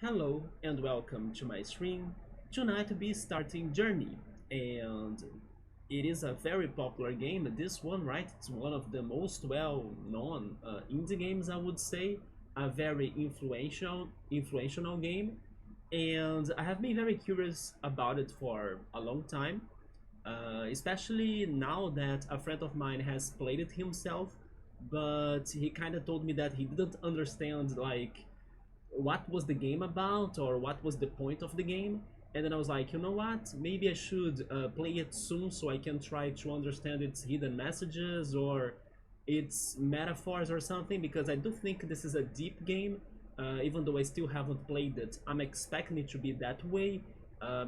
Hello and welcome to my stream. Tonight we'll be starting Journey, and it is a very popular game. This one, right? It's one of the most well-known indie games, I would say. A very influential game, and I have been very curious about it for a long time. Especially now that a friend of mine has played it himself, but he kind of told me that he didn't understand what was the game about or what was the point of the game. And then I was like, you know what, maybe I should play it soon so I can try to understand its hidden messages or its metaphors or something, because I do think this is a deep game. Even though I still haven't played it, I'm expecting it to be that way.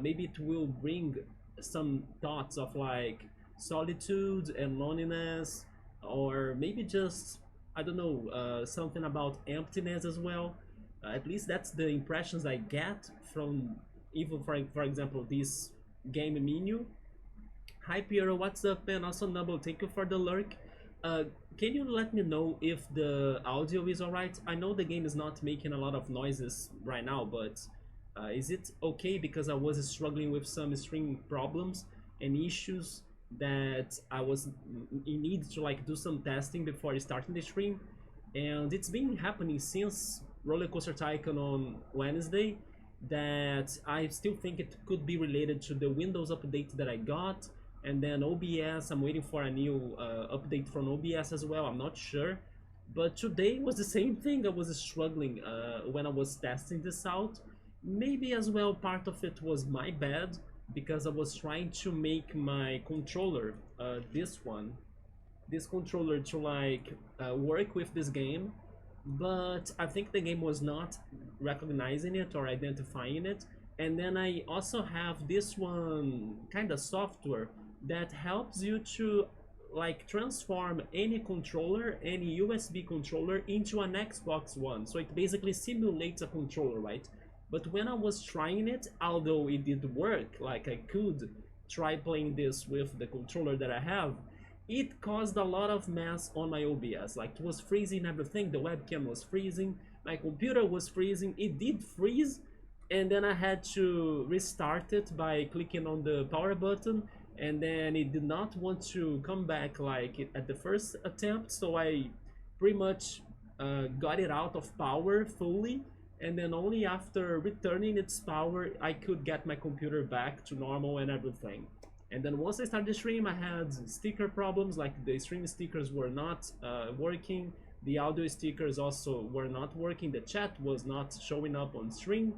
Maybe it will bring some thoughts of like solitude and loneliness, or maybe just, I don't know, something about emptiness as well. At least that's the impressions I get from, even for example, this game menu. Hi Piero, what's up, man? Also Nubble, thank you for the lurk. Uh, can you let me know if the audio is alright? I know the game is not making a lot of noises right now, but is it okay? Because I was struggling with some string problems and issues that I was in need to like do some testing before starting the stream, and it's been happening since Roller Coaster Tycoon on Wednesday, that I still think it could be related to the Windows update that I got, and then OBS. I'm waiting for a new update from OBS as well. I'm not sure, but today was the same thing. I was struggling when I was testing this out. Maybe as well part of it was my bad, because I was trying to make my controller, this controller, to like work with this game, but I think the game was not recognizing it or identifying it. And then I also have this one kind of software that helps you to like transform any controller, any USB controller, into an Xbox One. So it basically simulates a controller, right? But when I was trying it, although it did work, like I could try playing this with the controller that I have, it caused a lot of mess on my OBS. Like, it was freezing everything, the webcam was freezing, my computer was freezing, it did freeze, and then I had to restart it by clicking on the power button, and then it did not want to come back like at the first attempt, so I pretty much got it out of power fully, and then only after returning its power I could get my computer back to normal and everything. And then once I started the stream, I had sticker problems, like the stream stickers were not working, the audio stickers also were not working, the chat was not showing up on stream.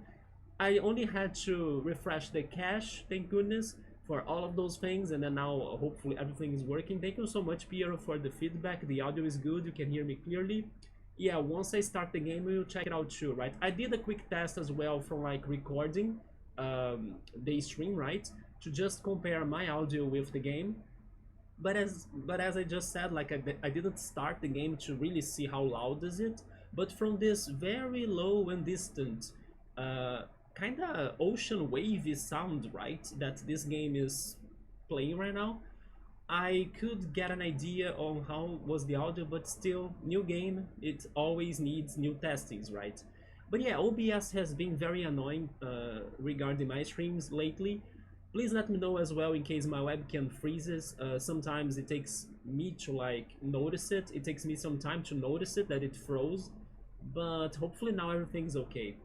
I only had to refresh the cache, thank goodness, for all of those things, and then now hopefully everything is working. Thank you so much, Piero, for the feedback. The audio is good, you can hear me clearly. Yeah, once I start the game, we'll check it out too, right? I did a quick test as well from like recording the stream, right? To just compare my audio with the game. But as I just said, like I didn't start the game to really see how loud is it. But from this very low and distant, uh, kind of ocean wavy sound, right, that this game is playing right now, I could get an idea on how was the audio. But still, new game, it always needs new testings, right? But yeah, OBS has been very annoying regarding my streams lately. Please let me know as well in case my webcam freezes. Sometimes it takes me to like notice it. It takes me some time to notice it, that it froze. But hopefully now everything's okay.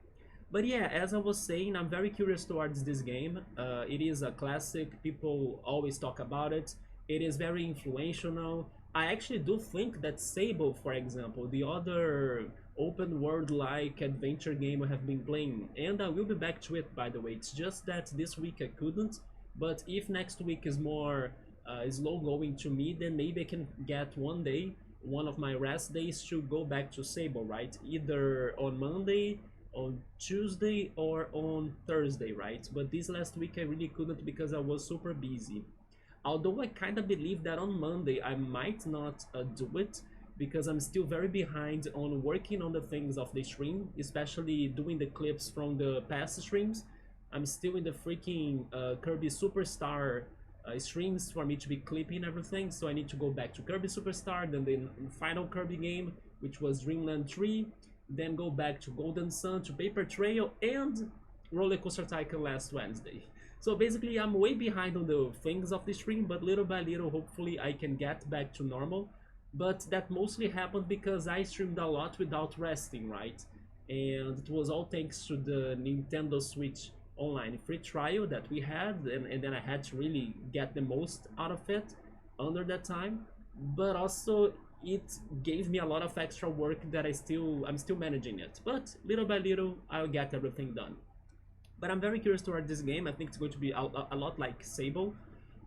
But yeah, as I was saying, I'm very curious towards this game. It is a classic, people always talk about it. It is very influential. I actually do think that Sable, for example, the other open world like adventure game I have been playing, and I will be back to it, by the way. It's just that this week I couldn't, but if next week is more slow going to me, then maybe I can get one day, one of my rest days, to go back to Sable, right? Either on Monday, on Tuesday, or on Thursday, right? But this last week I really couldn't because I was super busy. Although I kind of believe that on Monday I might not do it, because I'm still very behind on working on the things of the stream, especially doing the clips from the past streams. I'm still in the freaking Kirby Superstar streams for me to be clipping everything, so I need to go back to Kirby Superstar, then the final Kirby game, which was Dreamland 3, then go back to Golden Sun, to Paper Trail, and Roller Coaster Tycoon last Wednesday. So basically, I'm way behind on the things of the stream, but little by little, hopefully, I can get back to normal. But that mostly happened because I streamed a lot without resting, right? And it was all thanks to the Nintendo Switch online free trial that we had, and then I had to really get the most out of it under that time. But also, it gave me a lot of extra work that I'm still managing it. But little by little, I'll get everything done. But I'm very curious toward this game. I think it's going to be a lot like Sable,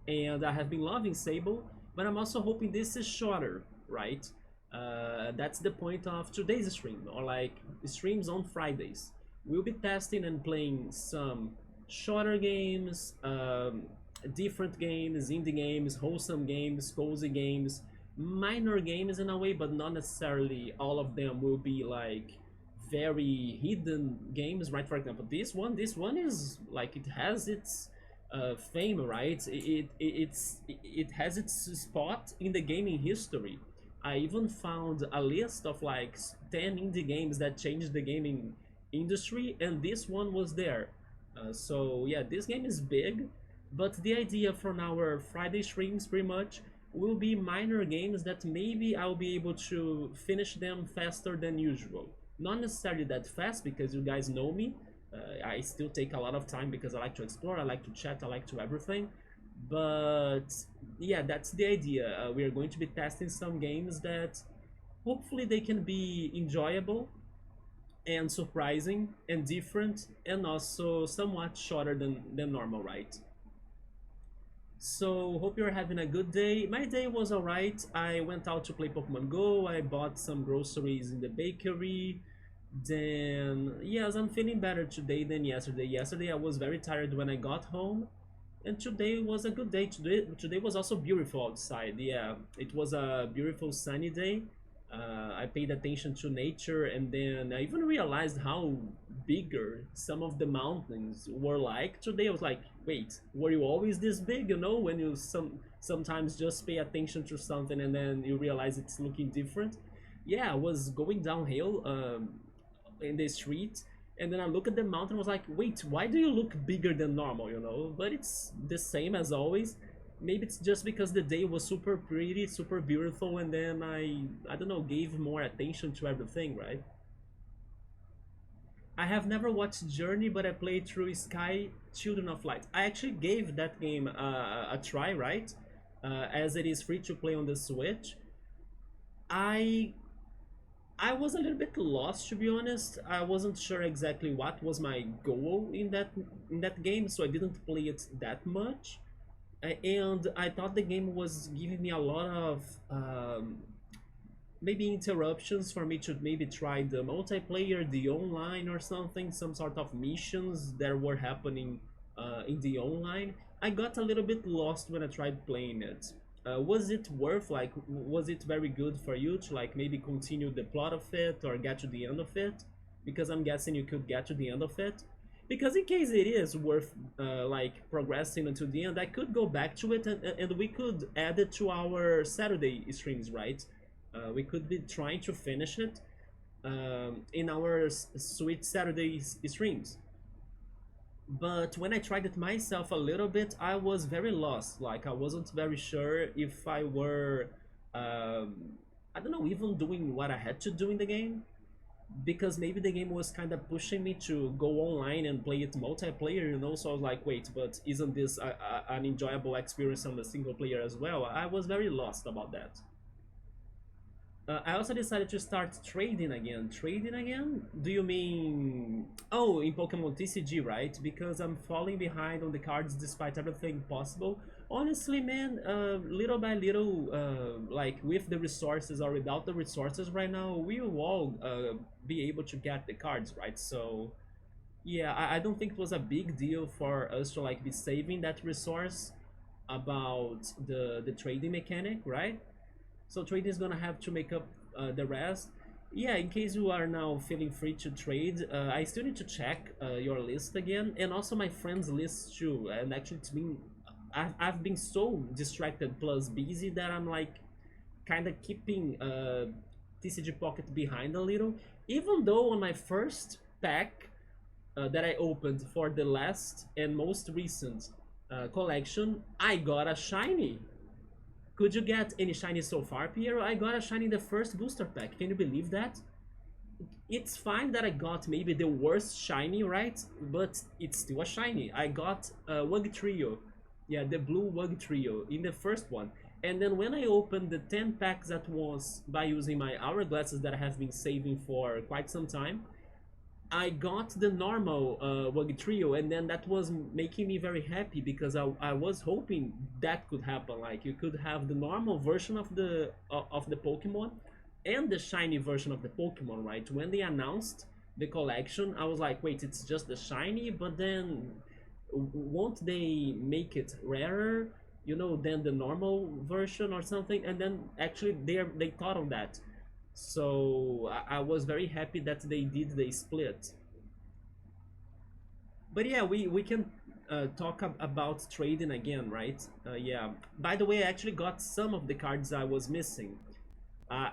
and I have been loving Sable. But I'm also hoping this is shorter, right? That's the point of today's stream, or like streams on Fridays. We'll be testing and playing some shorter games, different games, indie games, wholesome games, cozy games, minor games in a way, but not necessarily all of them will be like very hidden games, right? For example, this one is like it has its fame, right? It has its spot in the gaming history. I even found a list of like 10 indie games that changed the gaming industry, and this one was there. So yeah, this game is big, but the idea from our Friday streams pretty much will be minor games that maybe I'll be able to finish them faster than usual. Not necessarily that fast because you guys know me. I still take a lot of time because I like to explore, I like to chat, I like to everything. But yeah, that's the idea. We are going to be testing some games that hopefully they can be enjoyable and surprising and different and also somewhat shorter than normal, right? So hope you're having a good day. My day was alright. I went out to play Pokemon Go. I bought some groceries in the bakery. Then yes, I'm feeling better today than yesterday. Yesterday I was very tired when I got home, and today was a good day. Today was also beautiful outside. Yeah, it was a beautiful sunny day. I paid attention to nature, and then I even realized how bigger some of the mountains were like today. I was like, wait, were you always this big? You know, when you sometimes just pay attention to something and then you realize it's looking different. Yeah, I was going downhill in the street, and then I look at the mountain. I was like, wait, why do you look bigger than normal? You know, but it's the same as always. Maybe it's just because the day was super pretty, super beautiful, and then I don't know, gave more attention to everything, right? I have never watched Journey, but I played through Sky Children of Light. I actually gave that game a try, right? As it is free to play on the Switch. I I was a little bit lost, to be honest. I wasn't sure exactly what was my goal in that game, so I didn't play it that much. And I thought the game was giving me a lot of maybe interruptions for me to maybe try the multiplayer, the online or something, some sort of missions that were happening in the online. I got a little bit lost when I tried playing it. Was it worth, like, was it very good for you to like maybe continue the plot of it or get to the end of it? Because I'm guessing you could get to the end of it. Because in case it is worth like progressing until the end, I could go back to it, and we could add it to our Saturday streams, right? We could be trying to finish it in our sweet Saturday streams. But when I tried it myself a little bit, I was very lost. Like, I wasn't very sure if I were, I don't know, even doing what I had to do in the game, because maybe the game was kind of pushing me to go online and play it multiplayer, you know. So I was like, wait, but isn't this an enjoyable experience on the single player as well? I was very lost about that. I also decided to start trading again. Trading again? Do you mean... Oh, in Pokemon TCG, right? Because I'm falling behind on the cards despite everything possible. Honestly, man, little by little, like with the resources or without the resources right now, we will all be able to get the cards, right? So, yeah, I don't think it was a big deal for us to like be saving that resource about the trading mechanic, right? So trading is gonna have to make up the rest. Yeah, in case you are now feeling free to trade, I still need to check your list again, and also my friends' list too. And actually, I've been so distracted plus busy that I'm like kind of keeping TCG Pocket behind a little. Even though on my first pack that I opened for the last and most recent collection, I got a shiny. Could you get any shiny so far, Piero? I got a shiny in the first booster pack. Can you believe that? It's fine that I got maybe the worst shiny, right? But it's still a shiny. I got a Wug Trio. Yeah, the blue Wug Trio in the first one. And then when I opened the 10 packs at once by using my hourglasses that I have been saving for quite some time, I got the normal Wug Trio, and then that was making me very happy because I was hoping that could happen. Like you could have the normal version of the Pokemon and the shiny version of the Pokemon, right? When they announced the collection, I was like, wait, it's just the shiny, but then won't they make it rarer? You know, than the normal version or something? And then actually they thought of that, so I was very happy that they did the split. But yeah, we can talk about trading again, right? Yeah. By the way, I actually got some of the cards I was missing. Uh,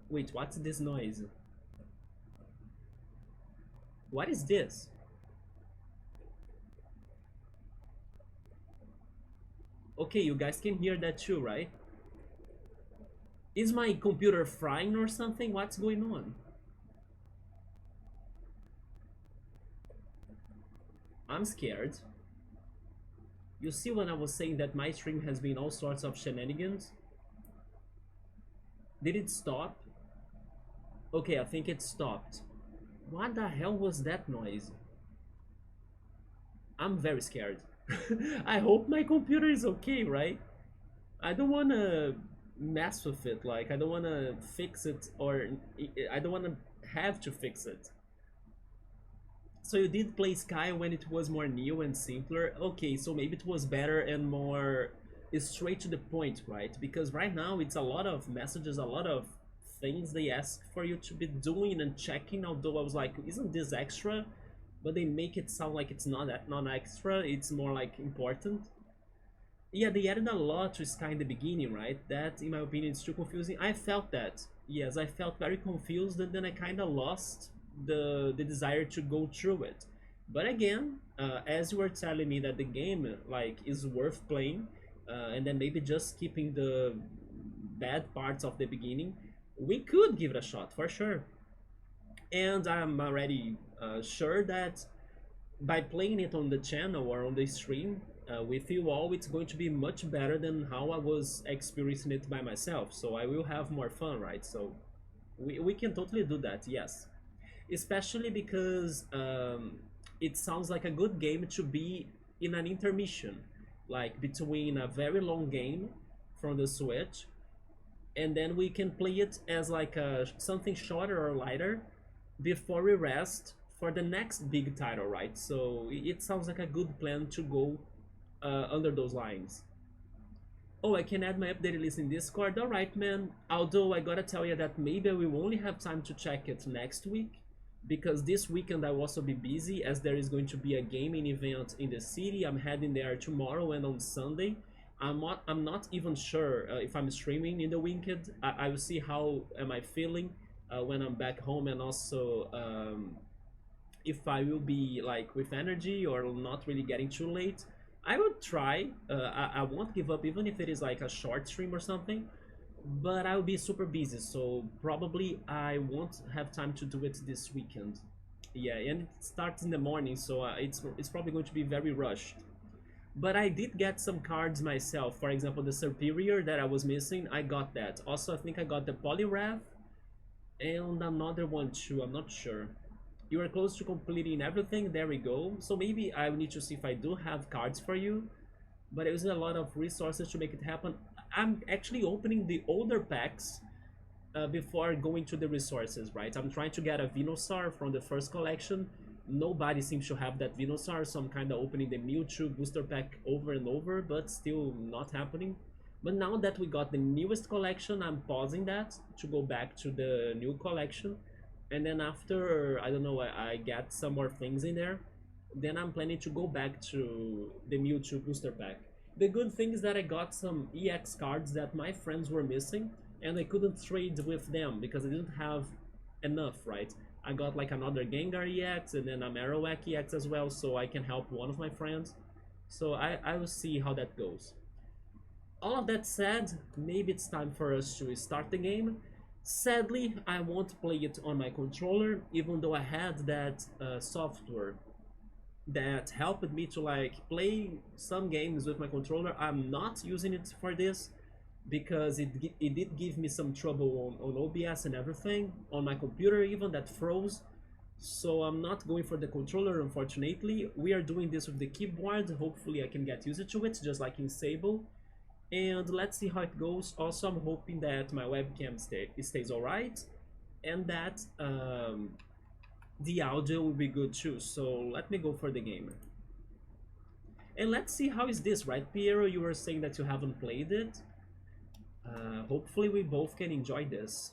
wait, what's this noise? What is this? Okay, you guys can hear that too, right? Is my computer frying or something? What's going on? I'm scared. You see when I was saying that my stream has been all sorts of shenanigans? Did it stop? Okay, I think it stopped. What the hell was that noise? I'm very scared. I hope my computer is okay, right? I don't wanna mess with it, like, I don't wanna fix it, or I don't wanna have to fix it. So you did play Sky when it was more new and simpler. Okay, so maybe it was better and more straight to the point, right? Because right now it's a lot of messages, a lot of things they ask for you to be doing and checking. Although I was like, isn't this extra? But they make it sound like it's not extra. It's more like important. Yeah, they added a lot to Sky in the beginning, right? That, in my opinion, is too confusing. I felt that. Yes, I felt very confused, and then I kind of lost the desire to go through it. But again, as you were telling me that the game like is worth playing, and then maybe just skipping the bad parts of the beginning, we could give it a shot for sure. And I'm already sure that by playing it on the channel or on the stream with you all, it's going to be much better than how I was experiencing it by myself. So I will have more fun, right? So we can totally do that, yes. Especially because it sounds like a good game to be in an intermission, like between a very long game from the Switch, and then we can play it as like something shorter or lighter before we rest for the next big title, right? So it sounds like a good plan to go under those lines. Oh, I can add my updated list in Discord. All right, man. Although I gotta tell you that maybe we will only have time to check it next week, because this weekend I will also be busy as there is going to be a gaming event in the city. I'm heading there tomorrow and on Sunday. I'm not even sure if I'm streaming in the weekend. I will see how am I feeling when I'm back home, and also if I will be like with energy or not really getting too late. I will try. I won't give up even if it is like a short stream or something. But I'll be super busy, so probably I won't have time to do it this weekend. Yeah, and it starts in the morning, so it's probably going to be very rushed. But I did get some cards myself. For example, the Superior that I was missing, I got that. Also, I think I got the Poliwrath and another one too. I'm not sure. You are close to completing everything. There we go. So maybe I will need to see if I do have cards for you. But it was a lot of resources to make it happen. I'm actually opening the older packs before going to the resources, right? I'm trying to get a Venusaur from the first collection. Nobody seems to have that Venusaur, so I'm kind of opening the Mewtwo booster pack over and over, but still not happening. But now that we got the newest collection, I'm pausing that to go back to the new collection. And then after, I don't know, I get some more things in there, then I'm planning to go back to the Mewtwo booster pack. The good thing is that I got some EX cards that my friends were missing, and I couldn't trade with them because I didn't have enough, right? I got like another Gengar EX and then a Marowak EX as well, so I can help one of my friends. So I will see how that goes. All of that said, maybe it's time for us to start the game. Sadly, I won't play it on my controller, even though I had that software that helped me to like play some games with my controller. I'm not using it for this because it did give me some trouble on OBS and everything, on my computer even, that froze. So I'm not going for the controller, unfortunately. We are doing this with the keyboard. Hopefully I can get used to it, just like in Sable. And let's see how it goes. Also, I'm hoping that my webcam stays alright, and that the audio will be good too. So let me go for the game. And let's see how is this, right, Piero? You were saying that you haven't played it. Hopefully we both can enjoy this.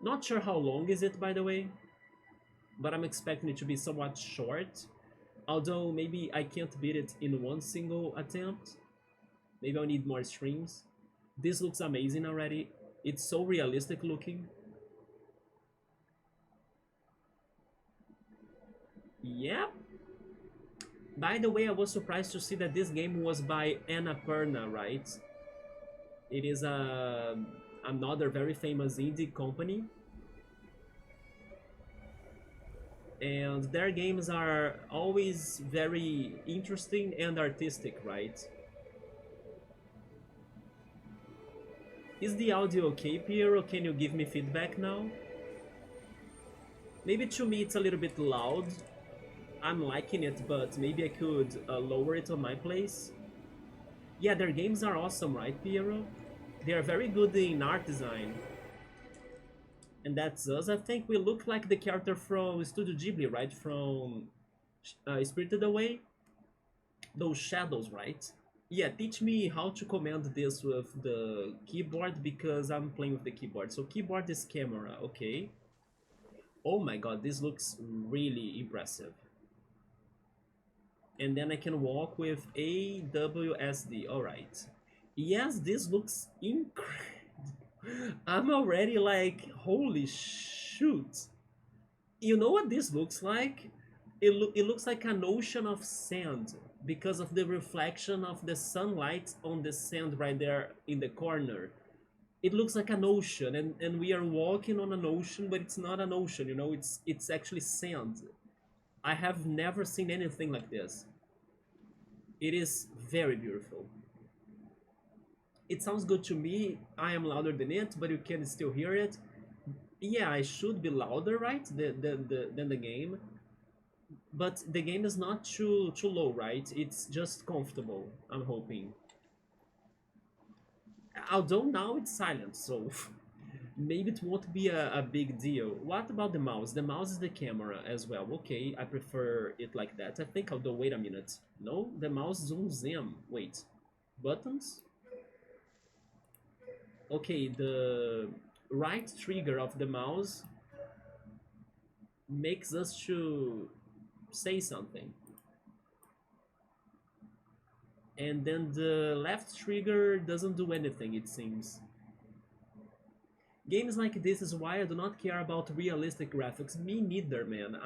Not sure how long is it, by the way, but I'm expecting it to be somewhat short. Although maybe I can't beat it in one single attempt. Maybe I'll need more streams. This looks amazing already. It's so realistic looking. Yeah. By the way, I was surprised to see that this game was by Annapurna, right? It is another very famous indie company. And their games are always very interesting and artistic, right? Is the audio okay, Piero? Can you give me feedback now? Maybe to me it's a little bit loud. I'm liking it, but maybe I could lower it on my place. Yeah, their games are awesome, right, Piero? They are very good in art design. And that's us. I think we look like the character from Studio Ghibli, right? From Spirited Away. Those shadows, right? Yeah, teach me how to command this with the keyboard because I'm playing with the keyboard. So keyboard is camera, okay. Oh my god, this looks really impressive. And then I can walk with AWSD, alright. Yes, this looks incredible. I'm already like, holy shoot. You know what this looks like? It looks like an ocean of sand because of the reflection of the sunlight on the sand right there in the corner. It looks like an ocean, and we are walking on an ocean, but it's not an ocean, you know, it's actually sand. I have never seen anything like this. It is very beautiful. It sounds good to me. I am louder than it, but you can still hear it. Yeah, I should be louder, right, than the game. But the game is not too low, right? It's just comfortable, I'm hoping. Although now it's silent, so maybe it won't be a big deal. What about the mouse? The mouse is the camera as well. Okay, I prefer it like that. I think although, wait a minute. No, the mouse zooms in. Wait, buttons? Okay, the right trigger of the mouse makes us to say something. And then the left trigger doesn't do anything, it seems. Games like this is why I do not care about realistic graphics. Me neither, man.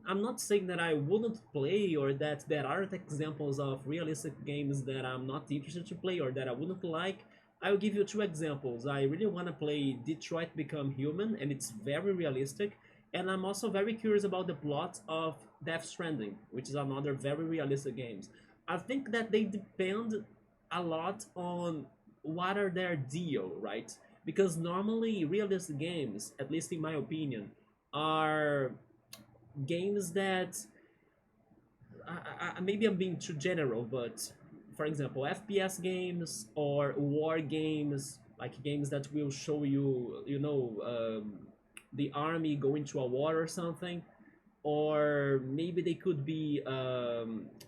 I'm not saying that I wouldn't play or that there aren't examples of realistic games that I'm not interested to play or that I wouldn't like. I'll give you two examples. I really want to play Detroit Become Human, and it's very realistic. And I'm also very curious about the plot of Death Stranding, which is another very realistic game. I think that they depend a lot on what are their deal, right? Because normally realistic games, at least in my opinion, are games that maybe I'm being too general, but for example, FPS games or war games, like games that will show you, you know, the army going to a war or something, or maybe they could be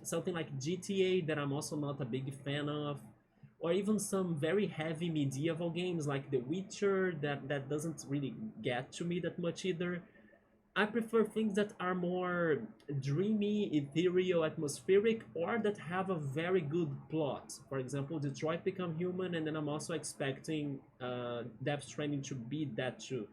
something like GTA that I'm also not a big fan of, or even some very heavy medieval games like The Witcher that doesn't really get to me that much either. I prefer things that are more dreamy, ethereal, atmospheric, or that have a very good plot. For example, Detroit Become Human, and then I'm also expecting Death Stranding to be that too.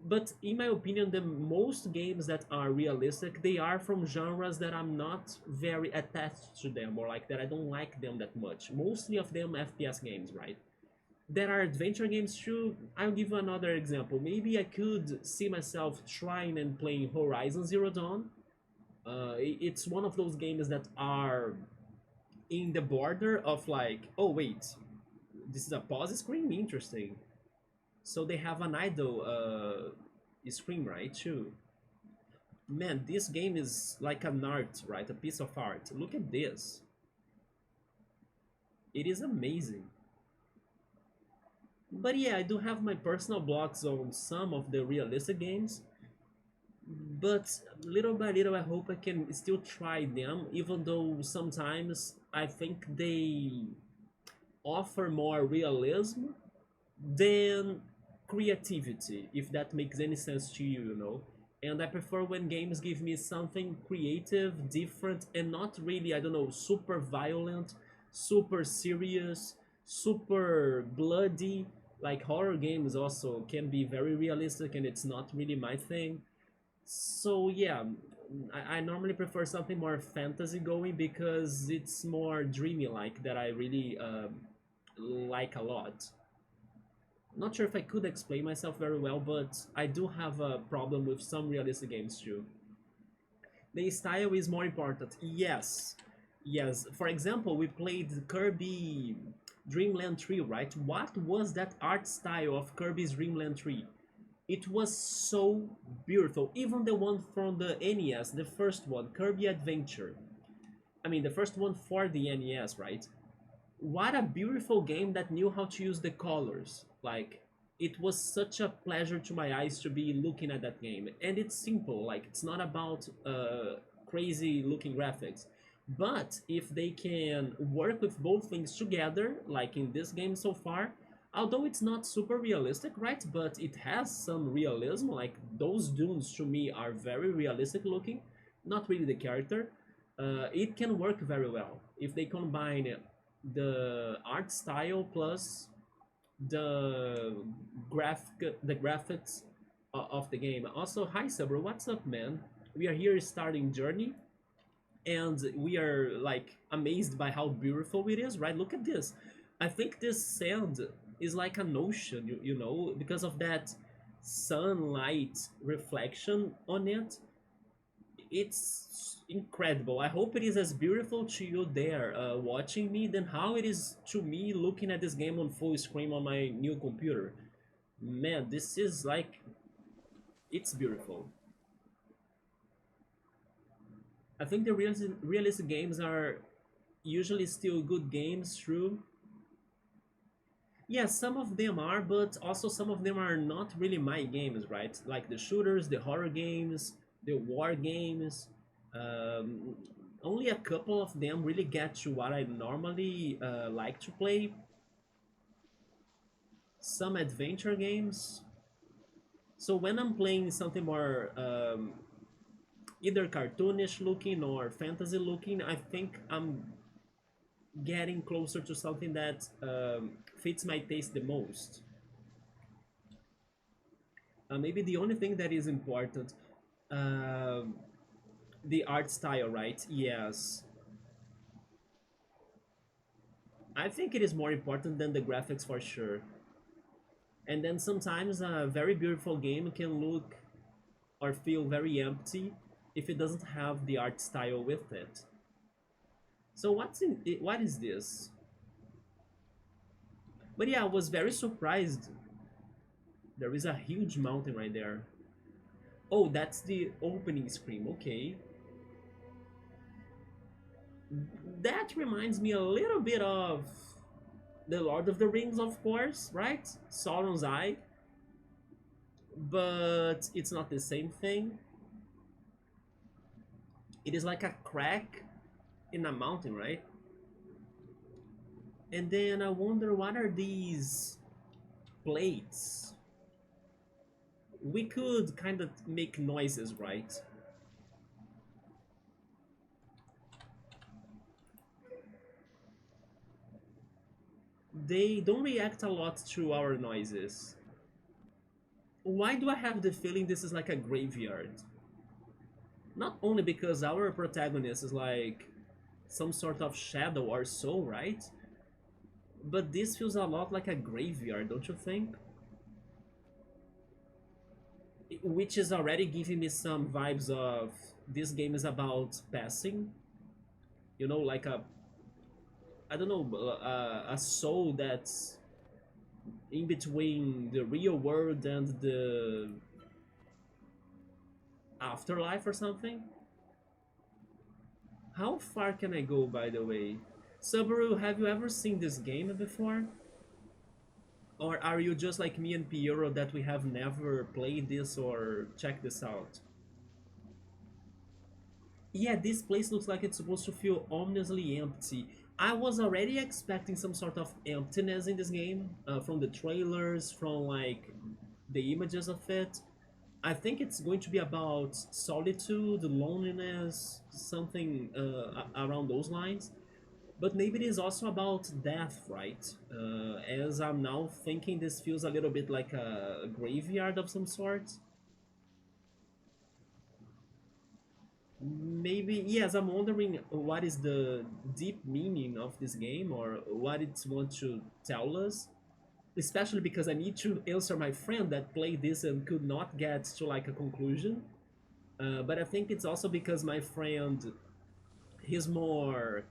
But in my opinion, the most games that are realistic, they are from genres that I'm not very attached to them, or like that I don't like them that much. Mostly of them FPS games, right? There are adventure games too. I'll give you another example. Maybe I could see myself trying and playing Horizon Zero Dawn. It's one of those games that are in the border of like, oh wait, this is a pause screen? Interesting. So they have an idle screen, right, too. Man, this game is like an art, right? A piece of art. Look at this. It is amazing. But yeah, I do have my personal blocks on some of the realistic games. But little by little, I hope I can still try them, even though sometimes I think they offer more realism than creativity, if that makes any sense to you, you know. And I prefer when games give me something creative, different, and not really, I don't know, super violent, super serious, super bloody. Like horror games also can be very realistic, and it's not really my thing. So yeah, I normally prefer something more fantasy going because it's more dreamy like that I really like a lot. Not sure if I could explain myself very well, but I do have a problem with some realistic games too. The style is more important. Yes. Yes. For example, we played Kirby Dreamland 3, right? What was that art style of Kirby's Dreamland 3? It was so beautiful. Even the one from the NES, the first one, Kirby Adventure. I mean, the first one for the NES, right? What a beautiful game that knew how to use the colors. Like, it was such a pleasure to my eyes to be looking at that game. And it's simple, like, it's not about crazy looking graphics. But if they can work with both things together, like in this game so far, although it's not super realistic, right? But it has some realism, like those dunes to me are very realistic looking, not really the character. It can work very well if they combine the art style plus the the graphics of the game. Also, hi Sabro, what's up, man? We are here starting Journey, and we are like amazed by how beautiful it is, right? Look at this. I think this sand is like an ocean, you know, because of that sunlight reflection on it. It's incredible. I hope it is as beautiful to you there watching me than how it is to me looking at this game on full screen on my new computer. Man, this is like, it's beautiful. I think the realistic games are usually still good games, true. Yeah, some of them are, but also some of them are not really my games, right? Like the shooters, the horror games, the war games. Um, Only a couple of them really get to what I normally like to play. Some adventure games. So when I'm playing something more either cartoonish looking or fantasy looking, I think I'm getting closer to something that fits my taste the most. Maybe the only thing that is important, um the art style, right? Yes, I think it is more important than the graphics for sure. And then sometimes a very beautiful game can look or feel very empty if it doesn't have the art style with it. So what is this? But yeah, I was very surprised. There is a huge mountain right there. Oh, that's the opening screen. Okay. That reminds me a little bit of the Lord of the Rings, of course, right? Sauron's Eye, but it's not the same thing. It is like a crack in a mountain, right? And then I wonder what are these plates? we could kind of make noises, right? They don't react a lot to our noises. Why do I have the feeling this is like a graveyard? Not only because our protagonist is like some sort of shadow or soul, right? But this feels a lot like a graveyard, don't you think? Which is already giving me some vibes of this game is about passing. You know, like a, I don't know, a soul that's in between the real world and the afterlife or something. How far can I go, by the way? Subaru, have you ever seen this game before? Or are you just like me and Piero that we have never played this or checked this out? Yeah, this place looks like it's supposed to feel ominously empty. I was already expecting some sort of emptiness in this game from the trailers, from like the images of it. I think it's going to be about solitude, loneliness, something around those lines. But maybe it is also about death, right? As I'm now thinking, this feels a little bit like a graveyard of some sort. Maybe, yes, I'm wondering what is the deep meaning of this game or what it wants to tell us. Especially because I need to answer my friend that played this and could not get to like a conclusion. But I think it's also because my friend, he's more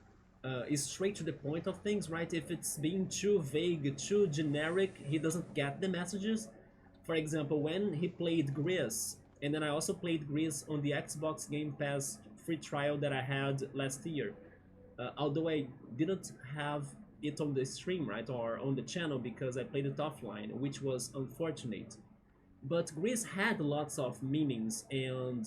is straight to the point of things, right? If it's being too vague, too generic, he doesn't get the messages. For example, when he played Gris, and then I also played Gris on the Xbox Game Pass free trial that I had last year. Although I didn't have it on the stream, right, or on the channel because I played it offline, which was unfortunate. But Greece had lots of meanings and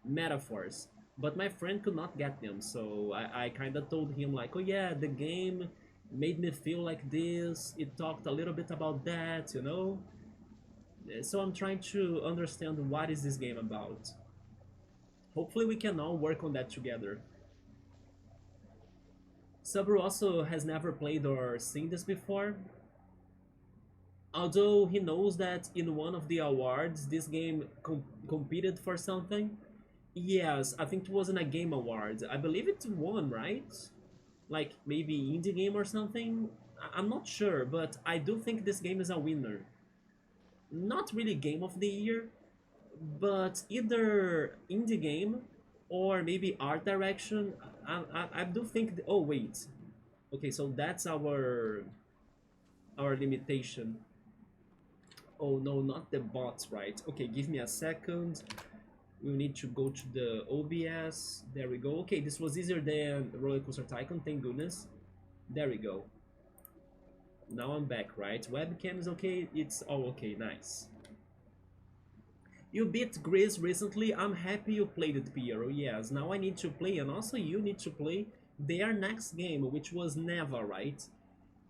metaphors, but my friend could not get them, so I kind of told him like, oh yeah, the game made me feel like this, it talked a little bit about that, you know? So I'm trying to understand what is this game about. Hopefully we can all work on that together. Sabru also has never played or seen this before, although he knows that in one of the awards this game competed for something. Yes, I think it was in a game award. I believe it won, right? Like maybe indie game or something. I'm not sure, but I do think this game is a winner. Not really game of the year, but either indie game or maybe art direction. I do think. Oh wait, okay, so that's our limitation. Oh no, not the bots, right? Okay, give me a second. We need to go to the OBS. There we go. Okay, this was easier than Roller Coaster Tycoon, thank goodness. There we go. Now I'm back, right? Webcam is okay. It's all okay. Nice. You beat Grizz recently. I'm happy you played it, Piero. Yes, now I need to play, and also you need to play their next game, which was Neva, right?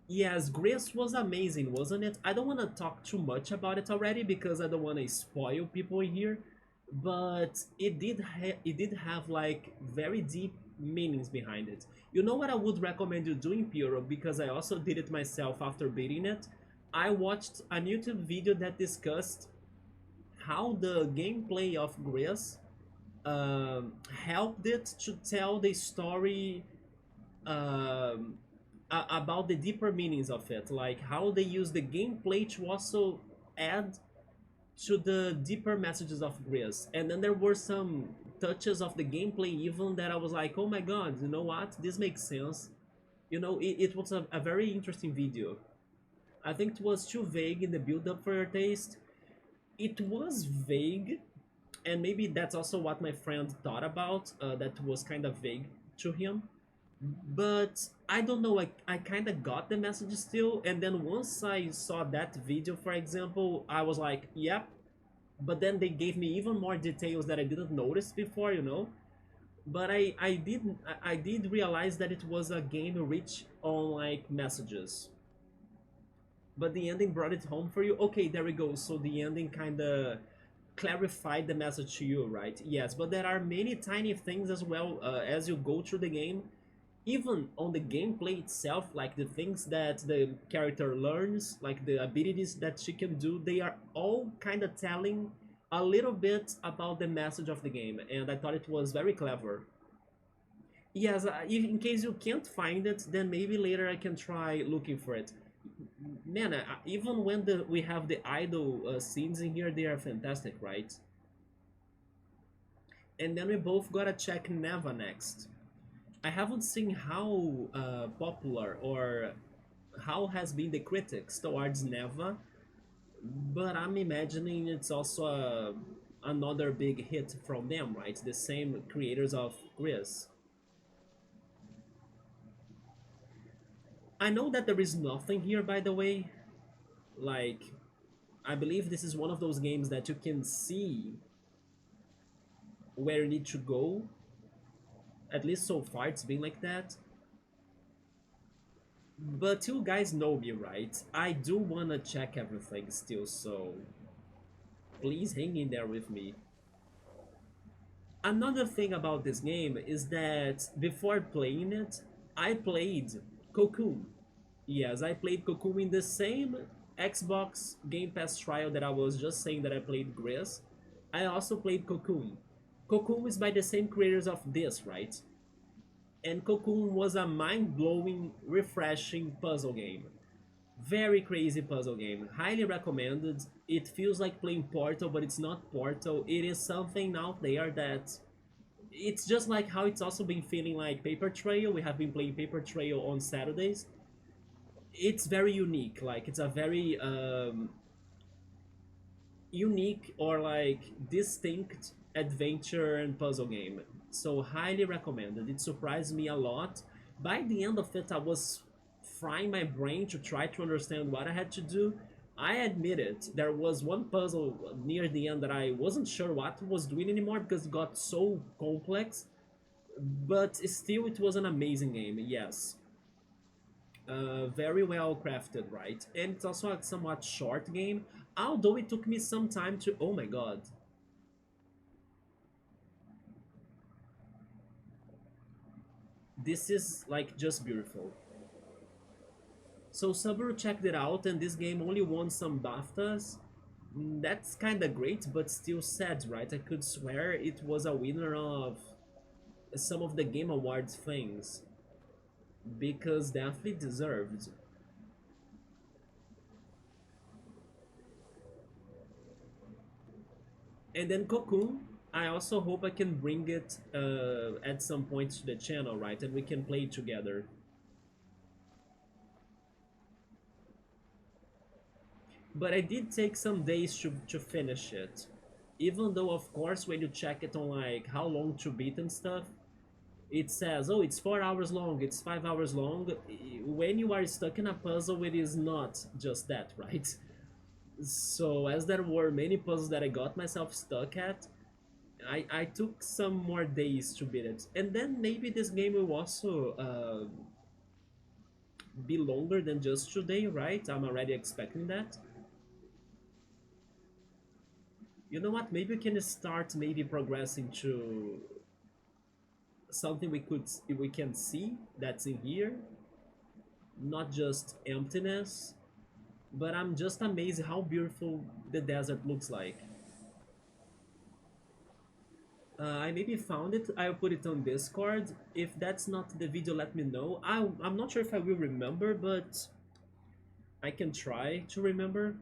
Yes, Grizz was amazing, wasn't it? I don't want to talk too much about it already because I don't want to spoil people here, but it did have like very deep meanings behind it. You know what I would recommend you doing, Piero, because I also did it myself after beating it. I watched a YouTube video that discussed how the gameplay of Grizz helped it to tell the story um, about the deeper meanings of it, like how they use the gameplay to also add to the deeper messages of Grizz. And then there were some touches of the gameplay even that I was like, oh my god, you know what? This makes sense. You know, it was a very interesting video. I think it was too vague in the build-up for your taste. It was vague, and maybe that's also what my friend thought about, that was kind of vague to him. But I don't know, I kind of got the message still, and then once I saw that video, for example, I was like, yep. But then they gave me even more details that I didn't notice before, you know. But I did realize that it was a game rich on like messages. But the ending brought it home for you. Okay, there we go. So the ending kind of clarify the message to you, right? Yes, but there are many tiny things as well as you go through the game. Even on the gameplay itself, like the things that the character learns, like the abilities that she can do, they are all kind of telling a little bit about the message of the game, and I thought it was very clever. Yes, in case you can't find it, then maybe later I can try looking for it. Man, even when we have the idle scenes in here, they are fantastic, right? And then we both gotta check Neva next. I haven't seen how popular or how has been the critics towards Neva, but I'm imagining it's also another big hit from them, right? The same creators of Gris. I know that there is nothing here, by the way. Like, I believe this is one of those games that you can see where you need to go. At least so far, it's been like that. But you guys know me, right? I do wanna check everything still, so please hang in there with me. Another thing about this game is that before playing it, I played Cocoon. Yes, I played Cocoon in the same Xbox Game Pass trial that I was just saying that I played Gris. I also played Cocoon. Cocoon is by the same creators of this, right? And Cocoon was a mind-blowing, refreshing puzzle game. Very crazy puzzle game. Highly recommended. It feels like playing Portal, but it's not Portal. It is something out there that it's just like how it's also been feeling like Paper Trail. We have been playing Paper Trail on Saturdays. It's very unique. Like it's a very unique or like distinct adventure and puzzle game. So highly recommended. It surprised me a lot. By the end of it, I was frying my brain to try to understand what I had to do. I admit it, there was one puzzle near the end that I wasn't sure what was doing anymore because it got so complex. But still, it was an amazing game. Yes, very well crafted, right? And it's also a somewhat short game, although it took me some time to. Oh my god, this is like just beautiful. So Subaru checked it out, and this game only won some BAFTAs. That's kind of great, but still sad, right? I could swear it was a winner of some of the Game Awards things because definitely deserved. And then Cocoon, I also hope I can bring it at some point to the channel, right? And we can play together. But I did take some days to finish it. Even though, of course, when you check it on like how long to beat and stuff, it says, oh, it's 4 hours long, it's 5 hours long. When you are stuck in a puzzle, it is not just that, right? So, as there were many puzzles that I got myself stuck at, I took some more days to beat it. And then maybe this game will also be longer than just today, right? I'm already expecting that. You know what? Maybe we can start maybe progressing to something we can see that's in here, not just emptiness. But I'm just amazed how beautiful the desert looks like. I maybe found it. I'll put it on Discord. If that's not the video, let me know. I'm not sure if I will remember, but I can try to remember.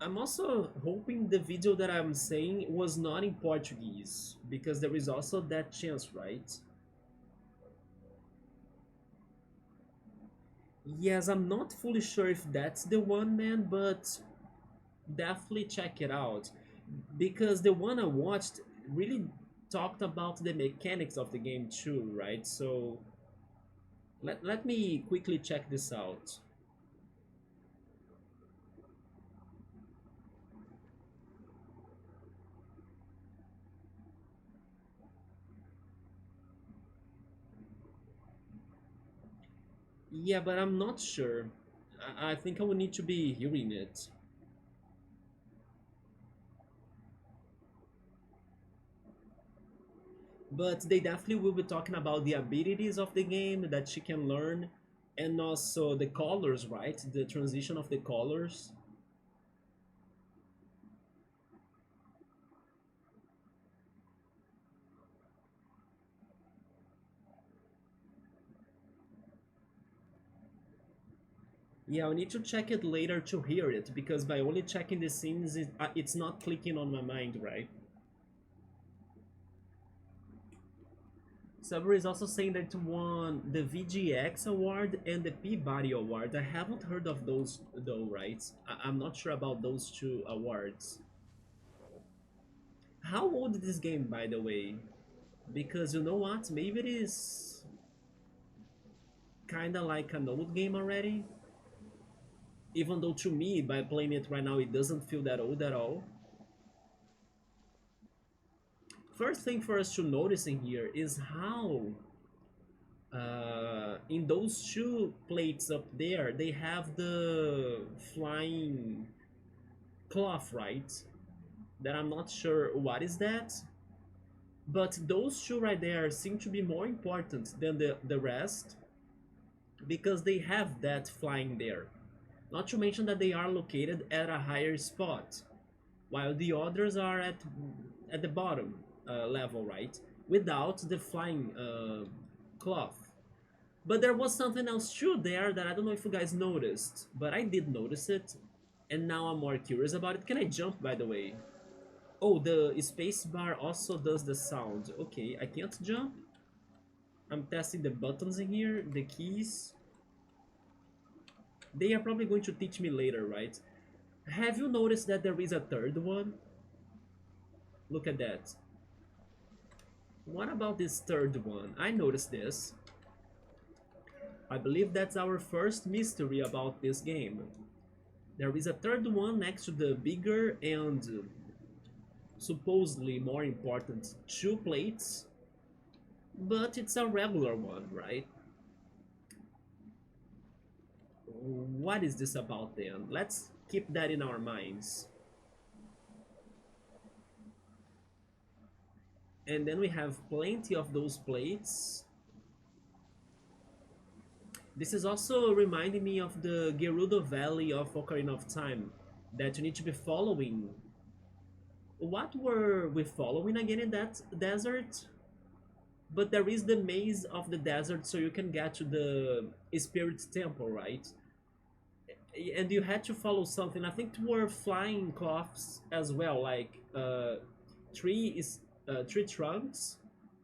I'm also hoping the video that I'm saying was not in Portuguese, because there is also that chance, right? Yes, I'm not fully sure if that's the one, man, but definitely check it out. Because the one I watched really talked about the mechanics of the game too, right? So let me quickly check this out. Yeah, but I'm not sure. I think I will need to be hearing it. But they definitely will be talking about the abilities of the game that she can learn, and also the colors, right? The transition of the colors. Yeah, I need to check it later to hear it because by only checking the scenes, it's not clicking on my mind, right? Subway is also saying that it won the VGX award and the Peabody award. I haven't heard of those though, right? I'm not sure about those two awards. How old is this game, by the way? Because you know what? Maybe it is kinda like an old game already. Even though to me, by playing it right now, it doesn't feel that old at all. First thing for us to notice in here is how in those two plates up there, they have the flying cloth, right? That I'm not sure what is that. But those two right there seem to be more important than the rest because they have that flying there. Not to mention that they are located at a higher spot, while the others are at the bottom level, right? Without the flying cloth. But there was something else too there that I don't know if you guys noticed, but I did notice it, and now I'm more curious about it. Can I jump, by the way? Oh, the space bar also does the sound. Okay, I can't jump. I'm testing the buttons in here, the keys. They are probably going to teach me later, right? Have you noticed that there is a third one? Look at that. What about this third one? I noticed this. I believe that's our first mystery about this game. There is a third one next to the bigger and supposedly more important two plates, but it's a regular one, right? What is this about then? Let's keep that in our minds. And then we have plenty of those plates. This is also reminding me of the Gerudo Valley of Ocarina of Time that you need to be following. What were we following again in that desert? But there is the maze of the desert so you can get to the spirit temple, right? And you had to follow something. I think there were flying cloths as well, like tree trunks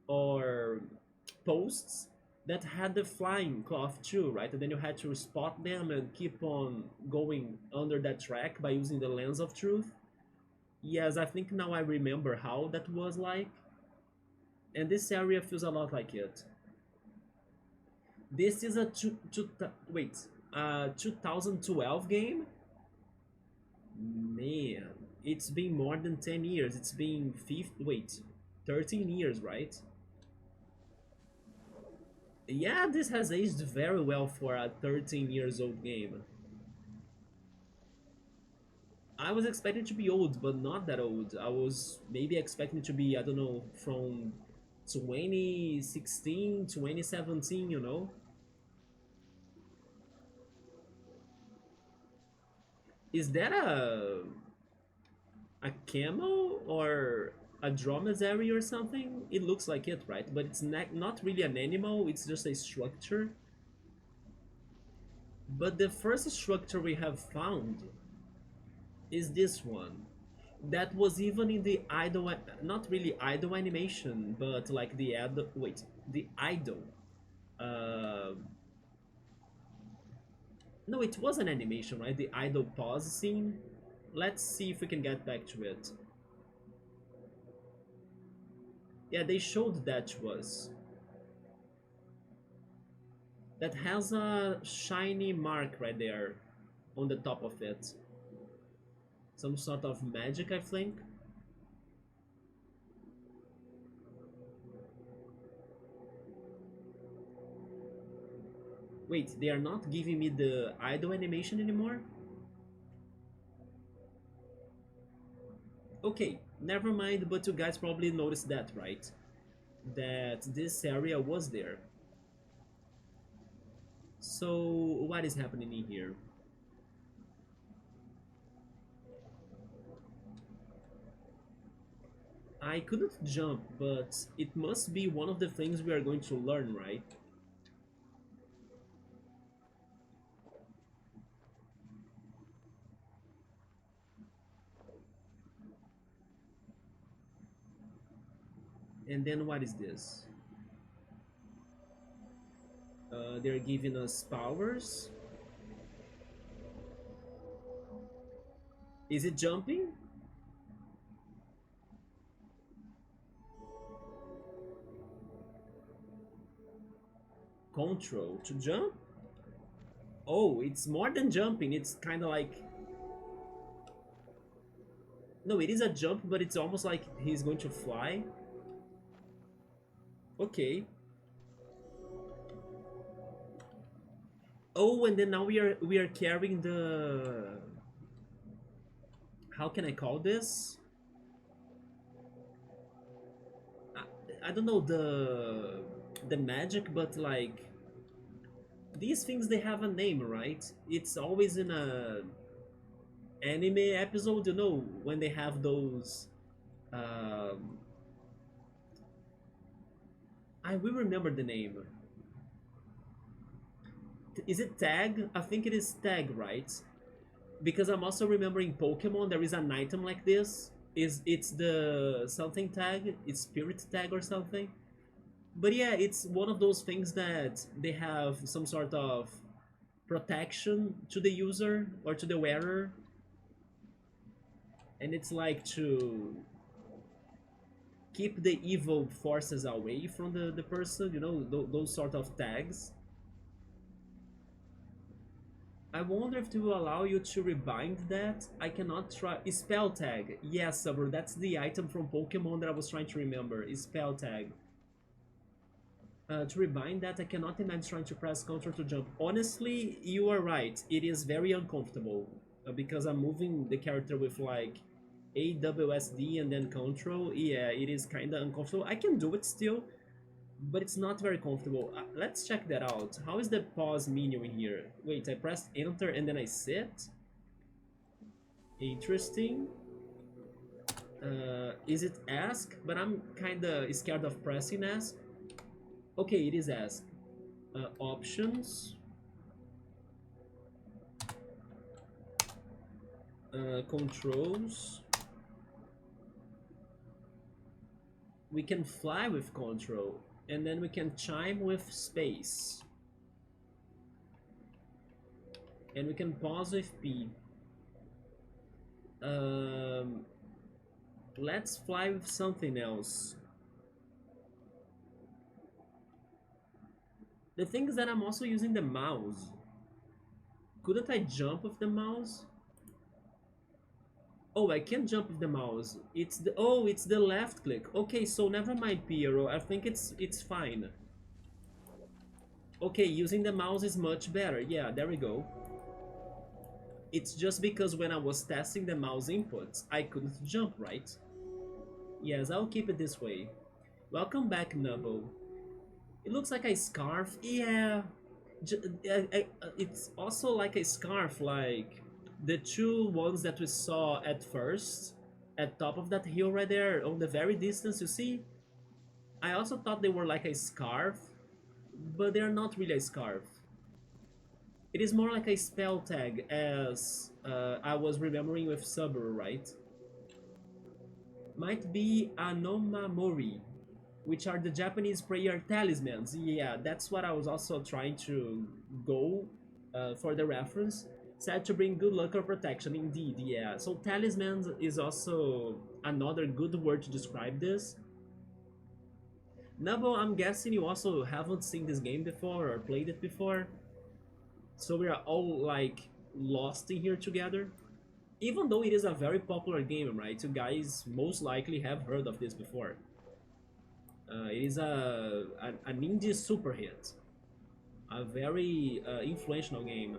or posts that had the flying cloth too, right? And then you had to spot them and keep on going under that track by using the lens of truth. Yes, I think now I remember how that was like. And this area feels a lot like it. This is a 2012 game. Man, it's been more than 10 years. It's been 13 years, right? Yeah, this has aged very well for a 13 years old game. I was expecting to be old, but not that old. I was maybe expecting to be, I don't know, from 2016, 2017, you know? Is that a camel or a dromedary or something? It looks like it, right? But it's not really an animal, it's just a structure. But the first structure we have found is this one. That was even in the idle, not really idle animation, but like the idle. Uh, no, it was an animation, right? The idle pause scene. Let's see if we can get back to it. Yeah, they showed that to us. That has a shiny mark right there on the top of it. Some sort of magic, I think. Wait, they are not giving me the idle animation anymore? Okay, never mind, but you guys probably noticed that, right? That this area was there. So, what is happening in here? I couldn't jump, but it must be one of the things we are going to learn, right? And then what is this? They're giving us powers. Is it jumping? Control to jump? Oh, it's more than jumping. It's kind of like... No, it is a jump, but it's almost like he's going to fly. Okay. Oh, and then now we are carrying the... How can I call this? I don't know the magic, but like these things they have a name, right? It's always in a anime episode, you know, when they have those. Um, I will remember the name. Is it tag? I think it is tag, right? Because I'm also remembering Pokemon. There is an item like this. Is it's the something tag? It's spirit tag or something. But yeah, it's one of those things that they have some sort of protection to the user or to the wearer, and it's like to keep the evil forces away from the person, you know, those sort of tags. I wonder if it will allow you to rebind that. I cannot try. Spell tag. Yes, Sabro, that's the item from Pokemon that I was trying to remember. Spell tag. To rebind that, I cannot imagine trying to press Ctrl to jump. Honestly, you are right. It is very uncomfortable because I'm moving the character with like AWSD and then Ctrl. Yeah, it is kind of uncomfortable. I can do it still, but it's not very comfortable. Let's check that out. How is the pause menu in here? Wait, I pressed enter and then I sit? Interesting. Is it ask? But I'm kind of scared of pressing ask. Okay, it is ask. Options. Controls. We can fly with control, and then we can chime with space. And we can pause with P. Let's fly with something else. The thing is that I'm also using the mouse. Couldn't I jump with the mouse? Oh, I can jump with the mouse. It's the left click. Okay, so never mind, Piero. I think it's fine. Okay, using the mouse is much better. Yeah, there we go. It's just because when I was testing the mouse inputs, I couldn't jump, right? Yes, I'll keep it this way. Welcome back, Nubble. It looks like a scarf. Yeah. It's also like a scarf, like the two ones that we saw at first, at top of that hill right there, on the very distance, you see? I also thought they were like a scarf, but they're not really a scarf. It is more like a spell tag, as I was remembering with Subaru, right? Might be Anomamori, which are the Japanese prayer talismans. Yeah, that's what I was also trying to go for the reference. Said to bring good luck or protection, indeed, yeah. So talismans is also another good word to describe this. Nabo, I'm guessing you also haven't seen this game before or played it before. So we are all like lost in here together. Even though it is a very popular game, right? You guys most likely have heard of this before. It is an indie super hit. A very influential game.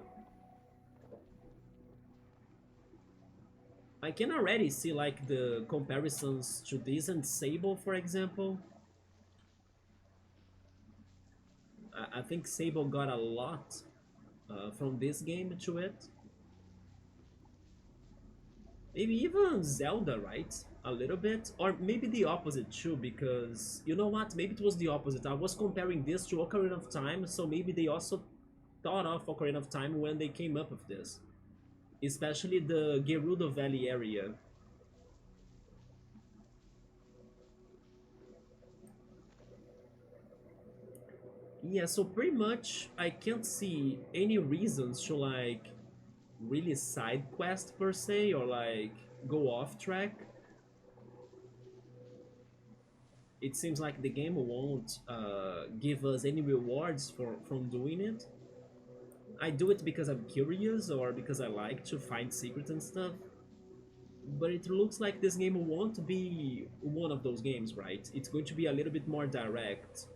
I can already see like the comparisons to this and Sable, for example. I think Sable got a lot from this game to it. Maybe even Zelda, right? A little bit, or maybe the opposite too, because you know what? Maybe it was the opposite. I was comparing this to Ocarina of Time, so maybe they also thought of Ocarina of Time when they came up with this, especially the Gerudo Valley area. Yeah, so pretty much I can't see any reasons to like really side quest per se or like go off track. It seems like the game won't give us any rewards for from doing it. I do it because I'm curious or because I like to find secrets and stuff. But it looks like this game won't be one of those games, right? It's going to be a little bit more direct.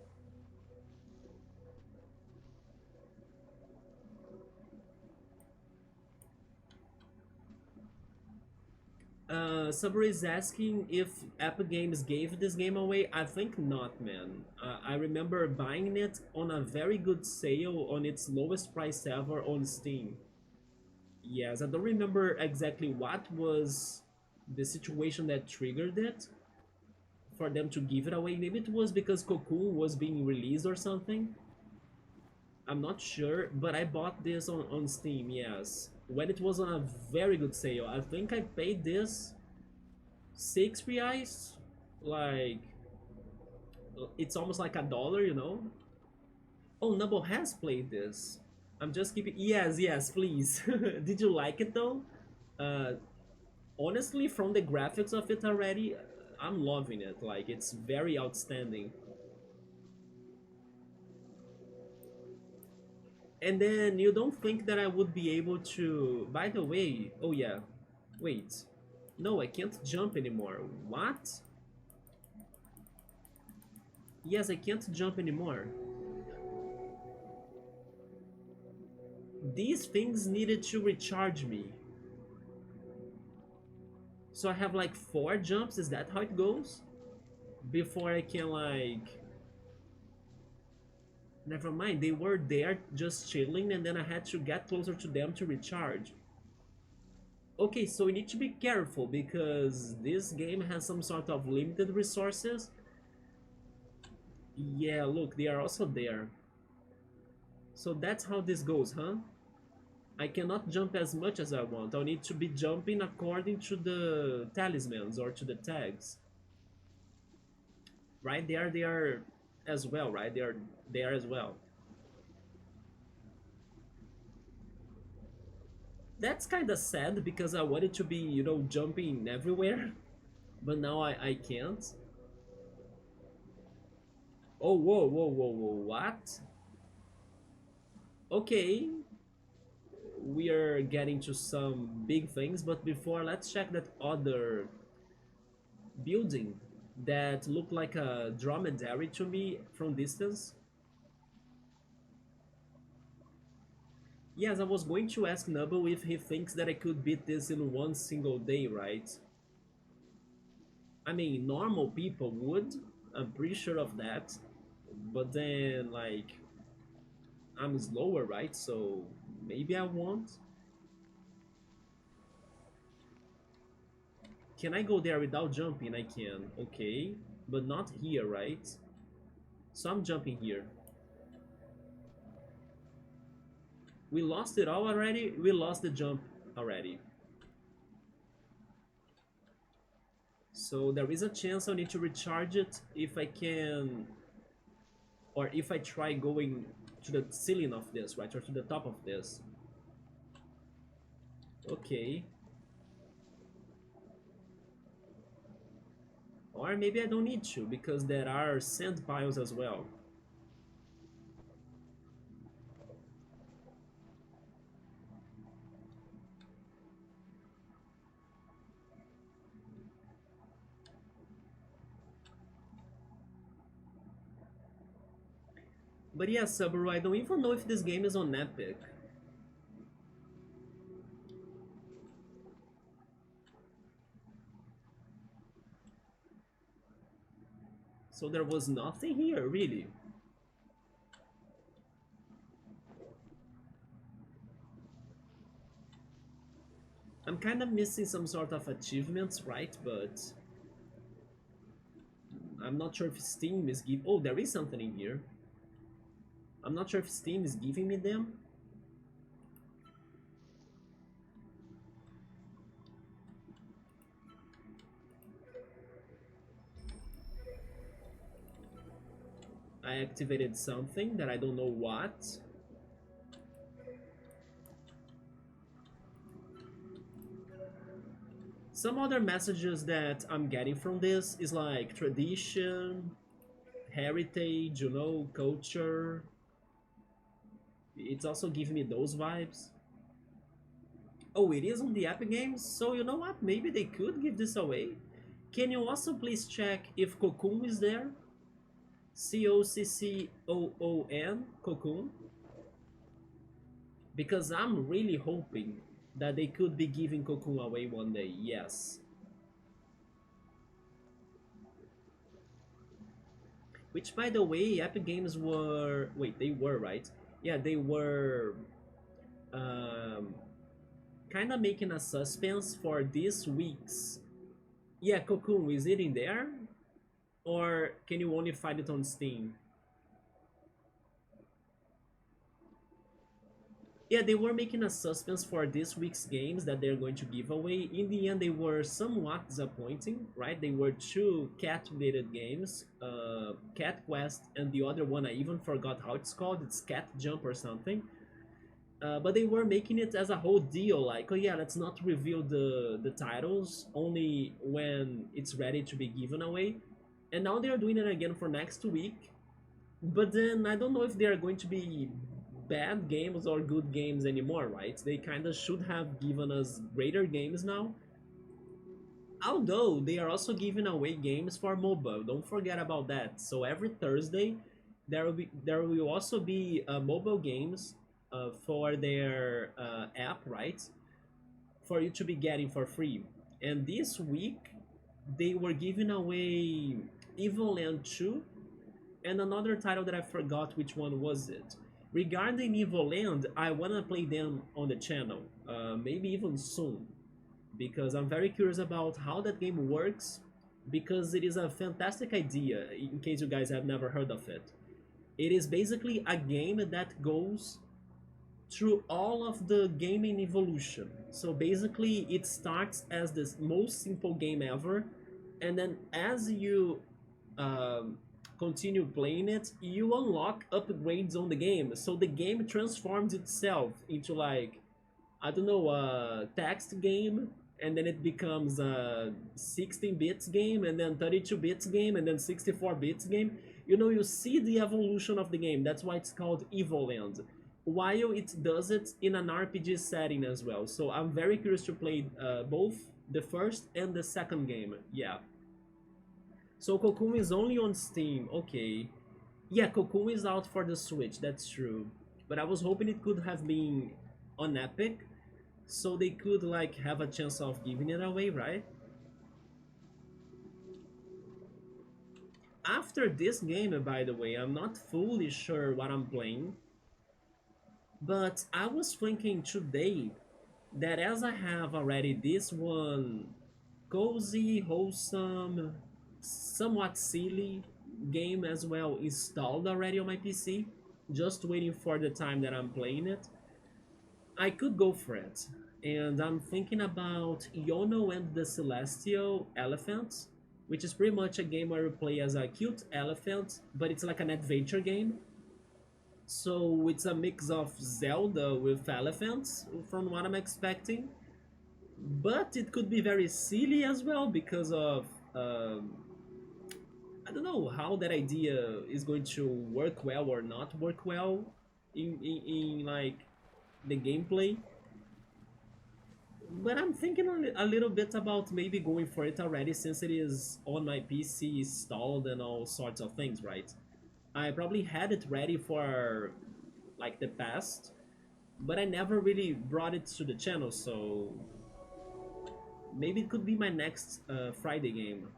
Subway is asking if Epic Games gave this game away. I think not, man. I remember buying it on a very good sale on its lowest price ever on Steam. Yes, I don't remember exactly what was the situation that triggered it for them to give it away. Maybe it was because Cocoon was being released or something. I'm not sure, but I bought this on Steam, yes. When it was on a very good sale. I think I paid this 6 reais. Like, it's almost like $1, you know? Oh, Nubble has played this. I'm just keeping. Yes, yes, please. Did you like it though? Uh, Honestly, from the graphics of it already, I'm loving it. Like, it's very outstanding. And then you don't think that I would be able to. By the way, oh yeah, wait. No, I can't jump anymore. What? Yes, I can't jump anymore. These things needed to recharge me. So I have like 4 jumps, is that how it goes? Before I can like... Never mind, they were there just chilling and then I had to get closer to them to recharge. Okay, so we need to be careful because this game has some sort of limited resources. Yeah, look, they are also there. So that's how this goes, huh? I cannot jump as much as I want. I'll need to be jumping according to the talismans or to the tags. Right? They are as well, right? They are there as well. That's kind of sad because I wanted to be, you know, jumping everywhere, but now I can't. Oh, whoa, whoa, whoa, whoa, what? Okay, we are getting to some big things, but before, let's check that other building that looked like a dromedary to me from distance. Yes, I was going to ask Nubble if he thinks that I could beat this in one single day, right? I mean, normal people would. I'm pretty sure of that. But then, like, I'm slower, right? So maybe I won't. Can I go there without jumping? I can. Okay. But not here, right? So I'm jumping here. We lost it all already? We lost the jump already. So there is a chance I need to recharge it if I can, or if I try going to the ceiling of this, right, or to the top of this. Okay. Or maybe I don't need to, because there are sand piles as well. But yeah, Subaru, I don't even know if this game is on Epic. So there was nothing here, really. I'm kind of missing some sort of achievements, right? But I'm not sure if Steam is give. Oh, there is something in here. I'm not sure if Steam is giving me them. I activated something that I don't know what. Some other messages that I'm getting from this is like tradition, heritage, culture. It's also giving me those vibes. Oh, it is on the Epic Games? So you know what? Maybe they could give this away. Can you also please check if Cocoon is there? Cocoon, Cocoon? Because I'm really hoping that they could be giving Cocoon away one day, yes. Which, by the way, Epic Games were. Wait, they were, right? Yeah, they were um, kind of making a suspense for this week's. Yeah, Cocoon, is it in there? Or can you only find it on Steam? Yeah, they were making a suspense for this week's games that they're going to give away. In the end, they were somewhat disappointing, right? They were two cat-related games, Cat Quest, and the other one I even forgot how it's called. It's Cat Jump or something. But they were making it as a whole deal, like, oh yeah, let's not reveal the titles only when it's ready to be given away. And now they are doing it again for next week. But then I don't know if they are going to be bad games or good games anymore, right? They kind of should have given us greater games now. Although they are also giving away games for mobile, don't forget about that. So every Thursday, there will also be mobile games for their app, right? For you to be getting for free. And this week, they were giving away Evil Land 2 and another title that I forgot which one was it. Regarding Evil Land, I wanna play them on the channel, maybe even soon, because I'm very curious about how that game works. Because it is a fantastic idea. In case you guys have never heard of it, it is basically a game that goes through all of the gaming evolution. So basically, it starts as the most simple game ever, and then as you um, continue playing it, you unlock upgrades on the game. So the game transforms itself into like, I don't know, a text game, and then it becomes a 16 bits game, and then 32 bits game, and then 64 bits game. You see the evolution of the game. That's why it's called Evoland. While it does it in an RPG setting as well. So I'm very curious to play both the first and the second game. Yeah. So Cocoon is only on Steam. Okay. Yeah, Cocoon is out for the Switch. That's true. But I was hoping it could have been on Epic, so they could like have a chance of giving it away, right? After this game, by the way, I'm not fully sure what I'm playing, but I was thinking today that as I have already this one cozy, wholesome, somewhat silly game as well installed already on my PC, just waiting for the time that I'm playing it, I could go for it. And I'm thinking about Yono and the Celestial Elephants, which is pretty much a game where you play as a cute elephant, but it's like an adventure game. So it's a mix of Zelda with elephants, from what I'm expecting. But it could be very silly as well because of I don't know how that idea is going to work well or not work well in like the gameplay. But I'm thinking a little bit about maybe going for it already since it is on my PC installed and all sorts of things, right? I probably had it ready for like the past, but I never really brought it to the channel, so maybe it could be my next Friday game.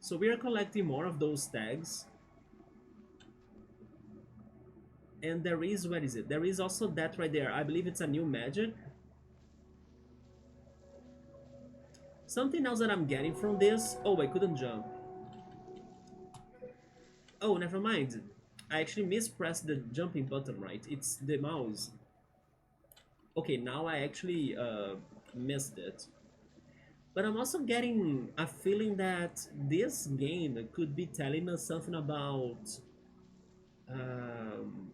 So we are collecting more of those tags, and there is, where is it? There is also that right there. I believe it's a new magic. Something else that I'm getting from this. Oh, I couldn't jump. Oh, never mind. I actually mispressed the jumping button, right? It's the mouse. Okay, now I actually missed it. But I'm also getting a feeling that this game could be telling us something about um,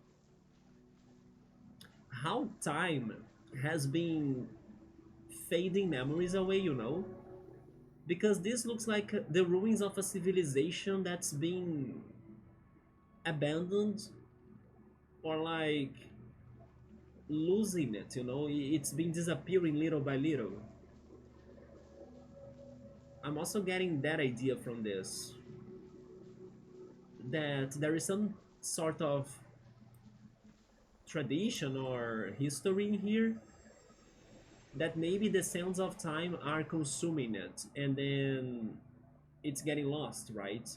how time has been fading memories away, you know? Because this looks like the ruins of a civilization that's been abandoned or like losing it, you know? It's been disappearing little by little. I'm also getting that idea from this, that there is some sort of tradition or history in here that maybe the sands of time are consuming it and then it's getting lost, right?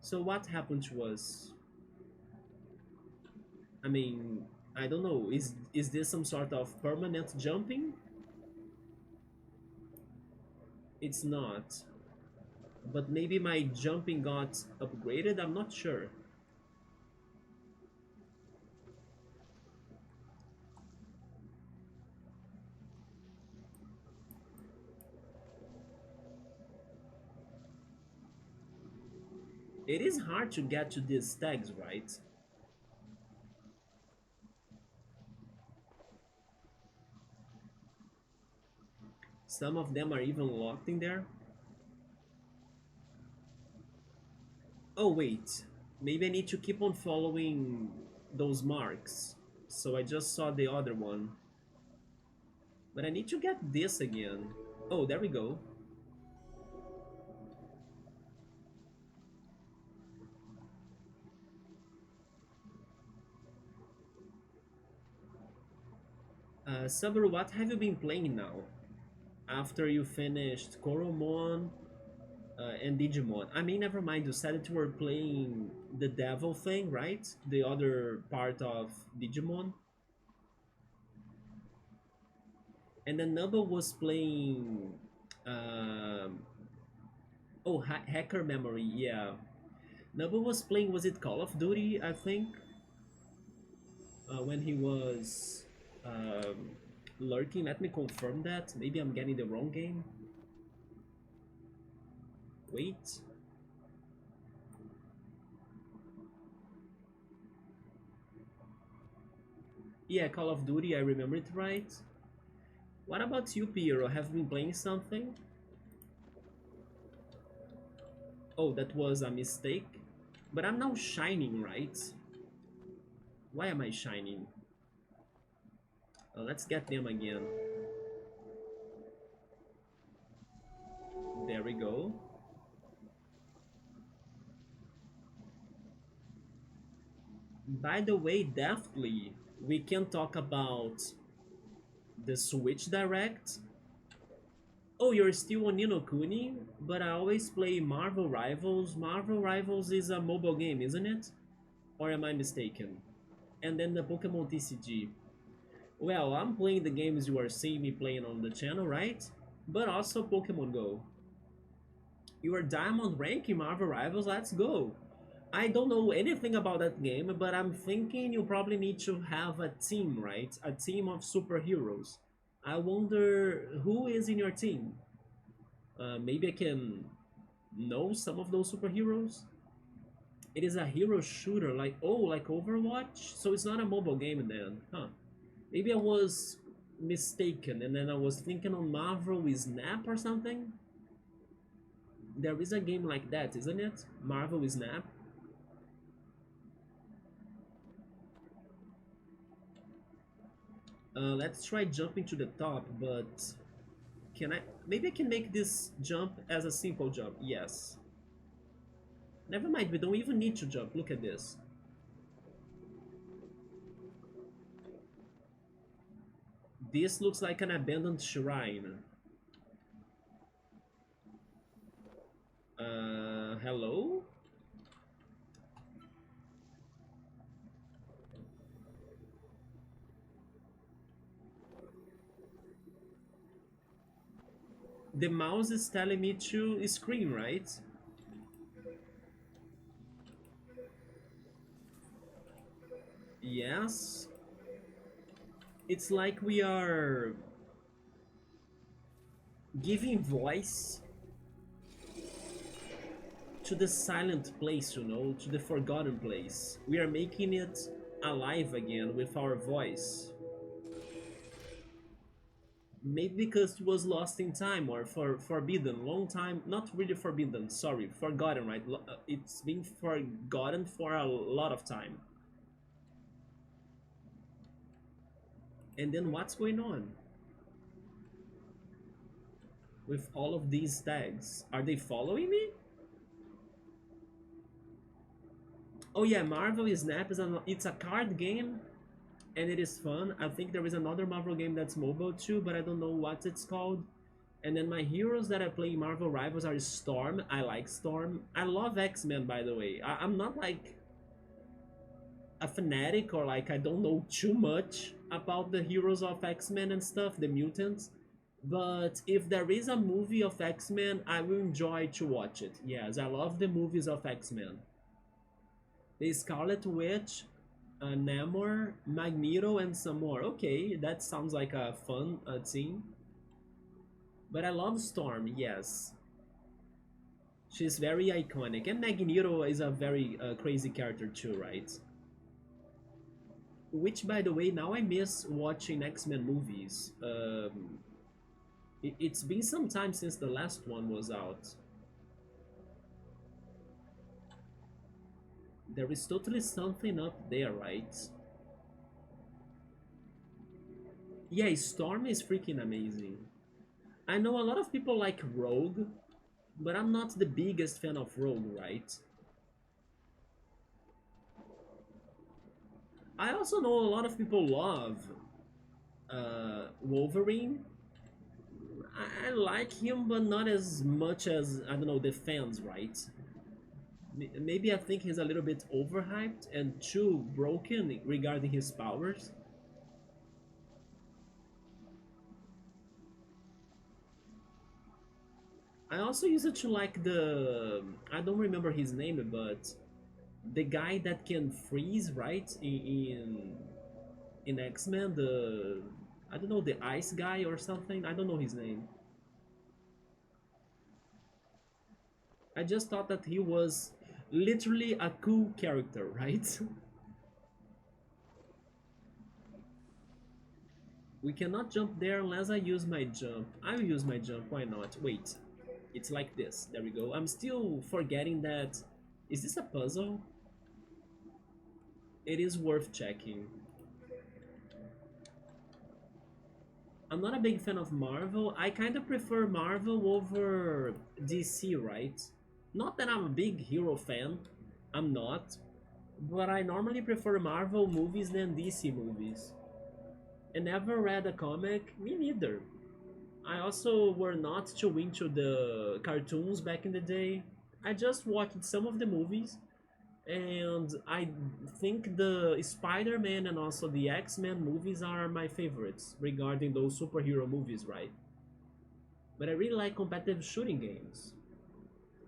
So what happened to us? I mean, I don't know. Is this some sort of permanent jumping? It's not. But maybe my jumping got upgraded? I'm not sure. It is hard to get to these tags, right? Some of them are even locked in there. Oh wait, maybe I need to keep on following those marks. So I just saw the other one. But I need to get this again. Oh, there we go. Saber, what have you been playing now? After you finished Koromon and Digimon. I mean, never mind, you said that you were playing the devil thing, right? The other part of Digimon. And then Nubba was playing... Um, oh, Hacker Memory, yeah. Nubba was playing, was it Call of Duty, I think? When he was lurking. Let me confirm that. Maybe I'm getting the wrong game. Wait. Yeah, Call of Duty, I remember it right. What about you, Piero? Have you been playing something? Oh, that was a mistake. But I'm now shining, right? Why am I shining? Let's get them again. There we go. By the way, definitely, we can talk about the Switch Direct. Oh, you're still on Nino Kuni, but I always play Marvel Rivals. Marvel Rivals is a mobile game, isn't it? Or am I mistaken? And then the Pokemon TCG. Well, I'm playing the games you are seeing me playing on the channel, right? But also Pokemon Go. You are Diamond rank in Marvel Rivals, let's go! I don't know anything about that game, but I'm thinking you probably need to have a team, right? A team of superheroes. I wonder who is in your team? Maybe I can know some of those superheroes? It is a hero shooter, like, oh, like Overwatch? So it's not a mobile game then, huh? Maybe I was mistaken and then I was thinking on Marvel with Snap or something? There is a game like that, isn't it? Marvel with Snap? Let's try jumping to the top, but can I? Maybe I can make this jump as a simple jump. Yes. Never mind, we don't even need to jump. Look at this. This looks like an abandoned shrine. Hello? The mouse is telling me to scream, right? Yes. It's like we are giving voice to the silent place, you know, to the forgotten place. We are making it alive again with our voice. Maybe because it was lost in time or forbidden, long time, not really forbidden, sorry, forgotten, right? It's been forgotten for a lot of time. And then what's going on with all of these tags? Are they following me? Oh yeah, Marvel Snap it's a card game and it is fun. I think there is another Marvel game that's mobile too, but I don't know what it's called. And then my heroes that I play in Marvel Rivals are Storm. I like Storm. I love X-Men, by the way. I'm not like a fanatic or like I don't know too much about the heroes of X-Men and stuff, the mutants. But if there is a movie of X-Men, I will enjoy to watch it. Yes, I love the movies of X-Men. The Scarlet Witch, Namor, Magneto, and some more. Okay, that sounds like a fun team. But I love Storm, yes. She's very iconic. And Magneto is a very crazy character too, right? Which, by the way, now I miss watching X-Men movies. It's been some time since the last one was out. There is totally something up there, right? Yeah, Storm is freaking amazing. I know a lot of people like Rogue, but I'm not the biggest fan of Rogue, right? I also know a lot of people love Wolverine. I like him, but not as much as, I don't know, the fans, right? Maybe I think he's a little bit overhyped and too broken regarding his powers. I also used to like the, I don't remember his name, but the guy that can freeze, right? In X-Men, the, I don't know, the ice guy or something. I don't know his name. I just thought that he was literally a cool character, right? We cannot jump there unless I use my jump. I will use my jump, why not? Wait, it's like this. There we go. I'm still forgetting that. Is this a puzzle? It is worth checking. I'm not a big fan of Marvel. I kind of prefer Marvel over DC, right? Not that I'm a big hero fan. I'm not. But I normally prefer Marvel movies than DC movies. I never read a comic. Me neither. I also were not too into the cartoons back in the day. I just watched some of the movies, and I think the Spider-Man and also the X-Men movies are my favorites regarding those superhero movies, right? But I really like competitive shooting games.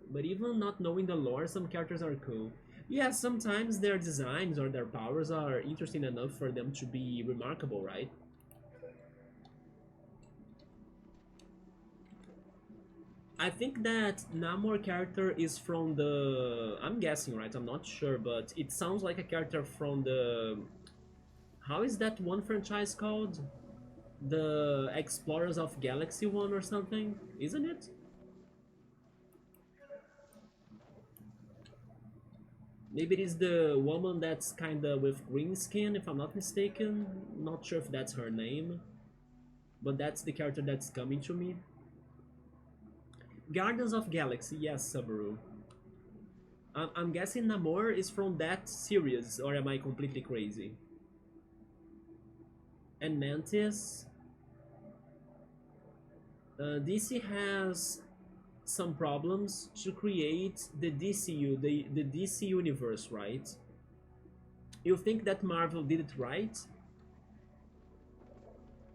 But even not knowing the lore, some characters are cool. Yeah, sometimes their designs or their powers are interesting enough for them to be remarkable, right? I think that Namor character is from the, I'm guessing, right? I'm not sure, but it sounds like a character from the, how is that one franchise called? The Explorers of Galaxy one or something, isn't it? Maybe it is the woman that's kinda with green skin, if I'm not mistaken. Not sure if that's her name, but that's the character that's coming to me. Guardians of Galaxy, yes, Subaru. I'm guessing Namor is from that series, or am I completely crazy? And Mantis, DC has some problems to create the DCU, the DC universe, right? You think that Marvel did it right?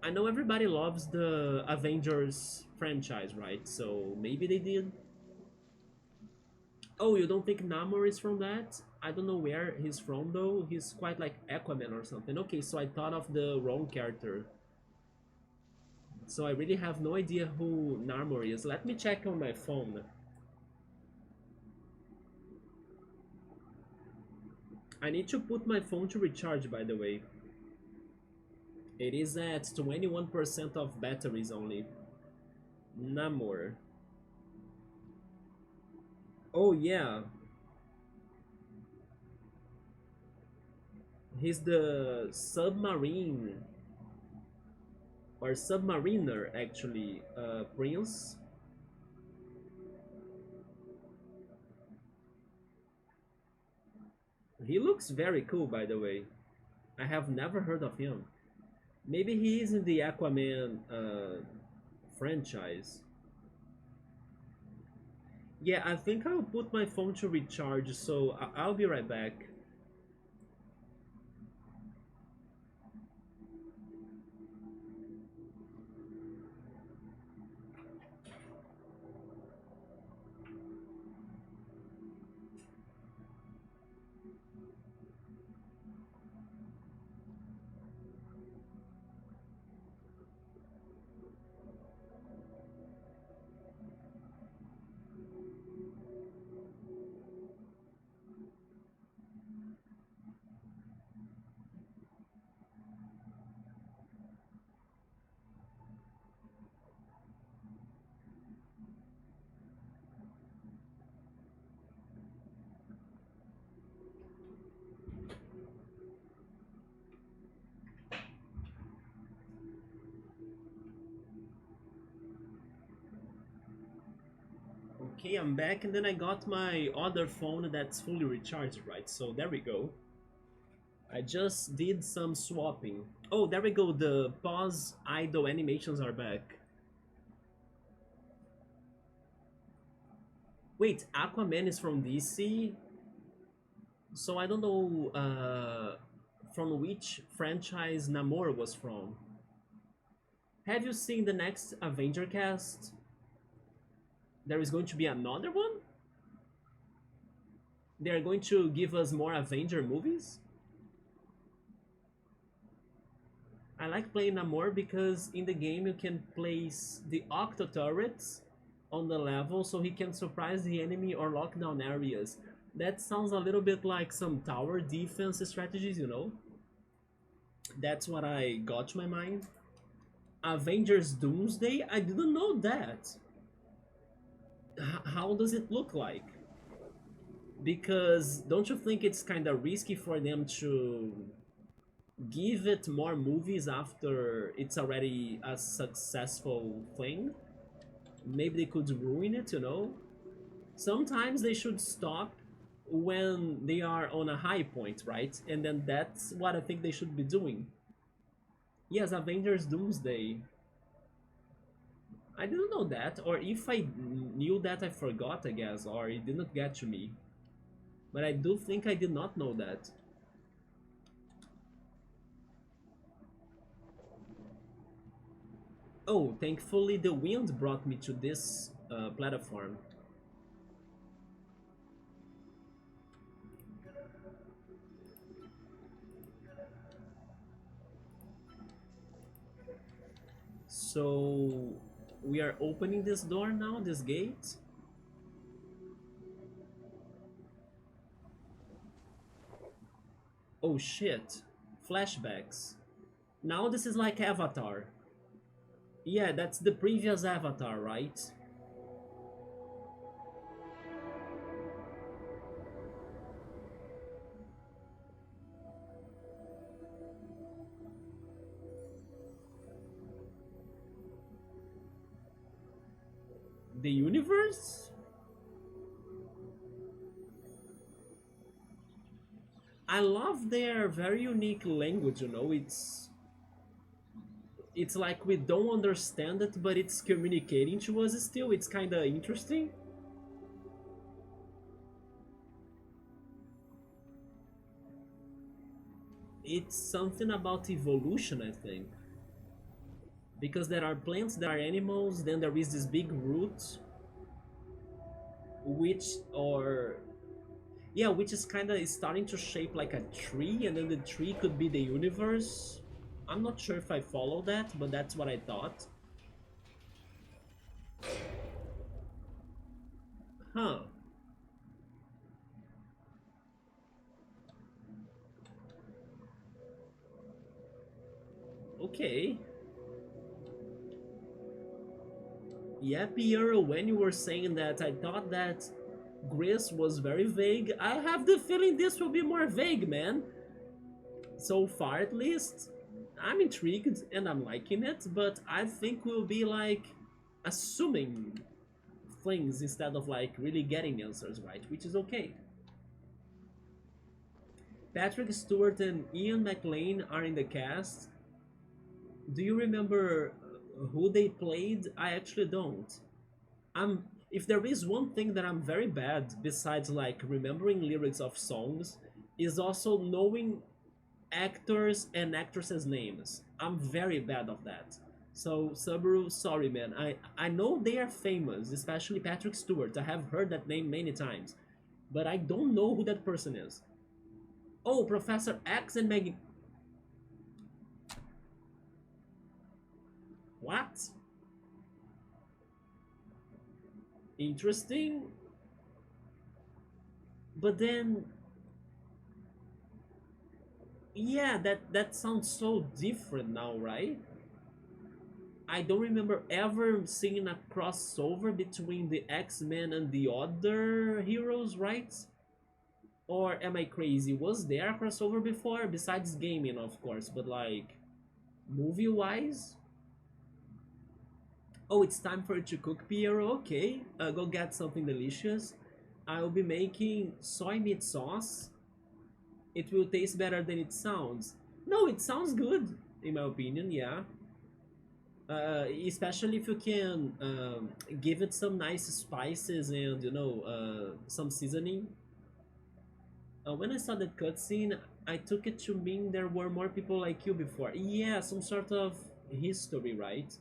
I know everybody loves the Avengers franchise, right? So maybe they did. Oh, you don't think Namor is from that? I don't know where he's from though. He's quite like Aquaman or something. Okay, so I thought of the wrong character. So I really have no idea who Namor is. Let me check on my phone. I need to put my phone to recharge, by the way. It is at 21% of batteries only. Namor. Oh yeah, he's the submarine or submariner actually, prince. He looks very cool, by the way. I have never heard of him. Maybe he is in the Aquaman franchise. Yeah, I think I'll put my phone to recharge, so I'll be right back. Okay, I'm back, and then I got my other phone that's fully recharged, right? So there we go. I just did some swapping. Oh, there we go. The pause idle animations are back. Wait, Aquaman is from DC? So I don't know from which franchise Namor was from. Have you seen the next Avenger cast? There is going to be another one? They are going to give us more Avenger movies? I like playing Namor because in the game you can place the Octo turrets on the level so he can surprise the enemy or lock down areas. That sounds a little bit like some tower defense strategies, you know? That's what I got to my mind. Avengers Doomsday? I didn't know that. How does it look like? Because don't you think it's kind of risky for them to give it more movies after it's already a successful thing? Maybe they could ruin it, you know? Sometimes they should stop when they are on a high point, right? And then that's what I think they should be doing. Yes, Avengers Doomsday. I didn't know that, or if I knew that, I forgot, I guess, or it didn't get to me. But I do think I did not know that. Oh, thankfully the wind brought me to this platform. So we are opening this door now, this gate. Oh shit. Flashbacks. Now this is like Avatar. Yeah, that's the previous Avatar, right? The universe? I love their very unique language, you know. It's like we don't understand it, but it's communicating to us still. It's kind of interesting. It's something about evolution, I think, because there are plants, there are animals, then there is this big root, which or yeah, which is kind of starting to shape like a tree, and then the tree could be the universe. I'm not sure if I follow that, but that's what I thought. Huh. Okay. Yeah, Pierre, when you were saying that, I thought that Gris was very vague. I have the feeling this will be more vague, man. So far, at least. I'm intrigued and I'm liking it, but I think we'll be like assuming things instead of like really getting answers right, which is okay. Patrick Stewart and Ian McLean are in the cast. Do you remember who they played? I actually don't. I'm if there is one thing that I'm very bad besides like remembering lyrics of songs is also knowing actors and actresses names. I'm very bad of that. So Subaru, sorry man. I know they are famous, especially Patrick Stewart. I have heard that name many times, but I don't know who that person is. Oh, Professor X and Maggie. What? Interesting. But then yeah, that sounds so different now, right? I don't remember ever seeing a crossover between the X-Men and the other heroes, right? Or am I crazy? Was there a crossover before? Besides gaming, of course, but like movie-wise? Oh, it's time for you to cook, Piero. Okay, go get something delicious. I'll be making soy meat sauce. It will taste better than it sounds. No, it sounds good, in my opinion, yeah. Especially if you can give it some nice spices and some seasoning. When I saw that cutscene, I took it to mean there were more people like you before. Yeah, some sort of history, right?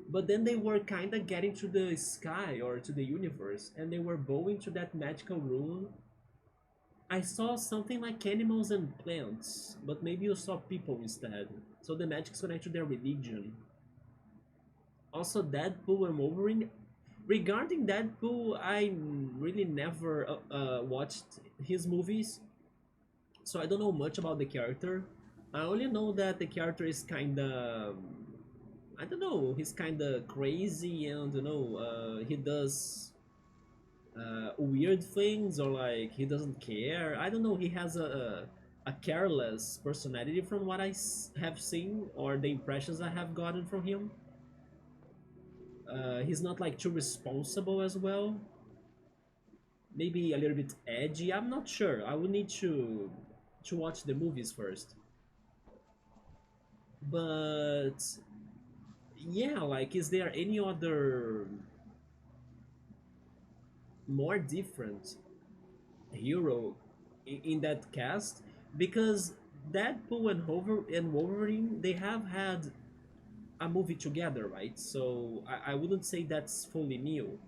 But then they were kind of getting to the sky or to the universe, and they were going to that magical room. I saw something like animals and plants, but maybe you saw people instead. So the magic's connected to their religion. Also, Deadpool and Wolverine. Regarding Deadpool, I really never watched his movies, so I don't know much about the character. I only know that the character is kind of, I don't know, he's kind of crazy and he does weird things or like he doesn't care. I don't know. He has a careless personality from what have seen or the impressions I have gotten from him. He's not like too responsible as well. Maybe a little bit edgy. I'm not sure. I would need to watch the movies first. But yeah, like, is there any other more different hero in that cast? Because Deadpool and Wolverine, they have had a movie together, right? So I wouldn't say that's fully new,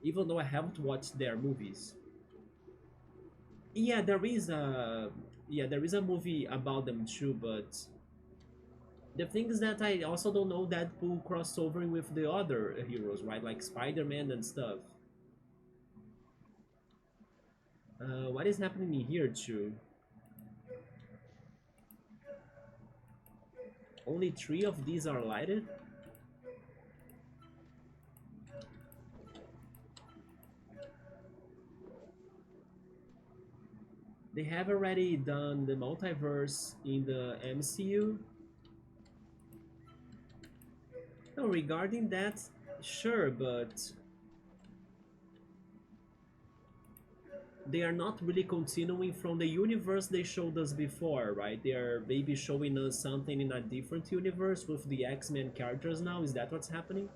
even though I haven't watched their movies. Yeah, there is a movie about them too, but the thing is that I also don't know Deadpool crossovering with the other heroes, right? Like Spider-Man and stuff. What is happening here too? Only three of these are lighted? They have already done the multiverse in the MCU. No, regarding that, sure, but they are not really continuing from the universe they showed us before, right? They are maybe showing us something in a different universe with the X-Men characters now. Is that what's happening?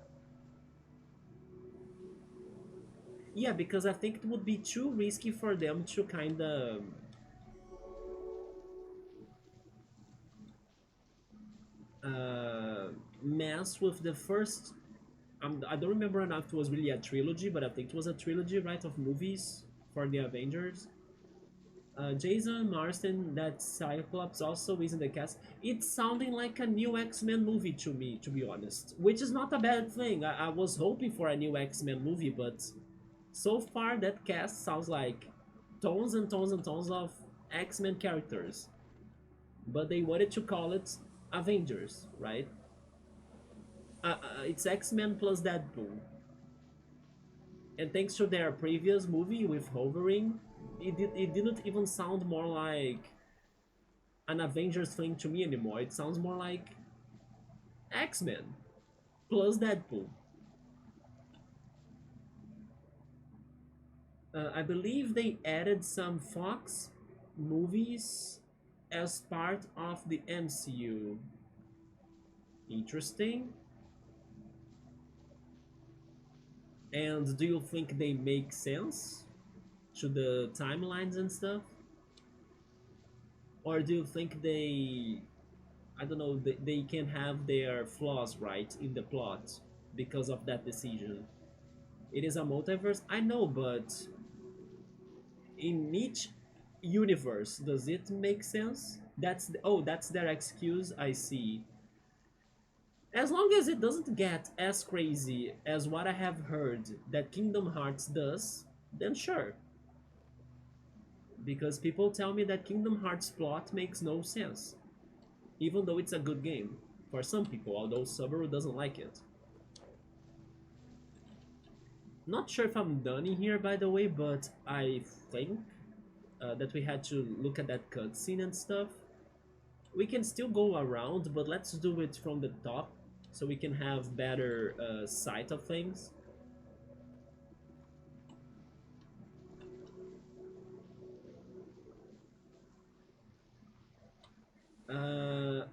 Yeah, because I think it would be too risky for them to kind of uh, mess with the first. I don't remember enough. It was really a trilogy, but I think it was a trilogy, right, of movies for the Avengers. Jason Marsden, that Cyclops, also is in the cast. It's sounding like a new X-Men movie to me, to be honest. Which is not a bad thing. I was hoping for a new X-Men movie, but so far that cast sounds like tons and tons and tons of X-Men characters. But they wanted to call it Avengers, right? It's X-Men plus Deadpool. And thanks to their previous movie with Wolverine, it didn't even sound more like an Avengers thing to me anymore. It sounds more like X-Men plus Deadpool. I believe they added some Fox movies as part of the MCU. Interesting. And do you think they make sense to the timelines and stuff? Or do you think I don't know, they can have their flaws right in the plot because of that decision? It is a multiverse, I know, but in each universe, does it make sense? Oh, that's their excuse. I see. As long as it doesn't get as crazy as what I have heard that Kingdom Hearts does, then sure. Because people tell me that Kingdom Hearts plot makes no sense, even though it's a good game for some people, although Subaru doesn't like it. Not sure if I'm done in here, by the way, but I think that we had to look at that cutscene and stuff. We can still go around, but let's do it from the top so we can have better sight of things.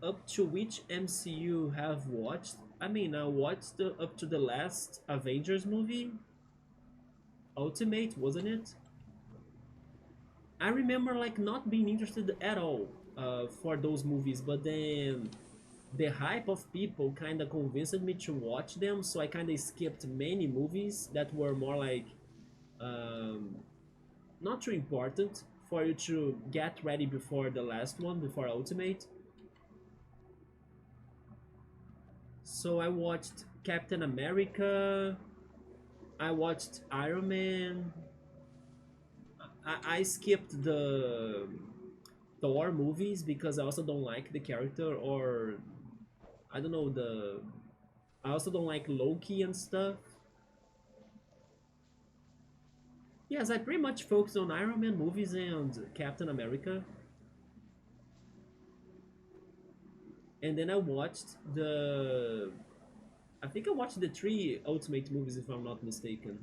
Up to which MCU have watched? I mean, I watched up to the last Avengers movie, Ultimate, wasn't it? I remember like not being interested at all for those movies, but then the hype of people kind of convinced me to watch them, so I kind of skipped many movies that were more like um, not too important for you to get ready before the last one, before Ultimate. So I watched Captain America, I watched Iron Man, I skipped the Thor movies because I also don't like the character, or I don't know, the I also don't like Loki and stuff. Yes, I pretty much focused on Iron Man movies and Captain America. And then I watched I think I watched the three Ultimate movies if I'm not mistaken.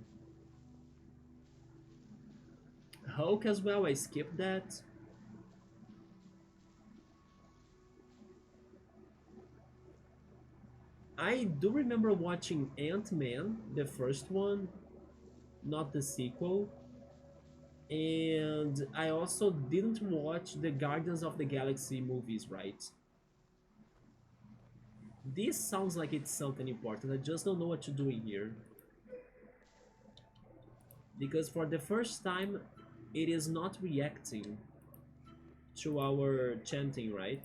Hulk as well, I skipped that. I do remember watching Ant-Man, the first one, not the sequel. And I also didn't watch the Guardians of the Galaxy movies, right? This sounds like it's something important. I just don't know what to do in here. Because for the first time, it is not reacting to our chanting, right?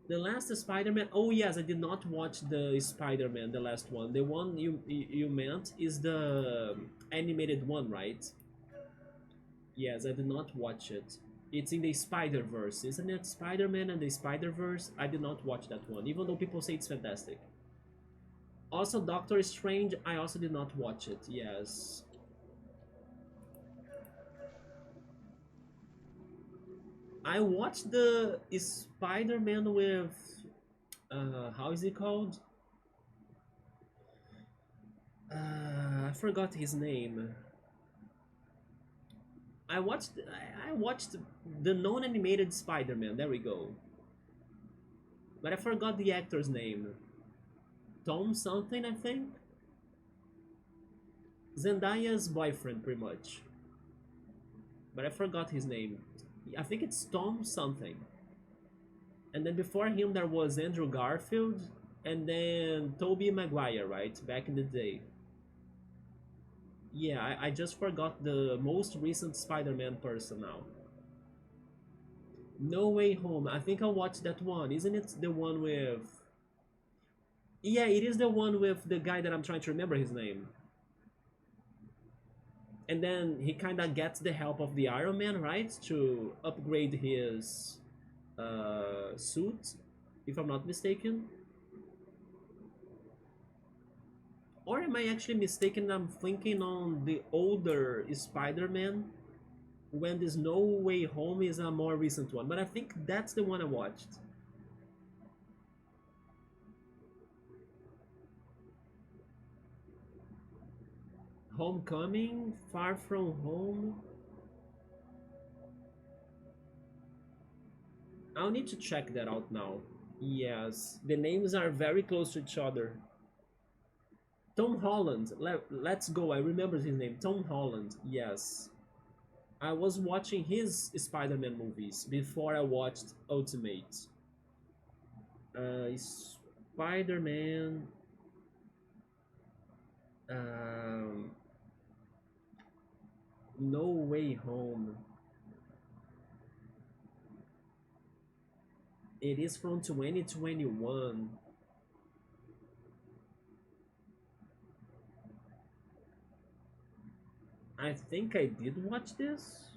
The last Spider-Man. Oh yes, I did not watch the Spider-Man, the last one. The one you meant is the animated one, right? Yes, I did not watch it. It's in the Spider-Verse, isn't it? Spider-Man and the Spider-Verse. I did not watch that one, even though people say it's fantastic. Also, Doctor Strange. I also did not watch it. Yes. I watched the Spider-Man with how is it called? I forgot his name. I watched the non-animated Spider-Man. There we go. But I forgot the actor's name. Tom something, I think. Zendaya's boyfriend, pretty much. But I forgot his name. I think it's Tom something. And then before him there was Andrew Garfield, and then Tobey Maguire, right? Back in the day. Yeah, I just forgot the most recent Spider-Man person now. No Way Home. I think I watched that one. Isn't it the one with... Yeah, it is the one with the guy that I'm trying to remember his name. And then he kind of gets the help of the Iron Man, right? To upgrade his suit, if I'm not mistaken. Or am I actually mistaken? I'm thinking on the older Spider-Man when this No Way Home is a more recent one. But I think that's the one I watched. Homecoming, Far From Home. I'll need to check that out now. Yes, the names are very close to each other. Tom Holland, let's go. I remember his name. Tom Holland, yes. I was watching his Spider-Man movies before I watched Ultimate. Spider-Man. Um, no Way Home. It is from 2021. I think I did watch this.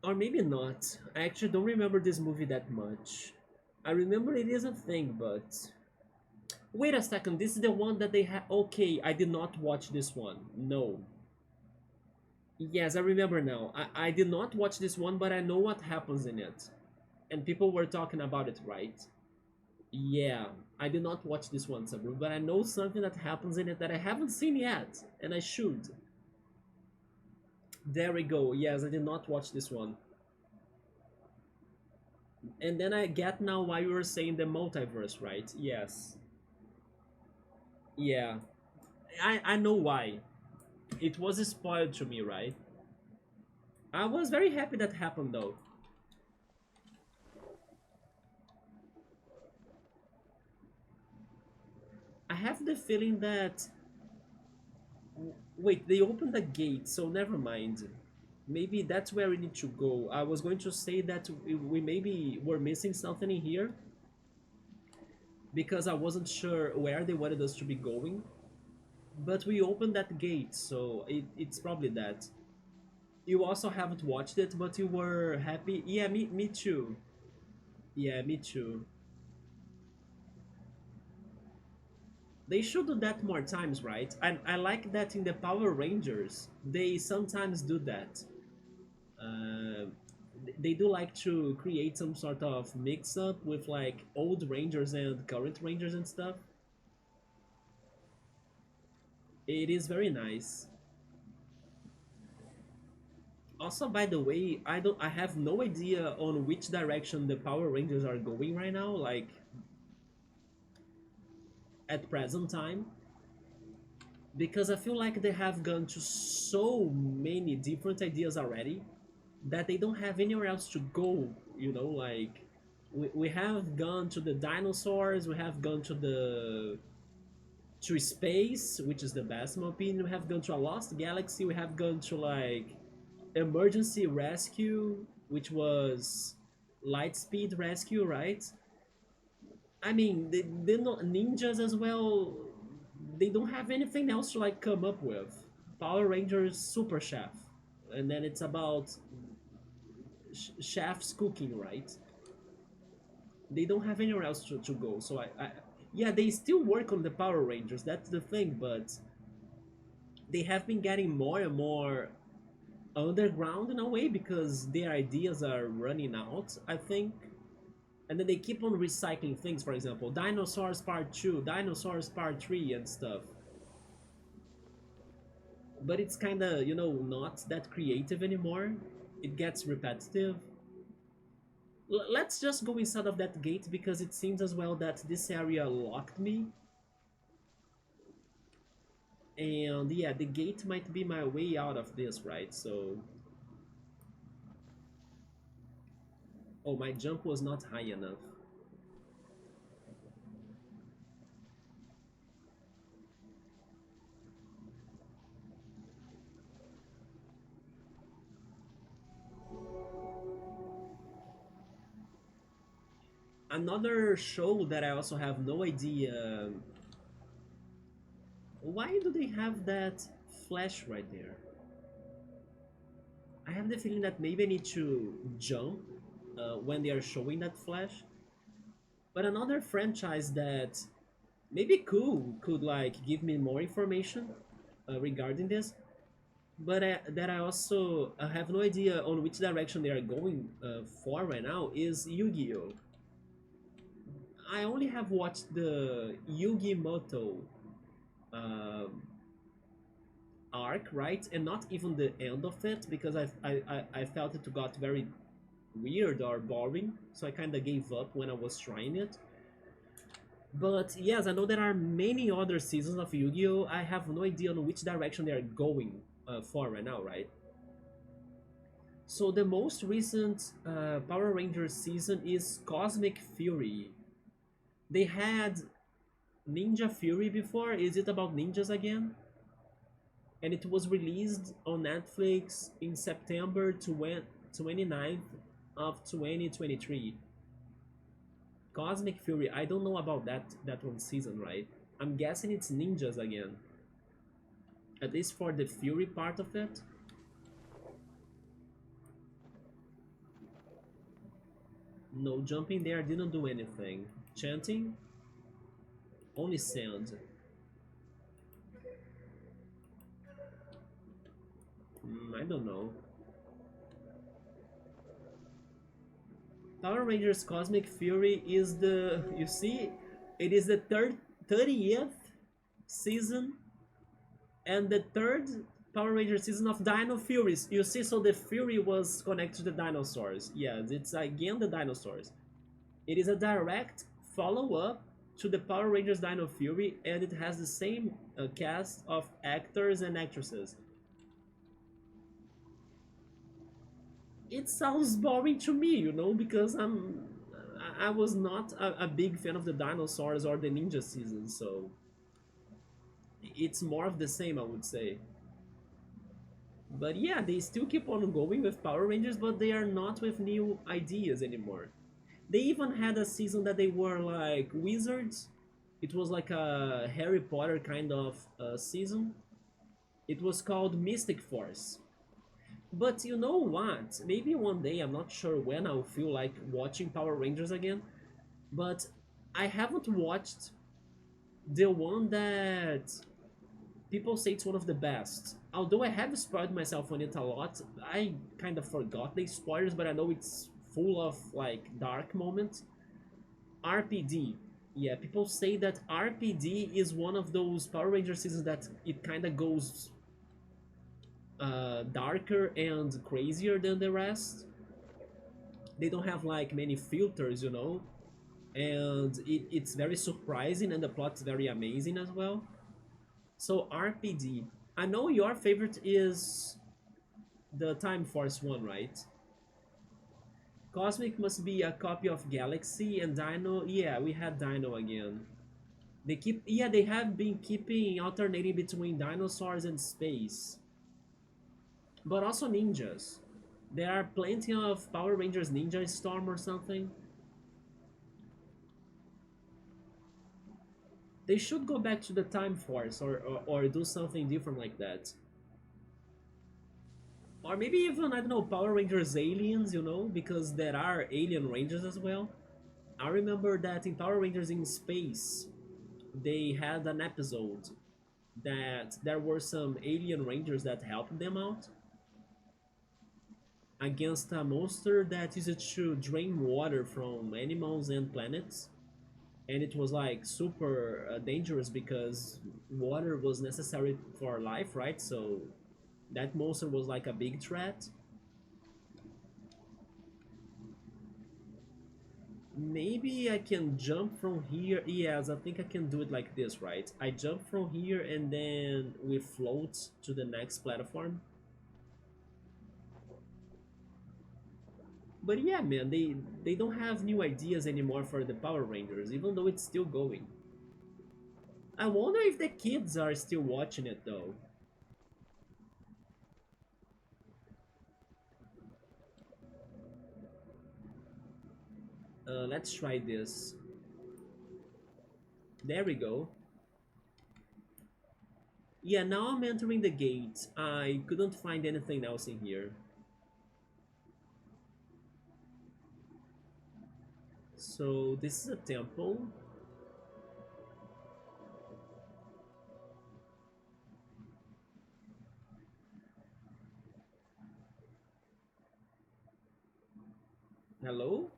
Or maybe not. I actually don't remember this movie that much. I remember it is a thing, but... Wait a second, this is the one that they have... Okay, I did not watch this one. No. Yes, I remember now. I did not watch this one, but I know what happens in it. And people were talking about it, right? Yeah, I did not watch this one, Sabru, but I know something that happens in it that I haven't seen yet, and I should. There we go. Yes, I did not watch this one. And then I get now why you were saying the multiverse, right? Yes. Yeah. I know why. It was spoiled to me, right? I was very happy that happened though. I have the feeling that... Wait, they opened the gate, so never mind. Maybe that's where we need to go. I was going to say that we maybe were missing something in here because I wasn't sure where they wanted us to be going. But we opened that gate, so it's probably that. You also haven't watched it, but you were happy. Yeah, me too. Yeah, me too. They should do that more times, right? I like that in the Power Rangers. They sometimes do that. Uh, they do like to create some sort of mix-up with like old Rangers and current Rangers and stuff. It is very nice. Also, by the way, I have no idea on which direction the Power Rangers are going right now, like at present time, because I feel like they have gone to so many different ideas already that they don't have anywhere else to go, like we have gone to the dinosaurs, we have gone to space, which is the best in my opinion, we have gone to a lost galaxy, we have gone to like emergency rescue, which was Lightspeed Rescue, right? I mean, they're not ninjas as well. They don't have anything else to like come up with. Power Rangers Super Chef, and then it's about chefs cooking, right? They don't have anywhere else to go. So yeah, they still work on the Power Rangers. That's the thing, but they have been getting more and more underground in a way because their ideas are running out, I think. And then they keep on recycling things, for example, Dinosaurs Part 2, Dinosaurs Part 3 and stuff. But it's kind of, you know, not that creative anymore. It gets repetitive. Let's just go inside of that gate because it seems as well that this area locked me. And yeah, the gate might be my way out of this, right? So... Oh, my jump was not high enough. Another show that I also have no idea... Why do they have that flash right there? I have the feeling that maybe I need to jump when they are showing that flash. But another franchise that maybe could like give me more information regarding this, but that I also have no idea on which direction they are going for right now is Yu-Gi-Oh! I only have watched the Yugi-Moto um, arc, right, and not even the end of it because I felt it got very weird or boring, so I kind of gave up when I was trying it. But yes, I know there are many other seasons of Yu-Gi-Oh! I have no idea on which direction they are going for right now, right? So the most recent Power Rangers season is Cosmic Fury. They had Ninja Fury before. Is it about ninjas again? And it was released on Netflix in September 29th of 2023. Cosmic Fury, I don't know about that one season, right? I'm guessing it's ninjas again. At least for the Fury part of it. No, jumping there didn't do anything. Chanting? Only sound. I don't know. Power Rangers Cosmic Fury is the... You see? It is the 30th season and the third Power Rangers season of Dino Furies. You see, so the Fury was connected to the dinosaurs. Yes, it's again the dinosaurs. It is a direct follow-up to the Power Rangers Dino Fury, and it has the same cast of actors and actresses. It sounds boring to me, you know, because I was not a big fan of the dinosaurs or the ninja season, so it's more of the same, I would say. But yeah, they still keep on going with Power Rangers, but they are not with new ideas anymore. They even had a season that they were like wizards. It was like a Harry Potter kind of season. It was called Mystic Force. But you know what? Maybe one day, I'm not sure when I'll feel like watching Power Rangers again, but I haven't watched the one that people say it's one of the best. Although I have spoiled myself on it a lot, I kind of forgot the spoilers, but I know it's full of like dark moments. RPD. Yeah, people say that RPD is one of those Power Ranger seasons that it kind of goes darker and crazier than the rest. They don't have like many filters, you know, and it's very surprising and the plot's very amazing as well. So RPD. I know your favorite is the Time Force one, right? Cosmic must be a copy of Galaxy and Dino. Yeah, we had Dino again. They keep, yeah, they have been keeping alternating between dinosaurs and space, but also ninjas. There are plenty of Power Rangers Ninja Storm or something. They should go back to the Time Force or do something different like that. Or maybe even, I don't know, Power Rangers Aliens, you know, because there are alien rangers as well. I remember that in Power Rangers in Space, they had an episode that there were some alien rangers that helped them out. against a monster that used to drain water from animals and planets. And it was like super dangerous because water was necessary for life, right? So that monster was like a big threat. Maybe I can jump from here. Yes, I think I can do it like this, right? I jump from here and then we float to the next platform. But yeah, man, they don't have new ideas anymore for the Power Rangers, even though it's still going. I wonder if the kids are still watching it though. Let's try this. There we go. Yeah, now I'm entering the gate. I couldn't find anything else in here. So this is a temple. Hello?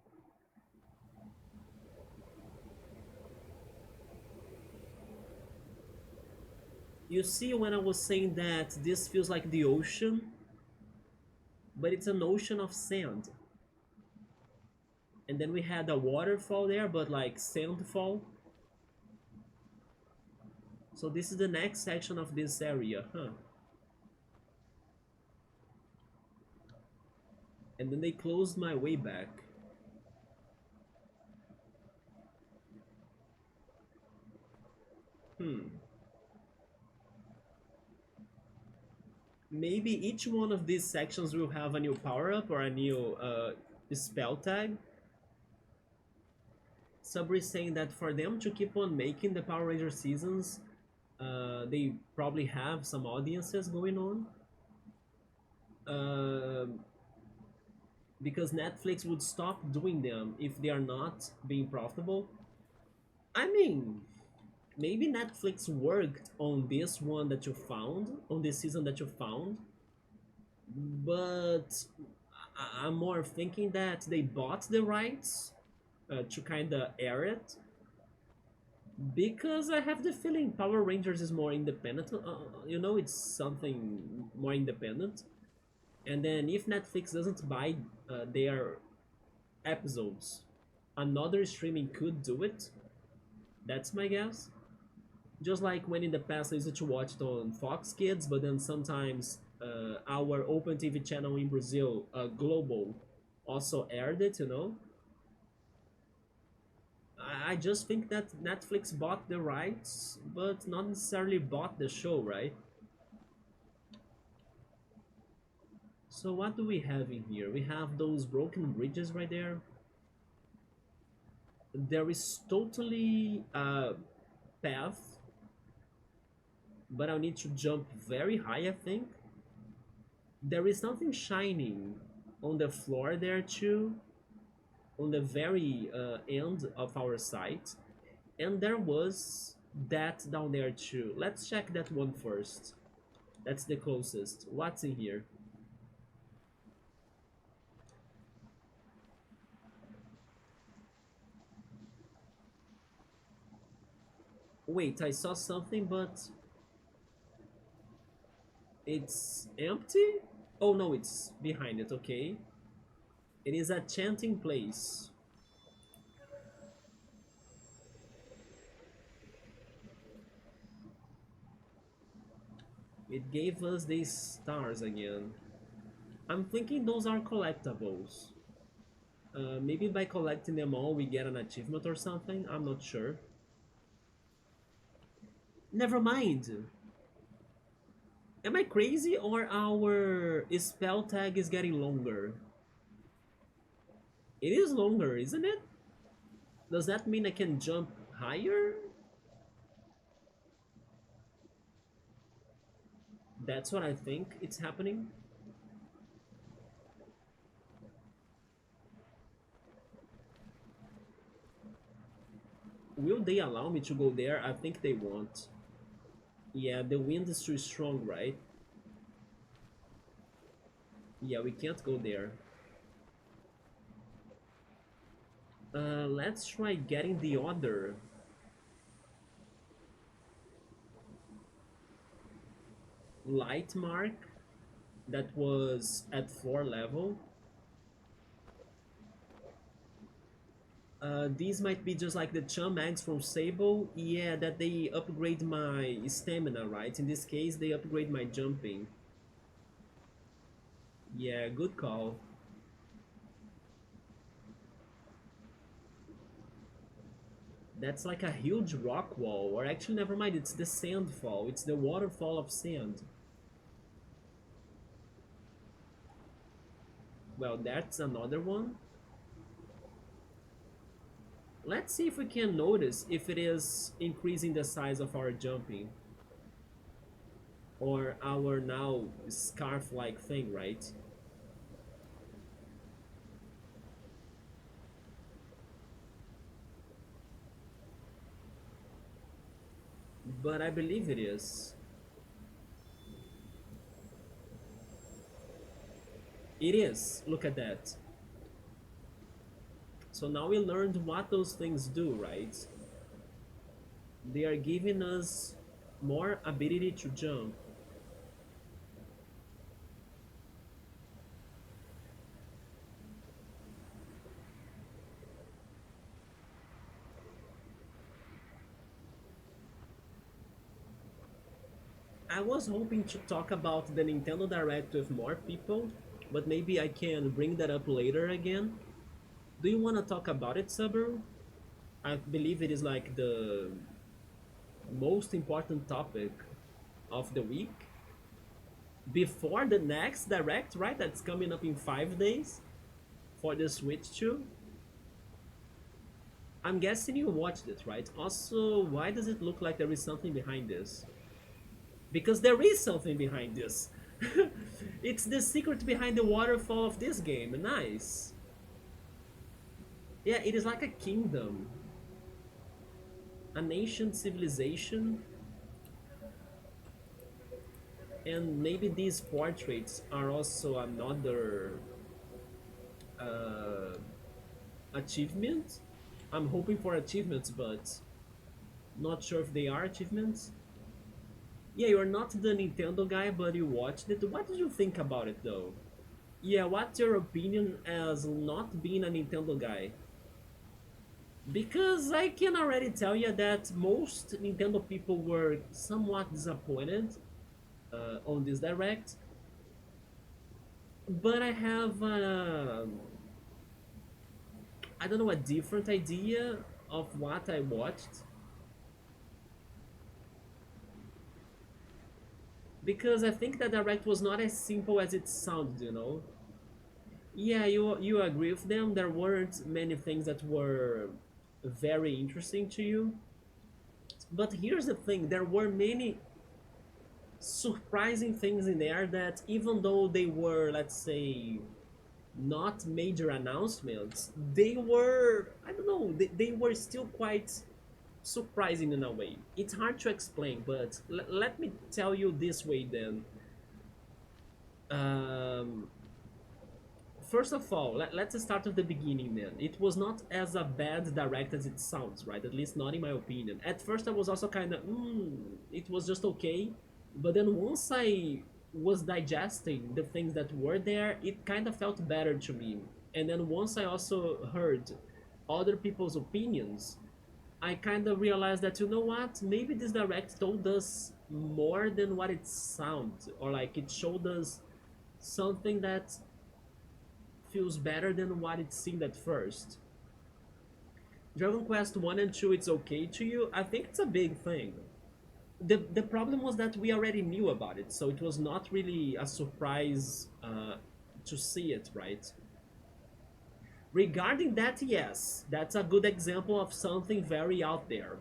You see when I was saying that this feels like the ocean, but it's an ocean of sand. And then we had a waterfall there, but like sandfall. So this is the next section of this area, huh? And then they closed my way back. Hmm. Maybe each one of these sections will have a new power-up or a new spell tag. Sabri is saying that for them to keep on making the Power Ranger seasons, they probably have some audiences going on. Um because Netflix would stop doing them if they are not being profitable. I mean, maybe Netflix worked on this one that you found, on this season that you found, but I'm more thinking that they bought the rights to kind of air it because I have the feeling Power Rangers is more independent. It's something more independent. And then if Netflix doesn't buy their episodes, another streaming could do it. That's my guess. Just like when in the past I used to watch it on Fox Kids, but then sometimes our Open TV channel in Brazil, Global, also aired it. I just think that Netflix bought the rights, but not necessarily bought the show, right? So what do we have in here? We have those broken bridges right there. There is totally a path, but I'll need to jump very high, I think. There is something shining on the floor there too, on the very end of our site. And there was that down there too. Let's check that one first. That's the closest. What's in here? Wait, I saw something, but it's empty? Oh no, it's behind it, okay. It is a chanting place. It gave us these stars again. I'm thinking those are collectibles. Maybe by collecting them all we get an achievement or something, I'm not sure. Never mind. Am I crazy or our spell tag is getting longer? It is longer, isn't it? Does that mean I can jump higher? That's what I think it's happening. Will they allow me to go there? I think they won't. Yeah, the wind is too strong, right? Yeah, we can't go there. Let's try getting the other light mark that was at floor level. These might be just like the chum eggs from Sable. Yeah, that they upgrade my stamina, right? In this case, they upgrade my jumping. Yeah, good call. That's like a huge rock wall, or actually, never mind, it's the sand fall. It's the waterfall of sand. Well, that's another one. Let's see if we can notice if it is increasing the size of our jumping. Or our now scarf-like thing, right? But I believe it is. It is. Look at that. So now we learned what those things do, right? They are giving us more ability to jump. I was hoping to talk about the Nintendo Direct with more people, but maybe I can bring that up later again. Do you want to talk about it, Subaru? I believe it is like the most important topic of the week. Before the next Direct, right? That's coming up in 5 days for the Switch 2. I'm guessing you watched it, right? Also, why does it look like there is something behind this? Because there is something behind this. It's the secret behind the waterfall of this game. Nice. Yeah, it is like a kingdom, an ancient civilization, and maybe these portraits are also another uh, achievement. I'm hoping for achievements, but not sure if they are achievements. Yeah, you're not the Nintendo guy, but you watched it. What did you think about it, though? Yeah, what's your opinion as not being a Nintendo guy? Because I can already tell you that most Nintendo people were somewhat disappointed on this Direct, but I have, I don't know, a different idea of what I watched. Because I think that Direct was not as simple as it sounded, you know? Yeah, you agree with them. There weren't many things that were very interesting to you. But here's the thing: there were many surprising things in there that, even though they were, let's say, not major announcements, they were, I don't know, they were still quite surprising in a way. It's hard to explain, but let me tell you this way then. Um, First of all, let's start at the beginning then. It was not as a bad direct as it sounds, right? At least not in my opinion. At first I was also kind of, it was just okay. But then once I was digesting the things that were there, it kind of felt better to me. And then once I also heard other people's opinions, I kind of realized that, you know what, maybe this direct told us more than what it sounds, or like it showed us something that feels better than what it seemed at first. Dragon Quest 1 and 2, it's okay to you? I think it's a big thing. The problem was that we already knew about it, so it was not really a surprise to see it, right? Regarding that, yes, that's a good example of something very out there.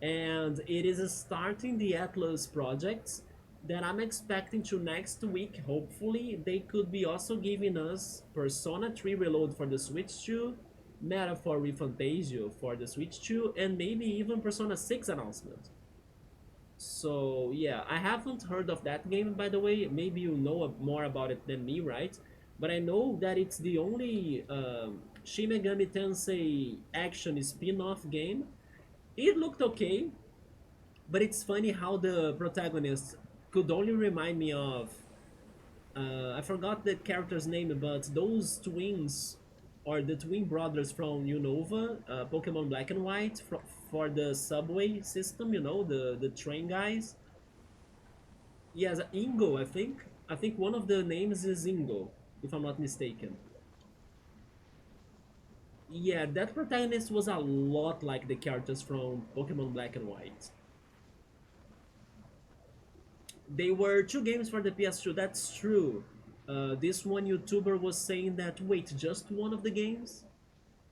And it is starting the Atlas project that I'm expecting to next week. Hopefully, they could be also giving us Persona 3 Reload for the Switch 2, Metaphor ReFantasio for the Switch 2, and maybe even Persona 6 announcement. So yeah, I haven't heard of that game, by the way. Maybe you know more about it than me, right? But I know that it's the only Shin Megami Tensei action spin-off game. It looked okay, but it's funny how the protagonist could only remind me of I forgot the character's name, but those twins or the twin brothers from Unova, Pokemon Black and White, for the subway system, the train guys. Yes, Ingo, I think. I think one of the names is Ingo, if I'm not mistaken. Yeah, that protagonist was a lot like the characters from Pokemon Black and White. They were two games for the PS2, that's true. This one YouTuber was saying that, wait, just one of the games?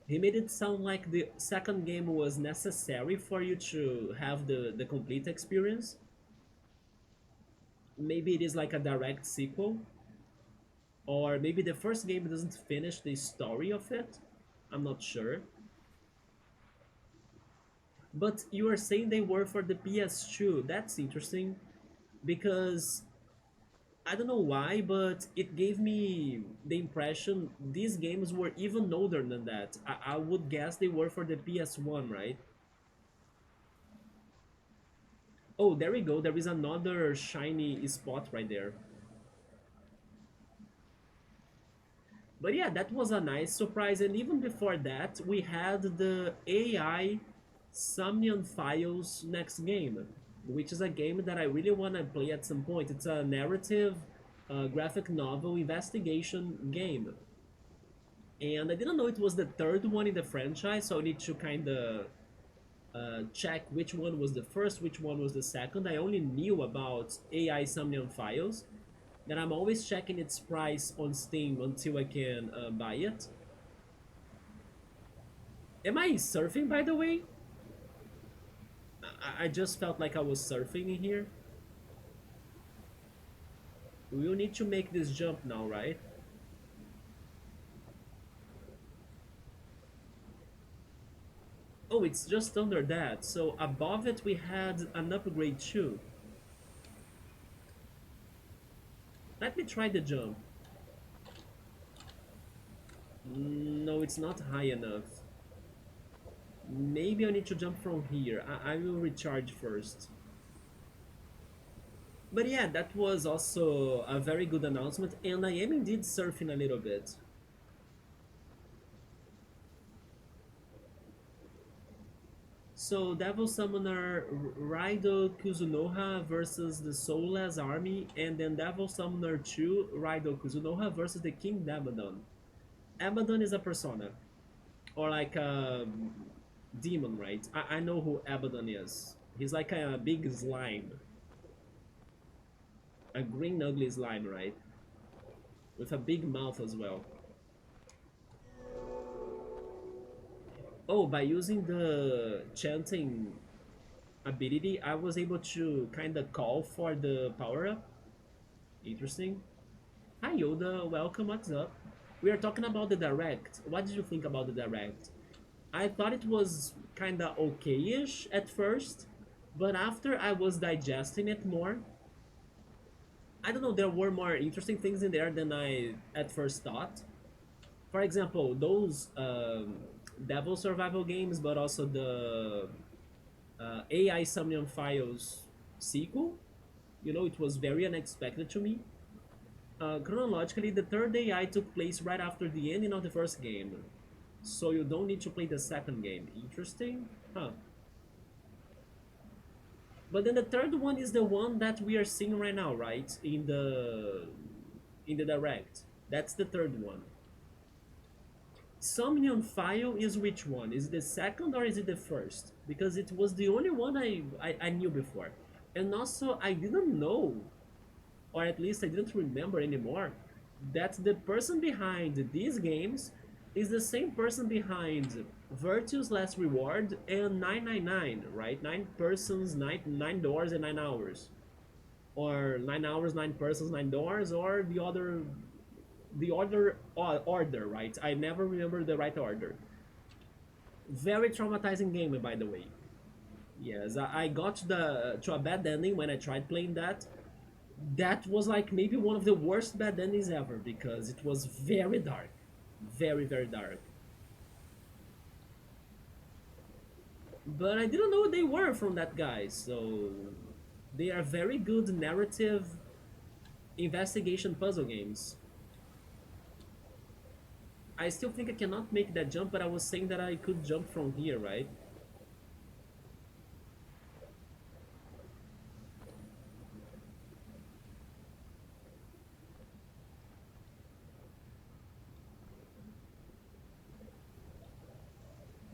He made it sound like the second game was necessary for you to have the complete experience. Maybe it is like a direct sequel, or maybe the first game doesn't finish the story of it. I'm not sure. But you are saying they were for the PS2. That's interesting because I don't know why, but it gave me the impression these games were even older than that. I would guess they were for the PS1, right? Oh, there we go. There is another shiny spot right there. But yeah, that was a nice surprise. And even before that, we had the AI Sumnian Files next game, which is a game that I really want to play at some point. It's a narrative, graphic novel investigation game. And I didn't know it was the third one in the franchise, so I need to kind of check which one was the first, which one was the second. I only knew about AI Sumnian Files, that I'm always checking its price on Steam until I can buy it. Am I surfing, by the way? I just felt like I was surfing in here. We'll need to make this jump now, right? Oh, it's just under that. So above it we had an upgrade too. Let me try the jump. No, it's not high enough. Maybe I need to jump from here. I will recharge first. But yeah, that was also a very good announcement, and I am indeed surfing a little bit. So, Devil Summoner Raido Kuzunoha versus the Soulless Army, and then Devil Summoner 2 Raido Kuzunoha versus the King Abaddon. Abaddon is a persona, or like a demon, right? I know who Abaddon is. He's like a big slime, a green ugly slime, right? With a big mouth as well. Oh, by using the chanting ability, I was able to kind of call for the power up. Interesting. Hi Yoda, welcome, what's up? We are talking about the direct. What did you think about the direct? I thought it was kinda okay-ish at first, but after I was digesting it more, I don't know, there were more interesting things in there than I at first thought. For example, those devil survival games, but also the AI Summoning Files sequel. It was very unexpected to me. Chronologically, the third AI took place right after the ending of the first game, so you don't need to play the second game. Interesting? Huh. But then the third one is the one that we are seeing right now, right? In the direct. That's the third one. Somnium File is which one? Is it the second or is it the first? Because it was the only one I knew before. And also, I didn't know, or at least I didn't remember anymore, that the person behind these games is the same person behind Virtue's Last Reward and 999, right? 9 persons, nine doors, and 9 hours. Or 9 hours, 9 persons, 9 doors, or the other order, right? I never remember the right order. Very traumatizing game, by the way. Yes, I got to a bad ending when I tried playing that. That was like maybe one of the worst bad endings ever because it was very dark, very very dark. But I didn't know they were from that guy, so they are very good narrative investigation puzzle games. I still think I cannot make that jump, but I was saying that I could jump from here, right?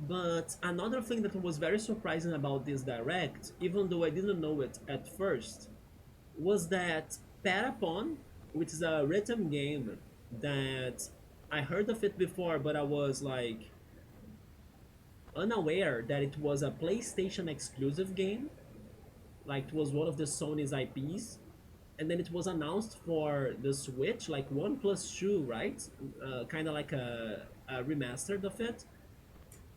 But another thing that was very surprising about this direct, even though I didn't know it at first, was that Patapon, which is a rhythm game that I heard of it before, but I was like unaware that it was a PlayStation exclusive game. Like it was one of the Sony's IPs, and then it was announced for the Switch, like 1+2, right? Kind of like a remastered of it.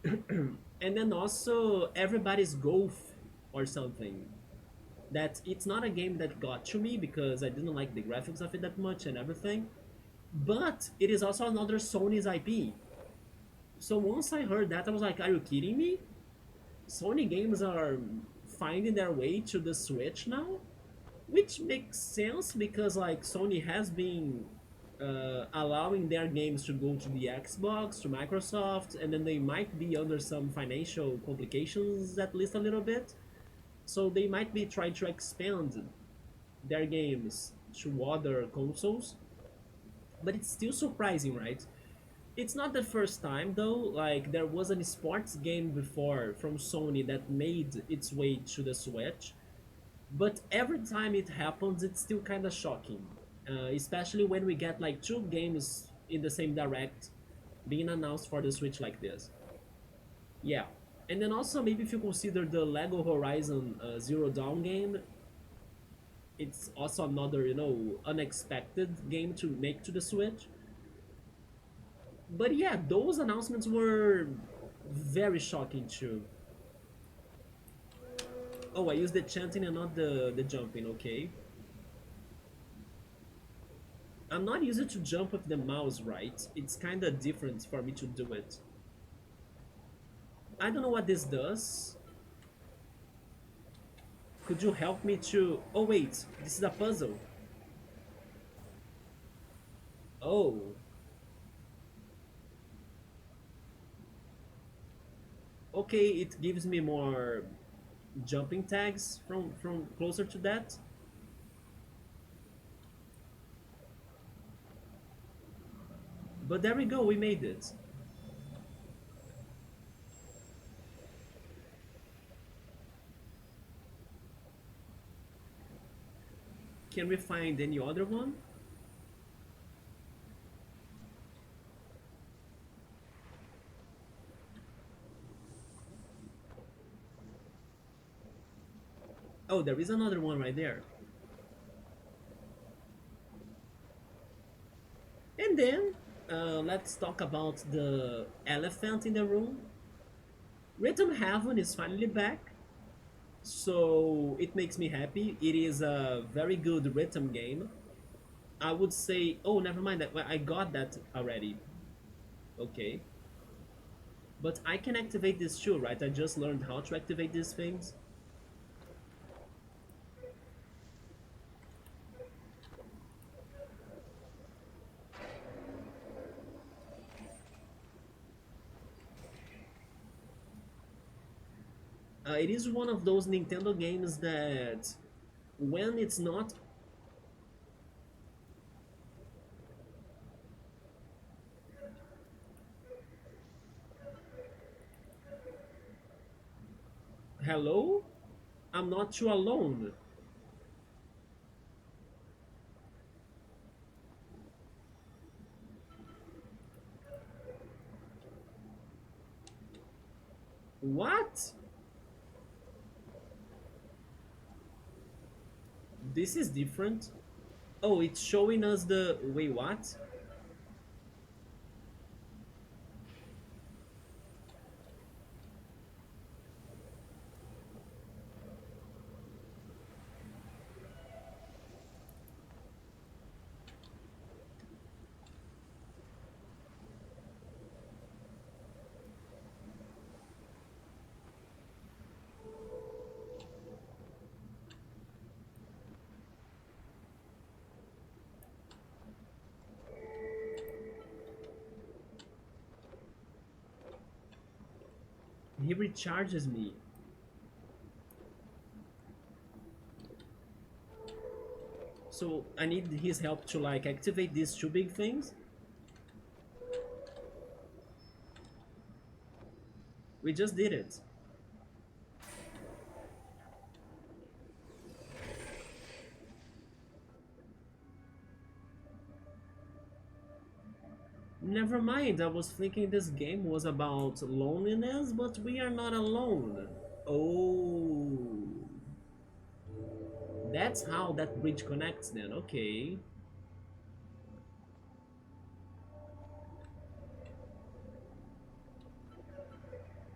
And then also Everybody's Golf or something. That it's not a game that got to me because I didn't like the graphics of it that much and everything. But it is also another Sony's IP. So once I heard that, I was like, are you kidding me? Sony games are finding their way to the Switch now? Which makes sense because like Sony has been allowing their games to go to the Xbox, to Microsoft, and then they might be under some financial complications at least a little bit. So they might be trying to expand their games to other consoles. But it's still surprising, right? It's not the first time though. Like there was a sports game before from Sony that made its way to the Switch, but every time it happens, it's still kind of shocking, especially when we get like two games in the same direct being announced for the Switch like this. Yeah, and then also maybe if you consider the Lego Horizon Zero Dawn game, it's also another unexpected game to make to the Switch. But yeah, those announcements were very shocking too. Oh, I used the chanting and not the jumping. Okay, I'm not used to jump with the mouse, right? It's kind of different for me to do it. I don't know what this does. Could you help me to... Oh wait, this is a puzzle. Oh, okay, it gives me more jumping tags from closer to that. But there we go, we made it. Can we find any other one? Oh, there is another one right there. And then, let's talk about the elephant in the room. Rhythm Heaven is finally back, so it makes me happy. It is a very good rhythm game. I would say, oh, never mind that. I got that already. Okay, but I can activate this too, right? I just learned how to activate these things. It is one of those Nintendo games that, when it's not... Hello? I'm not too alone. What? This is different. Oh, it's showing us the... Wait, what? He recharges me. So I need his help to like activate these two big things. We just did it. Never mind, I was thinking this game was about loneliness, but we are not alone. Oh, that's how that bridge connects then, okay.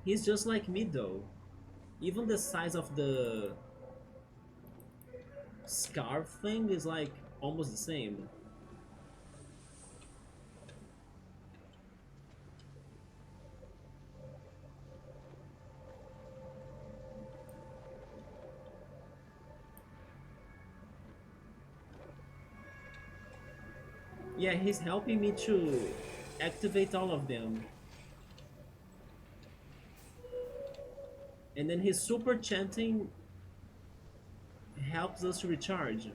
He's just like me though. Even the size of the scarf thing is like almost the same. Yeah, he's helping me to activate all of them. And then his super chanting helps us to recharge.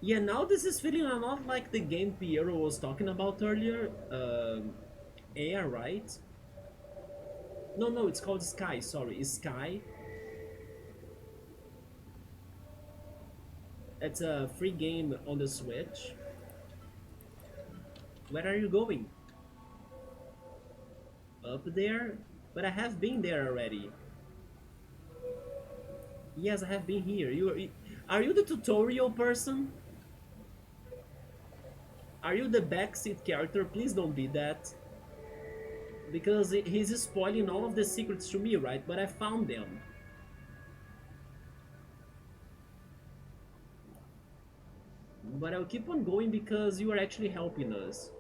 Yeah, now this is feeling a lot like the game Piero was talking about earlier. Air, right? No, no, it's called Sky, sorry, it's Sky. It's a free game on the Switch. Where are you going? Up there? But I have been there already. Yes, I have been here. Are you the tutorial person? Are you the backseat character? Please don't be that. Because he's spoiling all of the secrets to me, right? But I found them. But I'll keep on going because you are actually helping us.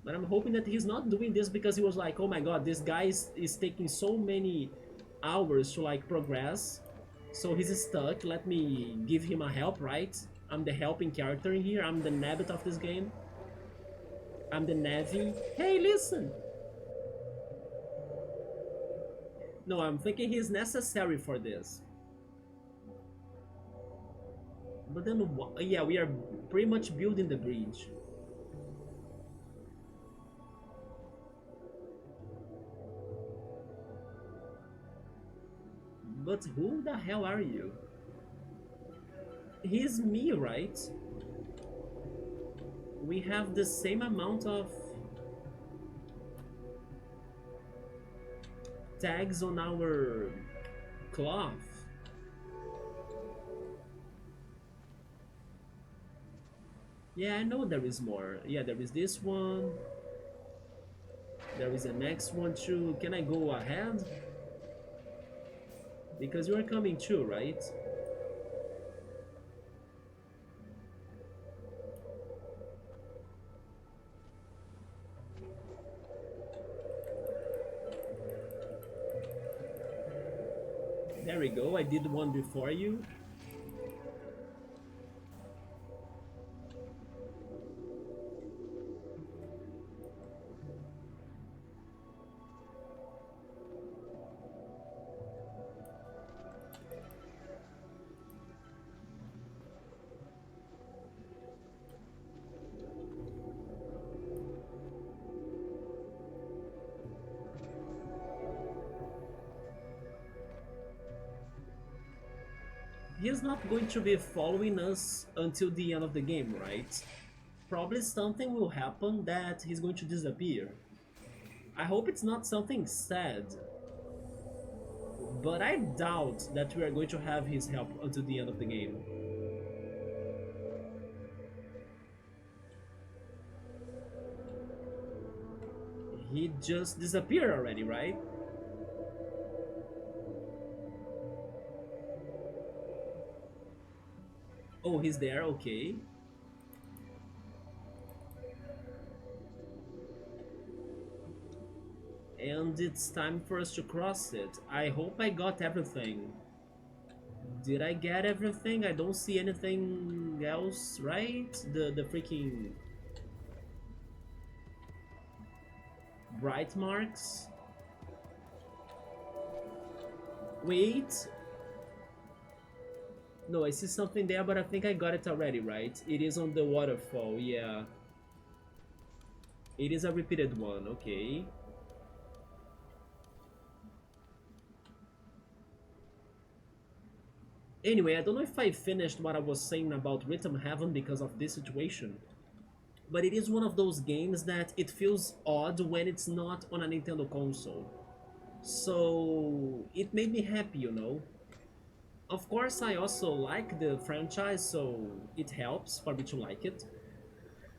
But I'm hoping that he's not doing this because he was like, oh my god, this guy is taking so many hours to like progress. So he's stuck, let me give him a help, right? I'm the helping character in here, I'm the Nabbit of this game. I'm the Navi. Hey, listen! No, I'm thinking he's necessary for this. But then, yeah, we are pretty much building the bridge. But who the hell are you? He's me, right? We have the same amount of tags on our cloth. Yeah, I know there is more. Yeah, there is this one. There is the next one too. Can I go ahead? Because you are coming too, right? There we go, I did one before you. He's not going to be following us until the end of the game, right? Probably something will happen that he's going to disappear. I hope it's not something sad. But I doubt that we are going to have his help until the end of the game. He just disappeared already, right? Oh, he's there, okay. And it's time for us to cross it. I hope I got everything. Did I get everything? I don't see anything else, right? The freaking bright marks. Wait. No, I see something there, but I think I got it already, right? It is on the waterfall, yeah. It is a repeated one, okay. Anyway, I don't know if I finished what I was saying about Rhythm Heaven because of this situation, but it is one of those games that it feels odd when it's not on a Nintendo console. So it made me happy, you know. Of course, I also like the franchise, so it helps for me to like it.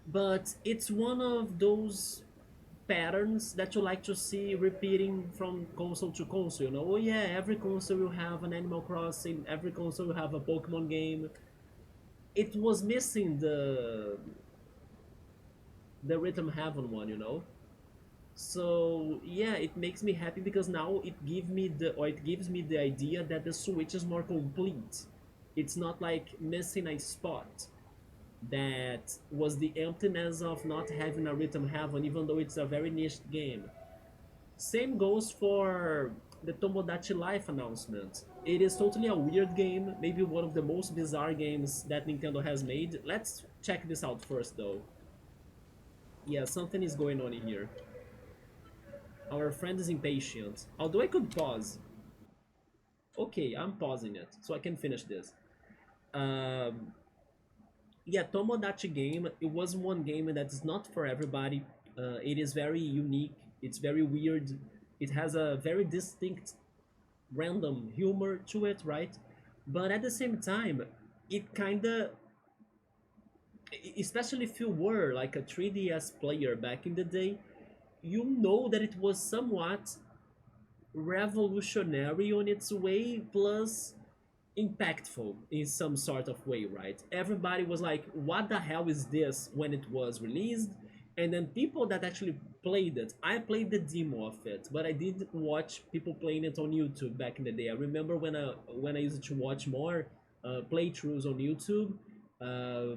But it's one of those patterns that you like to see repeating from console to console. You know, oh yeah, every console will have an Animal Crossing, every console will have a Pokemon game. It was missing the Rhythm Heaven one, you know. So yeah, it makes me happy because now it gives me the idea that the Switch is more complete. It's not like missing a spot that was the emptiness of not having a Rhythm Heaven, even though it's a very niche game. Same goes for the Tomodachi Life announcement. It is totally a weird game, maybe one of the most bizarre games that Nintendo has made. Let's check this out first though. Yeah, something is going on in here. Our friend is impatient. Although I could pause. Okay, I'm pausing it so I can finish this. Um, yeah, Tomodachi game. It was one game that is not for everybody. It is very unique. It's very weird. It has a very distinct random humor to it, right? But at the same time, it kinda, especially if you were like a 3DS player back in the day, you know that it was somewhat revolutionary on its way, plus impactful in some sort of way, right? Everybody was like, what the hell is this when it was released? And then people that actually played it, I played the demo of it, but I did watch people playing it on YouTube back in the day. I remember when I used to watch more playthroughs on YouTube. Uh,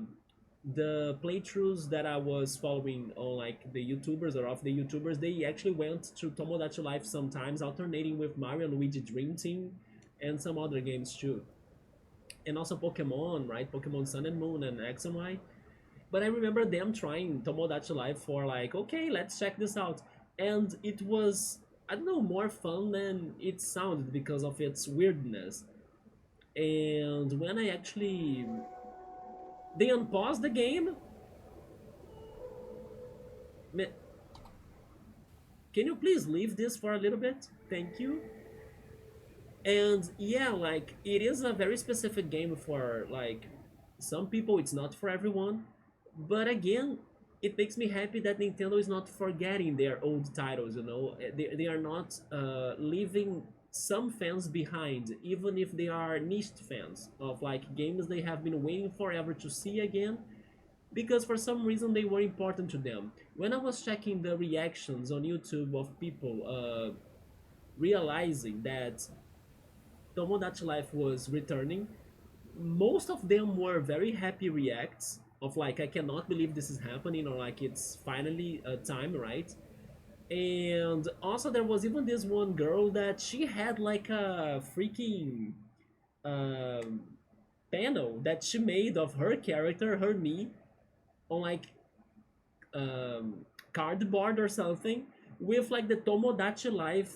the playthroughs that I was following on like the YouTubers or of the YouTubers, they actually went to Tomodachi Life sometimes, alternating with Mario and Luigi Dream Team and some other games too. And also Pokemon, right? Pokemon Sun and Moon and X and Y. But I remember them trying Tomodachi Life for like, okay, let's check this out. And it was, I don't know, more fun than it sounded because of its weirdness. And when I actually they unpaused the game, can you please leave this for a little bit? Thank you. And yeah, like it is a very specific game for like some people, it's not for everyone. But again, it makes me happy that Nintendo is not forgetting their old titles, you know. They are not leaving some fans behind, even if they are niche fans of like games they have been waiting forever to see again, because for some reason they were important to them. When I was checking the reactions on YouTube of people realizing that Tomodachi Life was returning, most of them were very happy reacts of like, I cannot believe this is happening, or like it's finally time, right? And also there was even this one girl that she had like a freaking um, panel that she made of her character, her me, on like cardboard or something, with like the Tomodachi Life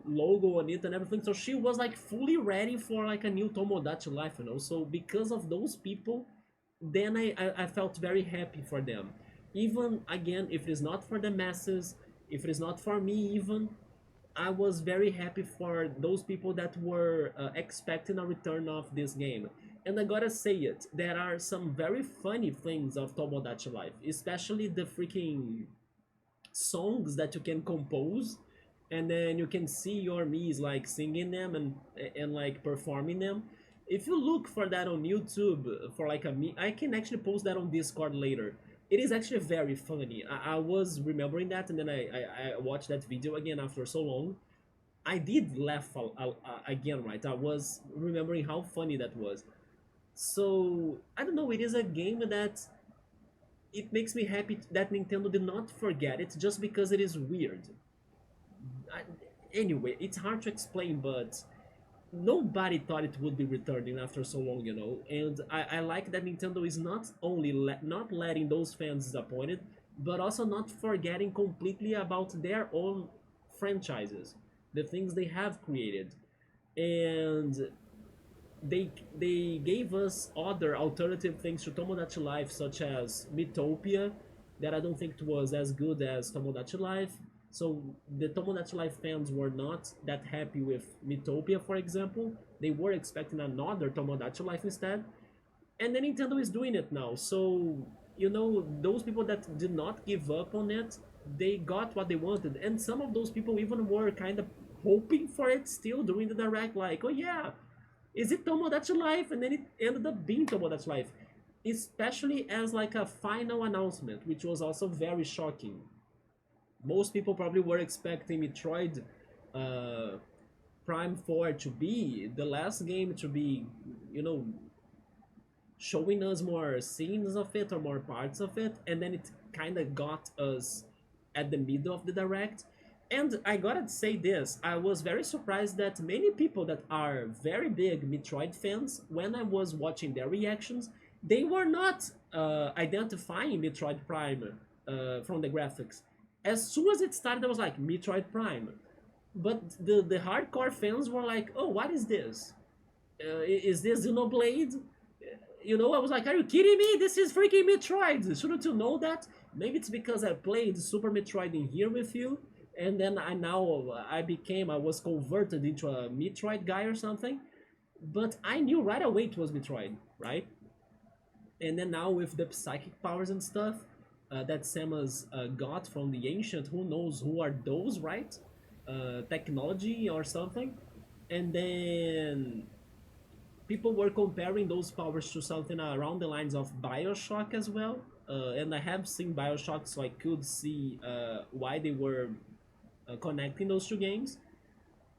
logo on it and everything. So she was like fully ready for like a new Tomodachi Life, you know. So because of those people, then I felt very happy for them. Even again, if it is not for the masses, if it is not for me, even I was very happy for those people that were expecting a return of this game. And I gotta say it, there are some very funny things of Tomodachi Life, especially the freaking songs that you can compose, and then you can see your Mii's like singing them and like performing them. If you look for that on YouTube for like a me, I can actually post that on Discord later. It is actually very funny. I was remembering that, and then I watched that video again after so long. I did laugh again, right? I was remembering how funny that was. So I don't know. It is a game that it makes me happy that Nintendo did not forget it just because it is weird. I, anyway, it's hard to explain, but nobody thought it would be returning after so long, you know. And I like that Nintendo is not only not letting those fans disappointed, but also not forgetting completely about their own franchises, the things they have created. And they gave us other alternative things to Tomodachi Life, such as Mythopia, that I don't think it was as good as Tomodachi Life. So the Tomodachi Life fans were not that happy with Mythopia, for example. They were expecting another Tomodachi Life instead, and then Nintendo is doing it now. So you know, those people that did not give up on it, they got what they wanted, and some of those people even were kind of hoping for it still during the direct, like, oh yeah, is it Tomodachi Life? And then it ended up being Tomodachi Life, especially as like a final announcement, which was also very shocking. Most people probably were expecting Metroid uh, Prime 4 to be the last game to be, you know, showing us more scenes of it or more parts of it, and then it kind of got us at the middle of the direct. And I gotta say this, I was very surprised that many people that are very big Metroid fans, when I was watching their reactions, they were not identifying Metroid Prime from the graphics. As soon as it started, I was like, Metroid Prime. But the hardcore fans were like, oh, what is this? Is this Xenoblade? You know, I was like, are you kidding me? This is freaking Metroid. Shouldn't you know that? Maybe it's because I played Super Metroid in here with you, and then I was converted into a Metroid guy or something. But I knew right away it was Metroid, right? And then now with the psychic powers and stuff that Samus got from the ancient, who knows who are those, right? Technology or something. And then people were comparing those powers to something around the lines of Bioshock as well. And I have seen Bioshock, so I could see why they were connecting those two games.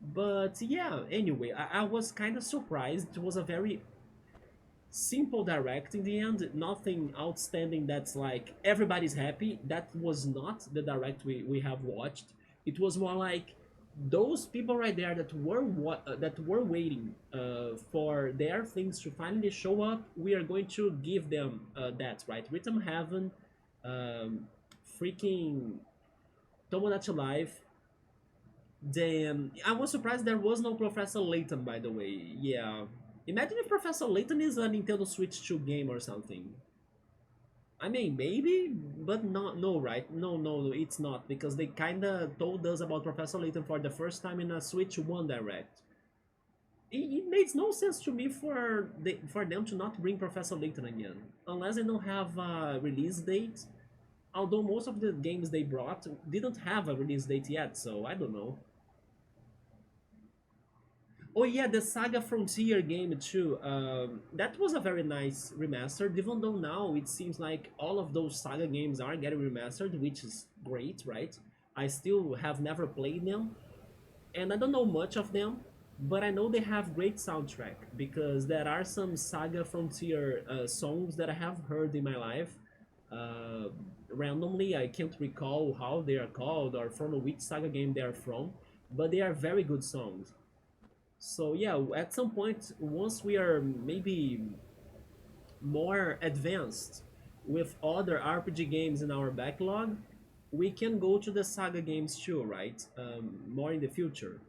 But yeah, anyway, I was kind of surprised. It was a very simple direct in the end, nothing outstanding that's like everybody's happy. That was not the direct we have watched. It was more like those people right there that were waiting for their things to finally show up. We are going to give them that, right? Rhythm Heaven, um, freaking Tomodachi Life. Damn, I was surprised there was no Professor Layton, by the way. Yeah. Imagine if Professor Layton is a Nintendo Switch 2 game or something. I mean, maybe, but not, no, right? No, no, no, it's not, because they kinda told us about Professor Layton for the first time in a Switch 1 Direct. It makes no sense to me for them to not bring Professor Layton again, unless they don't have a release date. Although most of the games they brought didn't have a release date yet, so I don't know. Oh yeah, the Saga Frontier game too. That was a very nice remaster. Even though now it seems like all of those Saga games are getting remastered, which is great, right? I still have never played them, and I don't know much of them, but I know they have great soundtrack because there are some Saga Frontier songs that I have heard in my life. Uh, Randomly, I can't recall how they are called or from which Saga game they are from, but they are very good songs. So yeah, at some point, once we are maybe more advanced with other RPG games in our backlog, we can go to the Saga games too, right? More in the future.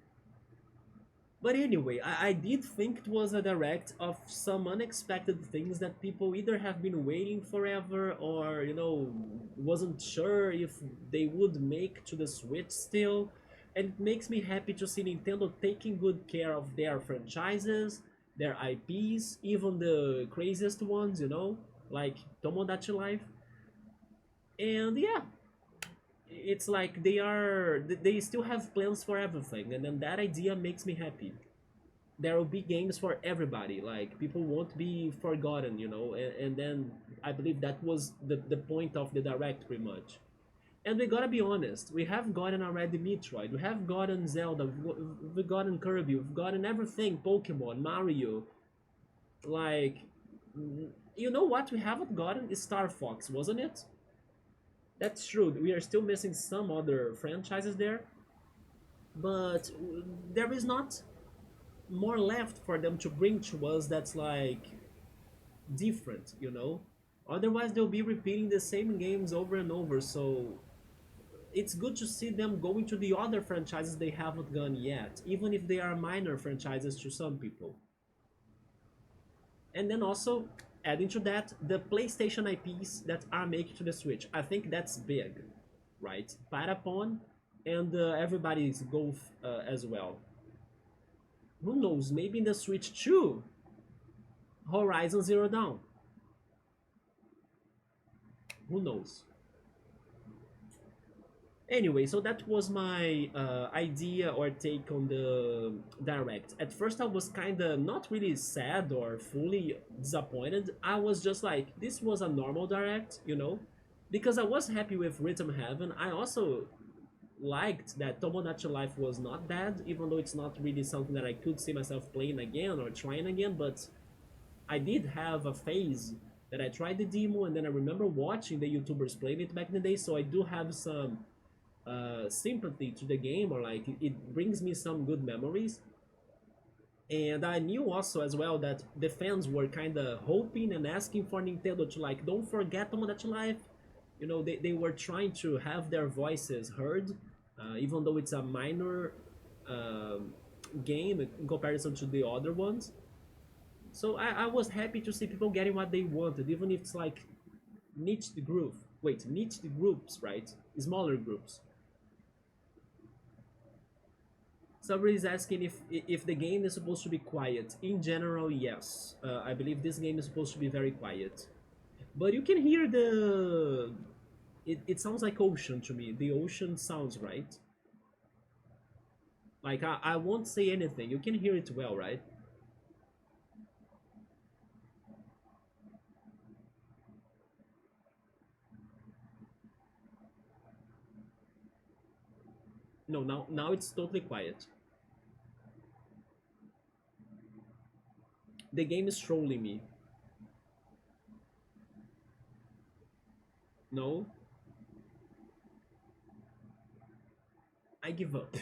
But anyway, I did think it was a direct of some unexpected things that people either have been waiting forever or, you know, wasn't sure if they would make to the Switch still. And it makes me happy to see Nintendo taking good care of their franchises, their IPs, even the craziest ones, you know, like Tomodachi Life. And yeah, it's like they still have plans for everything, and then that idea makes me happy. There will be games for everybody, like people won't be forgotten, you know. And then I believe that was the point of the direct pretty much. And we gotta be honest, we have gotten already Metroid, we have gotten Zelda, we've gotten Kirby, we've gotten everything, Pokemon, Mario. Like, you know what we haven't gotten is Star Fox, wasn't it? That's true, we are still missing some other franchises there, but there is not more left for them to bring to us that's like different, you know? Otherwise, they'll be repeating the same games over and over, so it's good to see them going to the other franchises they haven't gone yet, even if they are minor franchises to some people. And then also, adding to that, the PlayStation IPs that are making to the Switch. I think that's big, right? Parapon and everybody's Golf as well. Who knows, maybe in the Switch too, Horizon Zero Dawn. Who knows? Anyway, so that was my idea or take on the direct. At first, I was kind of not really sad or fully disappointed. I was just like, this was a normal direct, you know? Because I was happy with Rhythm Heaven. I also liked that Tomodachi Life was not bad, even though it's not really something that I could see myself playing again or trying again, but I did have a phase that I tried the demo and then I remember watching the YouTubers playing it back in the day, so I do have some sympathy to the game, or like it brings me some good memories. And I knew also as well that the fans were kind of hoping and asking for Nintendo to like, don't forget Tomodachi Life. You know, they were trying to have their voices heard, even though it's a minor game in comparison to the other ones. So I was happy to see people getting what they wanted, even if it's like niched group. Wait, niched groups, right? Smaller groups. Somebody is asking if the game is supposed to be quiet. In general, yes. I believe this game is supposed to be very quiet. But you can hear the... It sounds like ocean to me. The ocean sounds right. Like, I won't say anything. You can hear it well, right? No, now it's totally quiet. The game is trolling me. No? I give up.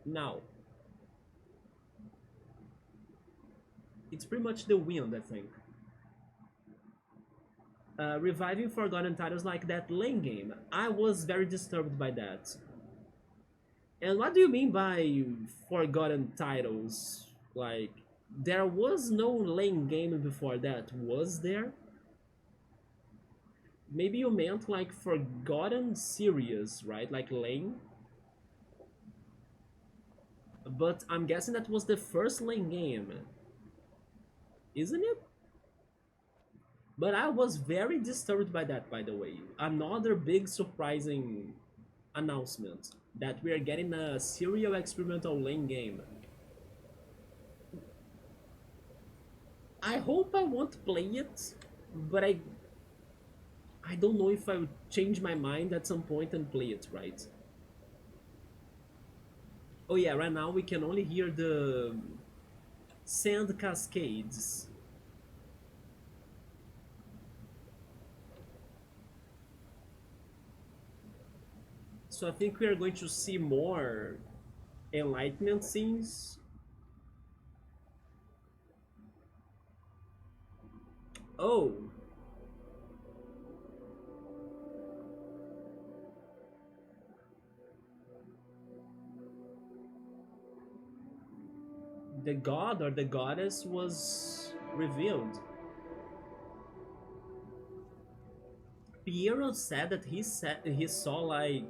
Now. It's pretty much the wind, I think. Reviving forgotten titles like that lane game. I was very disturbed by that. And what do you mean by forgotten titles? Like, there was no lane game before that, was there? Maybe you meant like forgotten series, right? Like lane? But I'm guessing that was the first lane game, isn't it? But I was very disturbed by that, by the way. Another big surprising announcement that we are getting a serial experimental lane game. I hope I won't play it, but I don't know if I would change my mind at some point and play it, right? Oh yeah, right now we can only hear the sand cascades. So I think we are going to see more enlightenment scenes. Oh, the god or the goddess was revealed. Piero said that he saw like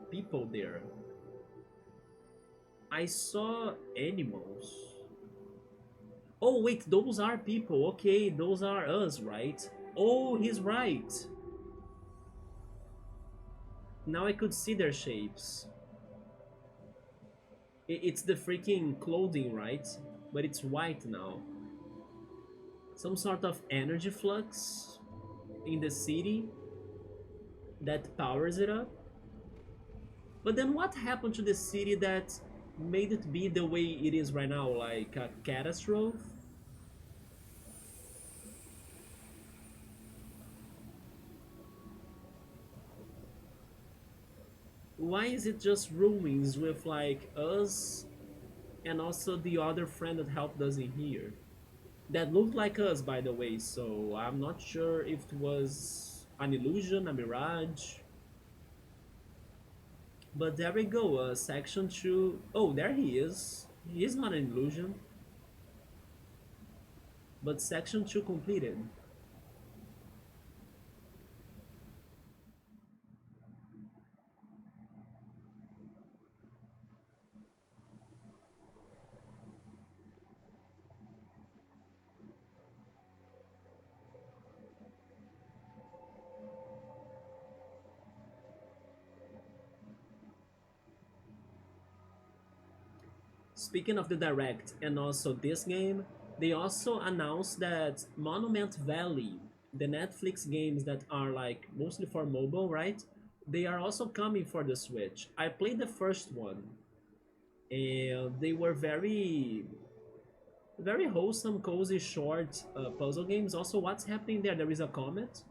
people there. I saw animals. Oh wait, those are people. Okay, those are us, right? Oh, he's right. Now I could see their shapes. It's the freaking clothing, right? But it's white now. Some sort of energy flux in the city. that powers it up. But then what happened to the city that made it be the way it is right now, like a catastrophe? Why is it just ruins with like us and also the other friend that helped us in here? That looked like us, by the way, so I'm not sure if it was an illusion, a mirage. But there we go, section 2. Oh, there he is. He is not an illusion. But section 2 completed. Speaking of the Direct and also this game, they also announced that Monument Valley, the Netflix games that are like mostly for mobile, right? They are also coming for the Switch. I played the first one and they were very wholesome, cozy, short puzzle games. Also, what's happening there? There is a comet.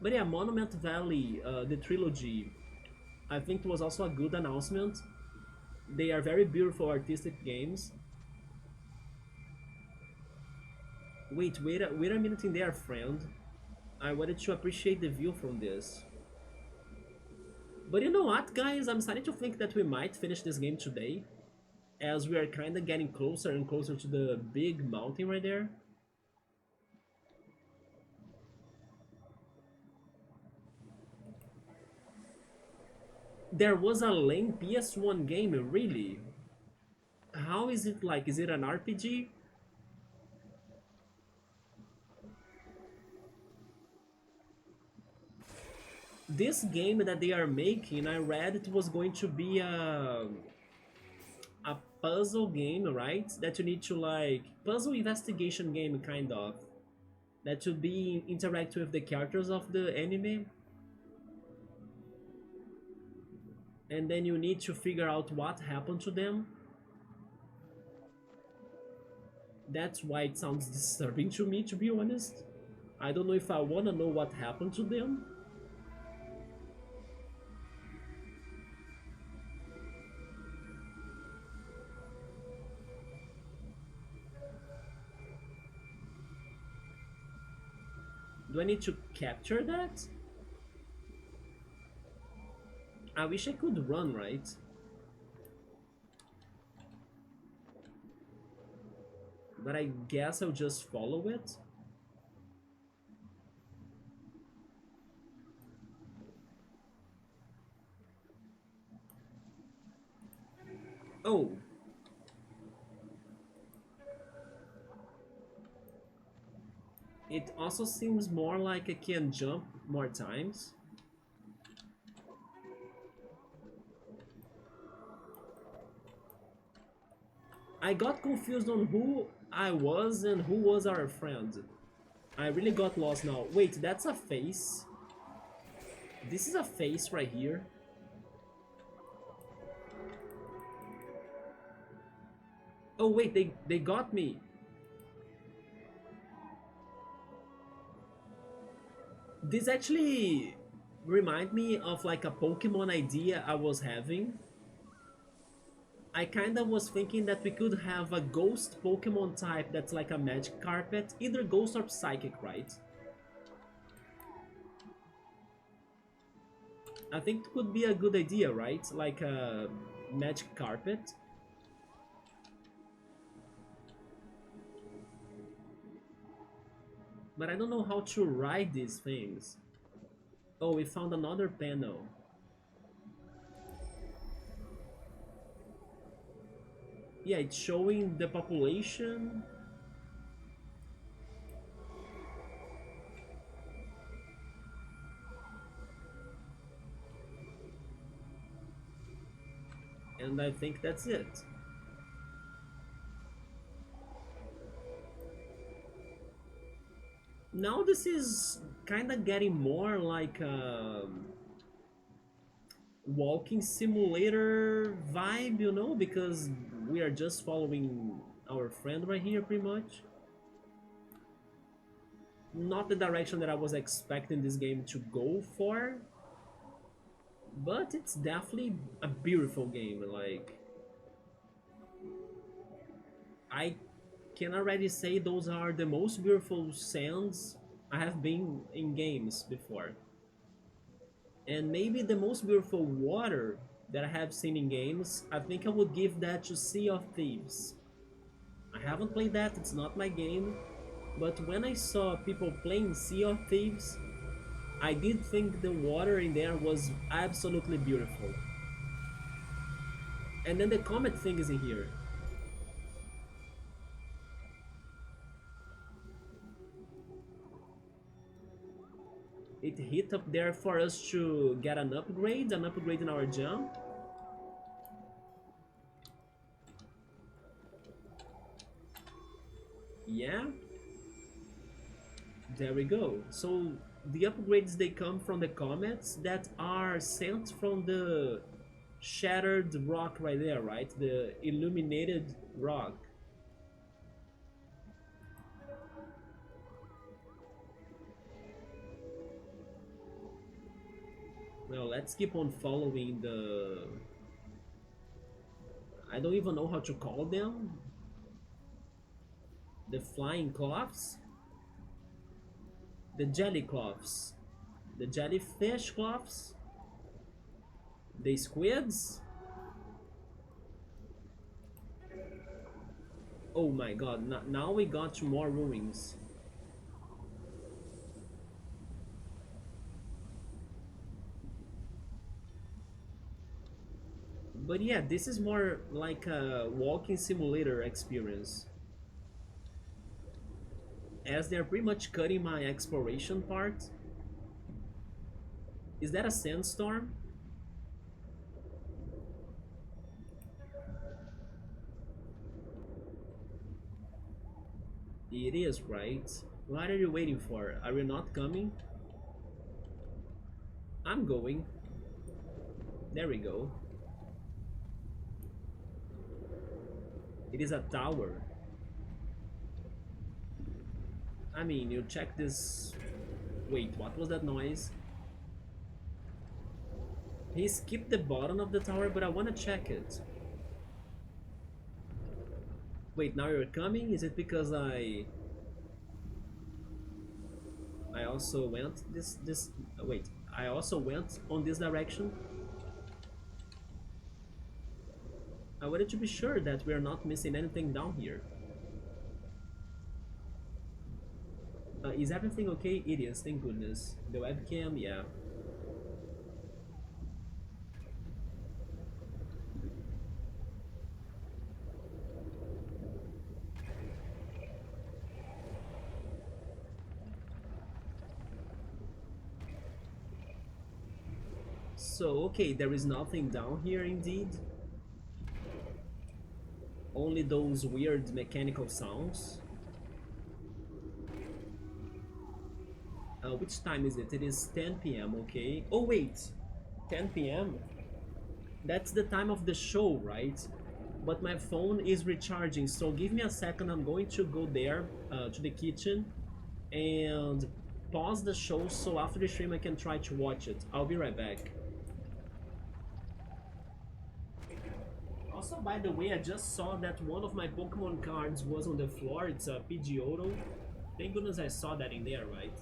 But yeah, Monument Valley, the trilogy, I think it was also a good announcement. They are very beautiful artistic games. Wait a minute in there, friend. I wanted to appreciate the view from this. But you know what, guys? I'm starting to think that we might finish this game today, as we are kind of getting closer and closer to the big mountain right there. There was a lame PS1 game, really? How is it like? Is it an RPG? This game that they are making, I read it was going to be a puzzle game, right? That you need to like puzzle investigation game kind of. That should be interact with the characters of the anime, and then you need to figure out what happened to them. That's why it sounds disturbing to me, to be honest. I don't know if I wanna know what happened to them. Do I need to capture that? I wish I could run, right? But I guess I'll just follow it. Oh, it also seems more like I can jump more times. I got confused on who I was and who was our friend. I really got lost now. Wait, that's a face? This is a face right here. Oh wait, they got me. This actually remind me of like a Pokemon idea I was having. I kinda was thinking that we could have a ghost Pokemon type that's like a magic carpet, either ghost or psychic, right? I think it could be a good idea, right? Like a magic carpet. But I don't know how to ride these things. Oh, we found another panel. Yeah, it's showing the population. And I think that's it. Now this is kind of getting more like a walking simulator vibe, you know, because we are just following our friend right here pretty much. Not the direction that I was expecting this game to go for, but it's definitely a beautiful game. Like, I can already say those are the most beautiful sands I have been in games before. And maybe the most beautiful water that I have seen in games, I think I would give that to Sea of Thieves. I haven't played that, it's not my game, but when I saw people playing Sea of Thieves, I did think the water in there was absolutely beautiful. And then the comet thing is in here. It hit up there for us to get an upgrade in our jump. Yeah, there we go. So the upgrades, they come from the comets that are sent from the shattered rock right there, right? The illuminated rock. Well, let's keep on following the... I don't even know how to call them. The flying cloths? The jelly cloths. The jellyfish cloths? The squids? Oh my god, now we got more ruins. But yeah, this is more like a walking simulator experience. As they're pretty much cutting my exploration part. Is that a sandstorm? It is, right? What are you waiting for? Are you not coming? I'm going. There we go. It is a tower. I mean, you check this... Wait, what was that noise? He skipped the bottom of the tower, but I want to check it. Wait, now you're coming? Is it because I also went this wait, I also went on this direction? I wanted to be sure that we're not missing anything down here. Is everything okay? It is, thank goodness. The webcam, yeah. So, okay, there is nothing down here indeed. Only those weird mechanical sounds. Which time is it? It is 10 p.m., okay. Oh wait, 10 p.m.? That's the time of the show, right? But my phone is recharging, so give me a second. I'm going to go there, to the kitchen, and pause the show so after the stream I can try to watch it. I'll be right back. Also, by the way, I just saw that one of my Pokemon cards was on the floor. It's a Pidgeotto. Thank goodness I saw that in there, right?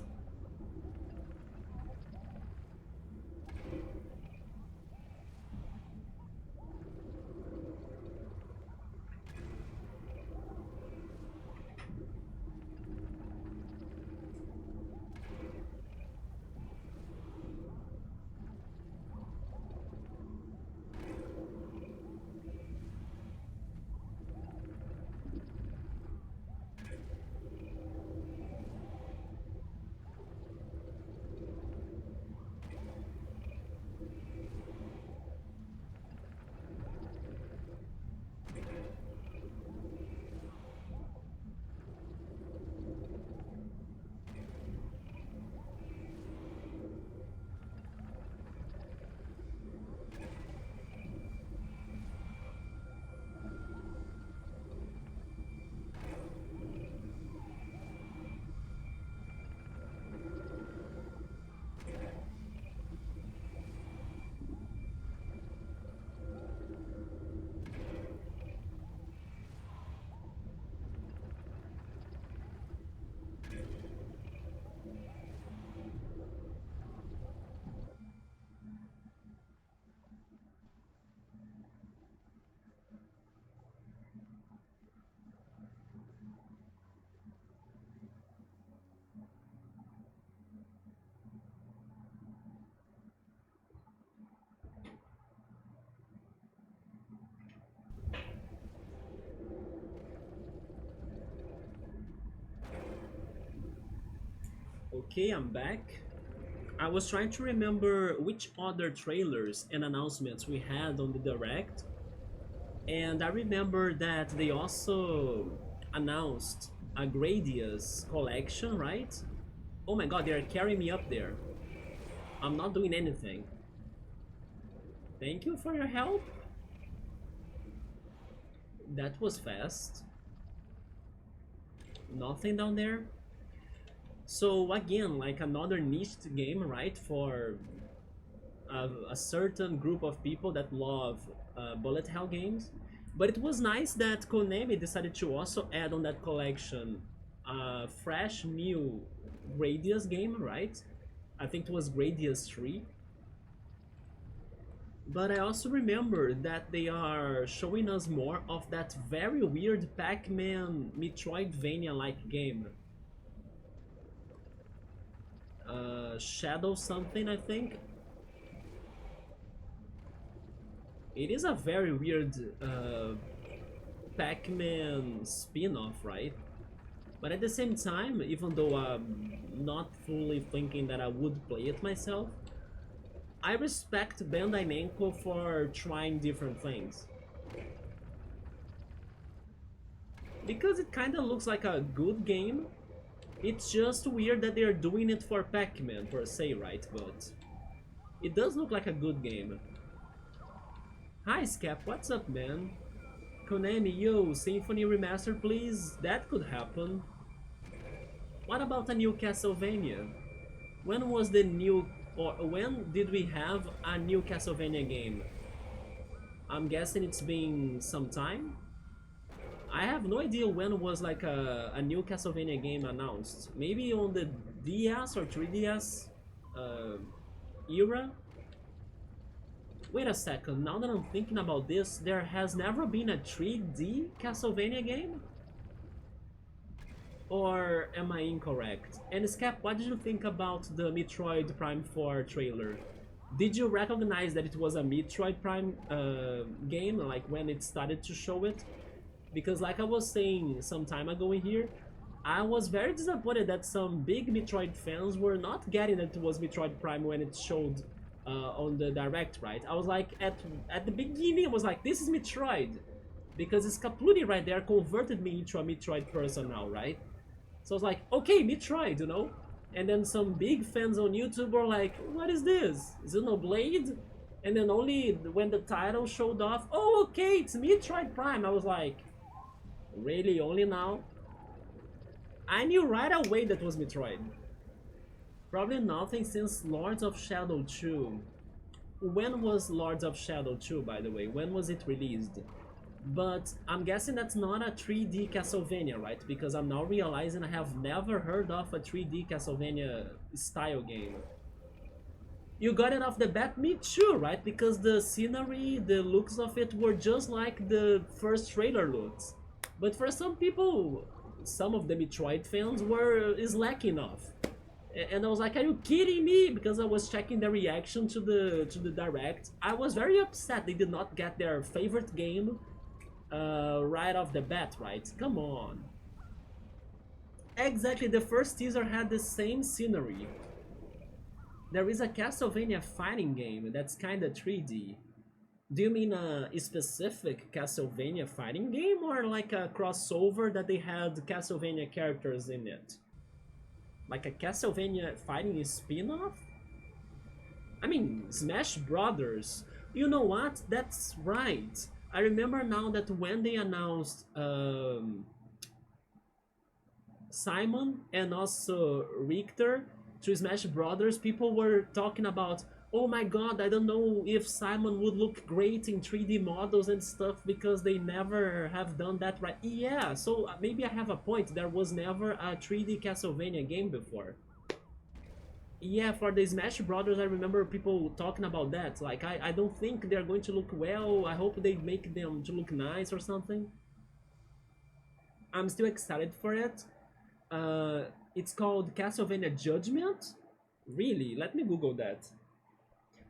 Okay, I'm back. I was trying to remember which other trailers and announcements we had on the Direct, and I remember that they also announced a Gradius collection, right? Oh my god, they're carrying me up there. I'm not doing anything. Thank you for your help. That was fast. Nothing down there. So again, like another niche game, right? For a certain group of people that love bullet hell games. But it was nice that Konami decided to also add on that collection a fresh new Gradius game, right? I think it was Gradius 3. But I also remember that they are showing us more of that very weird Pac-Man Metroidvania-like game. Shadow something, I think. It is a very weird Pac-Man spin-off, right? But at the same time, even though I'm not fully thinking that I would play it myself, I respect Bandai Namco for trying different things. Because it kinda looks like a good game. It's just weird that they're doing it for Pac-Man per se, right? But it does look like a good game. Hi Scap, what's up, man? Konami, yo, Symphony Remaster please? That could happen. What about a new Castlevania? When was the new, or when did we have a new Castlevania game? I'm guessing it's been some time. I have no idea when was like a new Castlevania game announced. Maybe on the DS or 3DS era? Wait a second, now that I'm thinking about this, there has never been a 3D Castlevania game? Or am I incorrect? And Scap, what did you think about the Metroid Prime 4 trailer? Did you recognize that it was a Metroid Prime game, like when it started to show it? Because like I was saying some time ago in here, I was very disappointed that some big Metroid fans were not getting that it was Metroid Prime when it showed on the Direct, right? I was like, at the beginning, I was like, this is Metroid. Because it's Capluni right there converted me into a Metroid person now, right? So I was like, okay, Metroid, you know? And then some big fans on YouTube were like, what is this? Xenoblade? And then only when the title showed off, oh, okay, it's Metroid Prime. I was like, really, only now? I knew right away that was Metroid. Probably nothing since Lords of Shadow 2. When was Lords of Shadow 2, by the way? When was it released? But I'm guessing that's not a 3D Castlevania, right? Because I'm now realizing I have never heard of a 3D Castlevania style game. You got it off the bat, me too, right? Because the scenery, the looks of it were just like the first trailer looks. But for some people, some of the Metroid fans is lacking off. And I was like, are you kidding me? Because I was checking the reaction to the Direct. I was very upset they did not get their favorite game right off the bat, right? Come on. Exactly, the first teaser had the same scenery. There is a Castlevania fighting game that's kinda 3D. Do you mean a specific Castlevania fighting game or like a crossover that they had Castlevania characters in it? Like a Castlevania fighting spin-off? I mean, Smash Brothers. You know what? That's right. I remember now that when they announced Simon and also Richter to Smash Brothers, people were talking about, oh my god, I don't know if Simon would look great in 3D models and stuff because they never have done that right. Yeah, so maybe I have a point. There was never a 3D Castlevania game before. Yeah, for the Smash Brothers, I remember people talking about that. Like, I don't think they're going to look well. I hope they make them to look nice or something. I'm still excited for it. It's called Castlevania Judgment? Really? Let me Google that.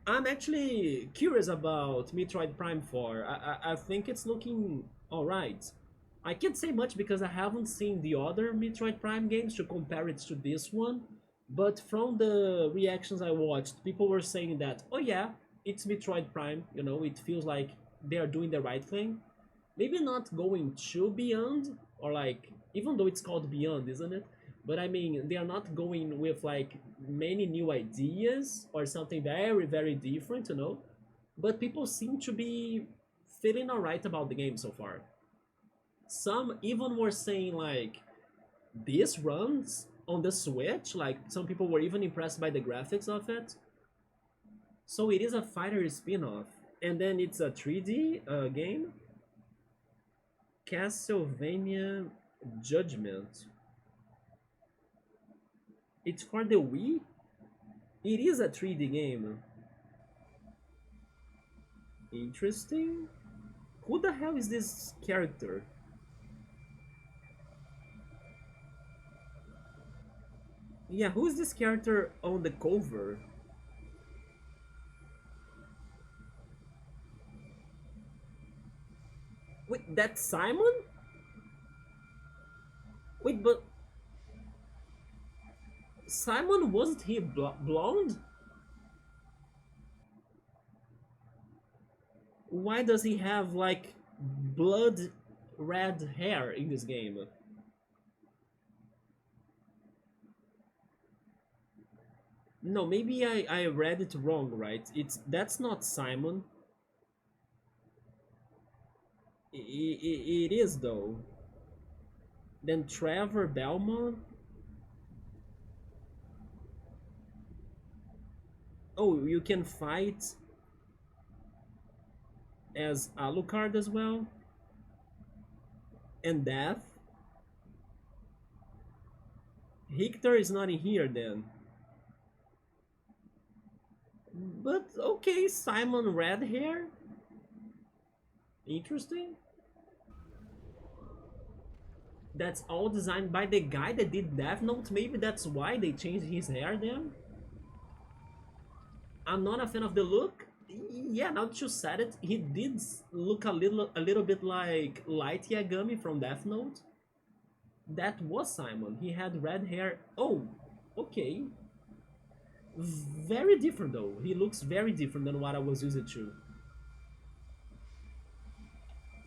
I'm actually curious about Metroid Prime 4. I think it's looking alright. I can't say much because I haven't seen the other Metroid Prime games to compare it to this one. But from the reactions I watched, people were saying that, oh yeah, it's Metroid Prime, you know, it feels like they are doing the right thing. Maybe not going too beyond, or like, even though it's called Beyond, isn't it? But I mean, they are not going with like many new ideas or something very, very different, you know? But people seem to be feeling alright about the game so far. Some even were saying like, this runs on the Switch. Like some people were even impressed by the graphics of it. So it is a fighter spin-off, and then it's a 3D game. Castlevania Judgment. It's for the Wii. It is a 3D game. Interesting. Who the hell is this character? Yeah, who is this character on the cover? Wait, that's Simon? Wait, but Simon, wasn't he blonde? Why does he have like blood red hair in this game? No, maybe I read it wrong, right? That's not Simon. It is though. Then Trevor Belmont. Oh, you can fight as Alucard as well. And Death. Hector is not in here then. But okay, Simon Red Hair. Interesting. That's all designed by the guy that did Death Note. Maybe that's why they changed his hair then. I'm not a fan of the look. Yeah, now that you said it, he did look a little bit like Light Yagami from Death Note. That was Simon. He had red hair. Oh, okay. Very different though. He looks very different than what I was used to.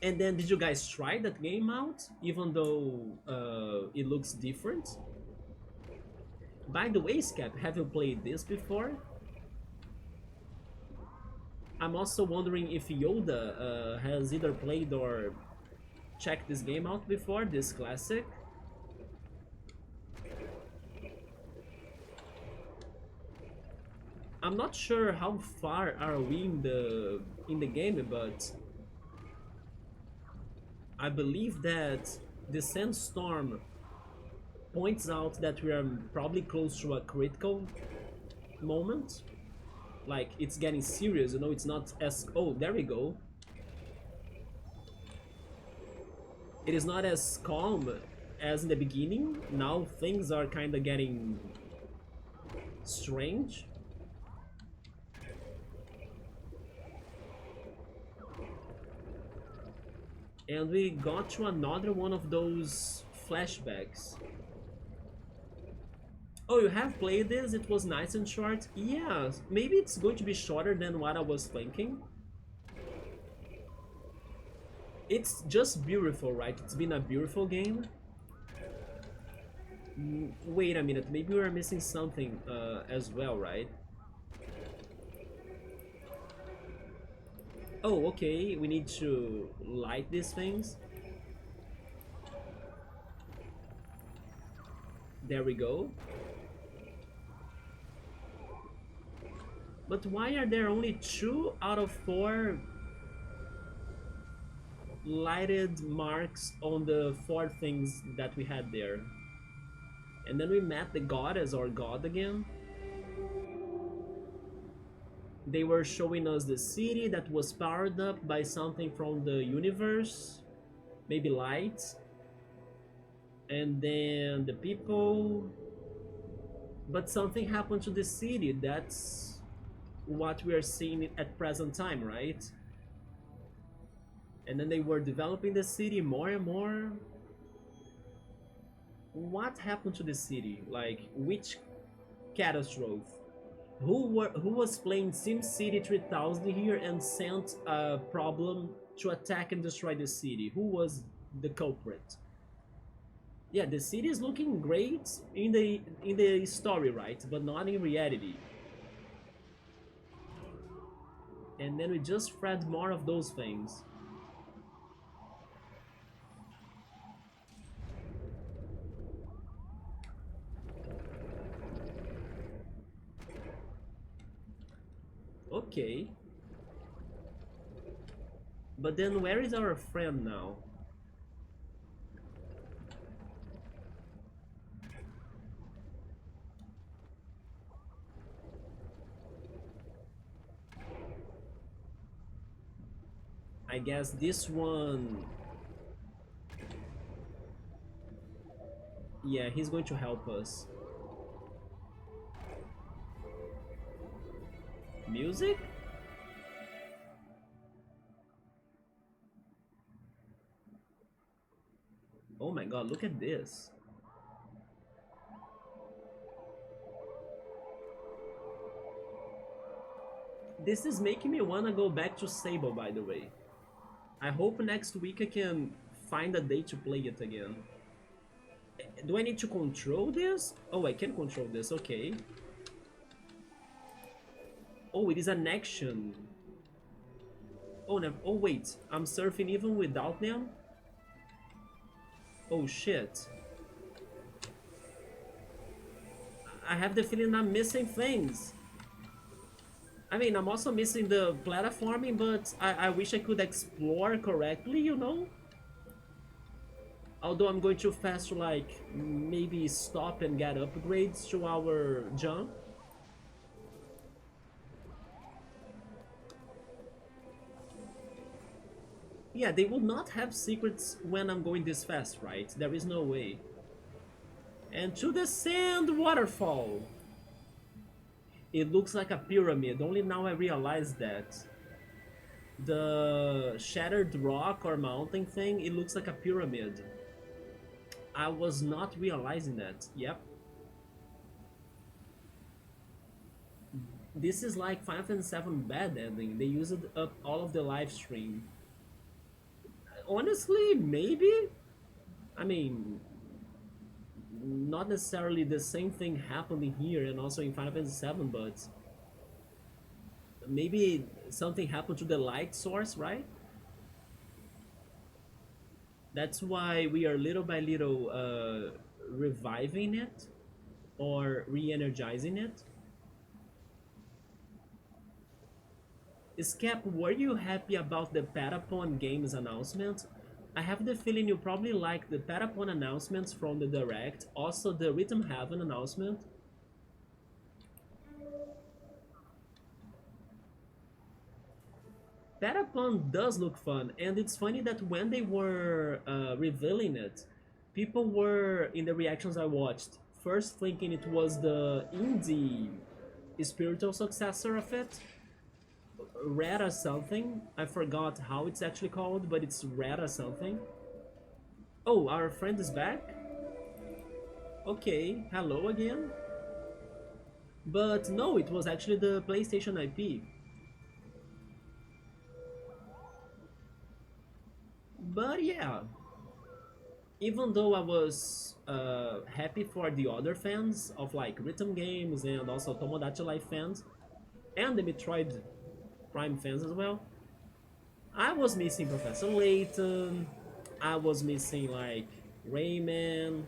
And then, did you guys try that game out? Even though it looks different. By the way, Scap, have you played this before? I'm also wondering if Yoda has either played or checked this game out before, this classic. I'm not sure how far are we in the game, but I believe that the sandstorm points out that we are probably close to a critical moment. Like it's getting serious, you know, it's not as oh there we go. It is not as calm as in the beginning. Now things are kinda getting strange. And we got to another one of those flashbacks. Oh, you have played this? It was nice and short? Yeah, maybe it's going to be shorter than what I was thinking. It's just beautiful, right? It's been a beautiful game. Wait a minute, maybe we're missing something as well, right? Oh, okay, we need to light these things. There we go. But why are there only 2 out of 4 lighted marks on the 4 things that we had there? And then we met the goddess or god again. They were showing us the city that was powered up by something from the universe, maybe light. And then the people. But something happened to the city. That's what we are seeing at present time, right? And then they were developing the city more and more. What happened to the city? Like, which Catastrophe. Who was playing SimCity 3000 here and sent a problem to attack and destroy the city? Who was the culprit? Yeah, the city is looking great in the story, right? But not in reality. And then we just spread more of those things. Okay. But then where is our friend now? I guess this one... Yeah, he's going to help us. Music? Oh my god, look at this. This is making me wanna go back to Sable, by the way. I hope next week I can find a day to play it again. Do I need to control this? Oh, I can control this, okay. Oh, it is an action. Oh, no. Oh, wait. I'm surfing even without them? Oh, shit. I have the feeling I'm missing things. I mean, I'm also missing the platforming, but I wish I could explore correctly, you know? Although I'm going too fast to, like, maybe stop and get upgrades to our jump. Yeah, they will not have secrets when I'm going this fast, right? There is no way. And to the sand waterfall. It looks like a pyramid, only now I realize that. The shattered rock or mountain thing, it looks like a pyramid. I was not realizing that. Yep. This is like Final Fantasy VII bad ending. They used up all of the live stream. Honestly, maybe? I mean, not necessarily the same thing happening here and also in Final Fantasy VII, but maybe something happened to the light source, right? That's why we are little by little reviving it or re-energizing it. Scap, were you happy about the Patapon Games announcement? I have the feeling you probably like the Patapon announcements from the Direct, also the Rhythm Heaven announcement. Patapon does look fun, and it's funny that when they were revealing it, people were, in the reactions I watched, first thinking it was the indie spiritual successor of it, Rata something. I forgot how it's actually called, but it's Rata something. Oh, our friend is back? Okay, hello again. But no, it was actually the PlayStation IP. But yeah, even though I was happy for the other fans of like Rhythm Games and also Tomodachi Life fans, and the Metroid Prime fans as well, I was missing Professor Layton, I was missing like Rayman,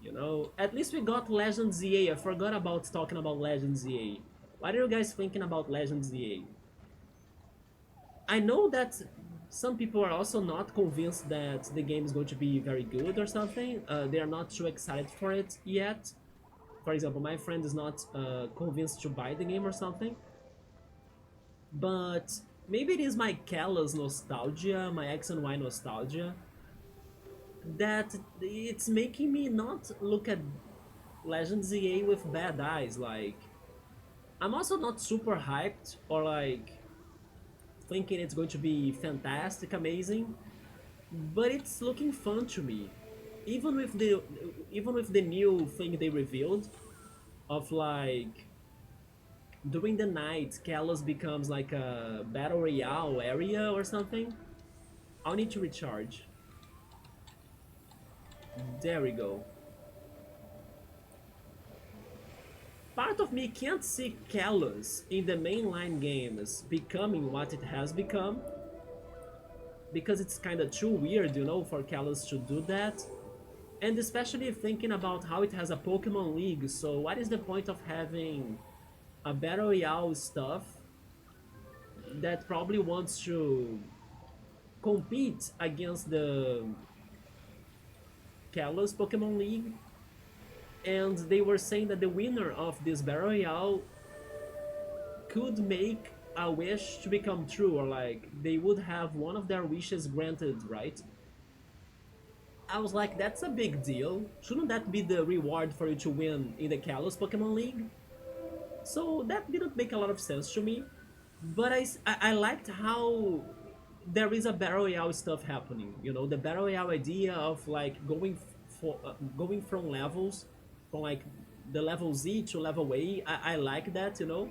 you know. At least we got Legend ZA. I forgot about talking about Legend ZA. What are you guys thinking about Legend ZA? I know that some people are also not convinced that the game is going to be very good or something. They are not too excited for it yet. For example, my friend is not convinced to buy the game or something. But maybe it is my callous nostalgia, my X and Y nostalgia, that it's making me not look at Legend ZA with bad eyes. Like, I'm also not super hyped or like thinking it's going to be fantastic, amazing, but it's looking fun to me. Even with the even with the new thing they revealed, of like during the night, Kalos becomes like a battle royale area or something. I'll need to recharge. There we go. Part of me can't see Kalos in the mainline games becoming what it has become, because it's kind of too weird, you know, for Kalos to do that. And especially thinking about how it has a Pokemon League, so what is the point of having a Battle Royale stuff that probably wants to compete against the Kalos Pokemon League? And they were saying that the winner of this Battle Royale could make a wish to become true, or like they would have one of their wishes granted, right? I was like, that's a big deal. Shouldn't that be the reward for you to win in the Kalos Pokemon League? So that didn't make a lot of sense to me. But I liked how there is a Battle Royale stuff happening. You know, the Battle Royale idea of like going from levels, from like the level Z to level A. I like that, you know.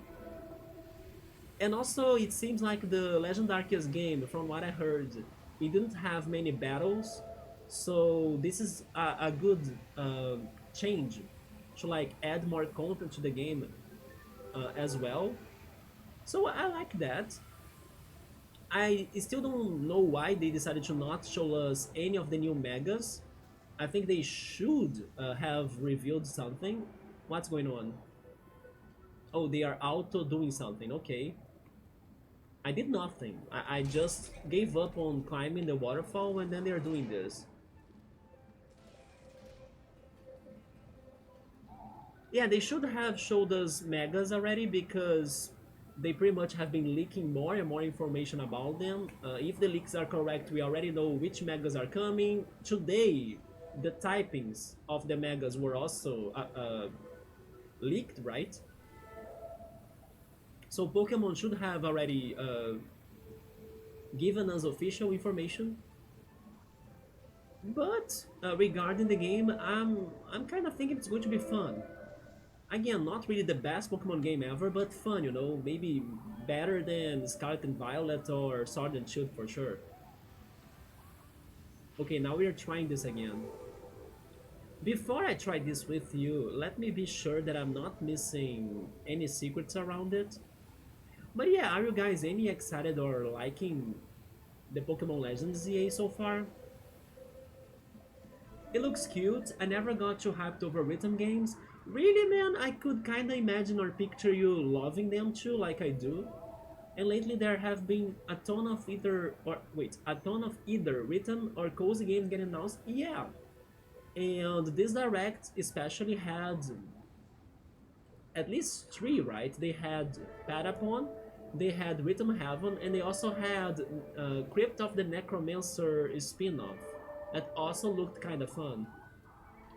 And also, it seems like the Legend Arceus game, from what I heard, it didn't have many battles, so this is a good change to like add more content to the game as well. So I like that. I still don't know why they decided to not show us any of the new megas. I think they should have revealed something. What's going on? Oh, they are auto doing something. Okay. I did nothing. I just gave up on climbing the waterfall and then they're doing this. Yeah, they should have showed us megas already because they pretty much have been leaking more and more information about them. If the leaks are correct, we already know which megas are coming. Today, the typings of the megas were also leaked, right? So Pokemon should have already given us official information. But regarding the game, I'm kind of thinking it's going to be fun. Again, not really the best Pokemon game ever, but fun, you know, maybe better than Scarlet and Violet or Sword and Shield for sure. Okay, now we are trying this again. Before I try this with you, let me be sure that I'm not missing any secrets around it. But yeah, are you guys any excited or liking the Pokemon Legends ZA so far? It looks cute. I never got too hyped over rhythm games. Really, man, I could kinda imagine or picture you loving them too, like I do. And lately there have been a ton of either written or cozy games getting announced. Yeah, and this direct especially had at least three, right? They had Patapon, they had Rhythm Heaven, and they also had Crypt of the Necromancer spin-off. That also looked kind of fun.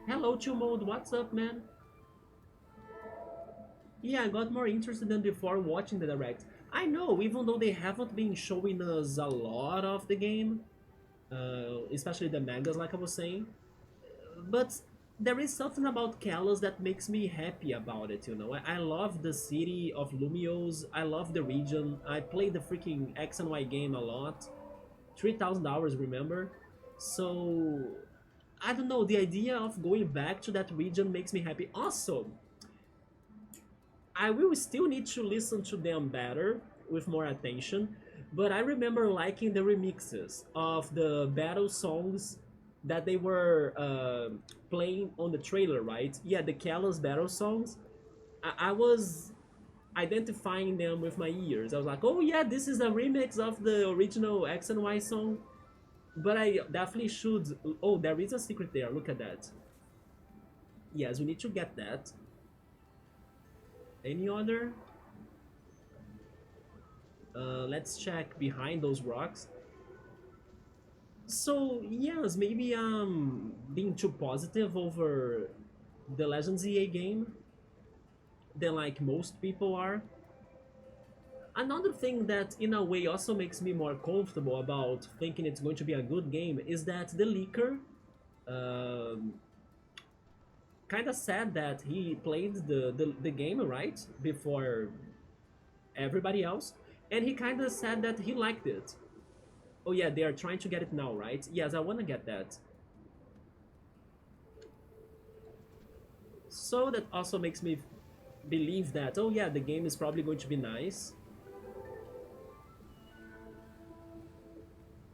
Hello, Chill Mode, what's up, man? Yeah, I got more interested than before watching the direct. I know, even though they haven't been showing us a lot of the game, especially the megas, like I was saying, but there is something about Kalos that makes me happy about it, you know. I love the city of Lumiose, I love the region, I played the freaking X and Y game a lot. 3,000 hours, remember? So, I don't know, the idea of going back to that region makes me happy. Also, I will still need to listen to them better with more attention, but I remember liking the remixes of the battle songs that they were playing on the trailer, right? Yeah, the Kalos battle songs. I was identifying them with my ears. I was like, oh yeah, this is a remix of the original X and Y song. But I definitely should. Oh, there is a secret there. Look at that. Yes, we need to get that. Any other? Let's check behind those rocks. So yes, maybe I'm being too positive over the Legends EA game than like most people are. Another thing that in a way also makes me more comfortable about thinking it's going to be a good game is that the leaker um, kind of said that he played the game right before everybody else, and he kind of said that he liked it. Oh yeah, they are trying to get it now, right? Yes, I want to get that. So that also makes me believe that, oh yeah, the game is probably going to be nice.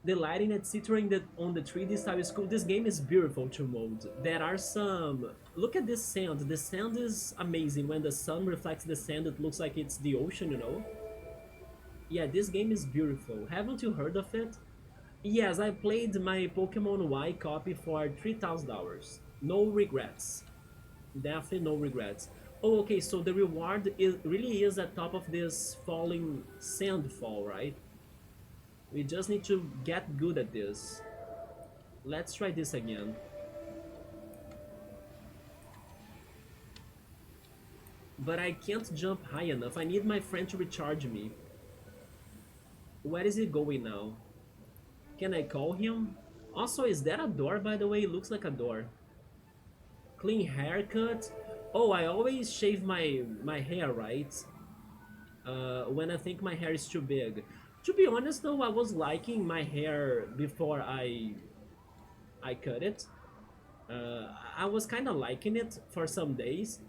The lighting, etc. On the 3D style is cool. This game is beautiful to mode. There are some... Look at this sand. The sand is amazing. When the sun reflects the sand, it looks like it's the ocean, you know? Yeah, this game is beautiful. Haven't you heard of it? Yes, I played my Pokemon Y copy for $3,000. No regrets. Definitely no regrets. Oh, okay, so the reward really is at top of this falling sand fall, right? We just need to get good at this. Let's try this again. But I can't jump high enough. I need my friend to recharge me. Where is he going now? Can I call him? Also, is that a door, by the way? It looks like a door. Clean haircut. Oh, I always shave my hair, right? When I think my hair is too big. To be honest though, I was liking my hair before I cut it. I was kind of liking it for some days,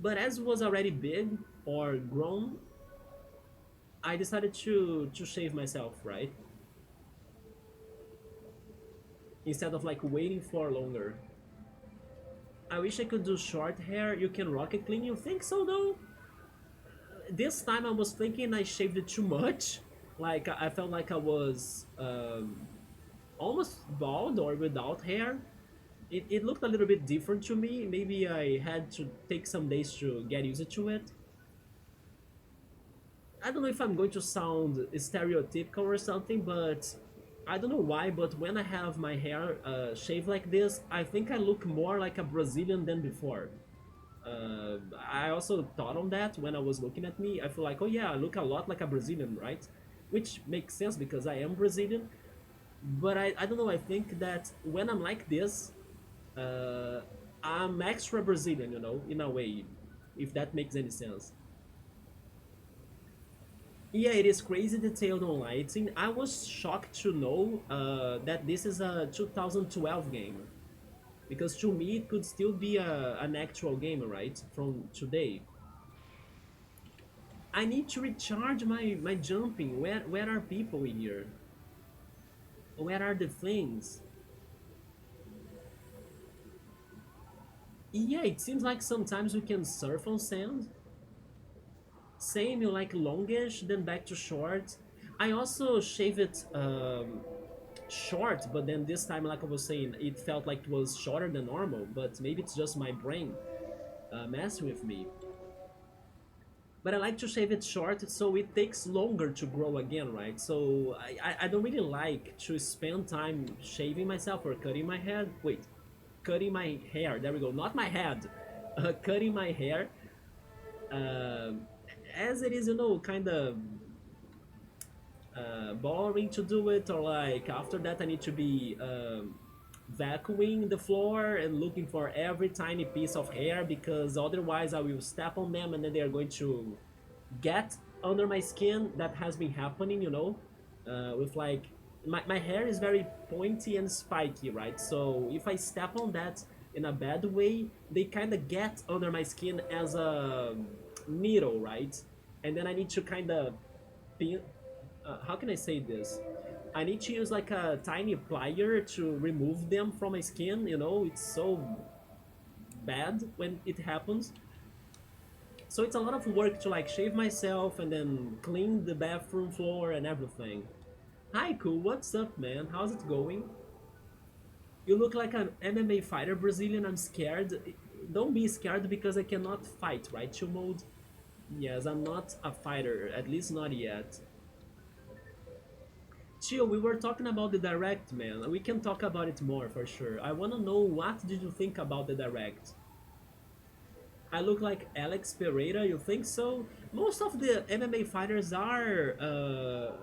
but as it was already big or grown, I decided to shave myself, right? Instead of like waiting for longer. I wish I could do short hair. You can rock it clean. You think so though? This time I was thinking I shaved it too much. Like I felt like I was almost bald or without hair. It looked a little bit different to me. Maybe I had to take some days to get used to it. I don't know if I'm going to sound stereotypical or something, but I don't know why, but when I have my hair shaved like this, I think I look more like a Brazilian than before. I also thought on that when I was looking at me. I feel like, oh yeah, I look a lot like a Brazilian, right? Which makes sense because I am Brazilian. But I don't know, I think that when I'm like this, uh, I'm extra Brazilian, you know, in a way, if that makes any sense. Yeah, it is crazy detailed on lighting. I was shocked to know that this is a 2012 game. Because to me, it could still be an actual game, right? From today. I need to recharge my jumping. Where are people in here? Where are the things? Yeah, it seems like sometimes we can surf on sand. Same, you like longish, then back to short. I also shave it short, but then this time, like I was saying, it felt like it was shorter than normal, but maybe it's just my brain messing with me. But I like to shave it short, so it takes longer to grow again, right? So I don't really like to spend time shaving myself or cutting my head. Wait, cutting my hair. There we go. Not my head. Cutting my hair. Uh, as it is, you know, kind of boring to do it, or like after that I need to be vacuuming the floor and looking for every tiny piece of hair because otherwise I will step on them and then they are going to get under my skin. That has been happening, you know, with like my hair is very pointy and spiky, right? So if I step on that in a bad way, they kind of get under my skin as a needle, right? And then I need to kind of pin, how can I say this? I need to use like a tiny plier to remove them from my skin, you know, it's so bad when it happens. So it's a lot of work to like shave myself and then clean the bathroom floor and everything. Hi, cool, what's up, man? How's it going? You look like an MMA fighter Brazilian, I'm scared. Don't be scared because I cannot fight, right, chill mode? Yes, I'm not a fighter, at least not yet. Chill, we were talking about the direct, man. We can talk about it more for sure. I wanna know what did you think about the direct? I look like Alex Pereira, you think so? Most of the MMA fighters are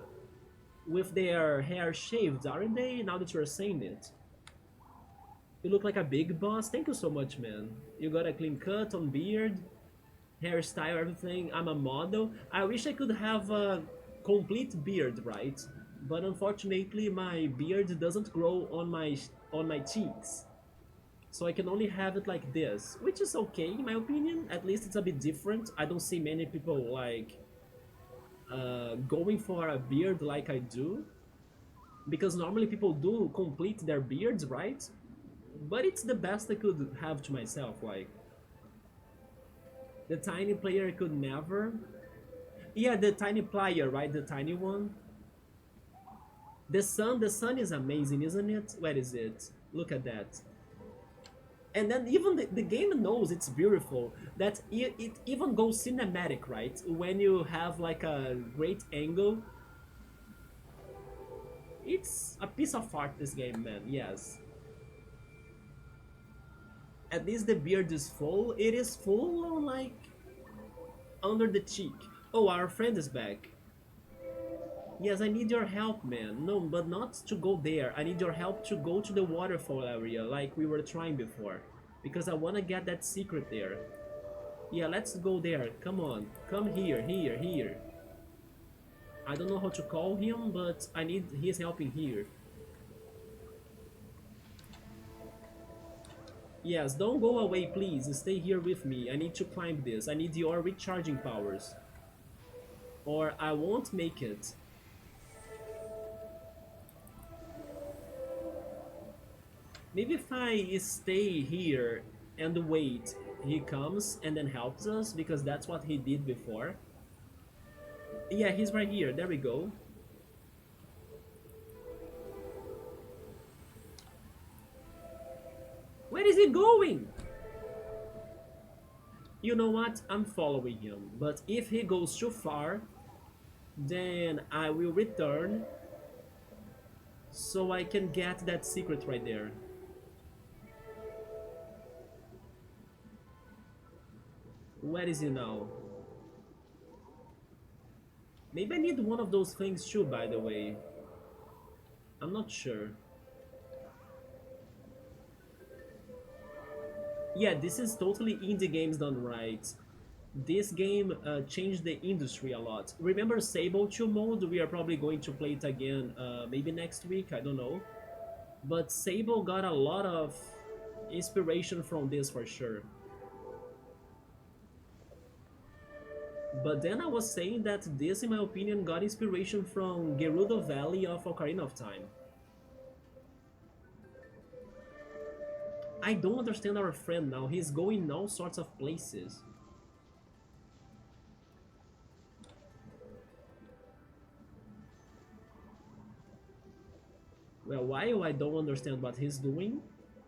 with their hair shaved, aren't they? Now that you're saying it. You look like a big boss. Thank you so much, man. You got a clean cut on beard, hairstyle, everything. I'm a model. I wish I could have a complete beard, right? But unfortunately, my beard doesn't grow on my cheeks. So I can only have it like this, which is okay in my opinion. At least it's a bit different. I don't see many people like going for a beard like I do, because normally people do complete their beards, right? But it's the best I could have to myself. Like the tiny player could never. Yeah, the tiny player, right? The tiny one. The sun is amazing, isn't it? Where is it? Look at that. And then even the game knows it's beautiful, that it even goes cinematic, right? When you have like a great angle, it's a piece of art, this game, man. Yes, at least the beard is full. It is full on like under the cheek. Oh, our friend is back. Yes, I need your help, man. No, but not to go there. I need your help to go to the waterfall area like we were trying before, because I want to get that secret there. Yeah, let's go there. Come on. Come here, here, here. I don't know how to call him, but I need his help in here. Yes, don't go away, please. Stay here with me. I need to climb this. I need your recharging powers, or I won't make it. Maybe if I stay here and wait, he comes and then helps us, because that's what he did before. Yeah, he's right here. There we go. Where is he going? You know what? I'm following him. But if he goes too far, then I will return so I can get that secret right there. Where is he now? Maybe I need one of those things too, by the way. I'm not sure. Yeah, this is totally indie games done right. This game changed the industry a lot. Remember Sable 2 mode? We are probably going to play it again maybe next week, I don't know. But Sable got a lot of inspiration from this for sure. But then I was saying that this, in my opinion, got inspiration from Gerudo Valley of Ocarina of Time. I don't understand our friend now. He's going all sorts of places. Well, while I don't understand what he's doing,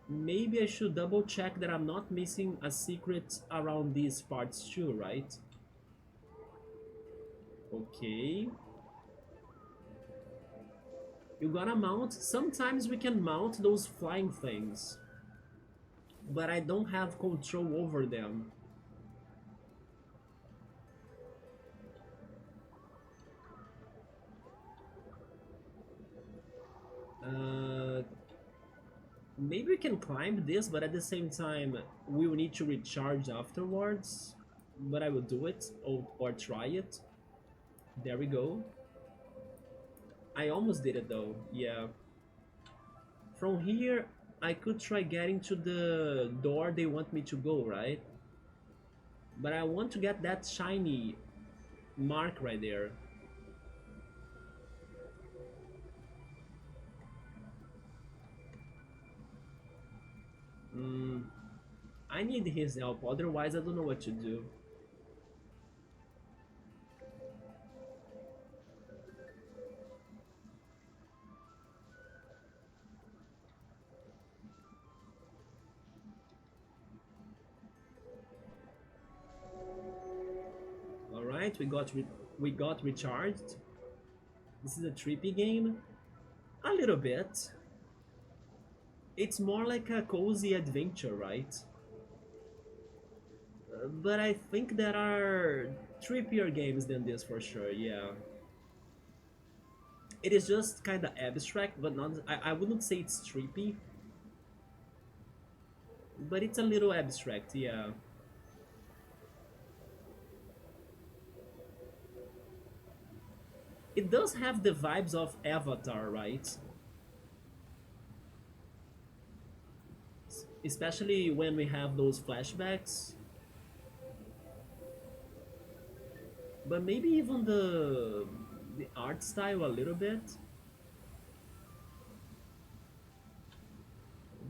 maybe I should double check that I'm not missing a secret around these parts too, right? Okay. You gotta mount. Sometimes we can mount those flying things, but I don't have control over them. Uh, Maybe we can climb this, but at the same time, we will need to recharge afterwards. But I will do it, or try it. There we go. I almost did it though, yeah. From here, I could try getting to the door they want me to go, right? But I want to get that shiny mark right there. Mm, I need his help, otherwise I don't know what to do. Alright, we got recharged. This is a trippy game. A little bit. It's more like a cozy adventure, right? But I think there are trippier games than this for sure, yeah. It is just kinda abstract, but not. I wouldn't say it's trippy. but it's a little abstract, yeah. It does have the vibes of Avatar, right? Especially when we have those flashbacks. But maybe even the art style a little bit.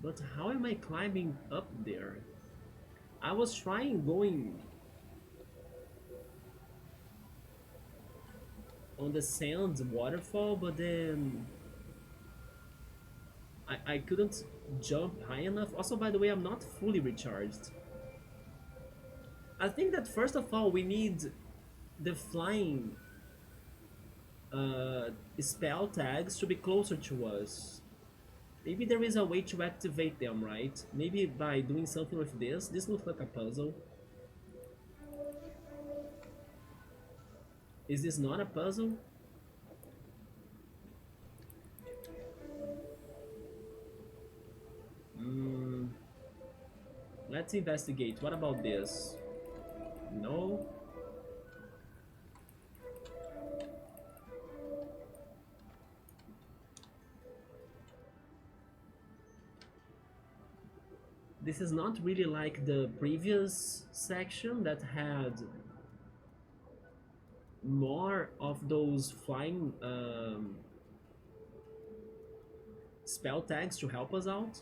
But how am I climbing up there? I was trying going on the sand waterfall, but then I couldn't jump high enough. Also, by the way, I'm not fully recharged. I think that first of all, we need the flying uh, spell tags to be closer to us. Maybe there is a way to activate them, right? Maybe by doing something with this. This looks like a puzzle. Is this not a puzzle? Mm, let's investigate. What about this? No? This is not really like the previous section that had more of those flying spell tags to help us out.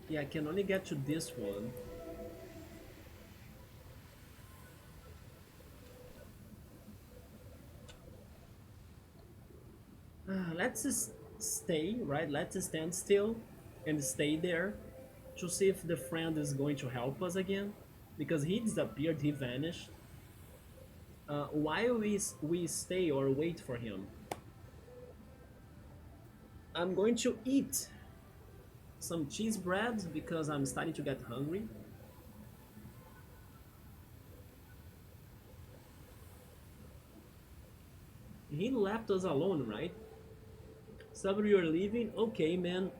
Yeah, I can only get to this one. Let's just stay, right? Let's just stand still and stay there to see if the friend is going to help us again. Because he disappeared, he vanished. While we stay or wait for him, I'm going to eat some cheese bread because I'm starting to get hungry. He left us alone, right? Sabri, you're leaving? Okay, man.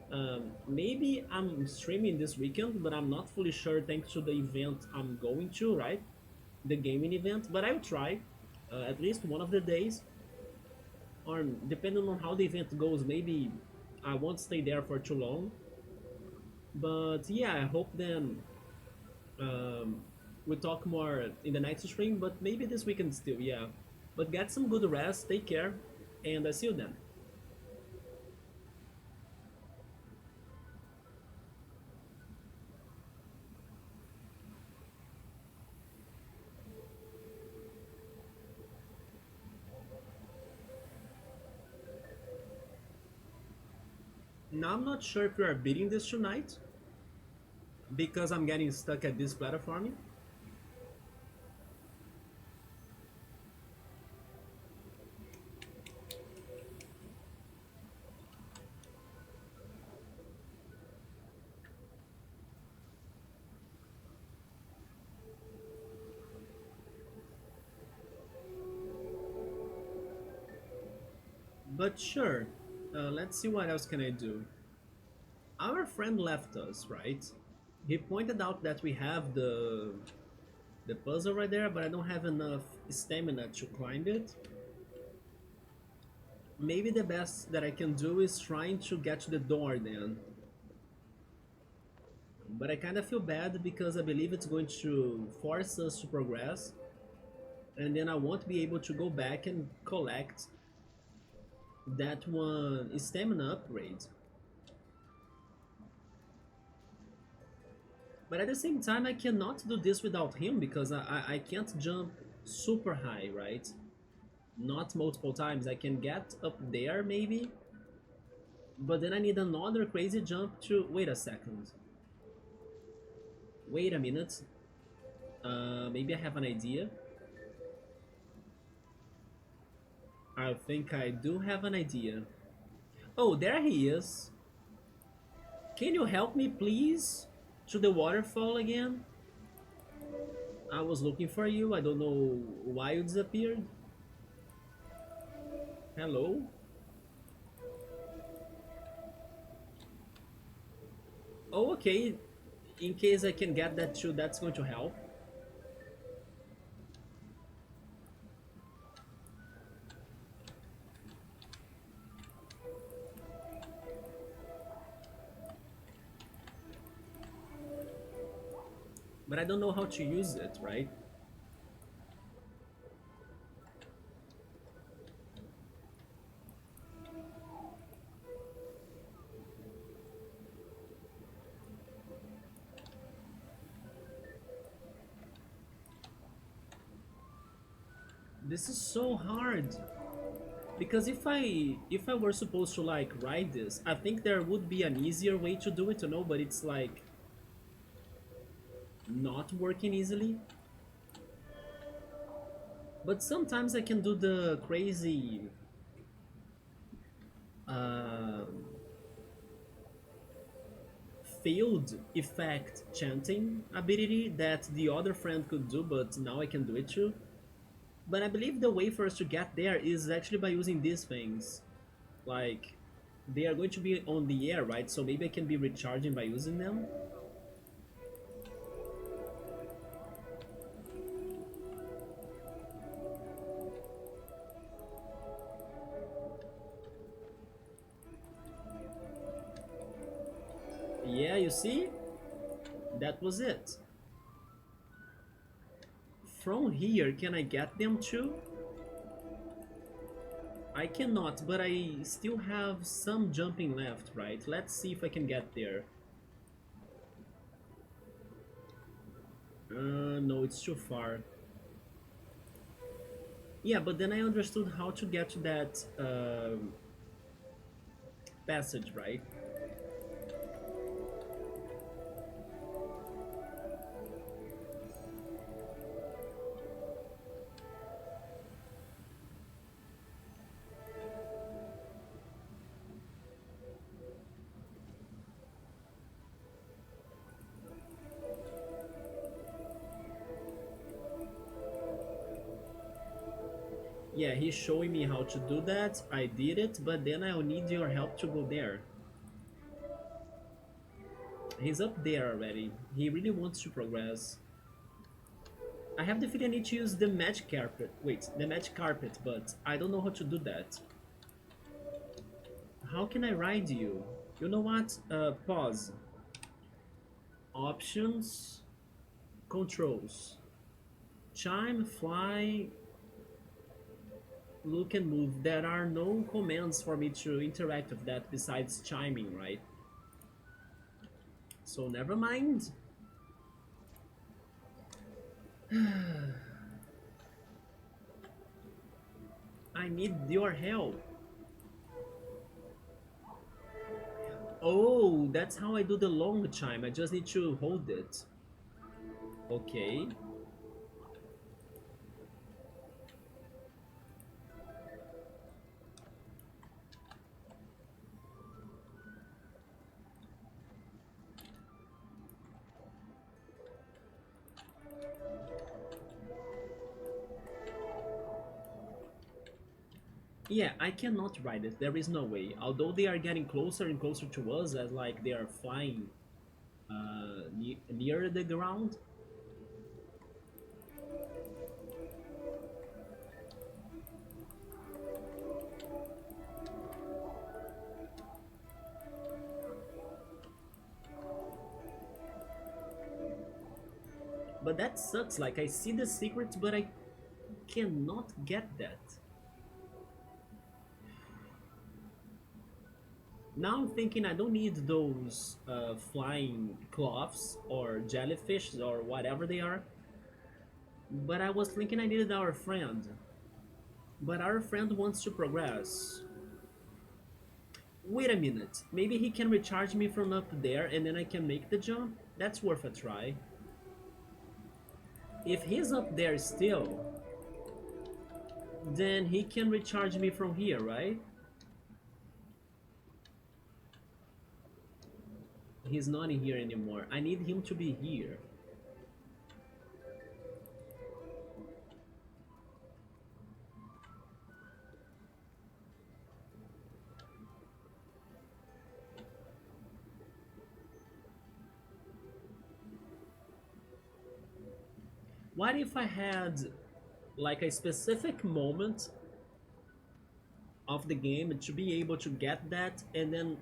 Maybe I'm streaming this weekend, but I'm not fully sure thanks to the event I'm going to, right? The gaming event, but I'll try at least one of the days. Or depending on how the event goes, maybe I won't stay there for too long. But yeah, I hope then um, we talk more in the next stream, but maybe this weekend still, yeah. But get some good rest, take care, and I see you then. Now I'm not sure if we are beating this tonight because I'm getting stuck at this platform. But sure, let's see what else can I do. Our friend left us, right? He pointed out that we have the puzzle right there, but I don't have enough stamina to climb it. Maybe the best that I can do is trying to get to the door then. But I kind of feel bad because I believe it's going to force us to progress, and then I won't be able to go back and collect that one stamina upgrade. But at the same time, I cannot do this without him because I can't jump super high, right? Not multiple times. I can get up there maybe, but then I need another crazy jump to... Wait a second. Wait a minute. Maybe I have an idea. I think I do have an idea. Oh, there he is. Can you help me, please? To the waterfall again? I was looking for you. I don't know why you disappeared. Hello? Oh, okay. In case I can get that too, that's going to help. But I don't know how to use it, right? This is so hard. Because if I were supposed to like ride this, I think there would be an easier way to do it, you know, but it's like not working easily. But sometimes I can do the crazy uh, field effect chanting ability that the other friend could do, but now I can do it too. But I believe the way for us to get there is actually by using these things. Like, they are going to be on the air, right? So maybe I can be recharging by using them. Yeah, you see? That was it. From here, can I get them too? I cannot, but I still have some jumping left, right? Let's see if I can get there. No, it's too far. Yeah, but then I understood how to get to that passage, right? Yeah, he's showing me how to do that. I did it, but then I'll need your help to go there. He's up there already. He really wants to progress. I have the feeling I need to use the magic carpet. Wait, the magic carpet, but I don't know how to do that. How can I ride you? You know what? Pause. Options. Controls. Chime, fly, look and move. There are no commands for me to interact with that besides chiming, right? So never mind. I need your help. Oh, that's how I do the long chime. I just need to hold it. Okay. Yeah, I cannot ride it. There is no way. Although they are getting closer and closer to us as like they are flying near the ground. But that sucks. Like I see the secrets, but I cannot get that. Now I'm thinking I don't need those flying cloths or jellyfish or whatever they are. But I was thinking I needed our friend. But our friend wants to progress. Wait a minute. Maybe he can recharge me from up there and then I can make the jump? That's worth a try. If he's up there still, then he can recharge me from here, right? He's not in here anymore. I need him to be here. What if I had like a specific moment of the game to be able to get that, and then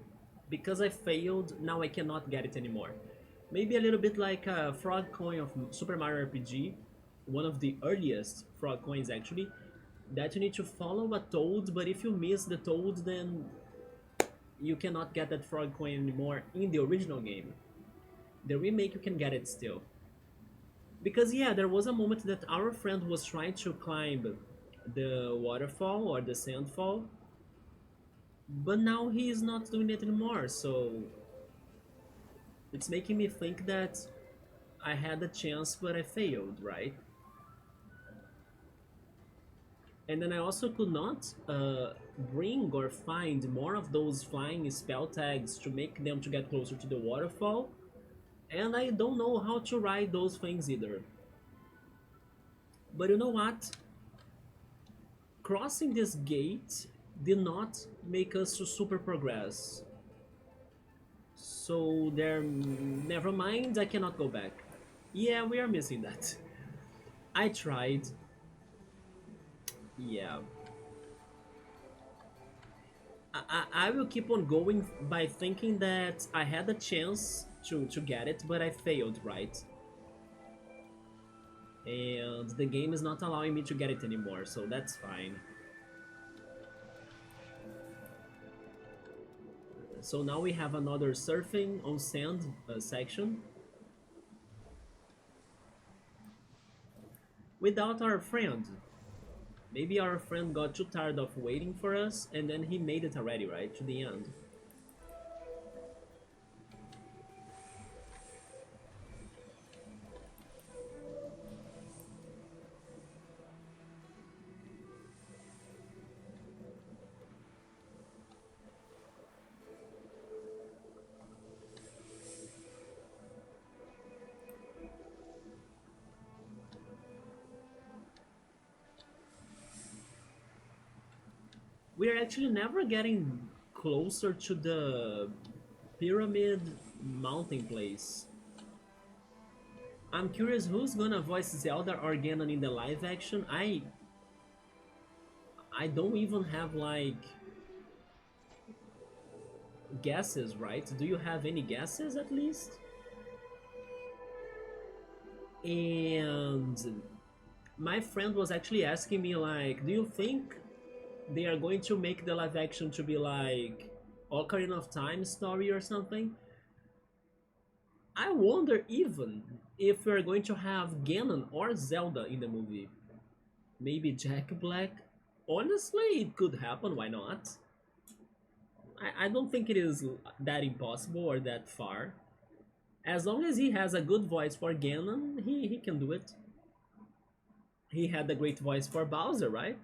because I failed, now I cannot get it anymore? Maybe a little bit like a frog coin of Super Mario RPG, one of the earliest frog coins actually, that you need to follow a toad, but if you miss the toad, then you cannot get that frog coin anymore in the original game. The remake you can get it still. Because yeah, there was a moment that our friend was trying to climb the waterfall or the sandfall, but now he is not doing it anymore, so it's making me think that I had a chance but I failed, right? And then I also could not bring or find more of those flying spell tags to make them to get closer to the waterfall, and I don't know how to ride those things either. But you know what? Crossing this gate did not make us to super progress. So there, never mind, I cannot go back. Yeah, we are missing that. I tried. Yeah. I will keep on going by thinking that I had a chance to get it, but I failed, right? And the game is not allowing me to get it anymore, so that's fine. So now we have another surfing on sand section without our friend. Maybe our friend got too tired of waiting for us and then he made it already, right? To the end. We're actually never getting closer to the pyramid mountain place. I'm curious who's gonna voice Zelda or Ganon in the live action. I don't even have like guesses, right? Do you have any guesses at least? And my friend was actually asking me like, do you think they are going to make the live action to be like Ocarina of Time story or something? I wonder even if we're going to have Ganon or Zelda in the movie. Maybe Jack Black? Honestly, it could happen, why not? I don't think it is that impossible or that far. As long as he has a good voice for Ganon, he can do it. He had a great voice for Bowser, right?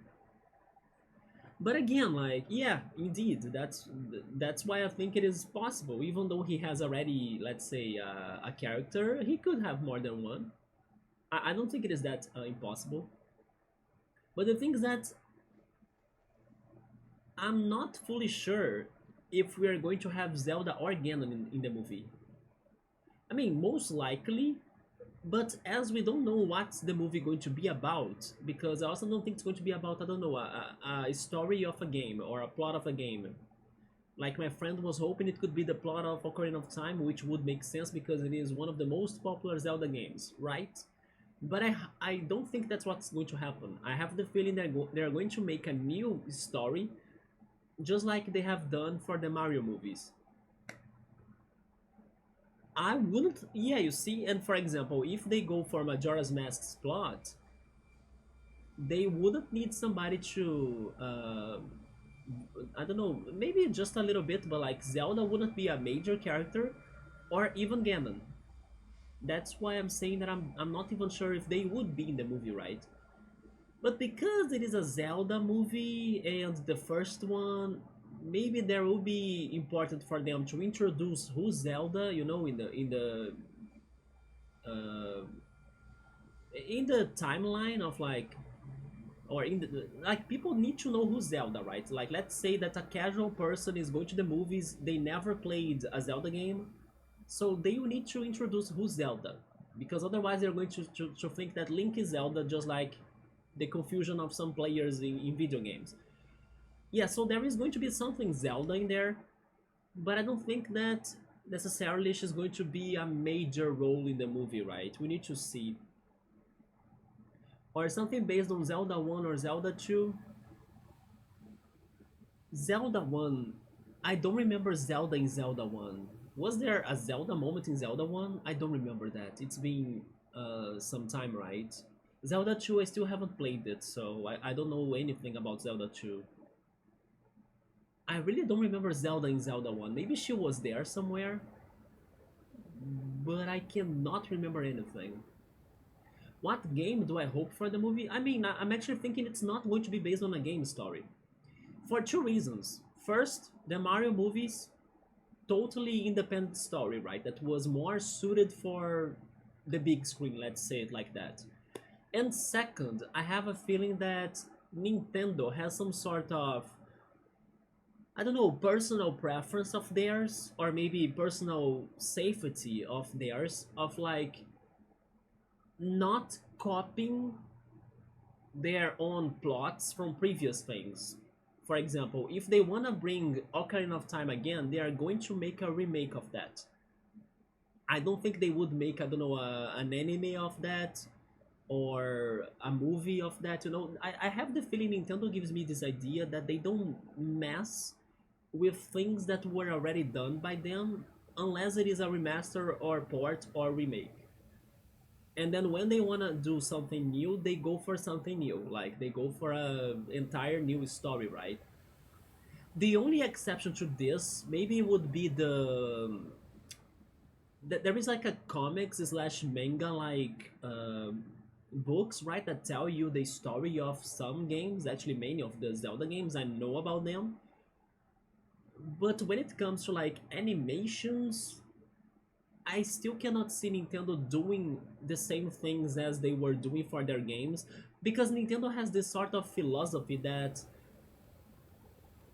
But again, like, yeah, indeed, that's why I think it is possible. Even though he has already, let's say, a character, he could have more than one. I don't think it is that impossible. But the thing is that I'm not fully sure if we are going to have Zelda or Ganon in the movie. I mean, most likely, but as we don't know what's the movie going to be about, because I also don't think it's going to be about, I don't know, a story of a game or a plot of a game. Like my friend was hoping it could be the plot of Ocarina of Time, which would make sense because it is one of the most popular Zelda games, right? But I don't think that's what's going to happen. I have the feeling they're going to make a new story just like they have done for the Mario movies. I wouldn't. Yeah, you see, and for example, if they go for Majora's Mask's plot, they wouldn't need somebody to. I don't know, maybe just a little bit, but like Zelda wouldn't be a major character, or even Ganon. That's why I'm saying that I'm not even sure if they would be in the movie, right? But because it is a Zelda movie and the first one, maybe there will be important for them to introduce who's Zelda, you know, uh, in the timeline of like, or in the, like, people need to know who's Zelda, right? Like, let's say that a casual person is going to the movies, they never played a Zelda game, so they will need to introduce who's Zelda, because otherwise they're going to think that Link is Zelda, just like the confusion of some players in video games. Yeah, so there is going to be something Zelda in there, but I don't think that necessarily she's going to be a major role in the movie, right? We need to see. Or something based on Zelda 1 or Zelda 2. Zelda 1, I don't remember Zelda in Zelda 1. Was there a Zelda moment in Zelda 1? I don't remember that. It's been some time, right? Zelda 2, I still haven't played it, so I don't know anything about Zelda 2. I really don't remember Zelda in Zelda 1. Maybe she was there somewhere, but I cannot remember anything. What game do I hope for the movie? I mean, I'm actually thinking it's not going to be based on a game story. For two reasons. First, the Mario movies, totally independent story, right? That was more suited for the big screen, let's say it like that. And second, I have a feeling that Nintendo has some sort of, I don't know, personal preference of theirs, or maybe personal safety of theirs, of like not copying their own plots from previous things. For example, if they want to bring Ocarina of Time again, they are going to make a remake of that. I don't think they would make, I don't know, an anime of that or a movie of that. You know, I have the feeling Nintendo gives me this idea that they don't mess with things that were already done by them unless it is a remaster or port or remake. And then when they want to do something new, they go for something new, like they go for a entire new story, right? The only exception to this maybe would be there is like a comics slash manga like books, right, that tell you the story of some games. Actually, many of the Zelda games, I know about them. But when it comes to like animations, I still cannot see Nintendo doing the same things as they were doing for their games, because Nintendo has this sort of philosophy that,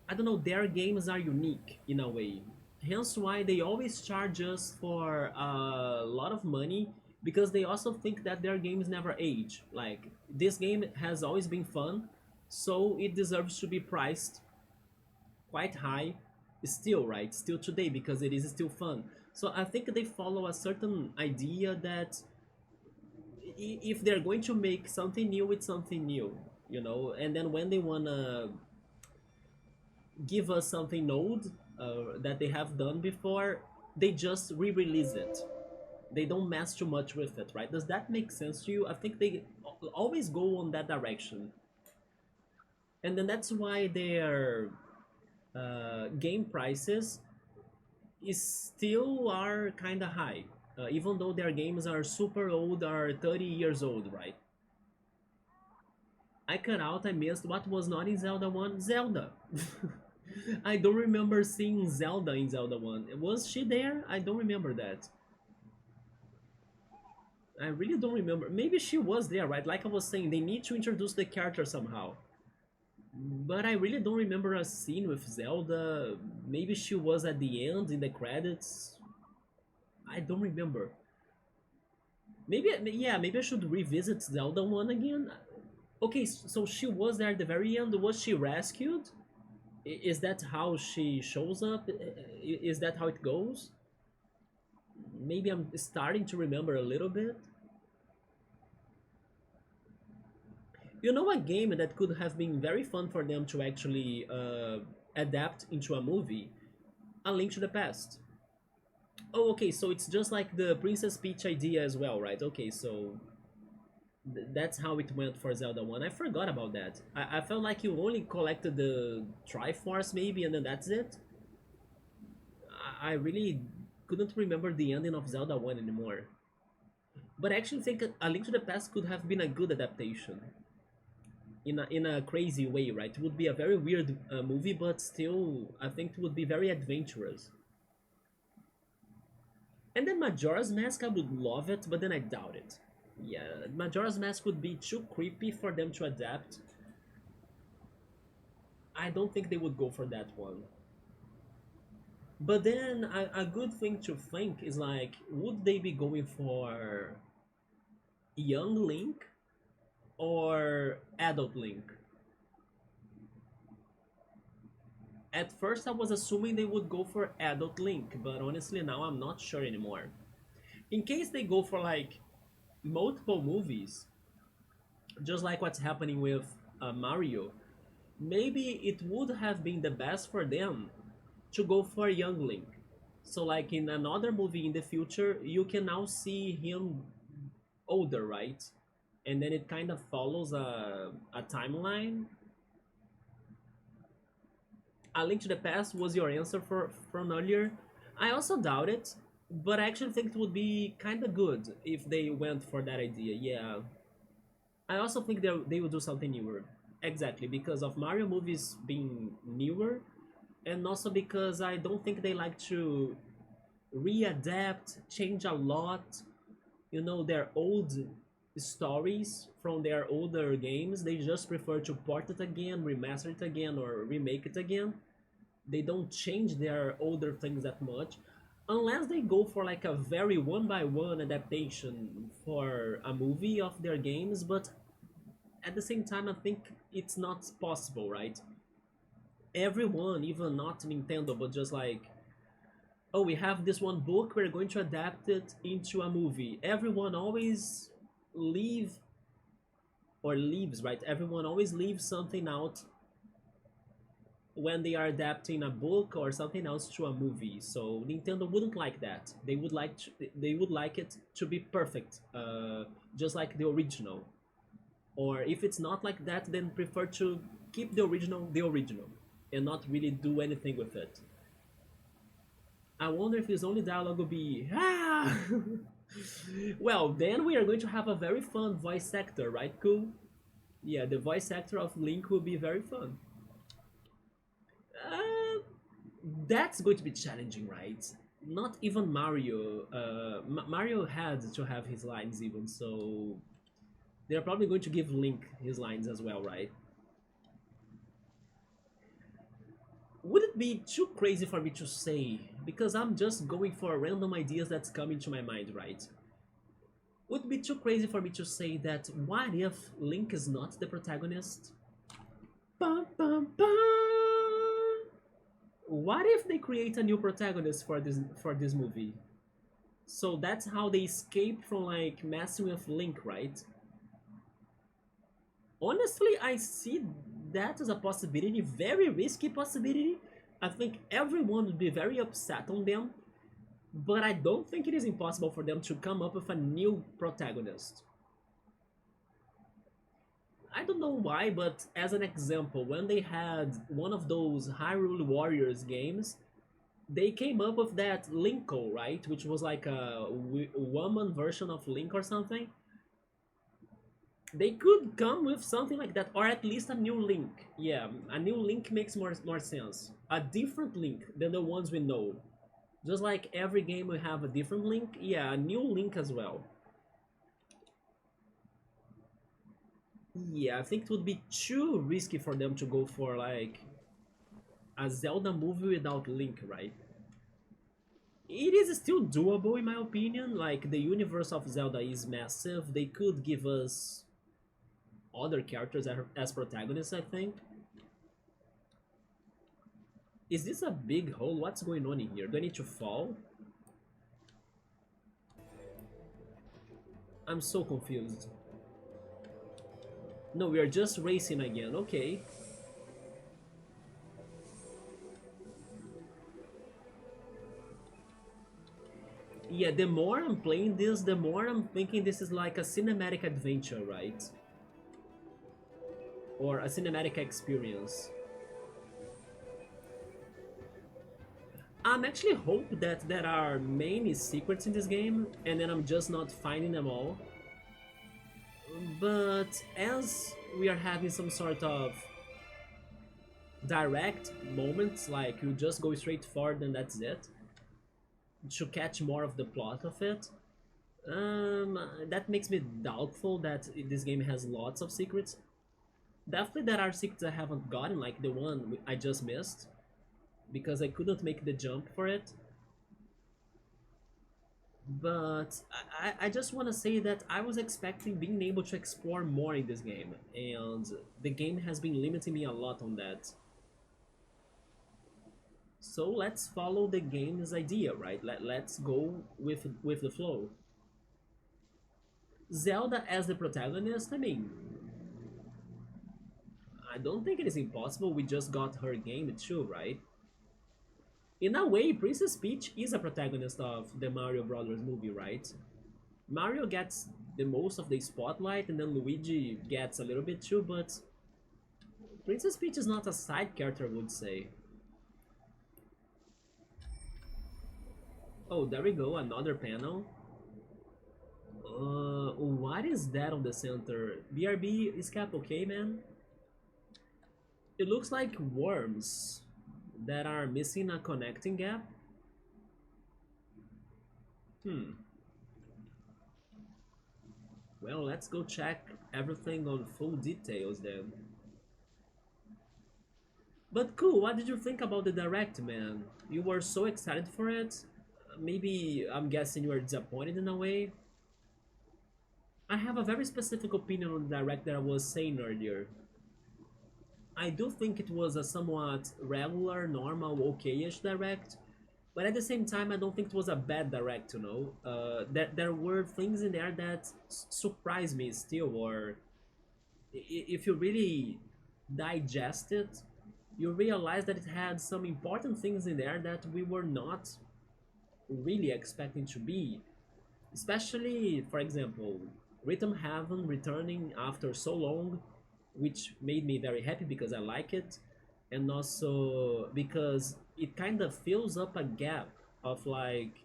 I don't know, their games are unique in a way. Hence why they always charge us for a lot of money, because they also think that their games never age. Like, this game has always been fun, so it deserves to be priced quite high still, right? Still today, because it is still fun. So I think they follow a certain idea that if they're going to make something new, it's something new, you know. And then when they wanna give us something old that they have done before, they just re-release it. They don't mess too much with it, right? Does that make sense to you? I think they always go on that direction, and then that's why their game prices is still are kind of high, even though their games are super old, are 30 years old, right? I cut out, I missed what was not in Zelda 1. Zelda. I don't remember seeing Zelda in Zelda 1. Was she there? I don't remember that. I really don't remember. Maybe she was there, right? Like I was saying, they need to introduce the character somehow. But I really don't remember a scene with Zelda. Maybe she was at the end in the credits. I don't remember. Maybe, yeah, maybe I should revisit Zelda 1 again. Okay, so she was there at the very end. Was she rescued? Is that how she shows up? Is that how it goes? Maybe I'm starting to remember a little bit. You know, a game that could have been very fun for them to actually adapt into a movie A Link to the Past. Oh, okay, so it's just like the Princess Peach idea as well, right? Okay, so that's how it went for Zelda 1. I forgot about that. I felt like you only collected the Triforce maybe and then that's it. I really couldn't remember the ending of Zelda 1 anymore. But I actually think A Link to the Past could have been a good adaptation. In a crazy way, right? It would be a very weird movie, but still, I think it would be very adventurous. And then Majora's Mask, I would love it, but then I doubt it. Yeah, Majora's Mask would be too creepy for them to adapt. I don't think they would go for that one. But then a good thing to think is like, would they be going for young Link or adult Link? At first I was assuming they would go for adult Link, but honestly now I'm not sure anymore. In case they go for like multiple movies, just like what's happening with Mario, maybe it would have been the best for them to go for young Link. So like in another movie in the future, you can now see him older, right? And then it kind of follows a timeline. A Link to the Past was your answer from earlier. I also doubt it, but I actually think it would be kind of good if they went for that idea. Yeah, I also think they will do something newer. Exactly, because of Mario movies being newer, and also because I don't think they like to readapt, change a lot, their old stories from their older games. They just prefer to port it again, remaster it again, or remake it again. They don't change their older things that much unless they go for like a very one by one adaptation for a movie of their games. But at the same time, I think it's not possible, right? Everyone, even not Nintendo, but just like, oh, we have this one book, we're going to adapt it into a movie. Everyone always leave or leaves, right? Everyone always leaves something out when they are adapting a book or something else to a movie. So Nintendo wouldn't like that. They would like it to be perfect, just like the original. Or if it's not like that, then prefer to keep the original, and not really do anything with it. I wonder if his only dialogue will be ah. Well, then we are going to have a very fun voice actor, right? Cool. Yeah, the voice actor of Link will be very fun. Uh, that's going to be challenging, right? Not even Mario. Mario had to have his lines even, so they're probably going to give Link his lines as well, right? Would it be too crazy for me to say? Because I'm just going for random ideas that's coming to my mind, right? Would it be too crazy for me to say that what if Link is not the protagonist? Bum, bum, bum. What if they create a new protagonist for this movie? So that's how they escape from like messing with Link, right? Honestly, I see that as a possibility, very risky possibility. I think everyone would be very upset on them, but I don't think it is impossible for them to come up with a new protagonist. I don't know why, but as an example, when they had one of those Hyrule Warriors games, they came up with that Linko, right? Which was like a woman version of Link or something. They could come with something like that, or at least a new Link. Yeah, a new Link makes more sense. A different Link than the ones we know. Just like every game we have a different Link, yeah, a new Link as well. Yeah, I think it would be too risky for them to go for like a Zelda movie without Link, right? It is still doable in my opinion. Like the universe of Zelda is massive. They could give us other characters as protagonists, I think. Is this a big hole? What's going on in here? Do I need to fall? I'm so confused. No, we are just racing again. Okay. Yeah, the more I'm playing this, the more I'm thinking this is like a cinematic adventure, right? Or a cinematic experience. I'm actually hope that there are many secrets in this game, and then I'm just not finding them all. But as we are having some sort of direct moments, like you just go straight forward and that's it, to catch more of the plot of it, that makes me doubtful that this game has lots of secrets. Definitely there are secrets I haven't gotten, like the one I just missed, because I couldn't make the jump for it. But I just want to say that I was expecting being able to explore more in this game, and the game has been limiting me a lot on that. So let's follow the game's idea, right? Let's go with the flow. Zelda as the protagonist, I mean, I don't think it is impossible. We just got her game too, right? In a way, Princess Peach is a protagonist of the Mario Brothers movie, right? Mario gets the most of the spotlight, and then Luigi gets a little bit too, but Princess Peach is not a side character, I would say. Oh, there we go, another panel. What is that on the center? BRB is cap okay, man? It looks like worms that are missing a connecting gap. Hmm. Well, let's go check everything on full details then. But cool, what did you think about the direct, man? You were so excited for it? Maybe I'm guessing you were disappointed in a way? I have a very specific opinion on the direct that I was saying earlier. I do think it was a somewhat regular, normal, okay-ish direct, but at the same time, I don't think it was a bad direct, you know? There were things in there that surprised me still, or if you really digest it, you realize that it had some important things in there that we were not really expecting to be. Especially, for example, Rhythm Heaven returning after so long, which made me very happy because I like it, and also because it kind of fills up a gap of like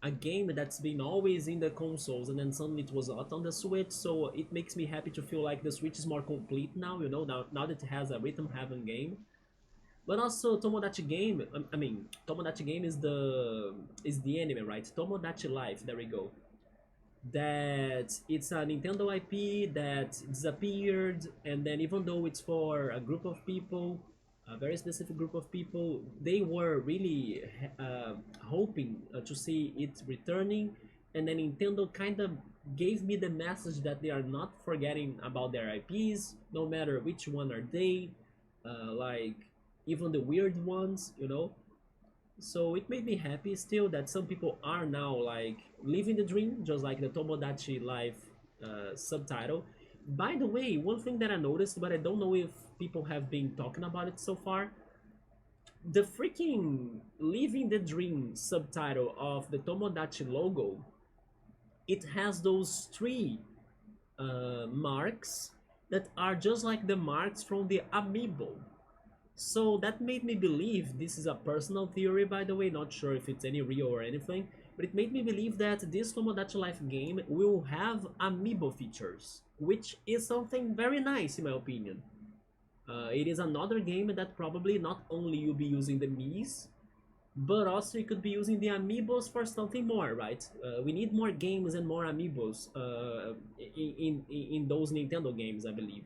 a game that's been always in the consoles and then suddenly it was out on the Switch, so it makes me happy to feel like the Switch is more complete now, you know, now that it has a Rhythm Heaven game. But also Tomodachi Game, I mean, Tomodachi Game is the anime, right? Tomodachi Life, there we go. That it's a Nintendo IP that disappeared, and then even though it's for a group of people, a very specific group of people, they were really hoping to see it returning, and then Nintendo kind of gave me the message that they are not forgetting about their IPs, no matter which one are they, like even the weird ones, you know. So it made me happy still that some people are now like living the dream, just like the Tomodachi Life subtitle. By the way, one thing that I noticed, but I don't know if people have been talking about it so far, the freaking living the dream subtitle of the Tomodachi logo, it has those three marks that are just like the marks from the amiibo. So that made me believe, this is a personal theory by the way, not sure if it's any real or anything, but it made me believe that this Tomodachi Life game will have amiibo features, which is something very nice in my opinion. It is another game that probably not only you'll be using the Mii's, but also you could be using the amiibos for something more, right? We need more games and more amiibos in those Nintendo games, I believe.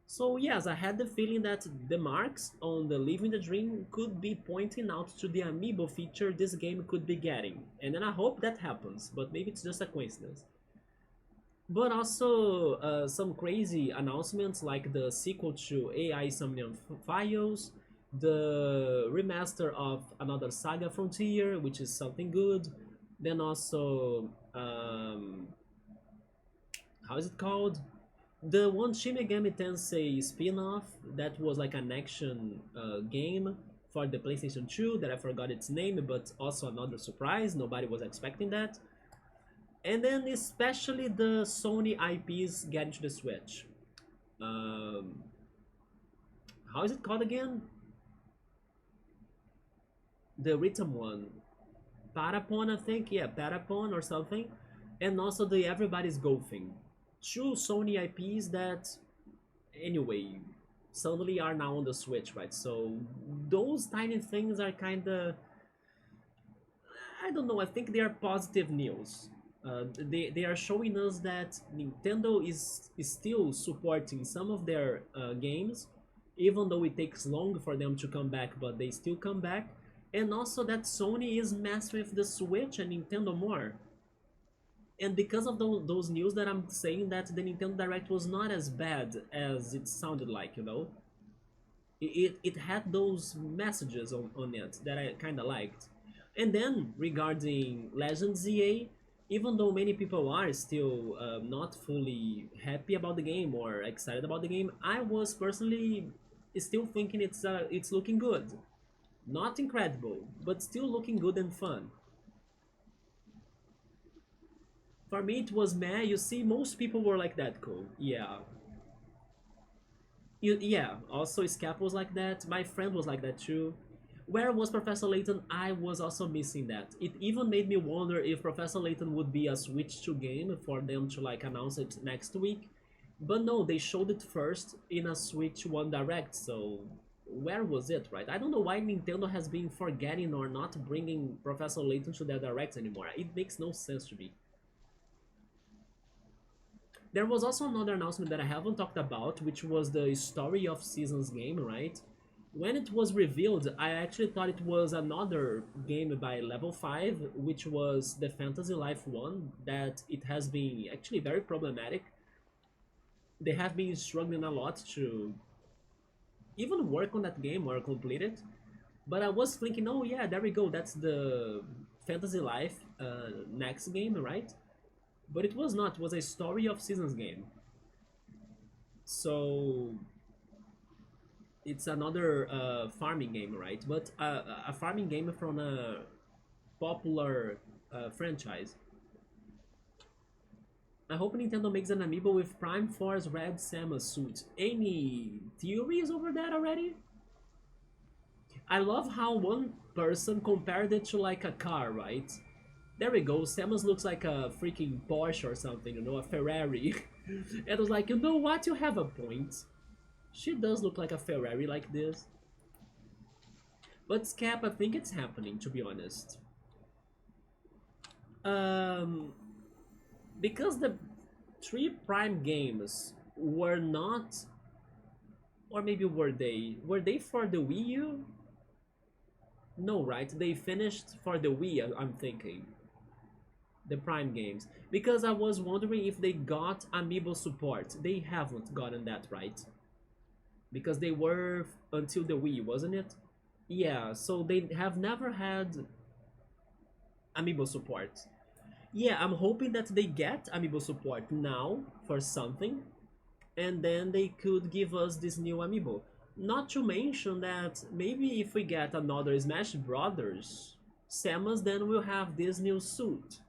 So yes, I had the feeling that the marks on the Living the Dream could be pointing out to the amiibo feature this game could be getting. And then I hope that happens, but maybe it's just a coincidence. But also some crazy announcements like the sequel to AI Somnium Files, the remaster of Another Saga Frontier, which is something good. Then also, how is it called? The one Shin Megami Tensei spin-off that was like an action game. for the PlayStation 2 that I forgot its name, but also another surprise. Nobody was expecting that. And then especially the Sony IPs getting to the Switch. Um, how is it called again? The written one. Patapon, I think. Yeah, Patapon or something. And also the Everybody's Golfing. Two Sony IPs that, anyway, suddenly are now on the Switch, right? So those tiny things are kind of, I don't know. I think they are positive news. They are showing us that Nintendo is still supporting some of their games, even though it takes long for them to come back, but they still come back. And also that Sony is messing with the Switch and Nintendo more. And because of those news that I'm saying that the Nintendo Direct was not as bad as it sounded like, you know? It had those messages on it that I kind of liked. And then regarding Legends ZA, even though many people are still not fully happy about the game or excited about the game, I was personally still thinking it's looking good. Not incredible, but still looking good and fun. For me, it was meh. You see, most people were like that, cool. Yeah. Yeah, also Scap was like that. My friend was like that too. Where was Professor Layton? I was also missing that. It even made me wonder if Professor Layton would be a Switch 2 game for them to like announce it next week. But no, they showed it first in a Switch 1 Direct, so where was it, right? I don't know why Nintendo has been forgetting or not bringing Professor Layton to their Directs anymore. It makes no sense to me. There was also another announcement that I haven't talked about, which was the Story of Seasons game, right? When it was revealed, I actually thought it was another game by Level 5, which was the Fantasy Life one, that it has been actually very problematic. They have been struggling a lot to even work on that game or complete it. But I was thinking, oh yeah, there we go, that's the Fantasy Life next game, right? But it was not, it was a Story of Seasons game. So it's another farming game, right? But a farming game from a popular franchise. I hope Nintendo makes an amiibo with Prime Force Red Samus suit. Any theories over that already? I love how one person compared it to like a car, right? There we go, Samus looks like a freaking Porsche or something, you know, a Ferrari. And I was like, you know what, you have a point. She does look like a Ferrari like this. But Scap, I think it's happening, to be honest. Um, because the three Prime games were not, or maybe were they? Were they for the Wii U? No, right? They finished for the Wii, I'm thinking. The Prime games. Because I was wondering if they got Amiibo support. They haven't gotten that, right? Because they were until the Wii, wasn't it? Yeah, so they have never had Amiibo support. Yeah, I'm hoping that they get Amiibo support now for something, and then they could give us this new Amiibo. Not to mention that maybe if we get another Smash Brothers Samus, then we'll have this new suit.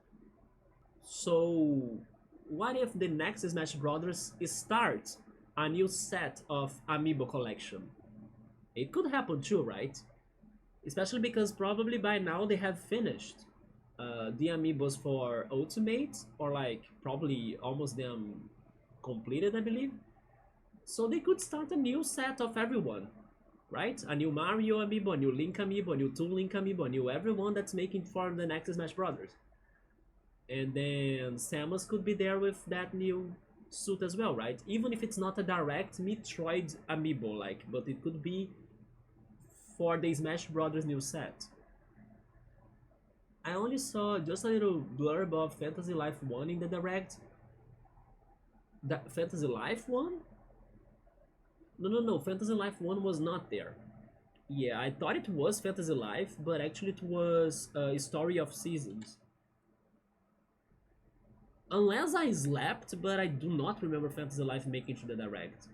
So, what if the next Smash Brothers starts a new set of Amiibo collection? It could happen too, right? Especially because probably by now they have finished the amiibos for Ultimate, or like probably almost them completed, I believe. So they could start a new set of everyone, right? A new Mario amiibo, a new Link amiibo, a new Toon Link amiibo, a new everyone that's making for the next Smash Brothers. And then Samus could be there with that new suit as well, right? Even if it's not a direct Metroid amiibo, like, but it could be for the Smash Brothers new set. I only saw just a little blurb of Fantasy Life 1 in the direct. The Fantasy Life 1? No, Fantasy Life 1 was not there. Yeah, I thought it was Fantasy Life, but actually it was Story of Seasons. Unless I slept, but I do not remember Fantasy Life making to the direct.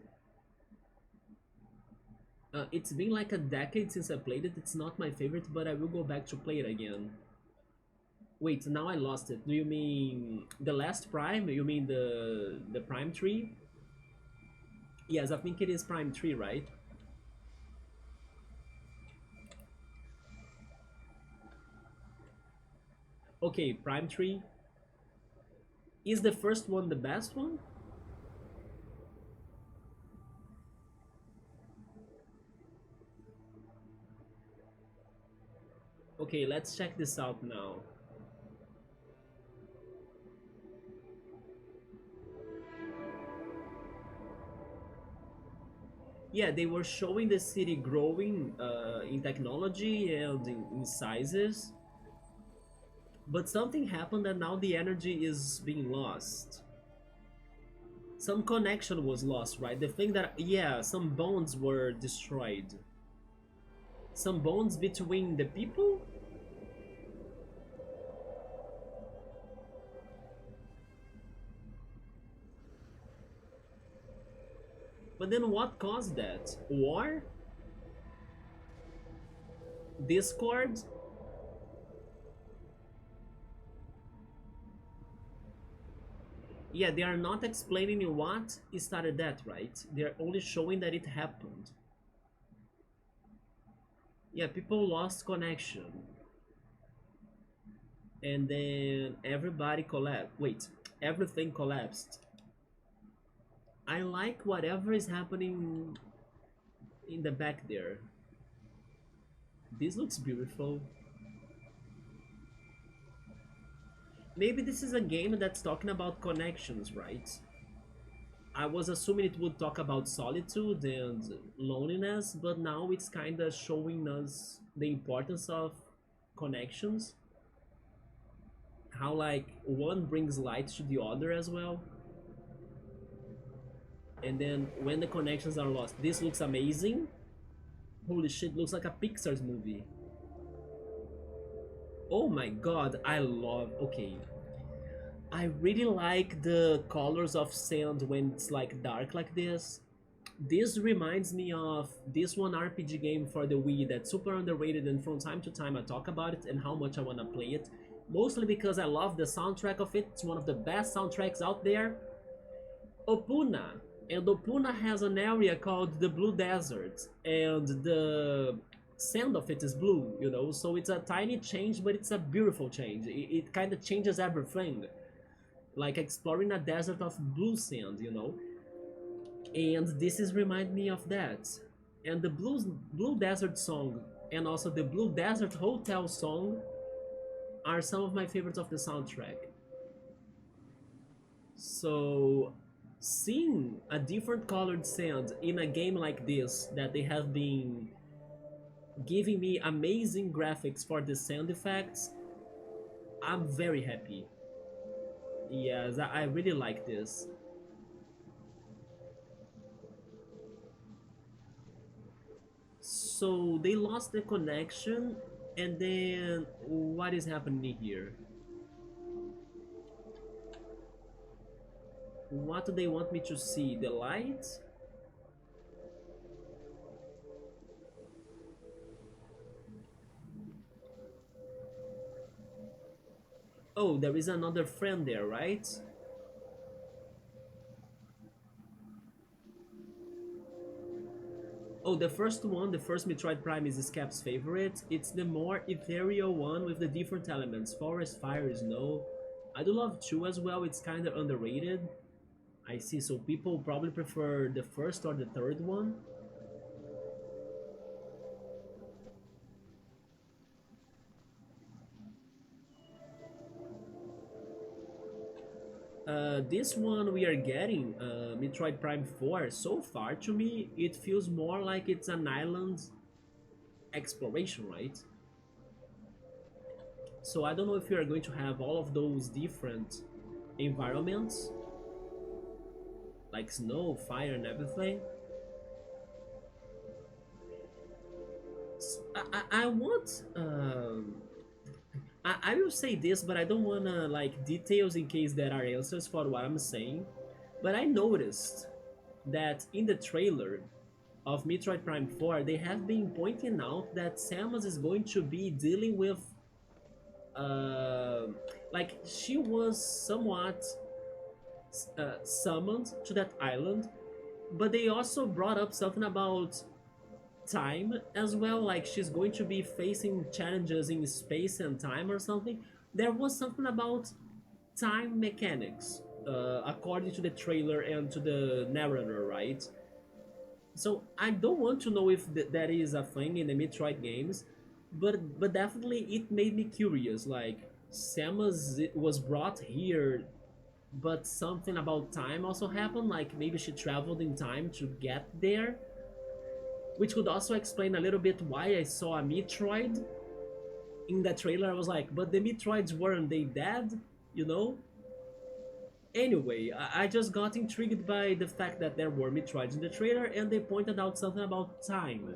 It's been like a decade since I played it. It's not my favorite, but I will go back to play it again. Wait, now I lost it. Do you mean the last Prime? You mean the Prime tree? Yes, I think it is Prime 3, right? Okay, Prime 3. Is the first one the best one? Okay, let's check this out now. Yeah, they were showing the city growing in technology and in sizes, but something happened and now the energy is being lost. Some connection was lost, right? The thing that, yeah, some bonds were destroyed. Some bonds between the people. But then what caused that? War? Discord? Yeah, they are not explaining what started that, right? They're only showing that it happened. Yeah, people lost connection. And then everybody collapsed. Wait, everything collapsed. I like whatever is happening in the back there. This looks beautiful. Maybe this is a game that's talking about connections, right? I was assuming it would talk about solitude and loneliness, but now it's kind of showing us the importance of connections. How, like, one brings light to the other as well. And then when the connections are lost, this looks amazing. Holy shit, looks like a Pixar's movie. Oh my god, I love... Okay. I really like the colors of sand when it's like dark like this. This reminds me of this one RPG game for the Wii that's super underrated, and from time to time I talk about it and how much I want to play it. Mostly because I love the soundtrack of it. It's one of the best soundtracks out there. Opuna. And Opuna has an area called the Blue Desert, and the sand of it is blue, you know, so it's a tiny change, but it's a beautiful change. It kind of changes everything, like exploring a desert of blue sand, you know. And this is remind me of that. And the Blue Desert song and also the Blue Desert Hotel song are some of my favorites of the soundtrack. So seeing a different colored sand in a game like this, that they have been giving me amazing graphics for the sand effects, I'm very happy. Yes, I really like this. So they lost the connection, and then what is happening here? What do they want me to see? The light? Oh, there is another friend there, right? Oh, the first one, the first Metroid Prime is Scap's favorite. It's the more ethereal one with the different elements. Forest, fire, snow. I do love 2 as well, it's kinda underrated. I see, so people probably prefer the first or the third one. This one we are getting, Metroid Prime 4, so far to me, it feels more like it's an island exploration, right? So I don't know if you are going to have all of those different environments, like snow, fire, and everything. I want I will say this, but I don't wanna like details in case there are answers for what I'm saying. But I noticed that in the trailer, of Metroid Prime 4, they have been pointing out that Samus is going to be dealing with uh, like she was somewhat summoned to that island, but they also brought up something about time as well, like she's going to be facing challenges in space and time or something. There was something about time mechanics, according to the trailer and to the narrator, right? So I don't want to know if that is a thing in the Metroid games, but definitely it made me curious. Like Samus was brought here, but something about time also happened. Like maybe she traveled in time to get there, which could also explain a little bit why I saw a Metroid in that trailer. I was like, but the Metroids weren't they dead? You know? Anyway, I just got intrigued by the fact that there were Metroids in the trailer and they pointed out something about time.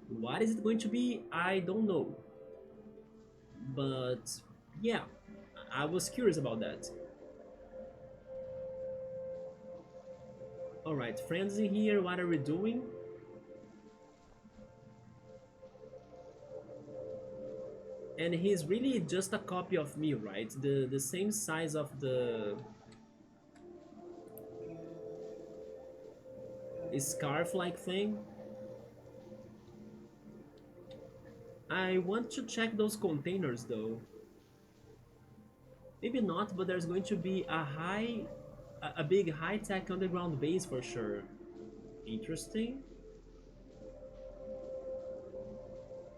What is it going to be? I don't know. But yeah, I was curious about that. Alright, friends in here, what are we doing? And he's really just a copy of me, right? The same size of the scarf-like thing. I want to check those containers though. Maybe not, but there's going to be a big high-tech underground base for sure. Interesting.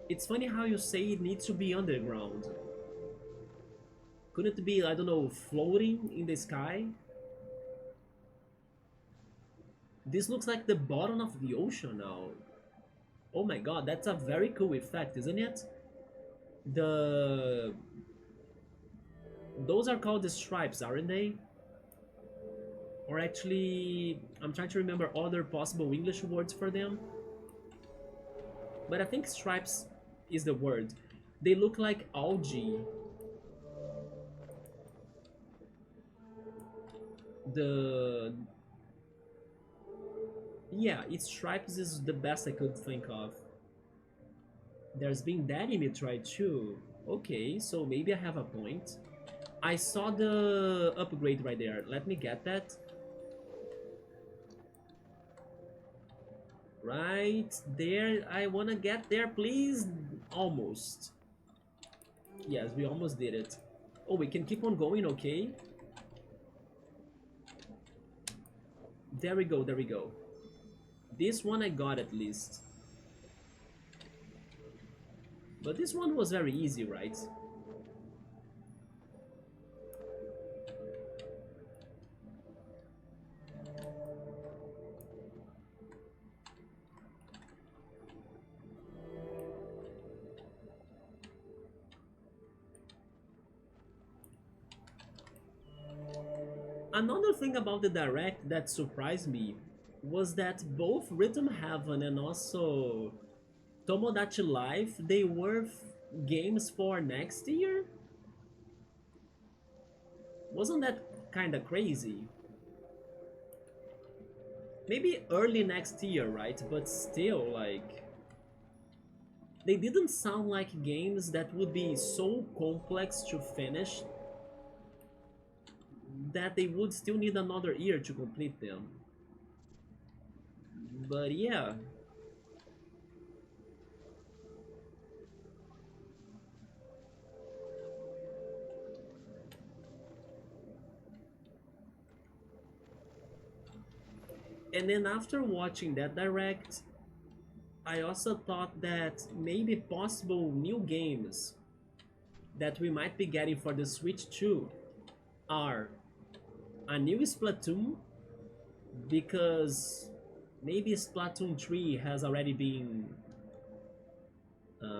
It's funny how you say it needs to be underground. Couldn't it be, I don't know, floating in the sky? This looks like the bottom of the ocean now. Oh my god, that's a very cool effect, isn't it? The... Those are called the stripes, aren't they? Or actually, I'm trying to remember other possible English words for them. But I think stripes is the word. They look like algae. The... Yeah, its stripes is the best I could think of. There's been that in Metroid too. Okay, so maybe I have a point. I saw the upgrade right there. Let me get that. Right there. I wanna get there, please. Almost. Yes, we almost did it. Oh, we can keep on going, okay? There we go, there we go. This one I got at least. But this one was very easy, right? Another thing about the Direct that surprised me was that both Rhythm Heaven and also Tomodachi Life, they were games for next year? Wasn't that kinda crazy? Maybe early next year, right? But still, like... They didn't sound like games that would be so complex to finish that they would still need another year to complete them. But yeah. And then after watching that direct, I also thought that maybe possible new games that we might be getting for the Switch 2 are a new Splatoon, because maybe Splatoon 3 has already been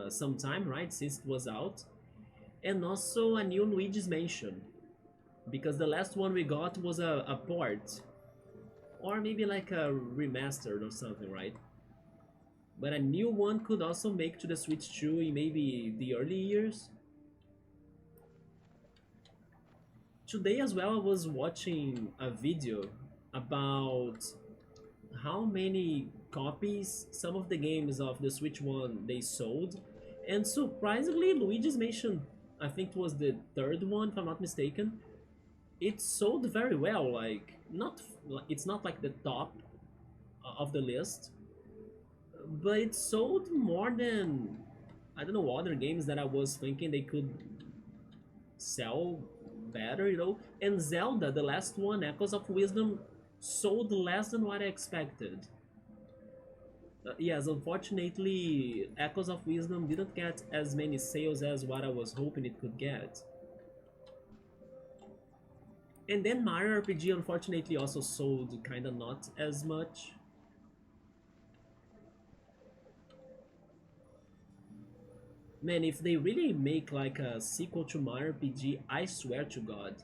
some time, right, since it was out, and also a new Luigi's Mansion, because the last one we got was a port, or maybe like a remastered or something, right? But a new one could also make to the Switch 2 in maybe the early years. Today as well I was watching a video about how many copies. Some of the games of the Switch one they sold, and surprisingly, Luigi's Mansion, I think it was the third one, if I'm not mistaken. It sold very well. Like not, it's not like the top of the list, but it sold more than I don't know other games that I was thinking they could sell better, you know. And Zelda, the last one, Echoes of Wisdom, sold less than what I expected. Yes, unfortunately, Echoes of Wisdom didn't get as many sales as what I was hoping it could get. And then Mario RPG unfortunately also sold kinda not as much. Man, if they really make like a sequel to Mario RPG, I swear to God,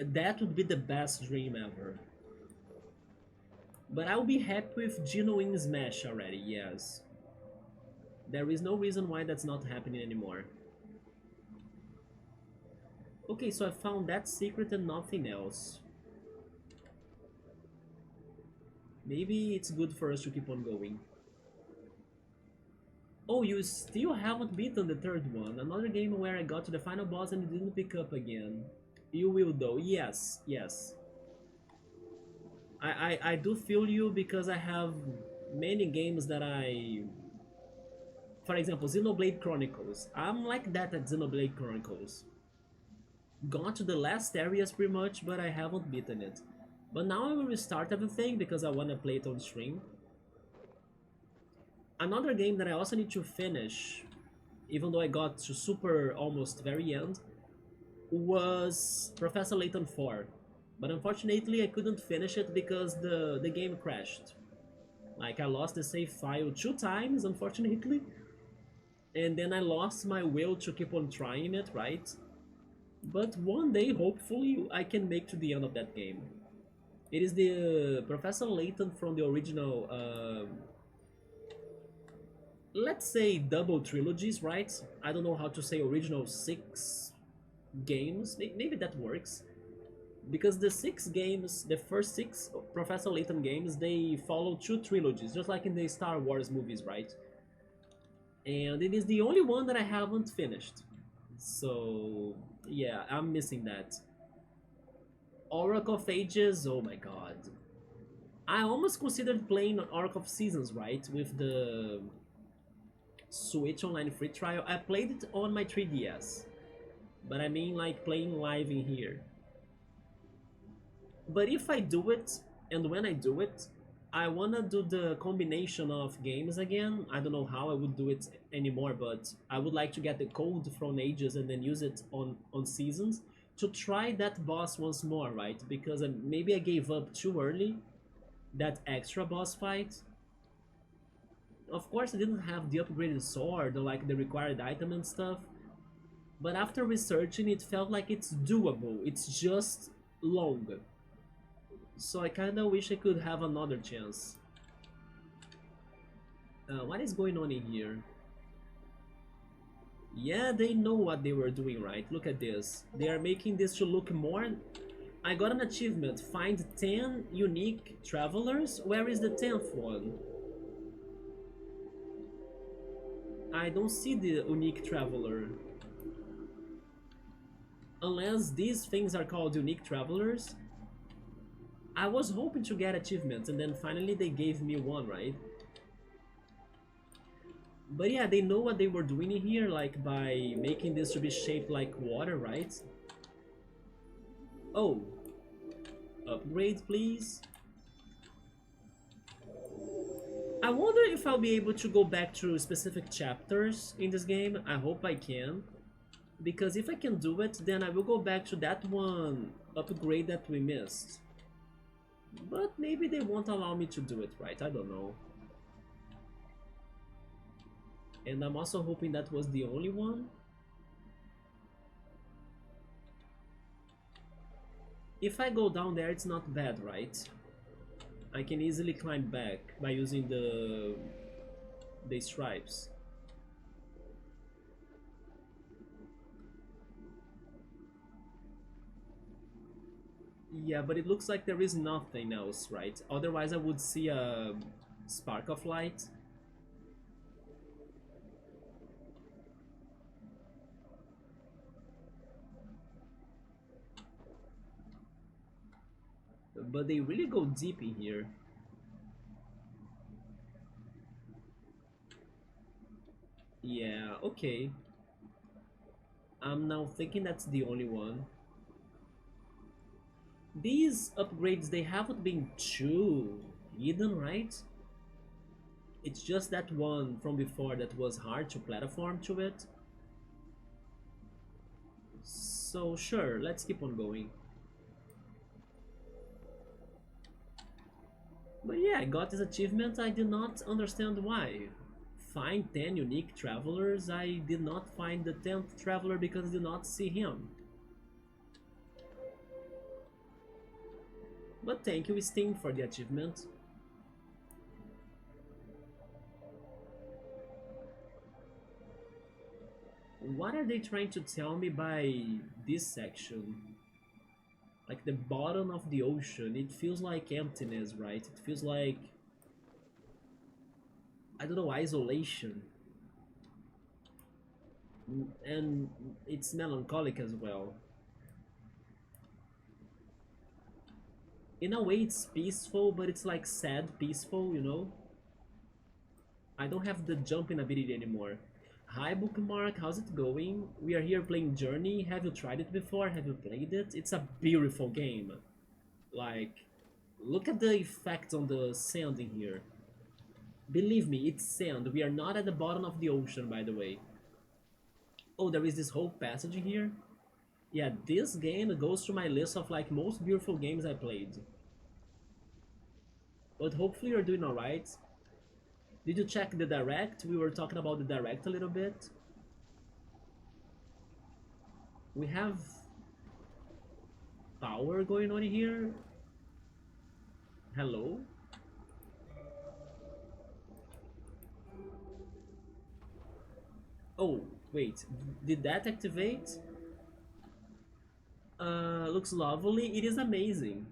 that would be the best dream ever. But I'll be happy with Geno in Smash already, yes. There is no reason why that's not happening anymore. Okay, so I found that secret and nothing else. Maybe it's good for us to keep on going. Oh, you still haven't beaten the third one. Another game where I got to the final boss and it didn't pick up again. You will though. Yes, yes. I do feel you because I have many games that I... For example, Xenoblade Chronicles. I'm like that at Xenoblade Chronicles. Got to the last areas pretty much, but I haven't beaten it. But now I will restart everything because I want to play it on stream. Another game that I also need to finish, even though I got to super almost very end, was Professor Layton 4. But unfortunately I couldn't finish it because the game crashed. Like I lost the save file 2 times, unfortunately. And then I lost my will to keep on trying it, right? But one day, hopefully, I can make to the end of that game. It is the Professor Layton from the original, let's say double trilogies, right? I don't know how to say original 6 games. Maybe that works. Because the 6 games, the first 6 Professor Layton games, they follow 2 trilogies, just like in the Star Wars movies, right? And it is the only one that I haven't finished. So, yeah, I'm missing that. Oracle of Ages, oh my god. I almost considered playing Oracle of Seasons, right? With the Switch Online free trial. I played it on my 3DS. But I mean like playing live in here. But if I do it, and when I do it, I wanna do the combination of games again. I don't know how I would do it anymore, but I would like to get the code from Ages and then use it on Seasons to try that boss once more, right? Because maybe I gave up too early that extra boss fight. Of course, I didn't have the upgraded sword or like the required item and stuff, but after researching, it felt like it's doable. It's just long. So I kinda wish I could have another chance. What is going on in here? Yeah, they know what they were doing, right? Look at this. They are making this to look more... I got an achievement. Find 10 unique travelers. Where is the 10th one? I don't see the unique traveler. Unless these things are called unique travelers. I was hoping to get achievements and then finally they gave me one, right? But yeah, they know what they were doing here, like by making this to be shaped like water, right? Oh, upgrade please. I wonder if I'll be able to go back to specific chapters in this game. I hope I can. Because if I can do it, then I will go back to that one upgrade that we missed. But maybe they won't allow me to do it, right? I don't know. And I'm also hoping that was the only one. If I go down there, it's not bad, right? I can easily climb back by using the stripes. Yeah, but it looks like there is nothing else, right? Otherwise I would see a spark of light. But they really go deep in here. Yeah, okay. I'm now thinking that's the only one. These upgrades, they haven't been too hidden, right? It's just that one from before that was hard to platform to it. So sure, let's keep on going. But yeah, I got this achievement, I did not understand why. Find 10 unique travelers, I did not find the 10th traveler because I did not see him. But thank you Steam for the achievement. What are they trying to tell me by this section? Like the bottom of the ocean, it feels like emptiness, right? It feels like, I don't know, isolation. And it's melancholic as well. In a way it's peaceful, but it's like sad peaceful, you know? I don't have the jumping ability anymore. Hi Bookmark, how's it going? We are here playing Journey. Have you tried it before? Have you played it? It's a beautiful game. Like, look at the effect on the sand in here. Believe me, it's sand. We are not at the bottom of the ocean, by the way. Oh, there is this whole passage in here. Yeah, this game goes to my list of like most beautiful games I played. But hopefully you're doing alright. Did you check the direct? We were talking about the direct a little bit. We have power going on here. Hello? Oh, wait. Did that activate? Looks lovely. It is amazing.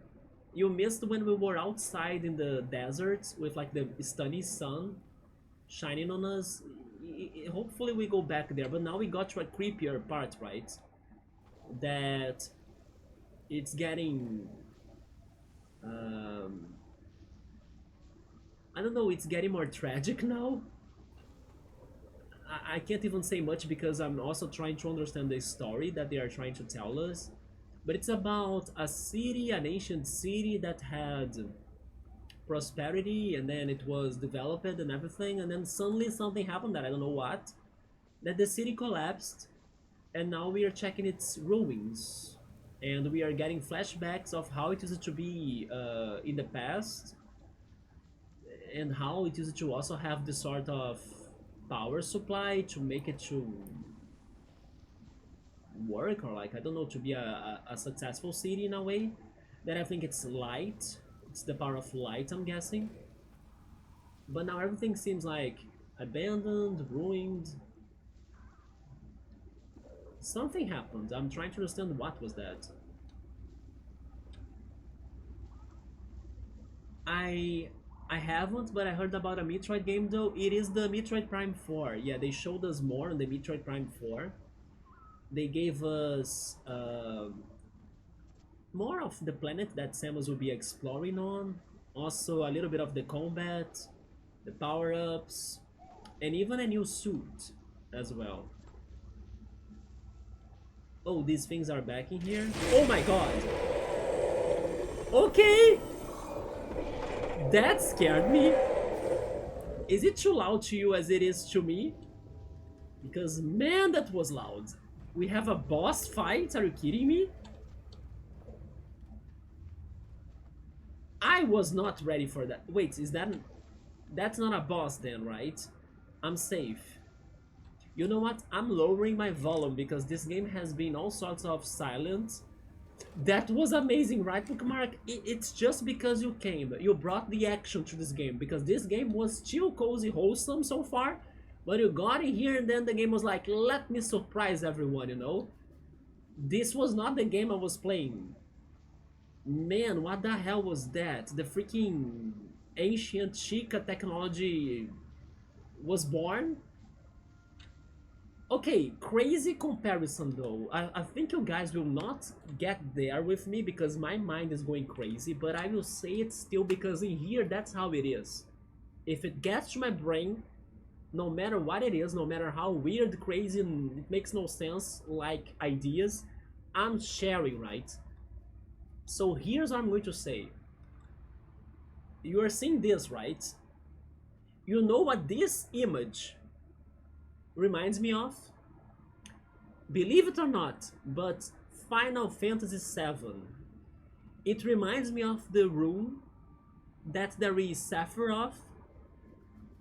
You missed when we were outside in the desert with like the stunning sun shining on us. Hopefully we go back there, but now we got to a creepier part, right? That it's getting um, I don't know, it's getting more tragic now. I can't even say much because I'm also trying to understand the story that they are trying to tell us. But it's about a city, an ancient city that had prosperity and then it was developed and everything, and then suddenly something happened that I don't know what, that the city collapsed, and now we are checking its ruins, and we are getting flashbacks of how it used to be in the past, and how it used to also have this sort of power supply to make it to work, or like I don't know, to be a successful city in a way. That I think it's light, it's the power of light, I'm guessing. But now everything seems like abandoned, ruined. Something happened. I'm trying to understand what was that. I I haven't, but I heard about a Metroid game though. It is the Metroid Prime 4. Yeah, they showed us more on the Metroid Prime 4. They gave us more of the planet that Samus will be exploring on. Also a little bit of the combat, the power-ups, and even a new suit as well. Oh, these things are back in here. Oh my god! Okay! That scared me. Is it too loud to you as it is to me? Because man, that was loud. We have a boss fight? Are you kidding me? I was not ready for that. Wait, is that... That's not a boss then, right? I'm safe. You know what? I'm lowering my volume because this game has been all sorts of silent. That was amazing, right, Bookmark? It's just because you came. You brought the action to this game. Because this game was chill, cozy, wholesome so far. But you got in here and then the game was like, let me surprise everyone, you know? This was not the game I was playing Man, what the hell was that? The freaking ancient Chica technology was born? Okay, crazy comparison though. I think you guys will not get there with me because my mind is going crazy, but I will say it still because in here that's how it is. If it gets to my brain, no matter what it is, no matter how weird, crazy, and it makes no sense, like ideas, I'm sharing, right? So here's what I'm going to say. You are seeing this, right? You know what this image reminds me of? Believe it or not, but Final Fantasy VII. It reminds me of the room that there is Sephiroth,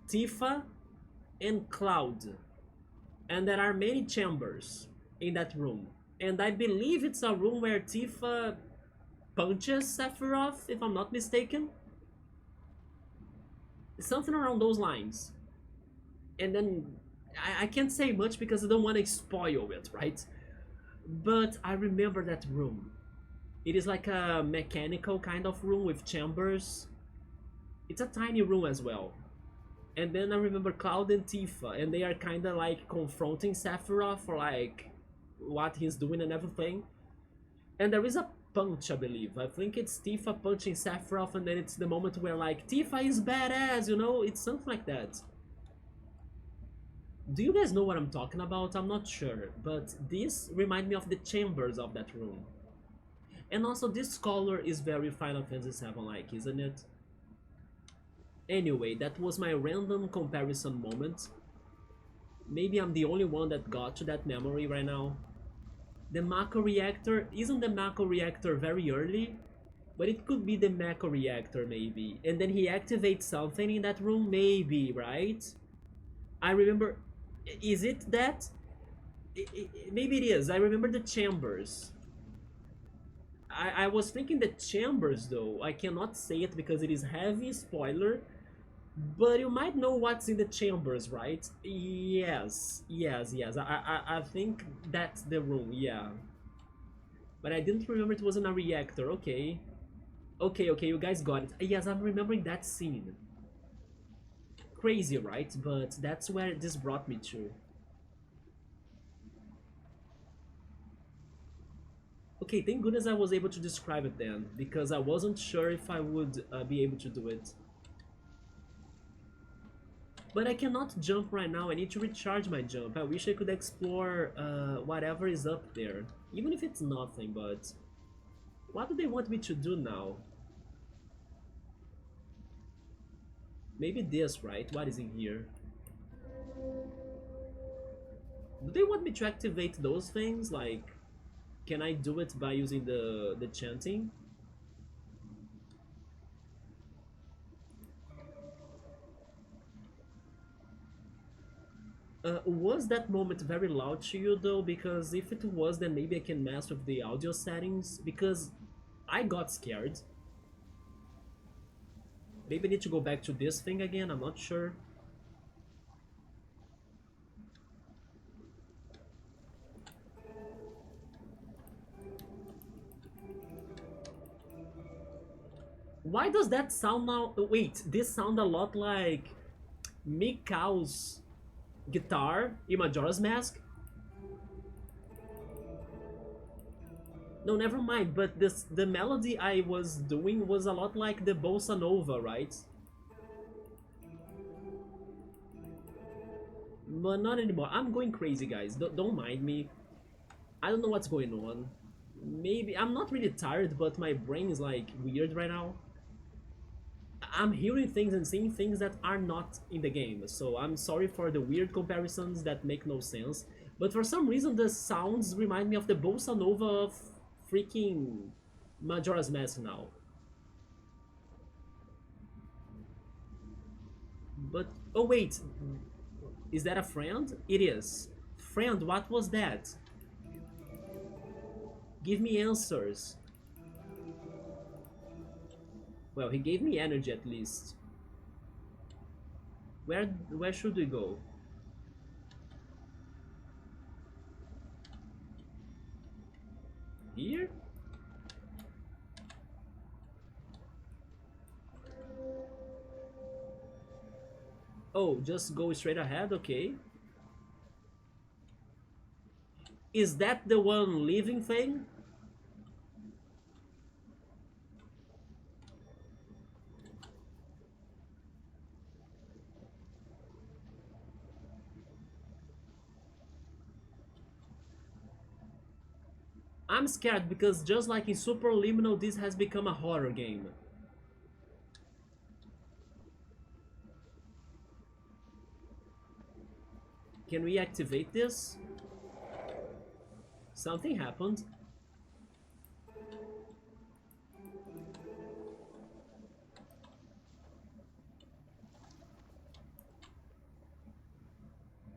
Tifa, and Cloud. And there are many chambers in that room. And I believe it's a room where Tifa punches Sephiroth, if I'm not mistaken. Something around those lines. And then I can't say much because I don't want to spoil it, right? But I remember that room. It is like a mechanical kind of room with chambers. It's a tiny room as well. And then I remember Cloud and Tifa, and they are kind of like confronting Sephiroth for like what he's doing and everything. And there is a punch, I believe. I think it's Tifa punching Sephiroth, and then it's the moment where like Tifa is badass, you know? It's something like that. Do you guys know what I'm talking about? I'm not sure, but this reminds me of the chambers of that room. And also this color is very Final Fantasy VII like, isn't it? Anyway, that was my random comparison moment. Maybe I'm the only one that got to that memory right now. The Mako reactor, isn't the Mako reactor very early? But it could be the Mako reactor maybe. And then he activates something in that room, maybe, right? I remember, is it that? Maybe it is. I remember the chambers. I was thinking the chambers though. I cannot say it because it is heavy spoiler. But you might know what's in the chambers, right? Yes, yes, yes. I think that's the room, yeah. But I didn't remember it was in a reactor, okay. Okay, you guys got it. Yes, I'm remembering that scene. Crazy, right? But that's where this brought me to. Okay, thank goodness I was able to describe it then, because I wasn't sure if I would be able to do it. But I cannot jump right now, I need to recharge my jump. I wish I could explore whatever is up there. Even if it's nothing, but... What do they want me to do now? Maybe this, right? What is in here? Do they want me to activate those things? Like, can I do it by using the chanting? Was that moment very loud to you though? Because if it was, then maybe I can mess with the audio settings, because I got scared. Maybe I need to go back to this thing again, I'm not sure. Why does that sound now? Wait, this sound a lot like Mikau's guitar in Majora's Mask? No, never mind, but the melody I was doing was a lot like the bossa nova, right? But not anymore. I'm going crazy, guys. Don't mind me. I don't know what's going on. Maybe I'm not really tired, but my brain is like weird right now. I'm hearing things and seeing things that are not in the game, so I'm sorry for the weird comparisons that make no sense. But for some reason, the sounds remind me of the bossa nova of freaking Majora's Mask now. But oh wait, is that a friend? It is. Friend, what was that? Give me answers. Well, he gave me energy at least. Where should we go? Here? Oh, just go straight ahead, okay. Is that the one living thing? I'm scared because just like in Superliminal, this has become a horror game. Can we activate this? Something happened.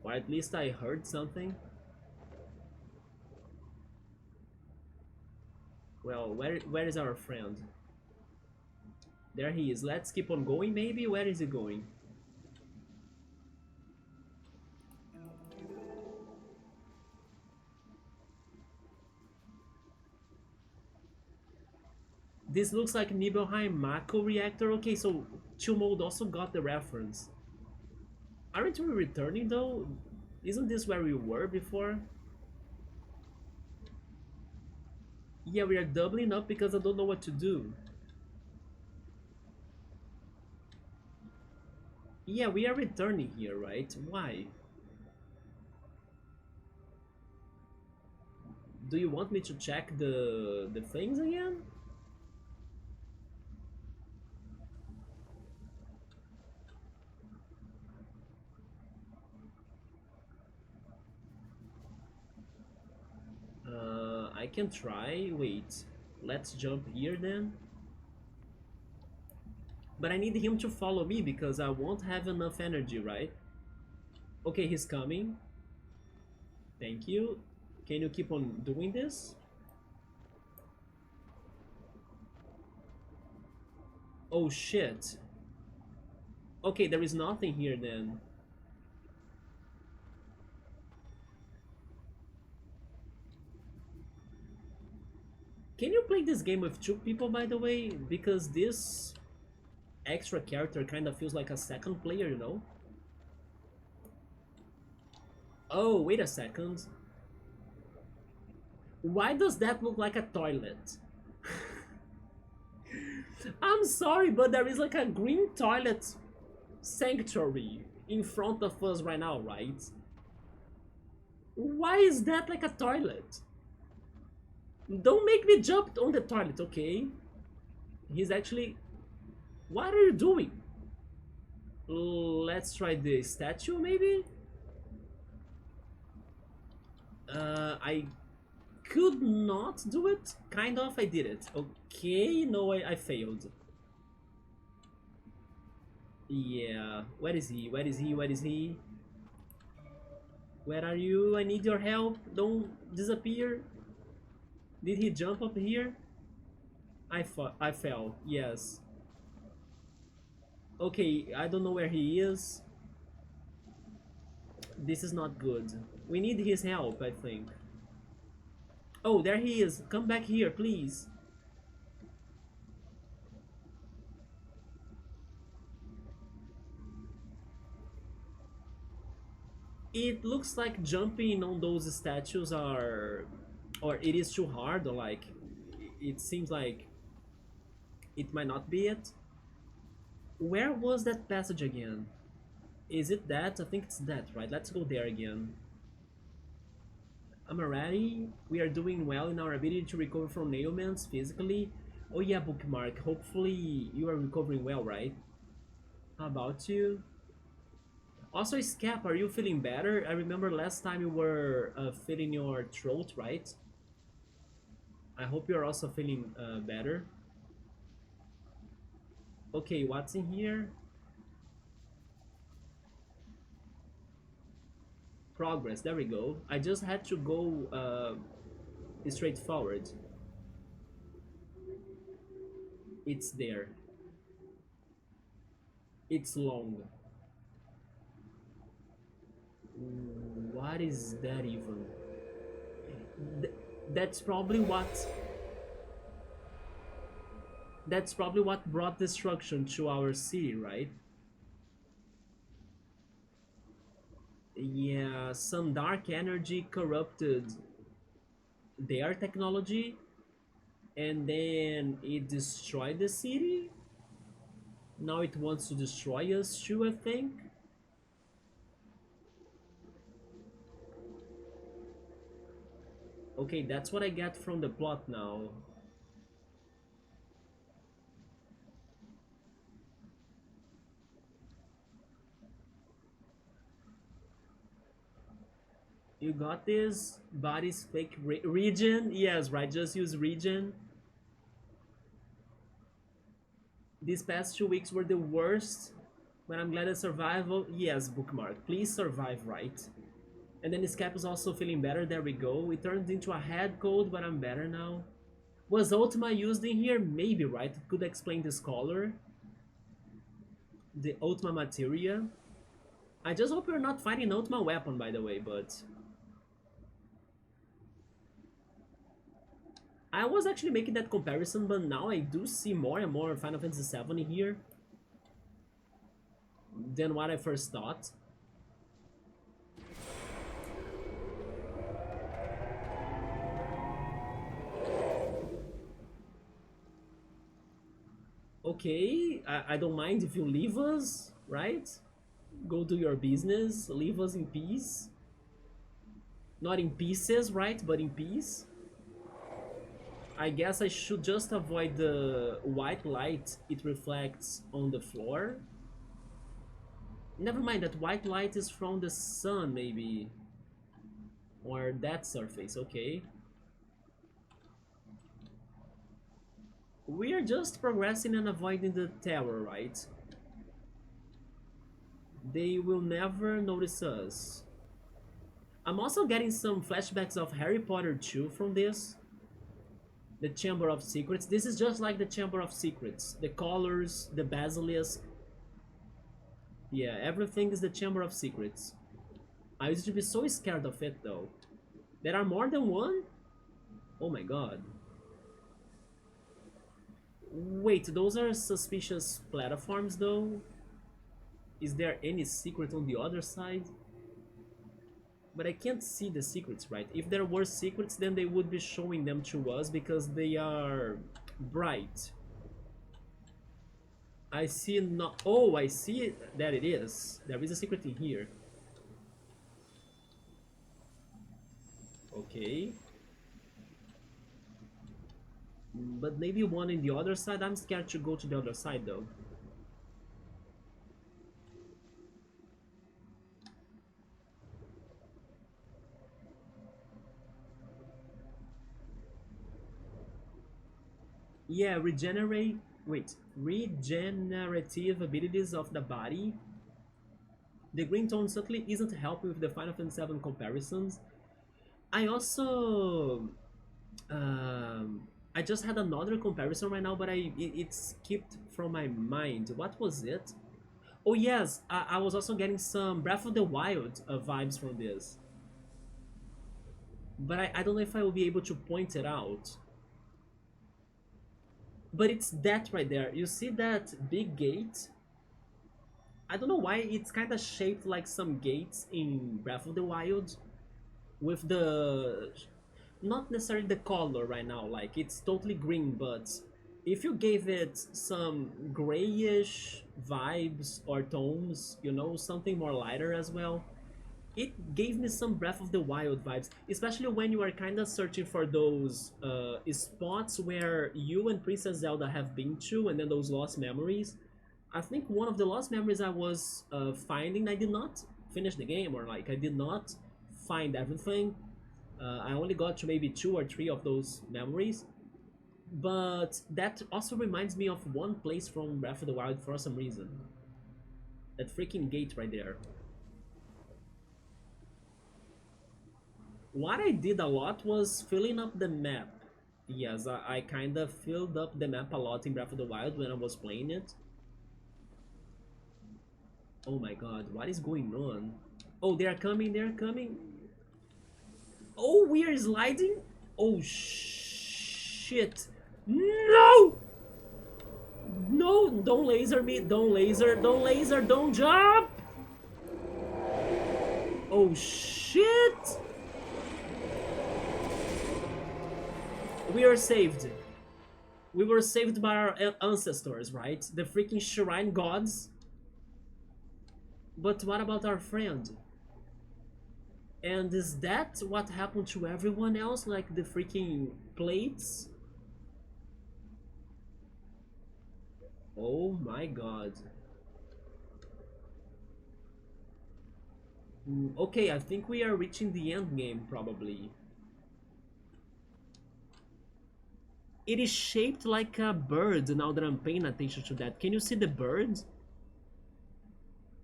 Or at least I heard something. Well, where is our friend? There he is. Let's keep on going maybe? Where is he going? This looks like Nibelheim Mako reactor. Okay, so Chumode also got the reference. Aren't we returning though? Isn't this where we were before? Yeah, we are doubling up because I don't know what to do. Yeah, we are returning here, right? Why? Do you want me to check the things again? I can try. Wait. Let's jump here then. But I need him to follow me because I won't have enough energy, right? Okay, he's coming. Thank you. Can you keep on doing this? Oh shit. Okay, there is nothing here then. Can you play this game with two people, by the way? Because this extra character kind of feels like a second player, you know? Oh, wait a second. Why does that look like a toilet? I'm sorry, but there is like a green toilet sanctuary in front of us right now, right? Why is that like a toilet? Don't make me jump on the toilet, okay? He's actually... What are you doing? Let's try the statue, maybe? I could not do it. Kind of, I did it. Okay, no, I failed. Yeah, where is he? Where is he? Where is he? Where are you? I need your help. Don't disappear. Did he jump up here? I fell. Yes. Okay, I don't know where he is. This is not good. We need his help, I think. Oh, there he is. Come back here, please. It looks like jumping on those statues are... Or it is too hard, or like... It seems like... It might not be it. Where was that passage again? Is it that? I think it's that, right? Let's go there again. I'm ready. We are doing well in our ability to recover from ailments physically. Oh yeah, bookmark. Hopefully you are recovering well, right? How about you? Also, Scap, are you feeling better? I remember last time you were feeling your throat, right? I hope you're also feeling better. Okay, what's in here? Progress, there we go. I just had to go straight forward. It's there. It's long. What is that even? Th that's probably what... That's probably what brought destruction to our city, right? Yeah, some dark energy corrupted their technology and then it destroyed the city. Now it wants to destroy us too, I think. Okay, that's what I get from the plot now. You got this? Body's fake region? Yes, right, just use region. These past 2 weeks were the worst, but I'm glad I survived. Yes, bookmark. Please survive, right? And then Scap is also feeling better. There we go. It turned into a head cold, but I'm better now. Was Ultima used in here? Maybe, right? It could explain this color. The Ultima materia. I just hope you're not fighting Ultima weapon, by the way, but... I was actually making that comparison, but now I do see more and more Final Fantasy VII in here than what I first thought. Okay, I don't mind if you leave us, right? Go do your business, leave us in peace. Not in pieces, right? But in peace. I guess I should just avoid the white light it reflects on the floor. Never mind, that white light is from the sun, maybe. Or that surface, okay. We are just progressing and avoiding the terror, right? They will never notice us. I'm also getting some flashbacks of Harry Potter 2 from this. The Chamber of Secrets. This is just like the Chamber of Secrets. The colors, the basilisk. Yeah, everything is the Chamber of Secrets. I used to be so scared of it though. There are more than one? Oh my god. Wait, those are suspicious platforms though? Is there any secret on the other side? But I can't see the secrets, right? If there were secrets, then they would be showing them to us because they are bright. I see not. Oh, I see it. There it is. There is a secret in here. Okay. But maybe one in the other side. I'm scared to go to the other side though. Yeah, regenerate. Wait, regenerative abilities of the body. The green tone certainly isn't helping with the Final Fantasy VII comparisons. I also, I just had another comparison right now, but it skipped from my mind. What was it? Oh yes, I was also getting some Breath of the Wild vibes from this, but I don't know if I will be able to point it out. But it's that right there. You see that big gate? I don't know why it's kind of shaped like some gates in Breath of the Wild, with the not necessarily the color right now, like it's totally green, but if you gave it some grayish vibes or tones, you know, something more lighter as well, it gave me some Breath of the Wild vibes, especially when you are kind of searching for those spots where you and Princess Zelda have been to, and then those lost memories. I think one of the lost memories I was finding, I did not finish the game, or like I did not find everything. I only got to maybe 2 or 3 of those memories. But that also reminds me of one place from Breath of the Wild for some reason. That freaking gate right there. What I did a lot was filling up the map. Yes, I kind of filled up the map a lot in Breath of the Wild when I was playing it. Oh my god, what is going on? Oh, they're coming, they're coming. Oh, we are sliding? Oh, shit. No! No, don't laser me, don't laser, don't laser, don't jump! Oh shit! We are saved. We were saved by our ancestors, right? The freaking shrine gods. But what about our friend? And is that what happened to everyone else? Like the freaking plates? Oh my god. Okay, I think we are reaching the end game probably. It is shaped like a bird now that I'm paying attention to that. Can you see the bird?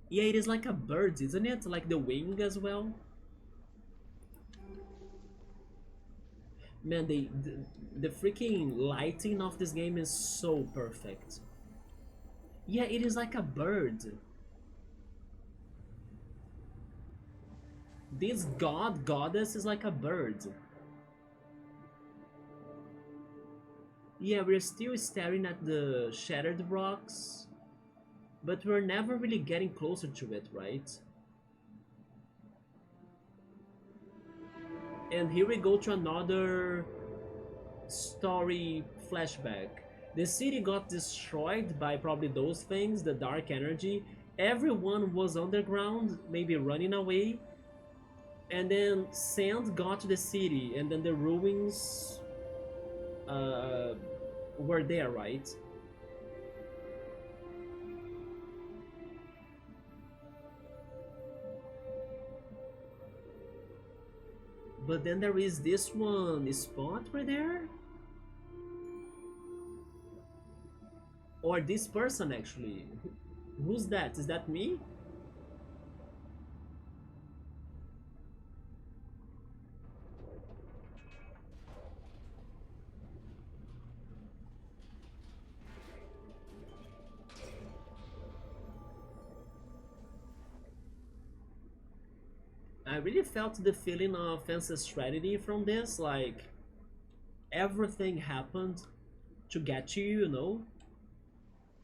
Yeah, it is like a bird, isn't it? Like the wing as well. Man, the freaking lighting of this game is so perfect. Yeah, it is like a bird. This goddess is like a bird. Yeah, we're still staring at the shattered rocks, but we're never really getting closer to it, right? And here we go to another story flashback. The city got destroyed by probably those things, the dark energy. Everyone was underground, maybe running away. And then sand got to the city, and then the ruins uh, were there, right? But then there is this one spot right there. Or this person actually. Who's that? Is that me? I really felt the feeling of ancestrality from this, like everything happened to get you, you know?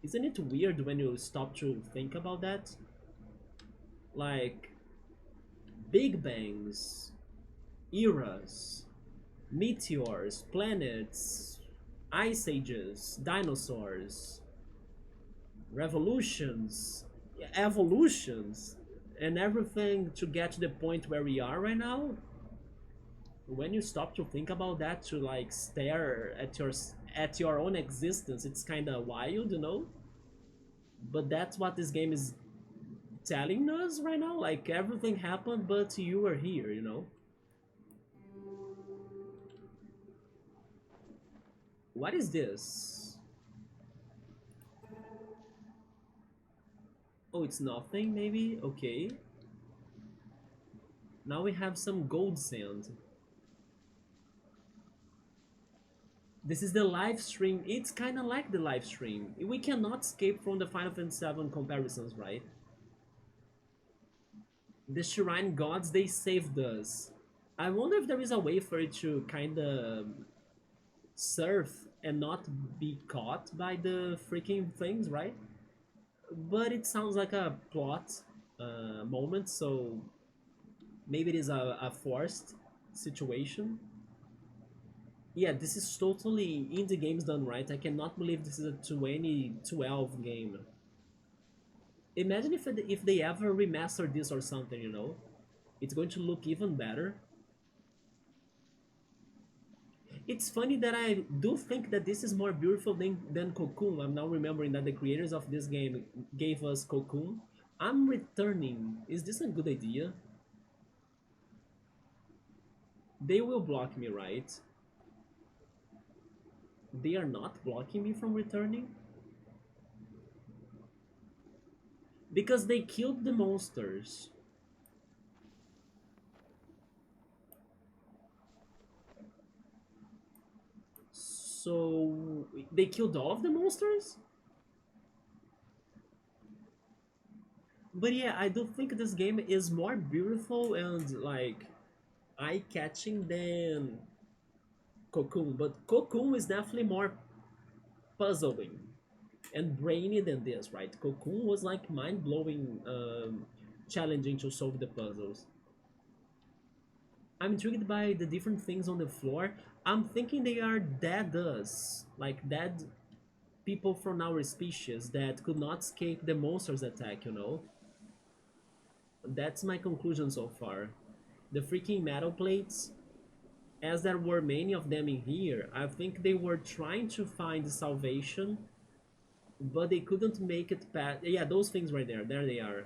Isn't it weird when you stop to think about that? Like Big Bangs, eras, meteors, planets, ice ages, dinosaurs, revolutions, evolutions, and everything to get to the point where we are right now. When you stop to think about that, to like stare at your own existence, it's kind of wild, you know. But that's what this game is telling us right now. Like everything happened, but you were here, you know. What is this? Oh, it's nothing, maybe? Okay. Now we have some gold sand. This is the live stream. It's kind of like the live stream. We cannot escape from the Final Fantasy VII comparisons, right? The Shrine Gods, they saved us. I wonder if there is a way for it to kind of surf and not be caught by the freaking things, right? But it sounds like a plot moment, so maybe it is a forced situation. Yeah, this is totally indie games done right. I cannot believe this is a 2012 game. Imagine if they ever remaster this or something, you know? It's going to look even better. It's funny that I do think that this is more beautiful than Cocoon. I'm now remembering that the creators of this game gave us Cocoon. I'm returning. Is this a good idea? They will block me, right? They are not blocking me from returning? Because they killed the monsters. So they killed all of the monsters? But yeah, I do think this game is more beautiful and like eye-catching than Cocoon, but Cocoon is definitely more puzzling and brainy than this, right? Cocoon was like mind-blowing, challenging to solve the puzzles. I'm intrigued by the different things on the floor. I'm thinking they are dead us, like dead people from our species that could not escape the monster's attack, you know? That's my conclusion so far. The freaking metal plates, as there were many of them in here, I think they were trying to find salvation, but they couldn't make it past. Yeah, those things right there. There they are.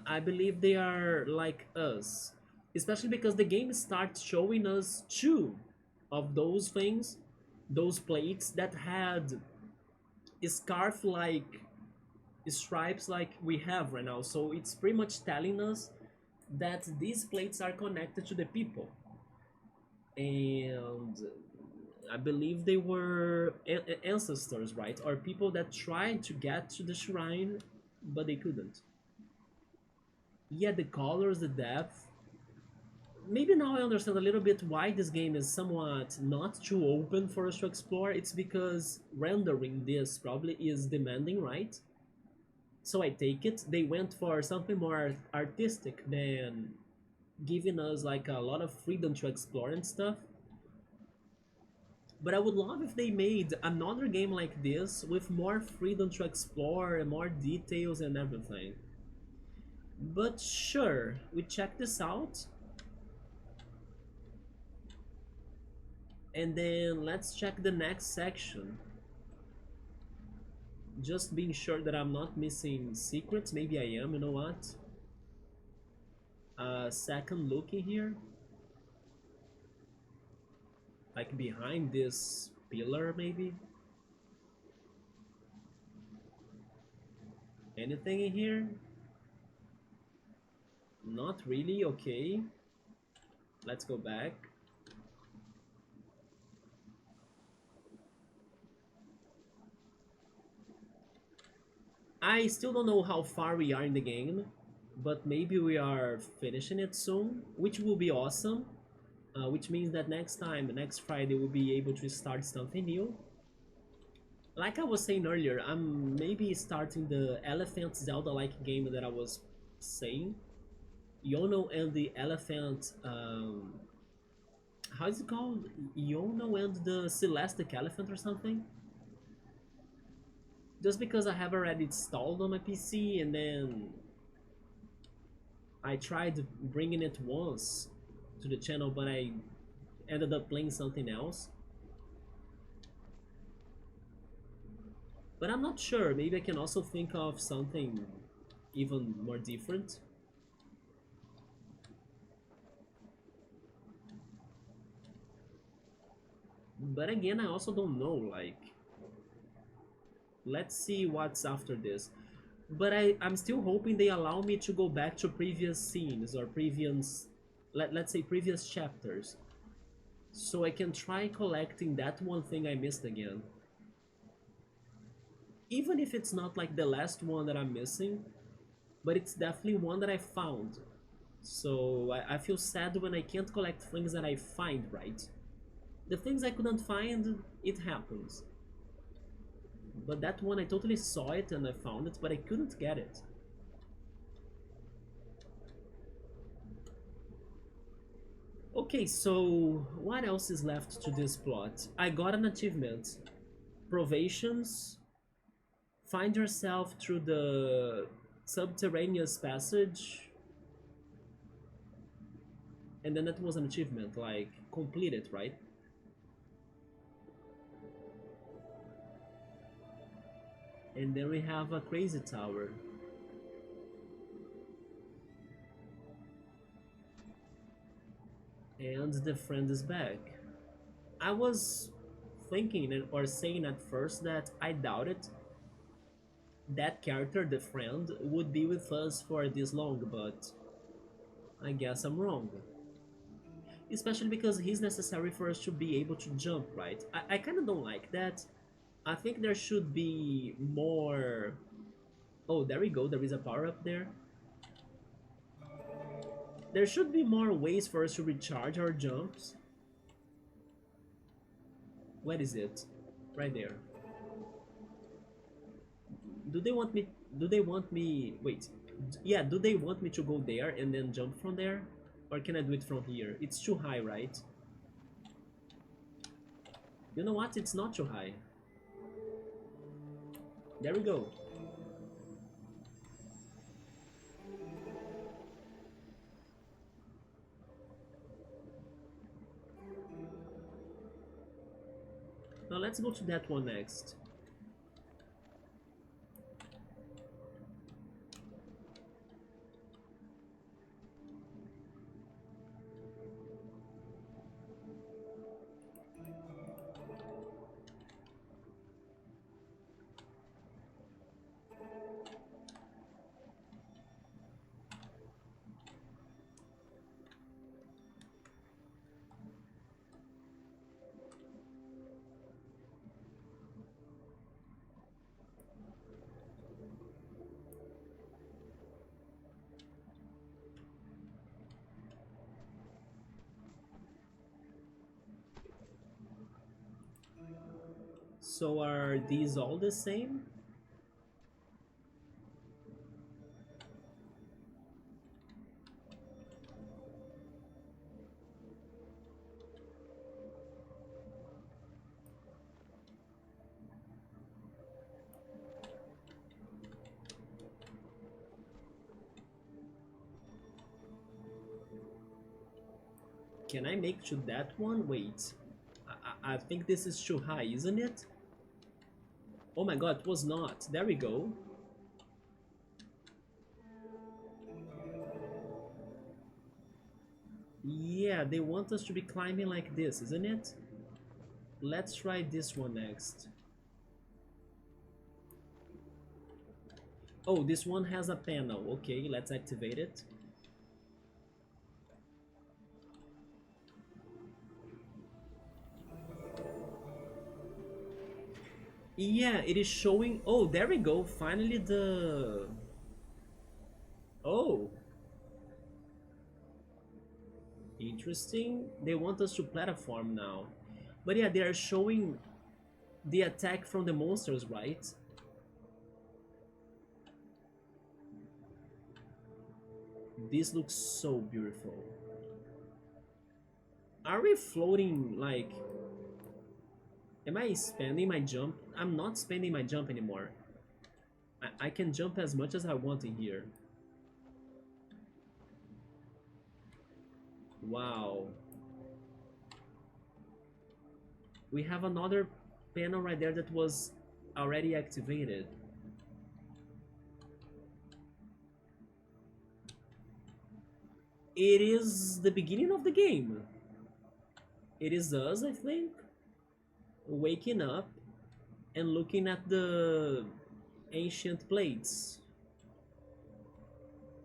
I believe they are like us, especially because the game starts showing us two of those things, those plates that had scarf like stripes like we have right now. So it's pretty much telling us that these plates are connected to the people, and I believe they were ancestors, right, or people that tried to get to the shrine but they couldn't. Yeah, the colors, the depth. Maybe now I understand a little bit why this game is somewhat not too open for us to explore. It's because rendering this probably is demanding, right? So I take it they went for something more artistic than giving us like a lot of freedom to explore and stuff. But I would love if they made another game like this with more freedom to explore and more details and everything. But sure, we check this out. And then let's check the next section. Just being sure that I'm not missing secrets. Maybe I am, you know what? Second look in here. Like behind this pillar, maybe? Anything in here? Not really, okay. Let's go back. I still don't know how far we are in the game, but maybe we are finishing it soon, which will be awesome. Which means that next time, next Friday, we'll be able to start something new. Like I was saying earlier, I'm maybe starting the Elephant Zelda-like game that I was saying. Yono and the Elephant, how is it called? Yono and the Celestic Elephant or something? Just because I have already installed on my PC and then I tried bringing it once to the channel, but I ended up playing something else. But I'm not sure. Maybe I can also think of something even more different. But again, I also don't know. Like, let's see what's after this. But I'm still hoping they allow me to go back to previous scenes or previous, let's say previous chapters. So I can try collecting that one thing I missed again. Even if it's not like the last one that I'm missing, but it's definitely one that I found. So I feel sad when I can't collect things that I find, right? The things I couldn't find, it happens. But that one I totally saw it and I found it, but I couldn't get it. Okay, so what else is left to this plot? I got an achievement. Provations. Find yourself through the subterraneous passage. And then that was an achievement, like, complete it, right? And then we have a crazy tower. And the friend is back. I was thinking or saying at first that I doubted that character, the friend, would be with us for this long, but I guess I'm wrong. Especially because he's necessary for us to be able to jump, right? I kind of don't like that. I think there should be more... Oh, there we go, there is a power up there. There should be more ways for us to recharge our jumps. Where is it? Right there. Do they want me... Wait. Yeah, do they want me to go there and then jump from there? Or can I do it from here? It's too high, right? You know what? It's not too high. There we go. Now let's go to that one next. So are these all the same? Can I make to that one? Wait. I think this is too high, isn't it? Oh my god, it was not. There we go. Yeah, they want us to be climbing like this, isn't it? Let's try this one next. Oh, this one has a panel. Okay, let's activate it. Yeah, it is showing. Oh, there we go. Finally, the. Oh, interesting. They want us to platform now. But yeah, they are showing the attack from the monsters, right? This looks so beautiful. Are we floating like... Am I spending my jump? I'm not spending my jump anymore. I can jump as much as I want in here. Wow. We have another panel right there that was already activated. It is the beginning of the game. It is us, I think, waking up and looking at the ancient plates.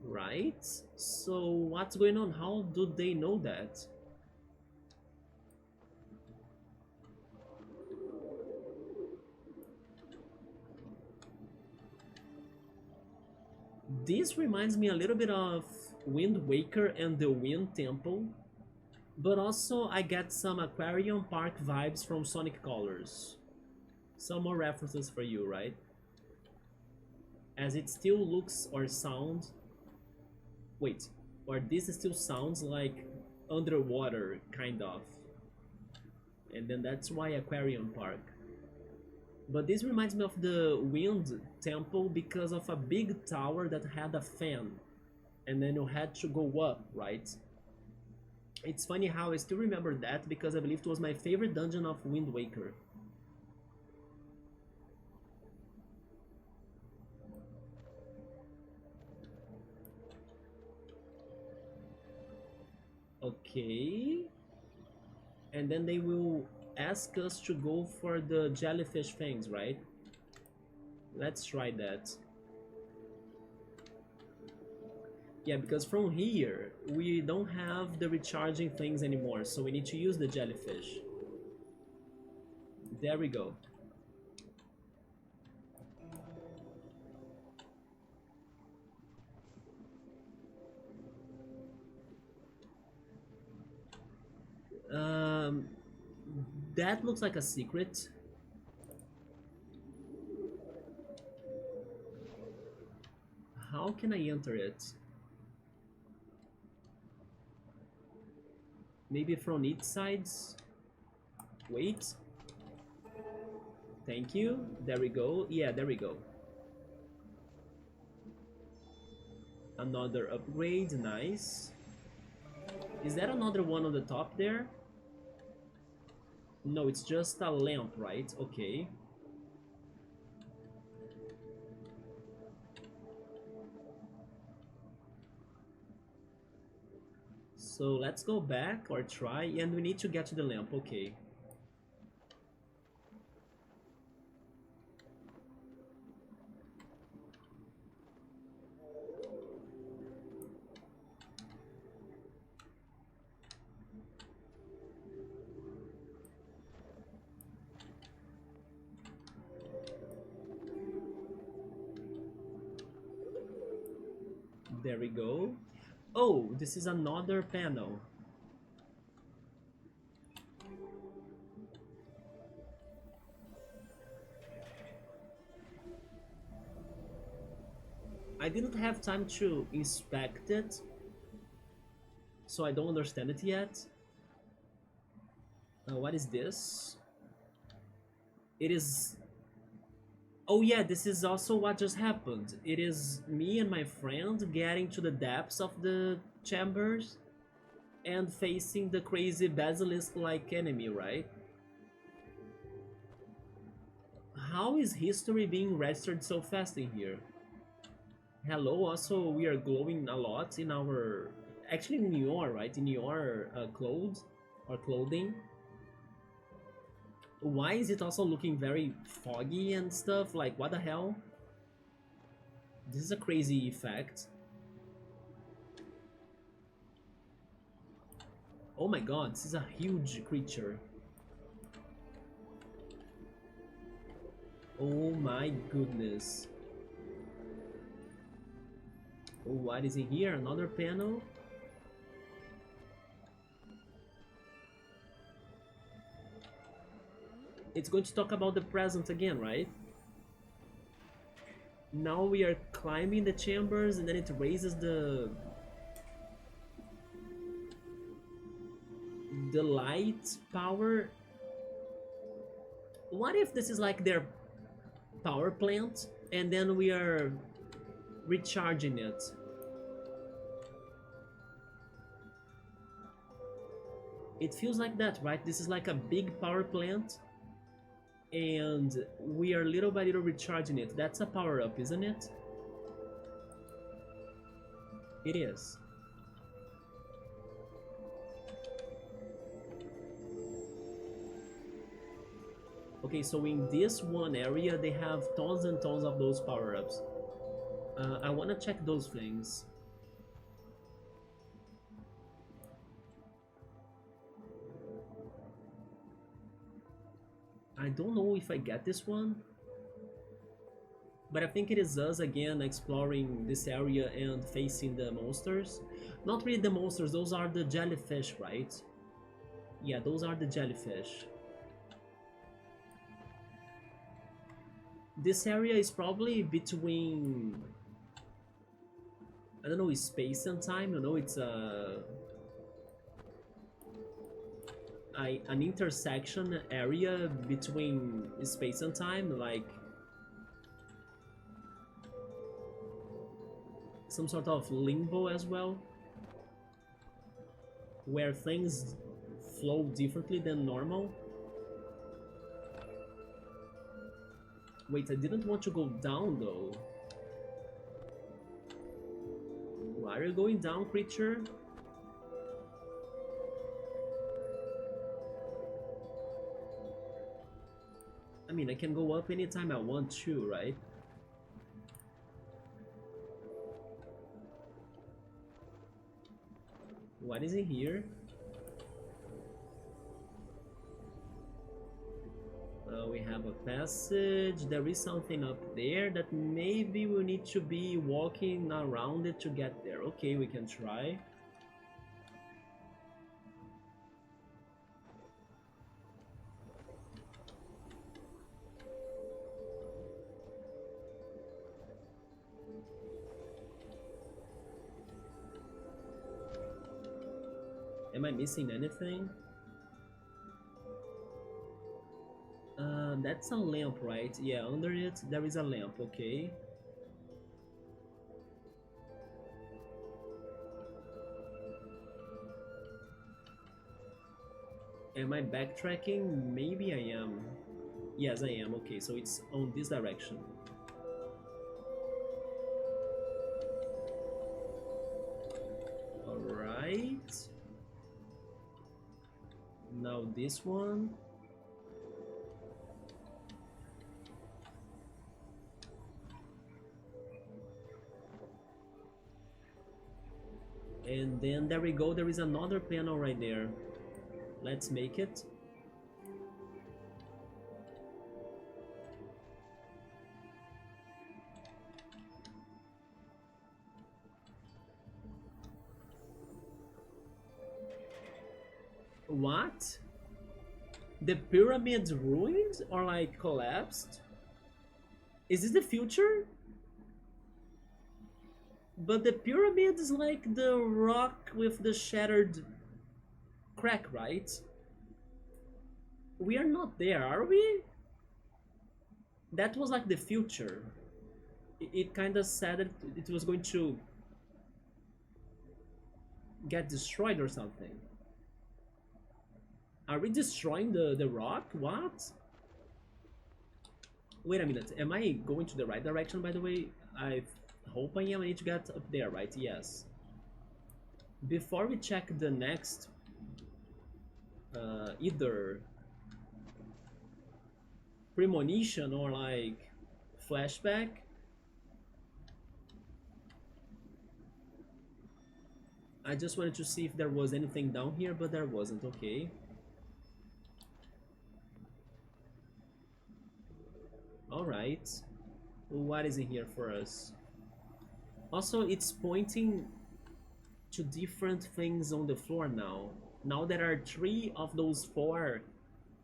Right? So what's going on? How do they know that? This reminds me a little bit of Wind Waker and the Wind Temple, but also I get some Aquarium Park vibes from Sonic Colors. Some more references for you, right? As it still looks or sounds... Wait, or this still sounds like underwater, kind of. And then that's why Aquarium Park. But this reminds me of the Wind Temple because of a big tower that had a fan. And then you had to go up, right? It's funny how I still remember that because I believe it was my favorite dungeon of Wind Waker. Okay. And then they will ask us to go for the jellyfish things, right? Let's try that. Yeah, because from here, we don't have the recharging things anymore, so we need to use the jellyfish. There we go. Um, that looks like a secret. How how can I enter it? Maybe from each sides? Wait. Thank you. There we go. Yeah, there we go. Another upgrade. Nice. Is that another one on the top there? No, it's just a lamp, right? Okay. So let's go back or try, and we need to get to the lamp. Okay. There we go. Oh, this is another panel. I didn't have time to inspect it, so I don't understand it yet. What is this? It is... Oh yeah, this is also what just happened. It is me and my friend getting to the depths of the chambers and facing the crazy basilisk-like enemy, right? How is history being registered so fast in here? Hello, also we are glowing a lot in our... Actually in your, right? In your clothes or clothing. Why is it also looking very foggy and stuff? Like, what the hell? This is a crazy effect. Oh my god, this is a huge creature. Oh my goodness. Oh, what is in here? Another panel? It's going to talk about the present again, right? Now we are climbing the chambers and then it raises the light power. What if this is like their power plant and then we are recharging it? It feels like that, right? This is like a big power plant and we are little by little recharging it. That's a power up, isn't it? It is. Okay, so in this one area they have tons and tons of those power-ups. I want to check those things. I don't know if I get this one, but I think it is us again exploring this area and facing the monsters. Not really the monsters, those are the jellyfish, right? Yeah, those are the jellyfish. This area is probably between... I don't know, space and time. You know, it's an intersection area between space and time, like some sort of limbo as well, where things flow differently than normal. Wait, I didn't want to go down though. Why are you going down, creature? I mean, I can go up anytime I want to, right? What is in here? We have a passage. There is something up there that maybe we need to be walking around it to get there. Okay, we can try. Am I missing anything? That's a lamp, right? Yeah, under it there is a lamp, okay. Am I backtracking? Maybe I am. Yes, I am. Okay, so it's on this direction. Alright. Now this one. And then there we go, there is another panel right there. Let's make it. What? The pyramids ruined or like collapsed? Is this the future? But the pyramid is like the rock with the shattered crack, right? We are not there, are we? That was like the future. It kind of said that it was going to get destroyed or something. Are we destroying the rock? What? Wait a minute. Am I going to the right direction, by the way? I hope I am. I need to get up there, right? Yes. Before we check the next either premonition or like flashback, I just wanted to see if there was anything down here, but there wasn't. Okay. Alright. What is in here for us? Also, it's pointing to different things on the floor now. Now there are 3 of those 4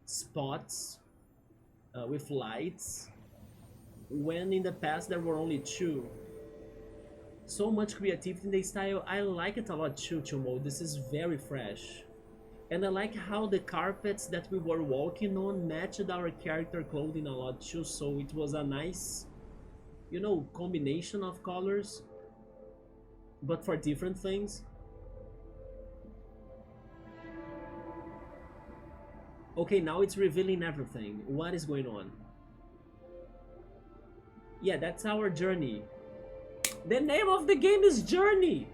spots with lights, when in the past there were only 2. So much creativity in the style. I like it a lot too, Chumo. This is very fresh. And I like how the carpets that we were walking on matched our character clothing a lot too, so it was a nice, you know, combination of colors, but for different things. Okay, now it's revealing everything. What is going on? Yeah, that's our journey. The name of the game is Journey!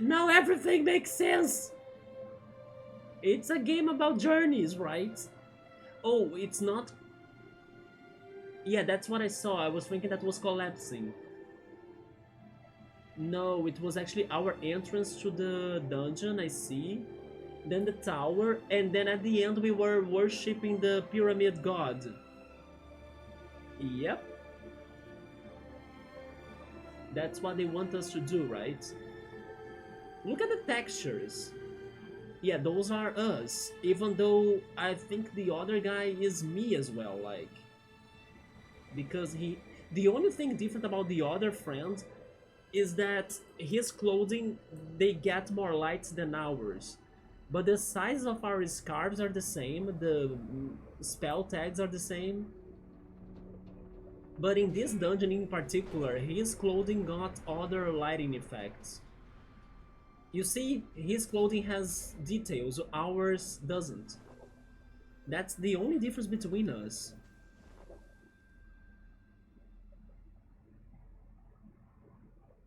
Now everything makes sense! It's a game about journeys, right? Oh, it's not... Yeah, that's what I saw. I was thinking that was collapsing. No, it was actually our entrance to the dungeon, I see. Then the tower, and then at the end we were worshipping the pyramid god. Yep. That's what they want us to do, right? Look at the textures. Yeah, those are us. Even though I think the other guy is me as well, like... Because he... The only thing different about the other friend is that his clothing, they get more lights than ours. But the size of our scarves are the same, the spell tags are the same. But in this dungeon in particular, his clothing got other lighting effects. You see, his clothing has details, ours doesn't. That's the only difference between us.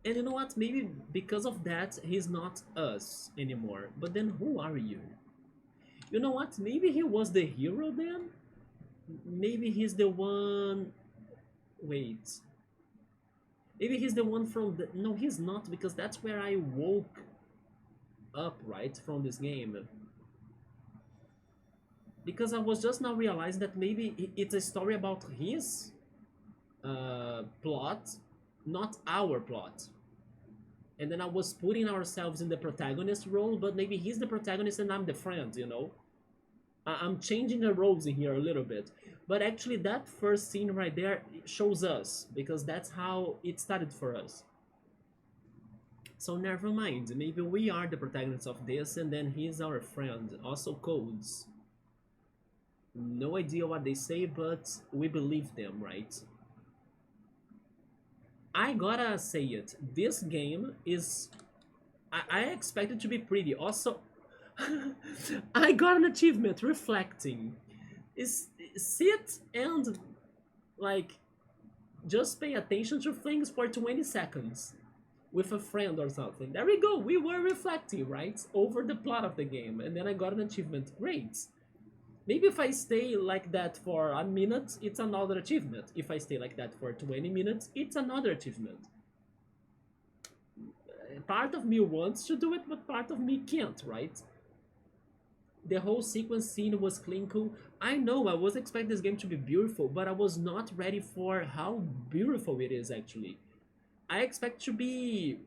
And you know what, maybe because of that, he's not us anymore. But then who are you? You know what, maybe he was the hero then? Maybe he's the one... Wait. Maybe he's the one from the... No, he's not, because that's where I woke up, right, from this game. Because I was just now realizing that maybe it's a story about his plot, not our plot. And then I was putting ourselves in the protagonist role, but maybe he's the protagonist and I'm the friend, you know? I'm changing the roles in here a little bit. But actually that first scene right there shows us, because that's how it started for us. So never mind, maybe we are the protagonists of this and then he's our friend. Also codes. No idea what they say, but we believe them, right? I gotta say it, this game is... I expect it to be pretty. Also, I got an achievement, reflecting. Is sit and like just pay attention to things for 20 seconds with a friend or something. There we go. We were reflecting, right? Over the plot of the game. And then I got an achievement. Great. Maybe if I stay like that for a minute, it's another achievement. If I stay like that for 20 minutes, it's another achievement. Part of me wants to do it, but part of me can't, right? The whole sequence scene was clean, cool. I know I was expecting this game to be beautiful, but I was not ready for how beautiful it is actually. I expect to be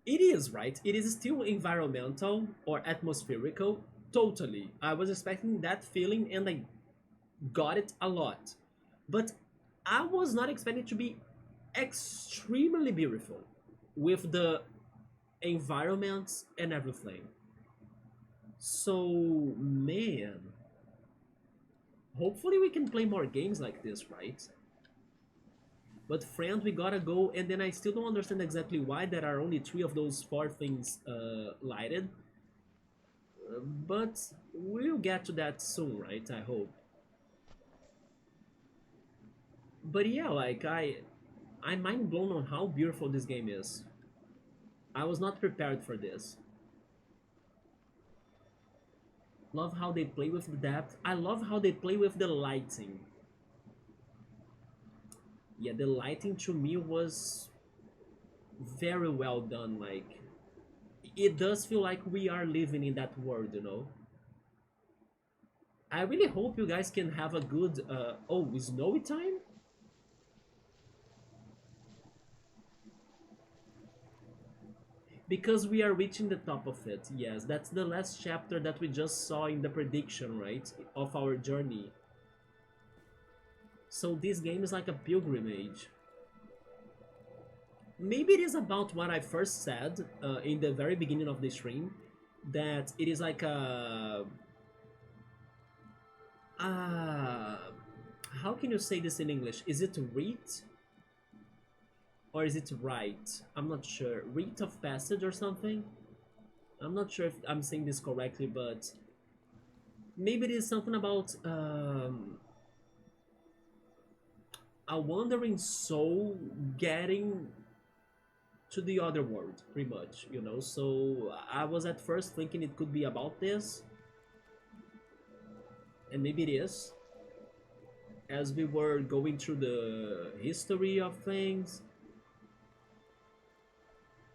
it is, right? It is still environmental or atmospherical. Totally. I was expecting that feeling and I got it a lot. But I was not expecting it to be extremely beautiful with the environments and everything. So, man, hopefully we can play more games like this, right? But friend, we gotta go, and then I still don't understand exactly why there are only 3 of those 4 things lighted. But we'll get to that soon, right? I hope. But yeah, like I'm mind blown on how beautiful this game is. I was not prepared for this. Love how they play with the depth. I love how they play with the lighting. Yeah, the lighting to me was very well done. Like, it does feel like we are living in that world, you know? I really hope you guys can have a good... oh, snowy time? Because we are reaching the top of it, yes. That's the last chapter that we just saw in the prediction, right? Of our journey. So this game is like a pilgrimage. Maybe it is about what I first said in the very beginning of the stream. That it is like a... how can you say this in English? Is it rite? Or is it right? I'm not sure. Rite of passage or something? I'm not sure if I'm saying this correctly, but maybe it is something about a wandering soul getting to the other world, pretty much, you know? So I was at first thinking it could be about this, and maybe it is. As we were going through the history of things,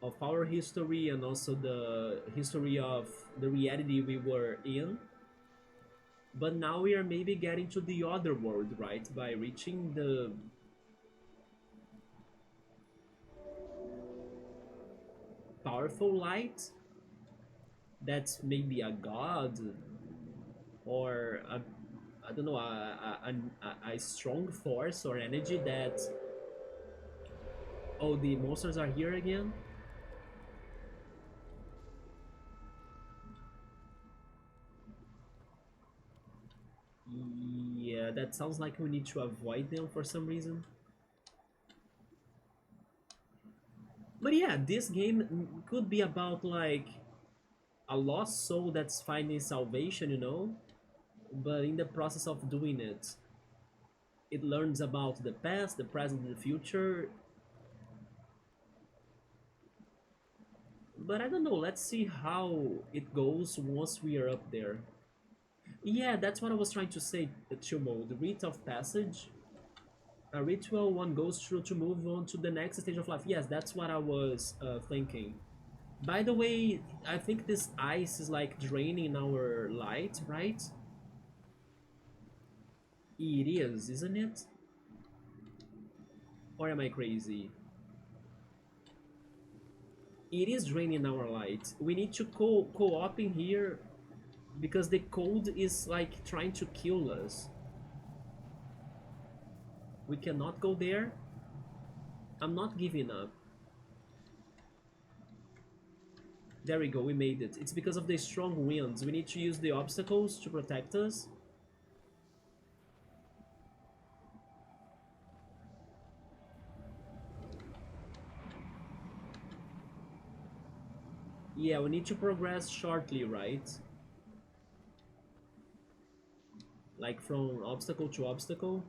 of our history, and also the history of the reality we were in. But now we are maybe getting to the other world, right? By reaching the... powerful light. That's maybe a god, or a, I don't know, a strong force or energy that... Oh, the monsters are here again? Yeah, that sounds like we need to avoid them for some reason. But yeah, this game could be about like a lost soul that's finding salvation, you know? But in the process of doing it, it learns about the past, the present, and the future. But I don't know, let's see how it goes once we are up there. Yeah, that's what I was trying to say, Chimo. The rite of passage. A ritual one goes through to move on to the next stage of life. Yes, that's what I was thinking. By the way, I think this ice is like draining our light, right? It is, isn't it? Or am I crazy? It is draining our light. We need to co-op in here because the code is like trying to kill us. We cannot go there. I'm not giving up. There we go, we made it. It's because of the strong winds. We need to use the obstacles to protect us. Yeah, we need to progress shortly, right? Like from obstacle to obstacle.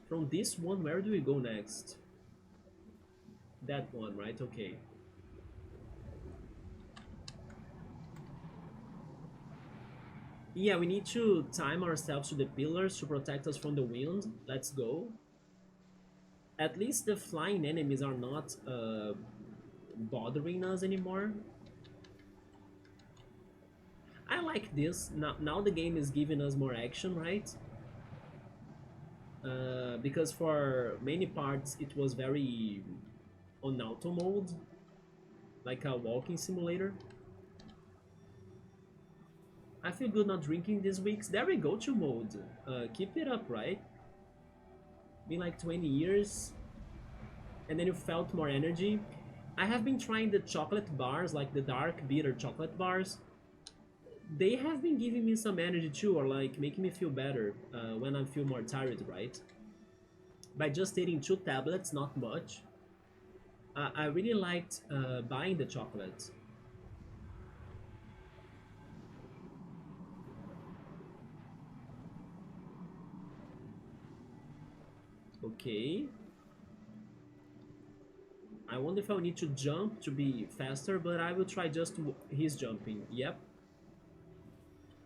From this one, where do we go next? That one, right? Okay. Yeah, we need to time ourselves to the pillars to protect us from the wind. Let's go. At least the flying enemies are not bothering us anymore. I like this. Now the game is giving us more action, right? Because for many parts it was very on auto mode, like a walking simulator. I feel good not drinking these weeks. There we go to mode. Keep it up, right? Been like 20 years, and then you felt more energy. I have been trying the chocolate bars, like the dark bitter chocolate bars. They have been giving me some energy too, or like making me feel better when I feel more tired, right? By just eating 2 tablets, not much. I really liked buying the chocolate. Okay. I wonder if I need to jump to be faster, but I will try just his jumping. Yep.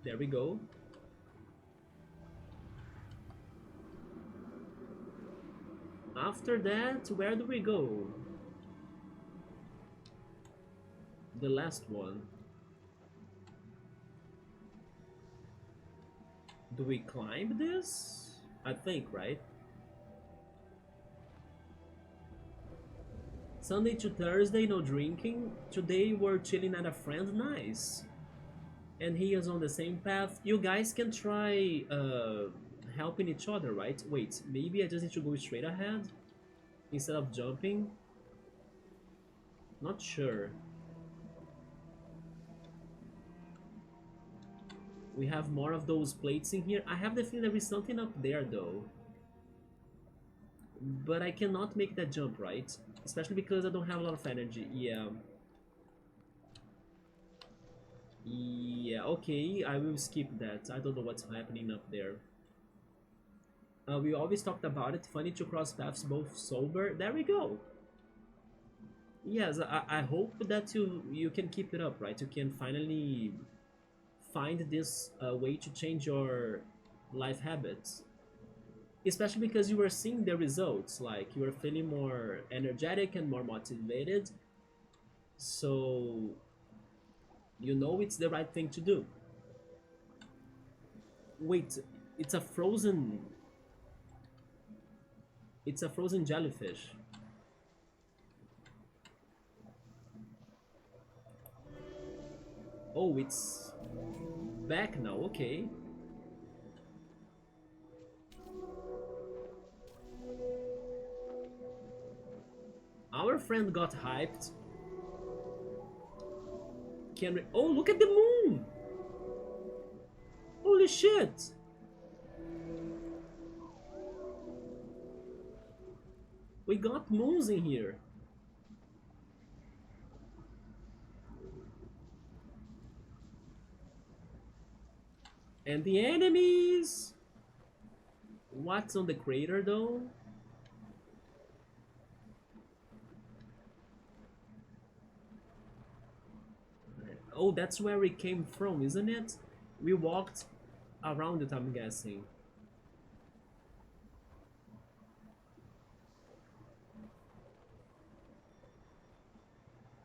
There we go. After that, where do we go? The last one. Do we climb this? I think, right? Sunday to Thursday, no drinking. Today we're chilling at a friend, nice. And he is on the same path. You guys can try helping each other, right? Wait, maybe I just need to go straight ahead instead of jumping. Not sure. We have more of those plates in here. I have the feeling there is something up there though. But I cannot make that jump, right? Especially because I don't have a lot of energy. Yeah. Yeah, okay, I will skip that. I don't know what's happening up there. We always talked about it. Funny to cross paths both sober. There we go. Yes, I hope that you can keep it up, right? You can finally find this way to change your life habits. Especially because you were seeing the results, like you were feeling more energetic and more motivated. So you know it's the right thing to do. Wait, it's a frozen it's a frozen jellyfish. Oh, it's back now, okay. Our friend got hyped. Can we... Oh, look at the moon! Holy shit! We got moons in here. And the enemies! What's on the crater though? Oh, that's where we came from, isn't it? We walked around it, I'm guessing.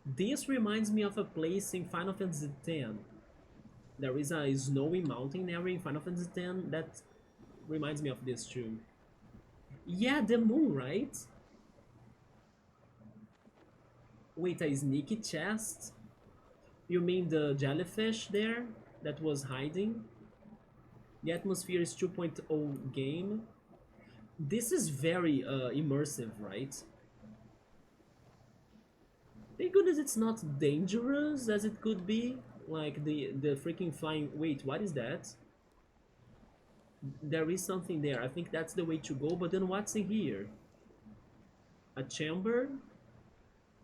This reminds me of a place in Final Fantasy X. There is a snowy mountain area in Final Fantasy X that reminds me of this too. Yeah, the moon, right? Wait, a sneaky chest? You mean the jellyfish there that was hiding? The atmosphere is 2.0 game. This is very immersive, right? Thank goodness it's not dangerous as it could be. Like the freaking flying. Wait, what is that? There is something there. I think that's the way to go. But then what's in here? A chamber?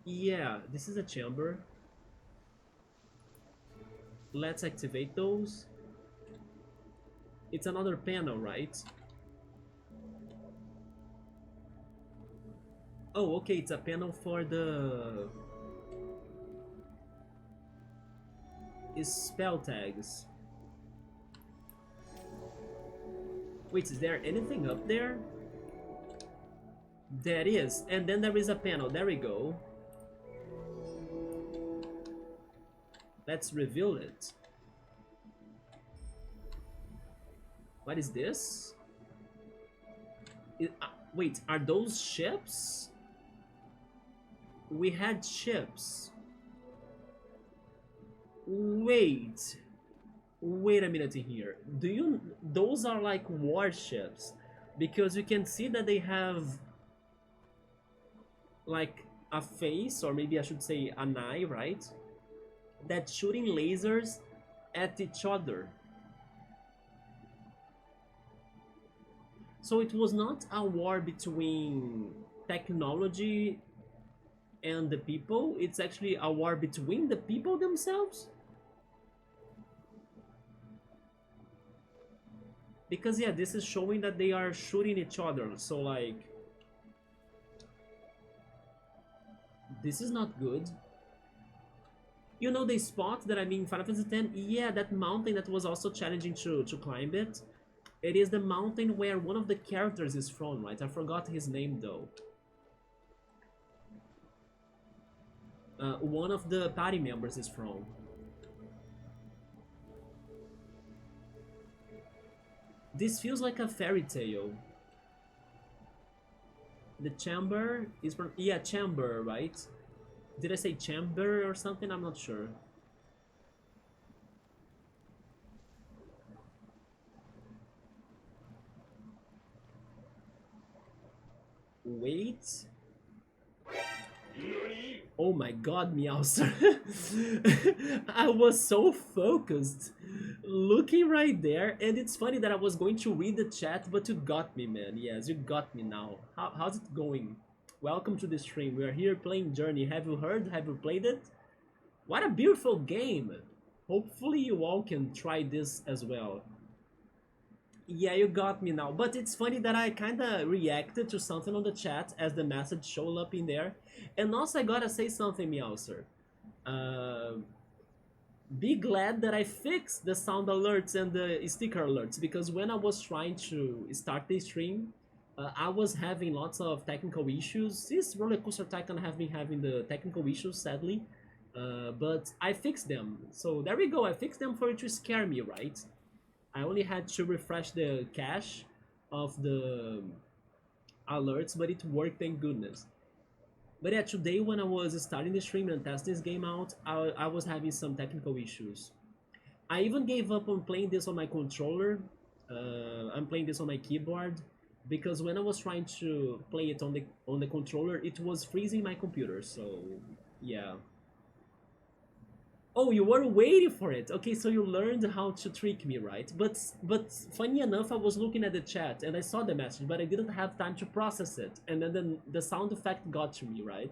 Yeah, this is a chamber. Let's activate those. It's another panel, right? Oh, okay, it's a panel for the spell tags. Wait, is there anything up there? There is, and then there is a panel. There we go. Let's reveal it. What is this? Wait, are those ships? We had ships. Wait. Wait a minute here. Those are like warships. Because you can see that they have like a face, or maybe I should say an eye, right? That's shooting lasers at each other. So it was not a war between technology and the people, it's actually a war between the people themselves? Because yeah, this is showing that they are shooting each other, so like... This is not good. You know the spot that I mean Final Fantasy X? Yeah, that mountain that was also challenging to climb it. It is the mountain where one of the characters is from, right? I forgot his name though. One of the party members is from. This feels like a fairy tale. The chamber is from... Yeah, chamber, right? Did I say chamber or something? I'm not sure. Wait. Oh my god, Meowster. I was so focused looking right there, and it's funny that I was going to read the chat, but you got me, man. Yes, you got me now. How's it going? Welcome to the stream. We are here playing Journey. Have you heard? Have you played it? What a beautiful game. Hopefully you all can try this as well. Yeah, you got me now. But it's funny that I kind of reacted to something on the chat as the message showed up in there. And also I gotta say something, Meowser. Be glad that I fixed the sound alerts and the sticker alerts, because when I was trying to start the stream, I was having lots of technical issues. This Roller Coaster Tycoon have been having the technical issues, sadly. But I fixed them. So there we go, I fixed them for it to scare me, right? I only had to refresh the cache of the alerts, but it worked, thank goodness. But yeah, today when I was starting the stream and testing this game out, I was having some technical issues. I even gave up on playing this on my controller. I'm playing this on my keyboard, because when I was trying to play it on the controller, it was freezing my computer, so yeah. Oh, you were waiting for it. Okay, so you learned how to trick me, right? But funny enough, I was looking at the chat and I saw the message, but I didn't have time to process it. And then the sound effect got to me, right?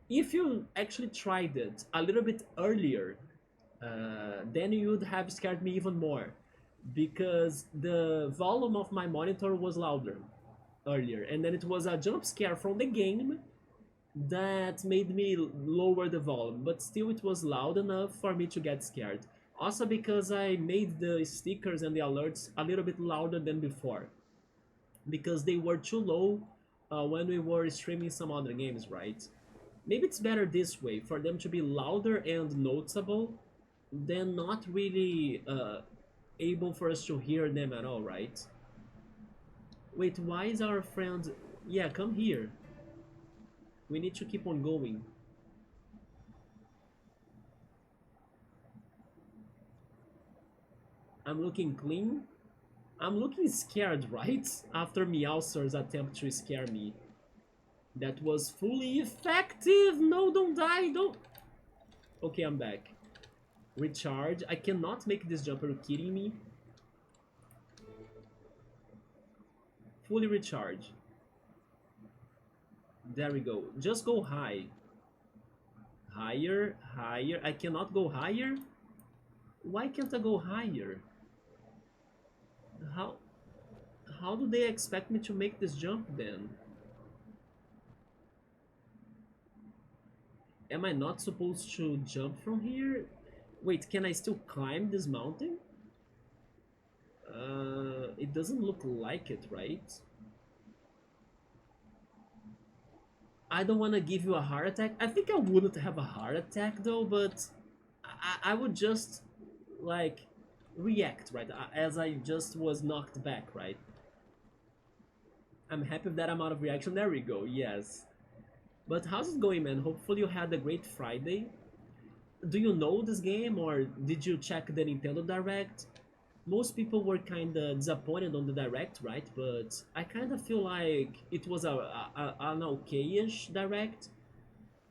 If you actually tried it a little bit earlier, then you would have scared me even more, because the volume of my monitor was louder earlier, and then it was a jump scare from the game that made me lower the volume, but still it was loud enough for me to get scared. Also because I made the stickers and the alerts a little bit louder than before, because they were too low when we were streaming some other games, right? Maybe it's better this way, for them to be louder and noticeable than not really able for us to hear them at all, right? Wait, why is our friend... Yeah, come here. We need to keep on going. I'm looking clean. I'm looking scared, right? After Meowser's attempt to scare me. That was fully effective! No, don't die, don't... Okay, I'm back. Recharge. I cannot make this jump, are you kidding me? Fully recharge. There we go. Just go high. Higher, higher. I cannot go higher? Why can't I go higher? How how do they expect me to make this jump then? Am I not supposed to jump from here? Wait, can I still climb this mountain? It doesn't look like it, right? I don't want to give you a heart attack. I think I wouldn't have a heart attack though, but I would just like react, right? As I just was knocked back, right? I'm happy that I'm out of reaction. There we go, yes. But how's it going, man? Hopefully you had a great Friday. Do you know this game or did you check the Nintendo Direct? Most people were kind of disappointed on the Direct, right? But I kind of feel like it was an okay-ish Direct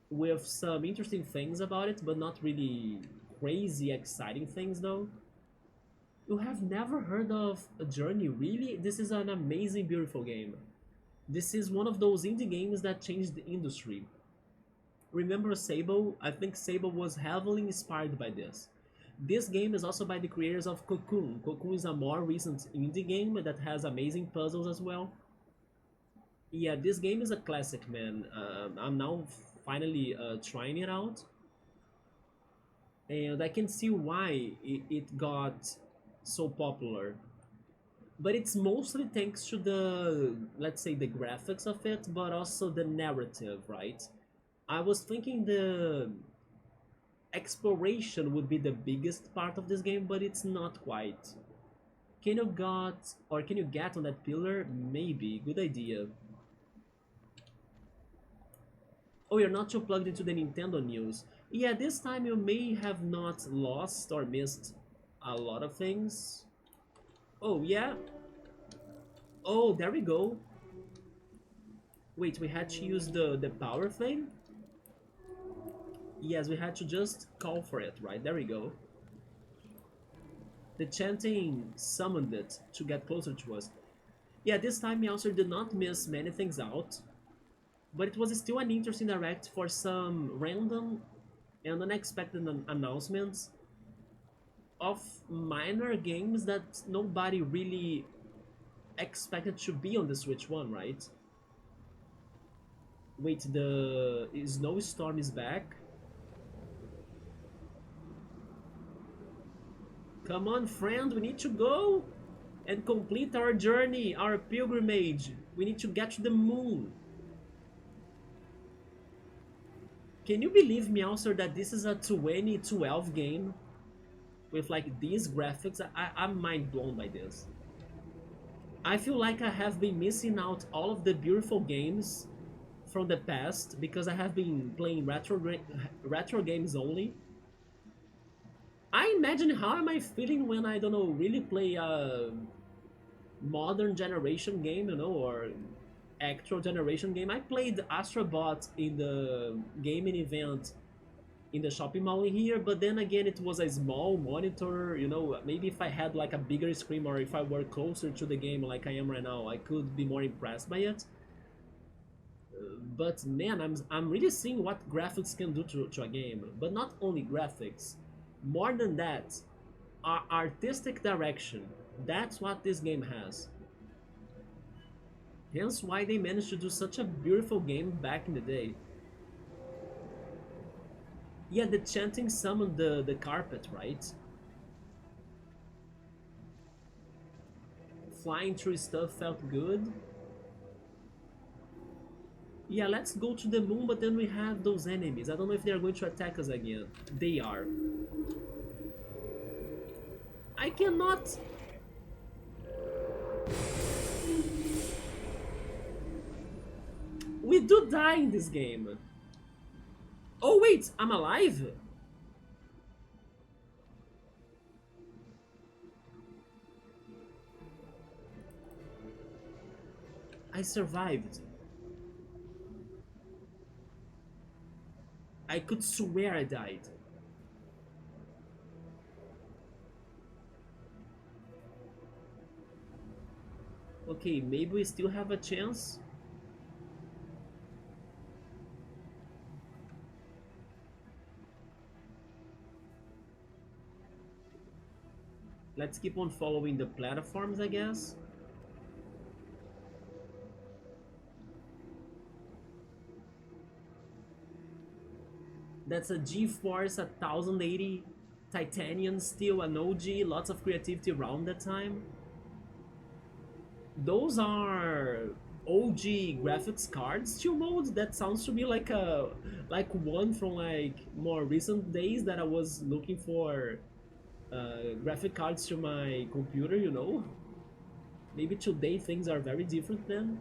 with some interesting things about it, but not really crazy exciting things though. You have never heard of a Journey, really? This is an amazing, beautiful game. This is one of those indie games that changed the industry. Remember Sable? I think Sable was heavily inspired by this. This game is also by the creators of Cocoon. Cocoon is a more recent indie game that has amazing puzzles as well. Yeah, this game is a classic, man. I'm now finally trying it out, and I can see why it got so popular. But it's mostly thanks to the, let's say, the graphics of it, but also the narrative, right? I was thinking the exploration would be the biggest part of this game, but it's not quite. Can you get on that pillar? Maybe. Good idea. Oh, you're not too plugged into the Nintendo news. Yeah, this time you may have not lost or missed a lot of things. Oh, yeah? Oh, there we go. Wait, we had to use the power flame? Yes, we had to just call for it, right? There we go. The chanting summoned it to get closer to us. Yeah, this time we also did not miss many things out, but it was still an interesting direct for some random and unexpected announcements of minor games that nobody really expected to be on the Switch One, right? Wait, the snowstorm is back? Come on, friend, we need to go and complete our journey, our pilgrimage. We need to get to the moon. Can you believe, Meowser, that this is a 2012 game with like these graphics? I'm mind blown by this. I feel like I have been missing out all of the beautiful games from the past because I have been playing retro games only. I imagine how am I feeling when I don't know really play a modern generation game, you know, or actual generation game. I played Astrobot in the gaming event in the shopping mall here, but then again it was a small monitor, you know. Maybe if I had like a bigger screen or if I were closer to the game like I am right now, I could be more impressed by it. But man, I'm really seeing what graphics can do to a game, but not only graphics. More than that, artistic direction. That's what this game has. Hence why they managed to do such a beautiful game back in the day. Yeah, the chanting summoned the carpet, right? Flying through stuff felt good. Yeah, let's go to the moon, but then we have those enemies. I don't know if they are going to attack us again. They are. I cannot... We do die in this game. Oh wait, I'm alive? I survived. I could swear I died. Okay, maybe we still have a chance. Let's keep on following the platforms, I guess. That's a GeForce 1080 Titanium, still an OG, lots of creativity around that time. Those are OG graphics cards still mode. That sounds to me like one from like more recent days that I was looking for graphic cards to my computer, you know? Maybe today things are very different then.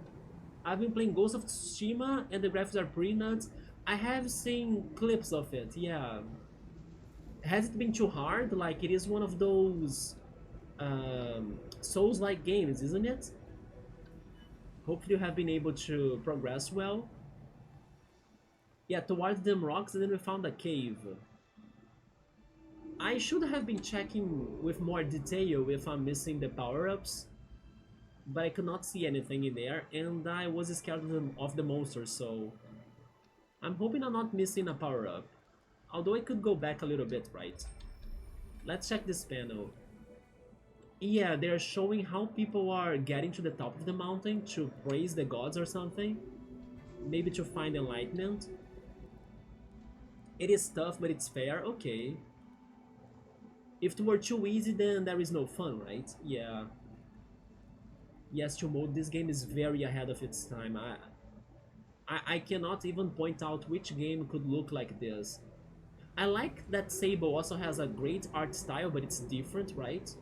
I've been playing Ghost of Tsushima and the graphics are pretty nuts. I have seen clips of it, yeah. Has it been too hard? Like, it is one of those Souls-like games, isn't it? Hopefully you have been able to progress well. Yeah, towards them rocks and then we found a cave. I should have been checking with more detail if I'm missing the power-ups, but I could not see anything in there, and I was scared of the monsters, so I'm hoping I'm not missing a power-up. Although I could go back a little bit, right? Let's check this panel. Yeah, they're showing how people are getting to the top of the mountain to praise the gods or something. Maybe to find enlightenment. It is tough, but it's fair, okay. If it were too easy, then there is no fun, right? Yeah. Yes, to mode, this game is very ahead of its time. I cannot even point out which game could look like this. I like that Sable also has a great art style, but it's different, right?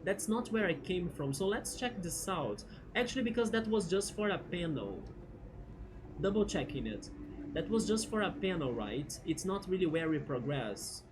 That's not where I came from, so let's check this out. Actually, because that was just for a panel. Double checking it. That was just for a panel, right? It's not really where we progress.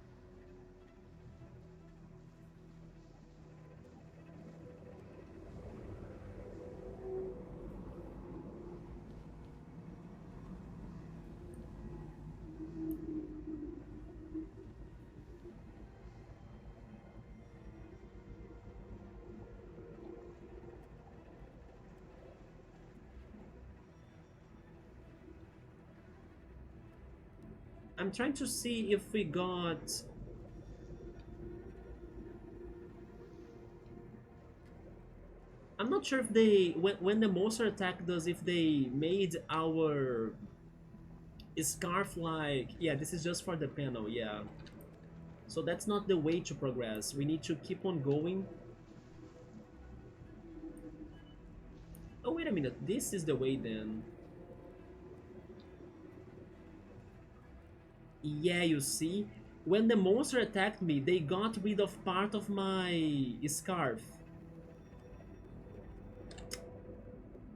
I'm trying to see if we got... I'm not sure if they... When the monster attacked us, if they made our scarf like... Yeah, this is just for the panel, yeah. So that's not the way to progress. We need to keep on going. Oh, wait a minute. This is the way then. Yeah, you see? When the monster attacked me, they got rid of part of my scarf.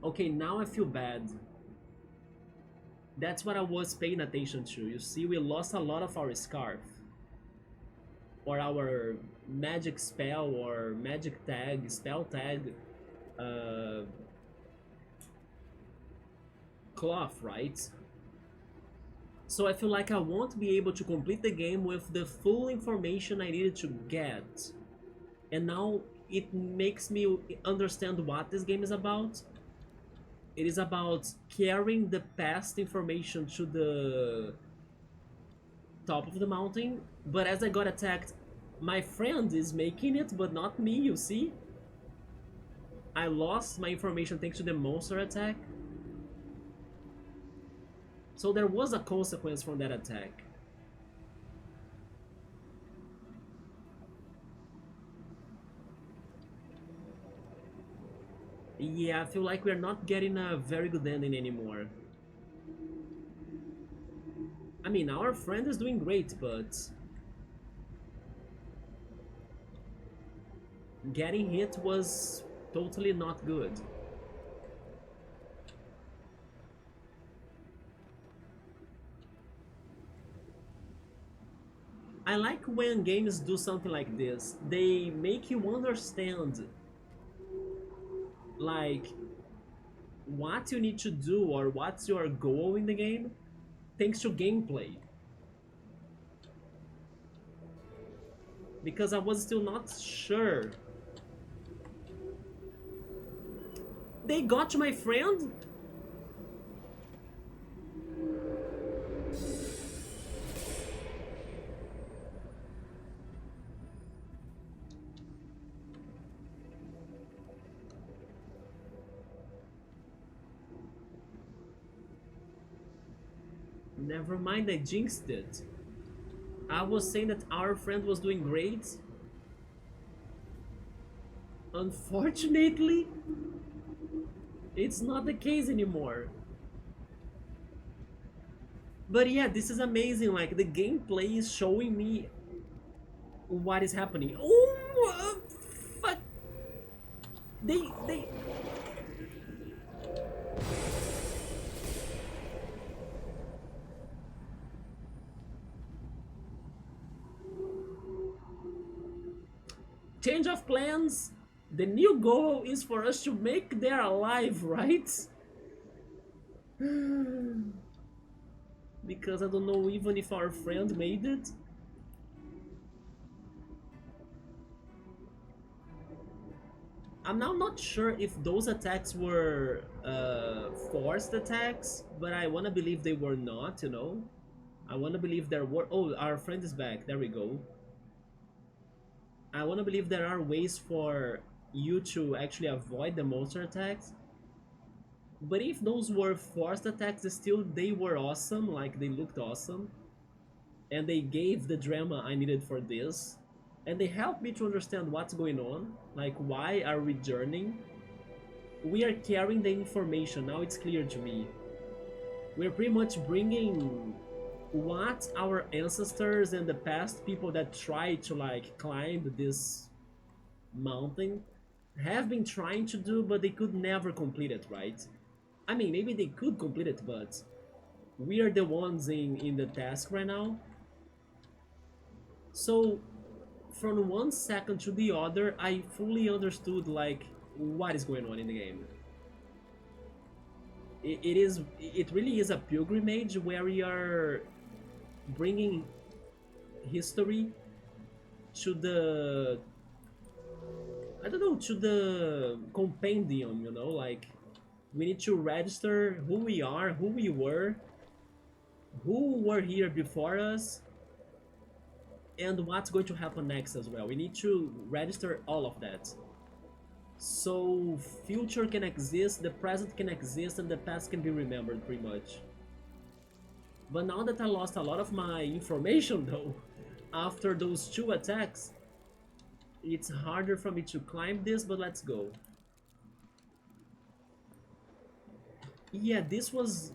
Okay, now I feel bad. That's what I was paying attention to. You see, we lost a lot of our scarf. Or our magic spell or magic tag, spell tag, uh, cloth, right? So I feel like I won't be able to complete the game with the full information I needed to get. And now it makes me understand what this game is about. It is about carrying the past information to the top of the mountain, but as I got attacked, my friend is making it, but not me, you see? I lost my information thanks to the monster attack. So there was a consequence from that attack. Yeah, I feel like we're not getting a very good ending anymore. I mean, our friend is doing great, but getting hit was totally not good. I like when games do something like this. They make you understand, like, what you need to do or what's your goal in the game thanks to gameplay. Because I was still not sure. They got my friend? Never mind, I jinxed it. I was saying that our friend was doing great. Unfortunately, it's not the case anymore. But yeah, this is amazing. Like, the gameplay is showing me what is happening. Oh, fuck. They. Change of plans. The new goal is for us to make their alive, right? Because I don't know even if our friend made it. I'm now not sure if those attacks were forced attacks, but I wanna believe they were not, you know? I wanna believe there were... Oh, our friend is back. There we go. I wanna believe there are ways for you to actually avoid the monster attacks. But if those were forced attacks, still they were awesome, like they looked awesome. And they gave the drama I needed for this. And they helped me to understand what's going on, like why are we journeying. We are carrying the information, now it's clear to me. We're pretty much bringing what our ancestors and the past people that tried to like climb this mountain have been trying to do, but they could never complete it, right? I mean, maybe they could complete it, but we are the ones in the task right now. So from 1 second to the other, I fully understood like what is going on in the game. It really is a pilgrimage where we are bringing history to the, I don't know, to the compendium, you know, like we need to register who we are, who we were, who were here before us, and what's going to happen next as well. We need to register all of that. So future can exist, the present can exist, and the past can be remembered pretty much. But now that I lost a lot of my information though, after those 2 attacks, it's harder for me to climb this, but let's go. Yeah, this was...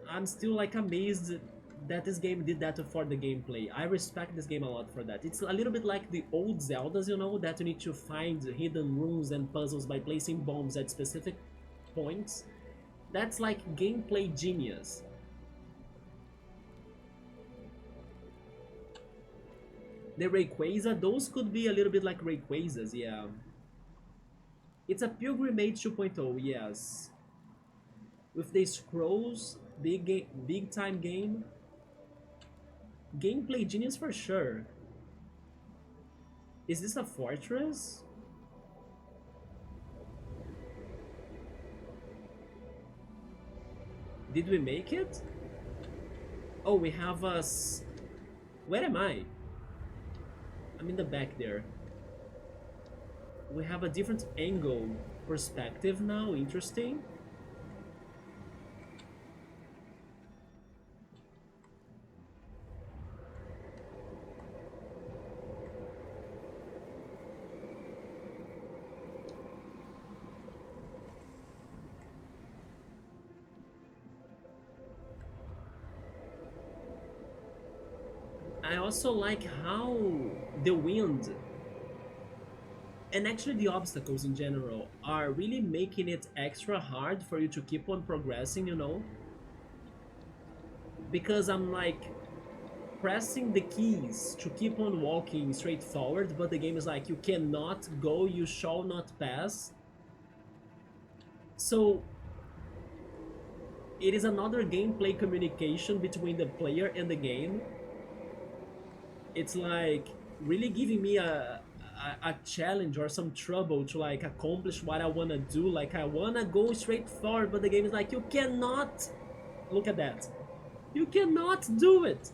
I'm still like amazed that this game did that for the gameplay. I respect this game a lot for that. It's a little bit like the old Zeldas, you know, that you need to find hidden rooms and puzzles by placing bombs at specific points. That's like gameplay genius. The Rayquaza, those could be a little bit like Rayquazas, yeah. It's a Pilgrimage 2.0, yes. With the scrolls, big time game. Gameplay genius for sure. Is this a fortress? Did we make it? Oh, we have us. Where am I? I'm in the back there. We have a different angle perspective now, interesting. I also like how the wind and actually the obstacles in general are really making it extra hard for you to keep on progressing, you know? Because I'm like pressing the keys to keep on walking straight forward, but the game is like, you cannot go, you shall not pass. So it is another gameplay communication between the player and the game. It's like really giving me a challenge or some trouble to like accomplish what I want to do. Like I want to go straight forward, but the game is like, you cannot. Look at that. You cannot do it.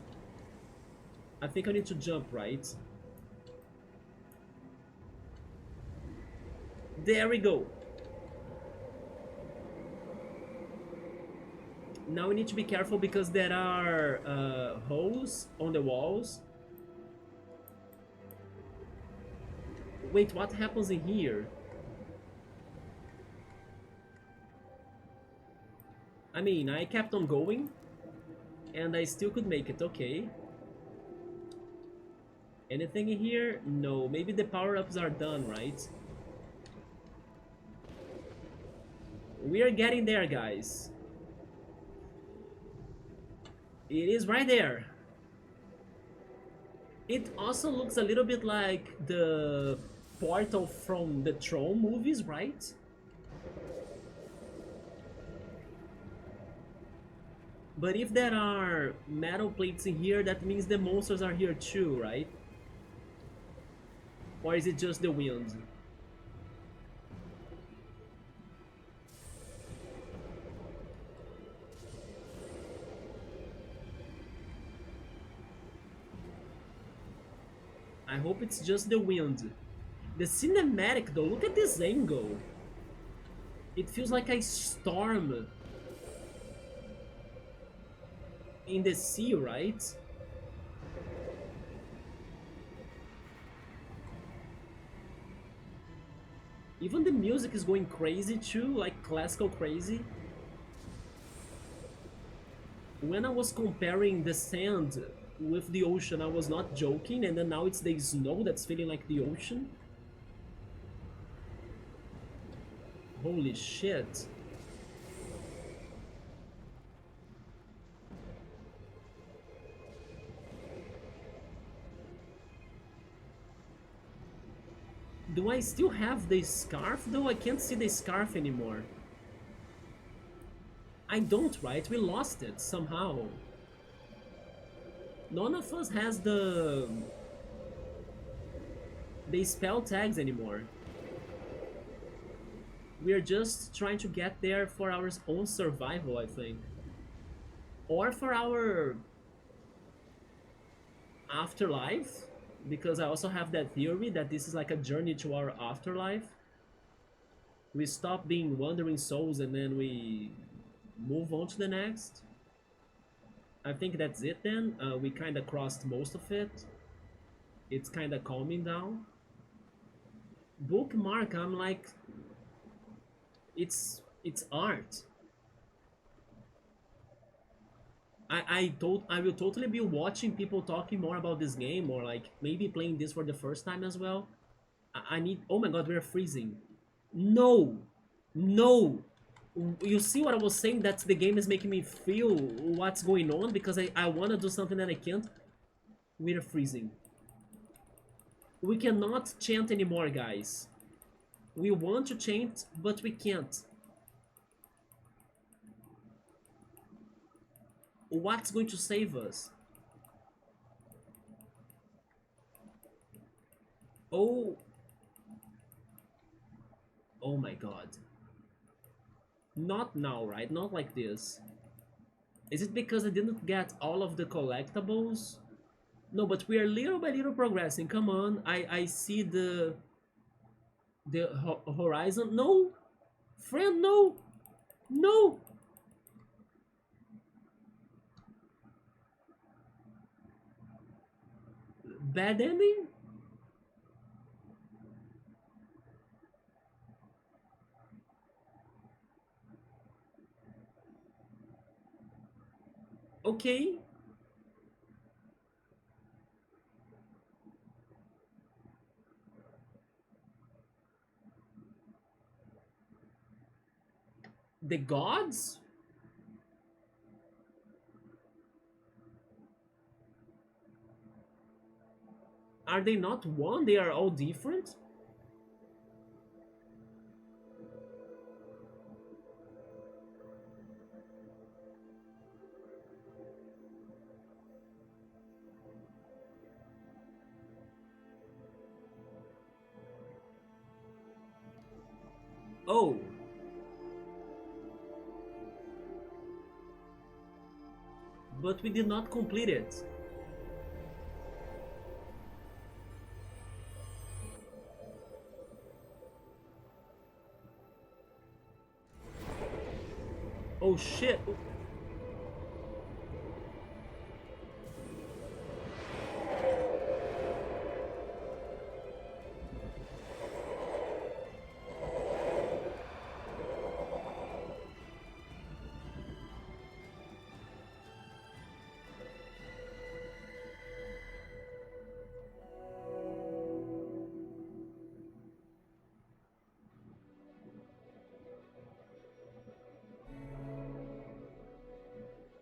I think I need to jump, right? There we go. Now we need to be careful because there are holes on the walls. Wait, what happens in here? I mean, I kept on going and I still could make it, okay. Anything in here? No, maybe the power-ups are done, right? We are getting there, guys. It is right there. It also looks a little bit like the portal from the Tron movies, right? But if there are metal plates in here, that means the monsters are here too, right? Or is it just the wind? I hope it's just the wind. The cinematic though, look at this angle. It feels like a storm in the sea, right? Even the music is going crazy too, like classical crazy. When I was comparing the sand with the ocean, I was not joking, and then now it's the snow that's feeling like the ocean. Holy shit. Do I still have the scarf though? I can't see the scarf anymore. I don't, right? We lost it somehow. None of us has the spell tags anymore. We are just trying to get there for our own survival, I think. Or for our afterlife, because I also have that theory that this is like a journey to our afterlife. We stop being wandering souls and then we move on to the next. I think that's it then. We kind of crossed most of it. It's kind of calming down. Bookmark, I'm like, it's art. I will totally be watching people talking more about this game, or like maybe playing this for the first time as well. I need. Oh my god, we're freezing. No, no. You see what I was saying? That the game is making me feel what's going on because I want to do something that I can't. We're freezing. We cannot chant anymore, guys. We want to chant, but we can't. What's going to save us? Oh. Oh my god. Not now, right? Not like this. Is it because I didn't get all of the collectibles? No, but we are little by little progressing. Come on. I see the horizon. No! Friend, no! No! Bad ending? Okay. The gods? Are they not one? They are all different? Oh. But we did not complete it. Oh shit.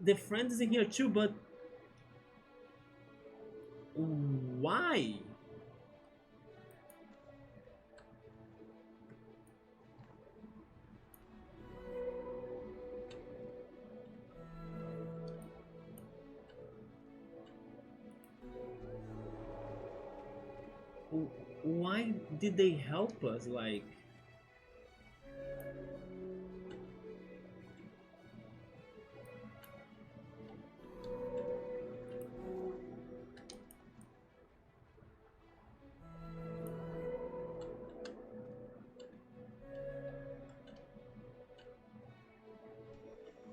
The friend is in here too, but why? Why did they help us? Like,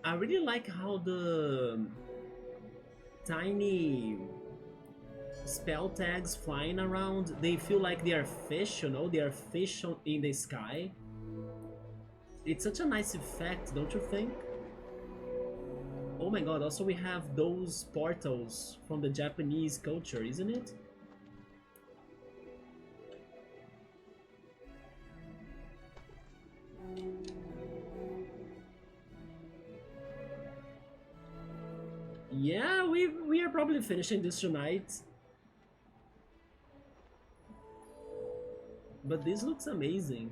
I really like how the tiny spell tags flying around, they feel like they are fish, you know, they are fish in the sky. It's such a nice effect, don't you think? Oh my god, also we have those portals from the Japanese culture, isn't it? Yeah, we are probably finishing this tonight. But this looks amazing.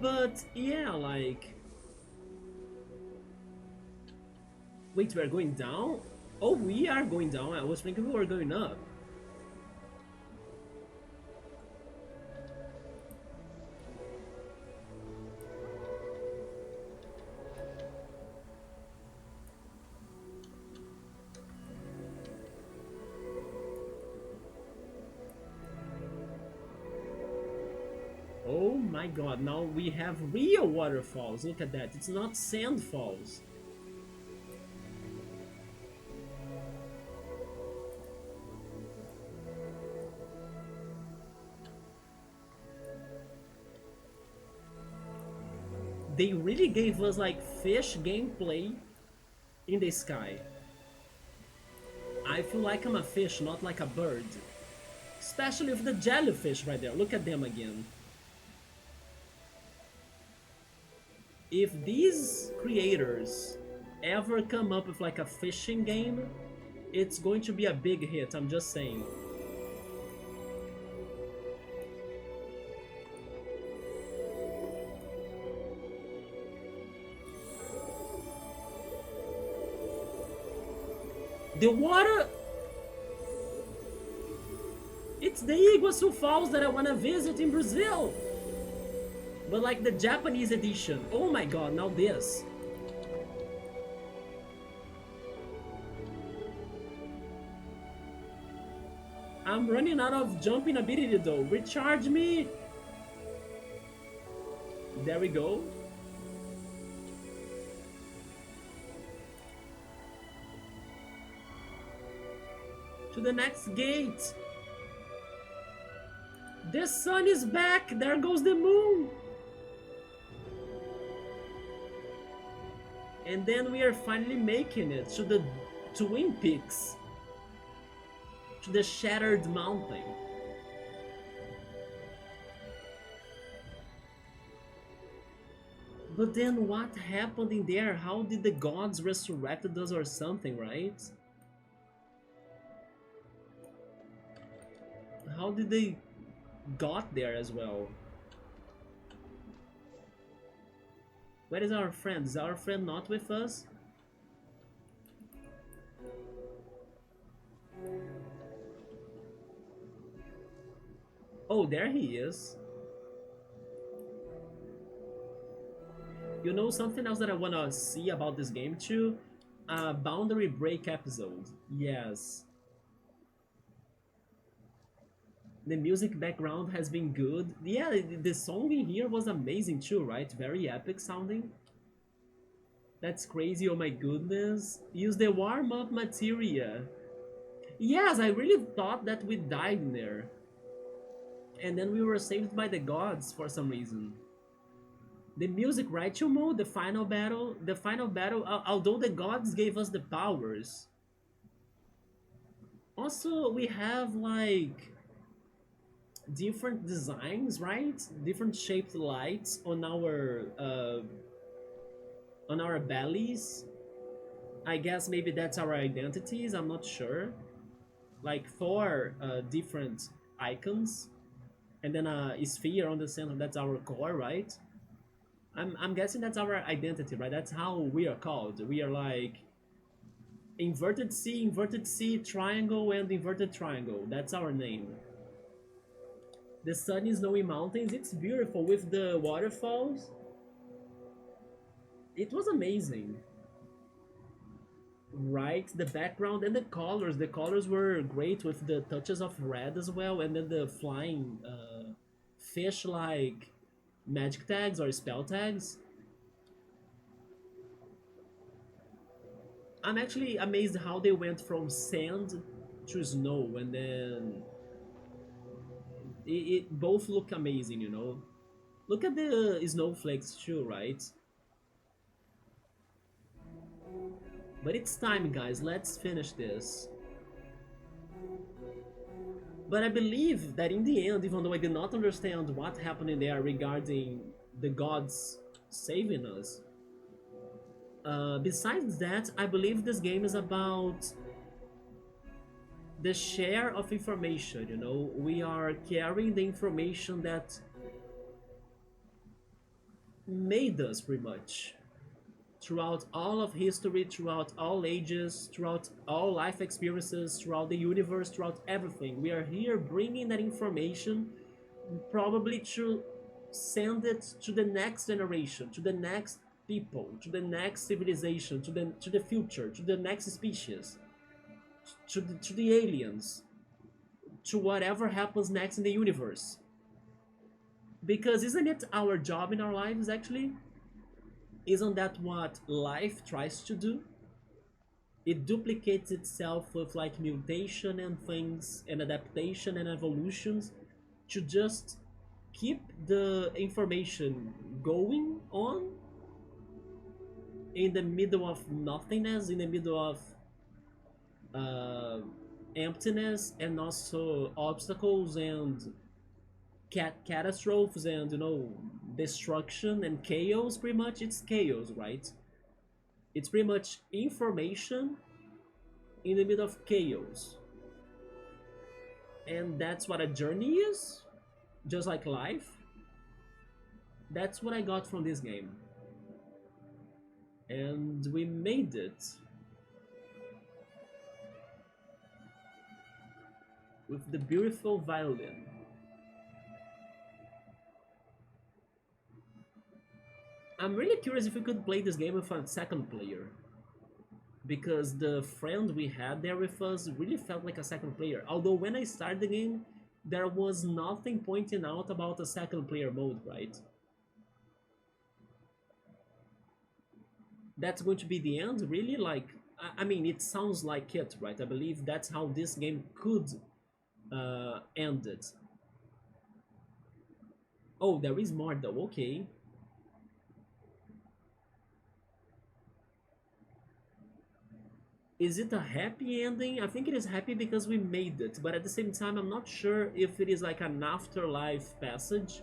But yeah, like... Wait, we're going down? Oh, we are going down. I was thinking we were going up. Oh my god, now we have real waterfalls. Look at that. It's not sand falls. They really gave us like fish gameplay in the sky. I feel like I'm a fish, not like a bird. Especially with the jellyfish right there. Look at them again. If these creators ever come up with like a fishing game, it's going to be a big hit, I'm just saying. The water... It's the Iguazu Falls that I want to visit in Brazil. But like the Japanese edition. Oh my god, now this. I'm running out of jumping ability though. Recharge me. There we go. To the next gate. The sun is back. There goes the moon. And then we are finally making it to the Twin Peaks. To the Shattered Mountain. But then what happened in there? How did the gods resurrected us or something, right? How did they got there as well? Where is our friend? Is our friend not with us? Oh, there he is. You know something else that I wanna see about this game too? Boundary break episode. Yes. The music background has been good. Yeah, the song in here was amazing too, right? Very epic sounding. That's crazy, oh my goodness. Use the warm-up materia. Yes, I really thought that we died in there. And then we were saved by the gods for some reason. The music, right, Chumo? The final battle, although the gods gave us the powers. Also, we have like different designs, right? Different shaped lights on our bellies. I guess maybe that's our identities. I'm not sure. Like four different icons, and then a sphere on the center. That's our core, right? I'm guessing that's our identity, right? That's how we are called. We are like inverted C, triangle, and inverted triangle. That's our name. The sunny, snowy mountains. It's beautiful with the waterfalls. It was amazing. Right, the background and the colors. The colors were great with the touches of red as well, and then the flying fish like magic tags or spell tags. I'm actually amazed how they went from sand to snow, and then it both look amazing, you know. Look at the snowflakes too, right? But it's time, guys. Let's finish this. But I believe that in the end, even though I did not understand what happened in there regarding the gods saving us, besides that, I believe this game is about the share of information. You know, we are carrying the information that made us pretty much throughout all of history, throughout all ages, throughout all life experiences, throughout the universe, throughout everything. We are here bringing that information probably to send it to the next generation, to the next people, to the next civilization, to the future, to the next species, to the aliens, to whatever happens next in the universe. Because isn't it our job in our lives actually? Isn't that what life tries to do? It duplicates itself with like mutation and things and adaptation and evolutions to just keep the information going on in the middle of nothingness, in the middle of uh, emptiness, and also obstacles and catastrophes and, you know, destruction and chaos. Pretty much it's chaos, right? It's pretty much information in the middle of chaos. And that's what a journey is, just like life. That's what I got from this game. And we made it with the beautiful violin. I'm really curious if we could play this game with a second player, because the friend we had there with us really felt like a second player. Although when I started the game, there was nothing pointing out about a second player mode, right? That's going to be the end, really? Like, I mean, it sounds like it, right? I believe that's how this game could end it. Oh, there is more though, okay. Is it a happy ending? I think it is happy because we made it, but at the same time, I'm not sure if it is like an afterlife passage,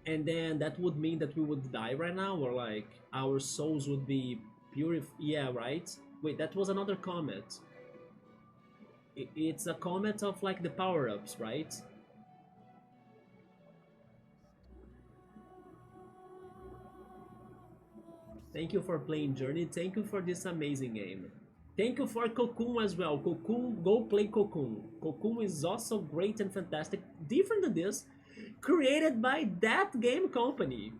and then that would mean that we would die right now, or like our souls would be purified. Yeah, right? Wait, that was another comment. It's a comment of like the power-ups, right? Thank you for playing Journey. Thank you for this amazing game. Thank you for Cocoon as well. Cocoon, go play Cocoon. Cocoon is also great and fantastic. Different than this, created by that game company.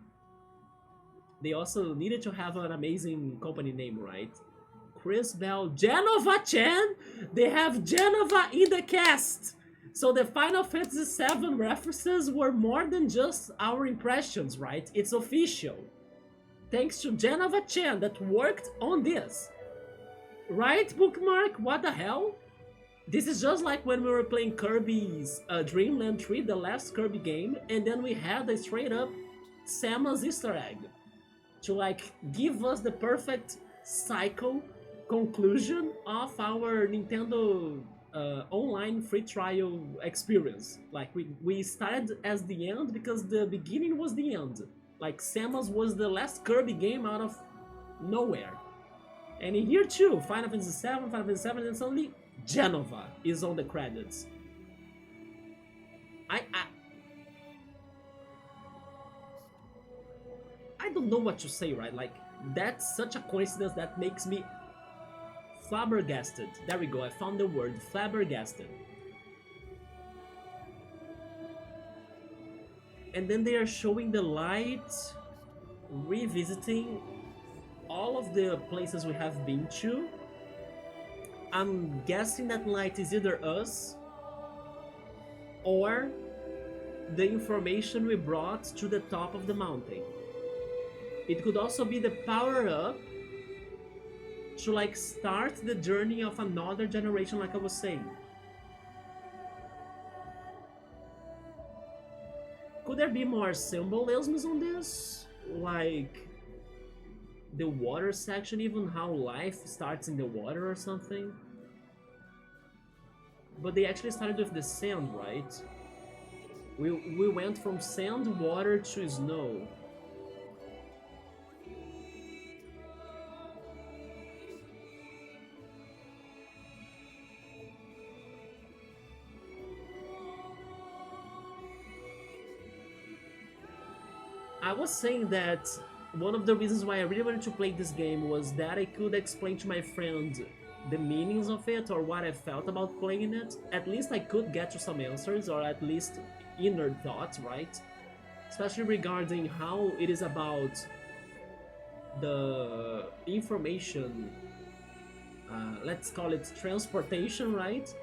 They also needed to have an amazing company name, right? Chris Bell, Genova Chan. They have Genova in the cast. So the Final Fantasy VII references were more than just our impressions, right? It's official. Thanks to Genova Chan that worked on this. Right, Bookmark? What the hell? This is just like when we were playing Kirby's Dreamland 3, the last Kirby game, and then we had a straight up Samus Easter egg to like give us the perfect cycle conclusion of our Nintendo online free trial experience. Like we started as the end because the beginning was the end. Like Samus was the last Kirby game out of nowhere. And in here too, Final Fantasy VII, and suddenly Genova is on the credits. I I don't know what to say, right? Like that's such a coincidence that makes me flabbergasted. There we go, I found the word, flabbergasted. And then they are showing the light, revisiting all of the places we have been to. I'm guessing that light is either us or the information we brought to the top of the mountain. It could also be the power up to like start the journey of another generation, like I was saying. Could there be more symbolisms on this? Like the water section, even how life starts in the water or something? But they actually started with the sand, right? We went from sand, water to snow. I was saying that one of the reasons why I really wanted to play this game was that I could explain to my friend the meanings of it or what I felt about playing it. At least I could get to some answers, or at least inner thoughts, right? Especially regarding how it is about the information, let's call it transportation, right?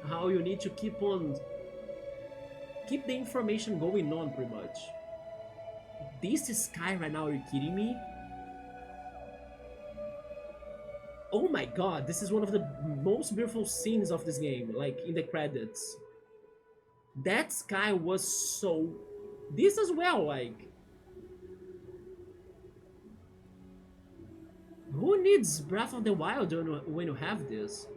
How you need to keep the information going on, pretty much. This is sky right now, are you kidding me? Oh my god, this is one of the most beautiful scenes of this game, like in the credits. That sky was so... This as well, like... Who needs Breath of the Wild when you have this?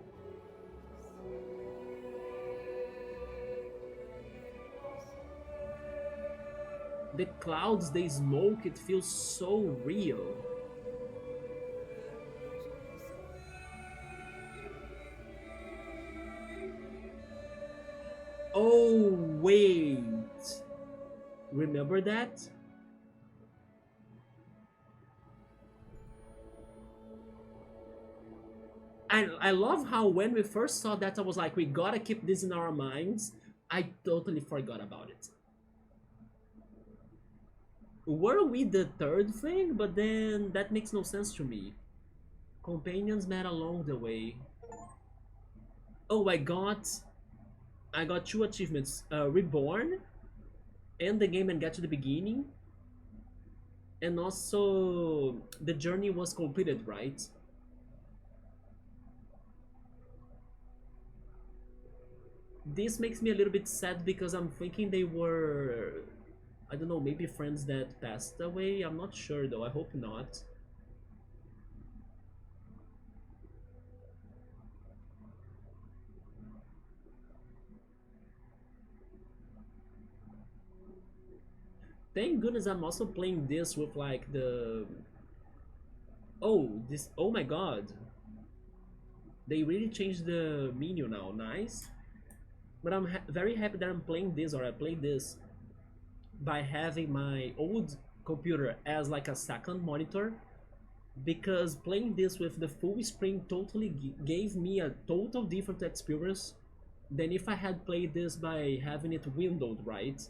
The clouds, the smoke, it feels so real. Oh, wait. Remember that? I love how when we first saw that, I was like, we gotta keep this in our minds. I totally forgot about it. Were we the third thing? But then that makes no sense to me. Companions met along the way. Oh, I got two achievements. Reborn, end the game and get to the beginning. And also, the journey was completed, right? This makes me a little bit sad because I'm thinking they were, I don't know, maybe friends that passed away. I'm not sure though, I hope not. Thank goodness I'm also playing this with like the... Oh my god. They really changed the menu now, nice. But I'm very happy that I'm playing this, or I played this by having my old computer as like a second monitor, because playing this with the full screen totally gave me a total different experience than if I had played this by having it windowed, right?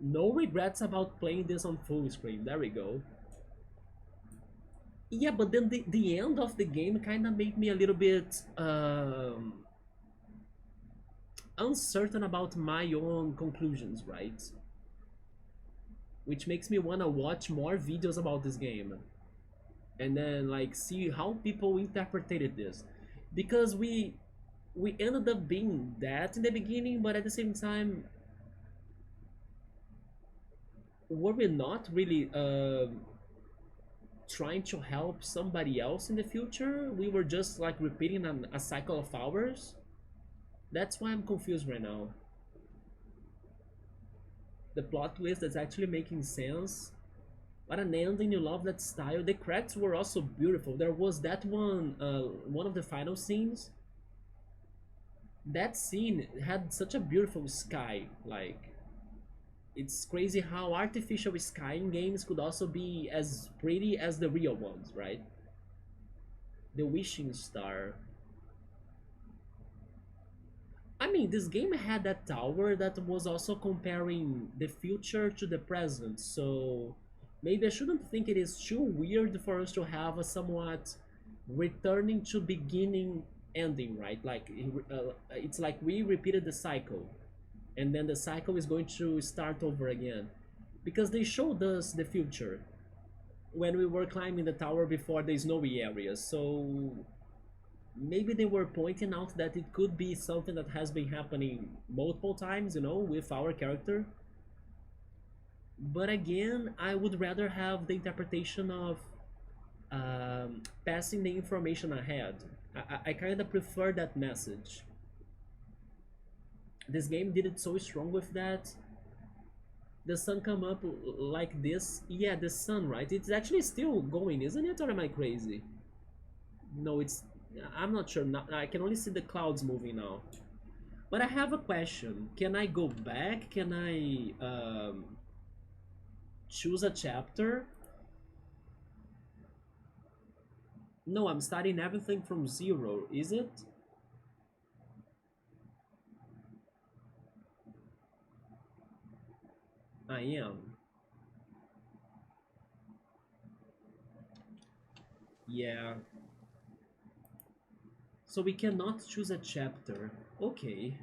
No regrets about playing this on full screen. There we go. Yeah, but then the end of the game kind of made me a little bit uncertain about my own conclusions, right? Which makes me want to watch more videos about this game and then like see how people interpreted this, because we ended up being that in the beginning, but at the same time, were we not really trying to help somebody else in the future? We were just like repeating a cycle of ours. That's why I'm confused right now. The plot twist that's actually making sense. What an ending! You love that style. The cracks were also beautiful. There was that one of the final scenes. That scene had such a beautiful sky. Like, it's crazy how artificial sky in games could also be as pretty as the real ones, right? The wishing star. I mean, this game had that tower that was also comparing the future to the present, so maybe I shouldn't think it is too weird for us to have a somewhat returning to beginning ending, right? Like, it's like we repeated the cycle, and then the cycle is going to start over again. Because they showed us the future when we were climbing the tower before the snowy areas, so maybe they were pointing out that it could be something that has been happening multiple times, you know, with our character. But again, I would rather have the interpretation of passing the information ahead. I kind of prefer that message. This game did it so strong with that. The sun come up like this. Yeah, the sun, right? It's actually still going, isn't it? Or am I crazy? No, it's... I'm not sure. I can only see the clouds moving now. But I have a question. Can I go back? Can I choose a chapter? No, I'm starting everything from zero, is it? I am. Yeah. So we cannot choose a chapter. Okay.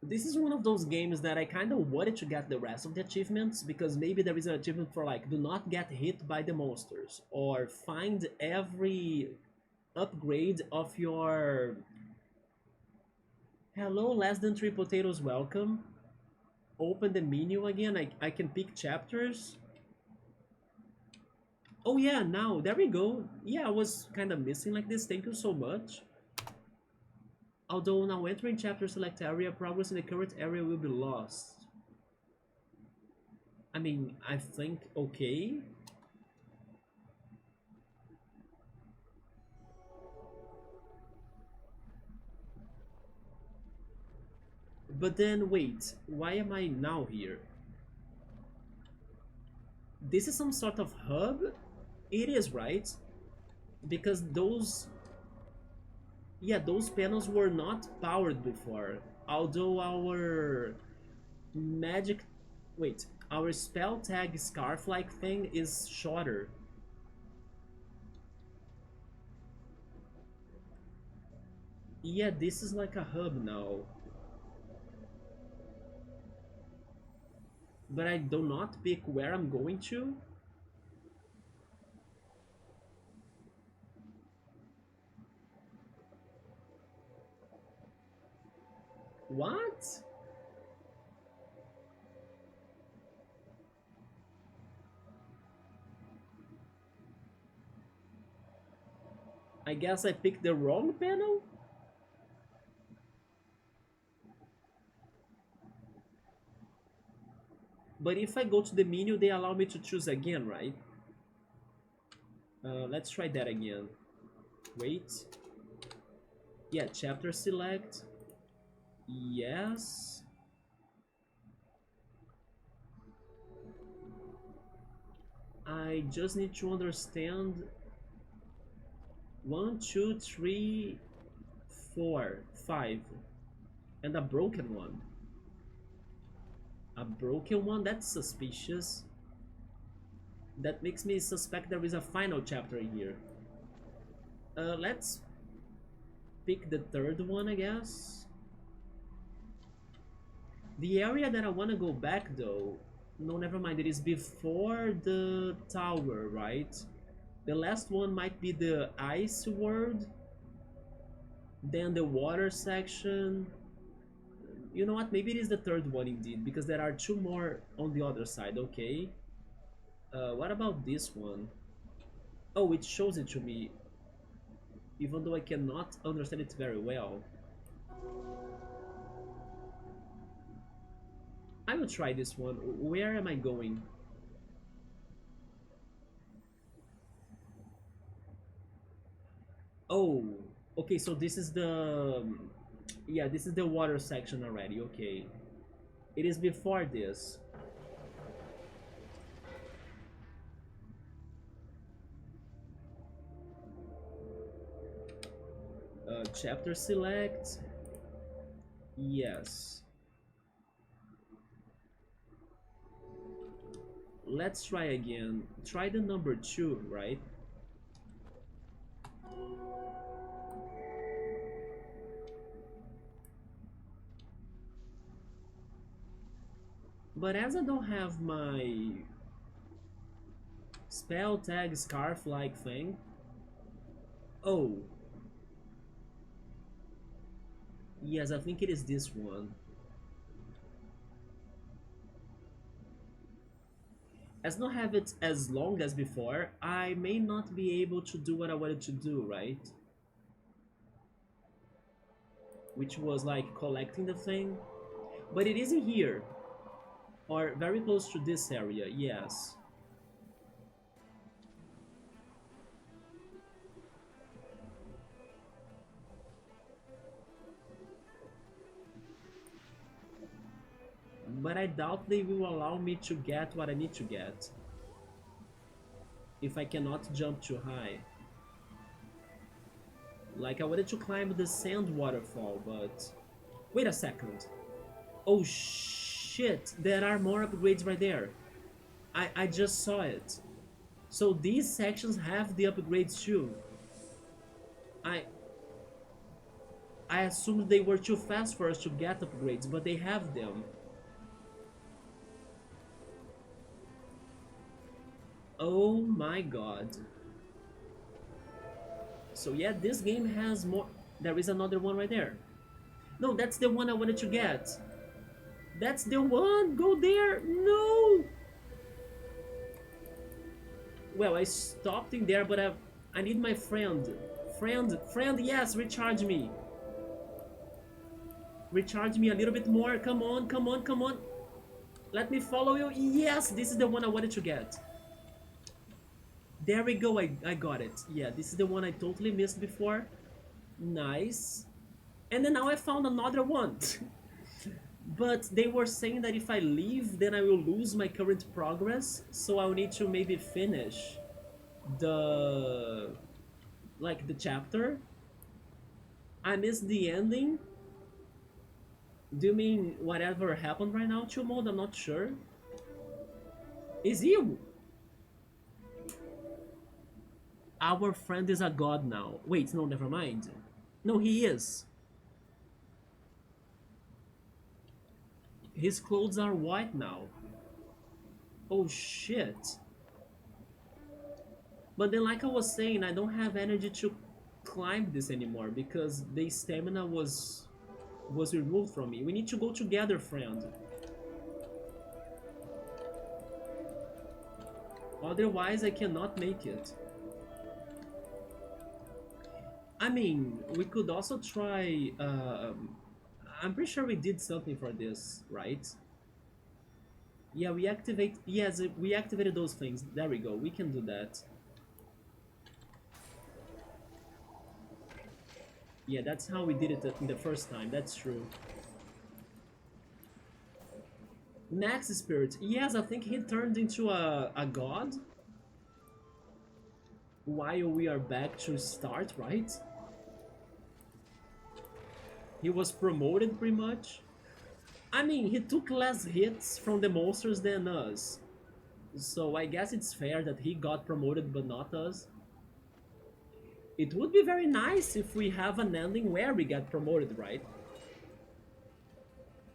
This is one of those games that I kind of wanted to get the rest of the achievements, because maybe there is an achievement for like, do not get hit by the monsters, or find every upgrade of your... Hello, less than three potatoes, welcome. Open the menu again. I can pick chapters. Oh yeah, now there we go. Yeah, I was kind of missing like this. Thank you so much. Although now entering chapter select area, progress in the current area will be lost. I mean, I think okay. But then wait, why am I now here? This is some sort of hub? It is, right? Because those... Yeah, those panels were not powered before. Although our magic... Wait, our spell tag scarf-like thing is shorter. Yeah, this is like a hub now. But I do not pick where I'm going to. What? I guess I picked the wrong panel? But if I go to the menu, they allow me to choose again, right? Let's try that again. Wait. Yeah, chapter select. Yes. I just need to understand 1, 2, 3, 4, 5, and a broken one. A broken one? That's suspicious. That makes me suspect there is a final chapter here. Let's pick the third one, I guess. The area that I want to go back, though... No, never mind. It is before the tower, right? The last one might be the ice world. Then the water section. You know what? Maybe it is the third one indeed, because there are 2 more on the other side. Okay. What about this one? Oh, it shows it to me, even though I cannot understand it very well. I will try this one. Where am I going? Oh, okay, so this is the... Yeah, this is the water section already, okay. It is before this. Chapter select. Yes. Let's try again. Try the number 2, right? But as I don't have my spell tag scarf like thing. Oh. Yes, I think it is this one. As not have it as long as before, I may not be able to do what I wanted to do, right? Which was like collecting the thing. But it isn't here. Or very close to this area, yes. But I doubt they will allow me to get what I need to get if I cannot jump too high. Like, I wanted to climb the sand waterfall, but... Wait a second. Oh shit, there are more upgrades right there. I just saw it. So these sections have the upgrades too. I assumed they were too fast for us to get upgrades, but they have them. Oh my god. So yeah, this game has more... There is another one right there. No, that's the one I wanted to get. That's the one! Go there! No! Well, I stopped in there, but I need my friend. Friend, yes, recharge me. Recharge me a little bit more. Come on, come on, come on. Let me follow you. Yes, this is the one I wanted to get. There we go, I got it. Yeah, this is the one I totally missed before. Nice. And then now I found another one. But they were saying that if I leave, then I will lose my current progress. So I'll need to maybe finish the... like, the chapter. I missed the ending. Do you mean whatever happened right now, Chill Mode? I'm not sure. Is he... Our friend is a god now. Wait, no, never mind. No, he is. His clothes are white now. Oh shit. But then, like I was saying, I don't have energy to climb this anymore because the stamina was removed from me. We need to go together, friend. Otherwise, I cannot make it. I mean, we could also try... I'm pretty sure we did something for this, right? Yeah, we activate... Yes, we activated those things. There we go. We can do that. Yeah, that's how we did it in the first time. That's true. Max Spirit. Yes, I think he turned into a god. while we are back to start, right? He was promoted pretty much. I mean, he took less hits from the monsters than us. So I guess it's fair that he got promoted but not us. It would be very nice if we have an ending where we get promoted, right?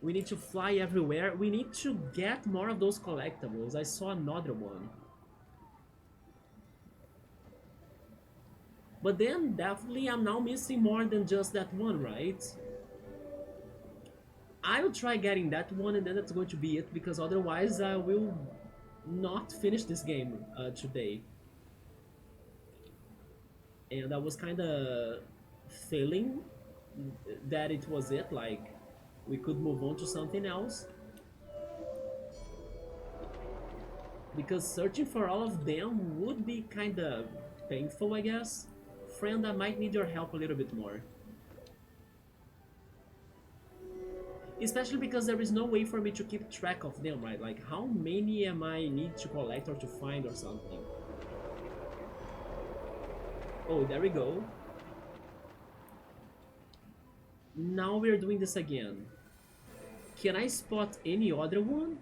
We need to fly everywhere. We need to get more of those collectibles. I saw another one. But then, definitely, I'm now missing more than just that one, right? I'll try getting that one and then that's going to be it, because otherwise I will not finish this game today. And I was kind of feeling that it was it, like we could move on to something else. Because searching for all of them would be kind of painful, I guess. Friend, I might need your help a little bit more. Especially because there is no way for me to keep track of them, right? Like, how many am I need to collect or to find or something? Oh, there we go. Now we're doing this again. Can I spot any other one?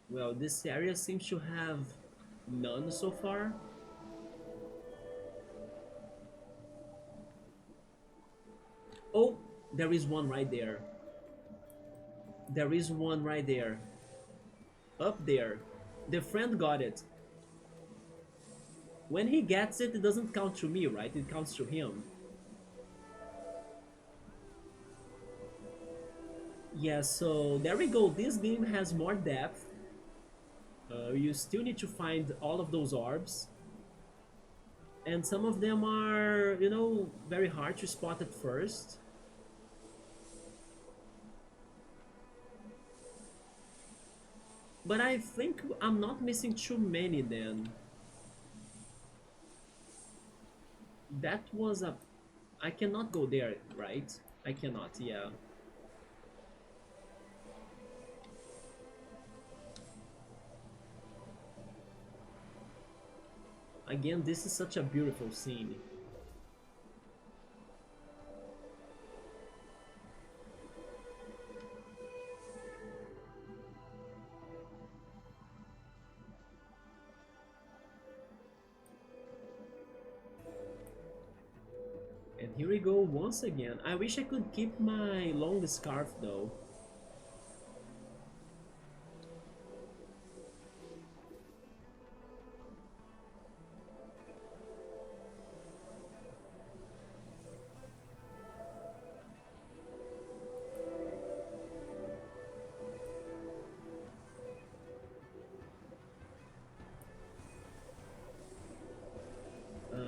Well, this area seems to have none so far. Oh, there is one right there. There is one right there. Up there. The friend got it. When he gets it, it doesn't count to me, right? It counts to him. Yeah, so there we go. This game has more depth. You still need to find all of those orbs. And some of them are, you know, very hard to spot at first. But I think I'm not missing too many then. That was a... I cannot go there, right? I cannot, yeah. Again, this is such a beautiful scene. And here we go once again. I wish I could keep my long scarf though.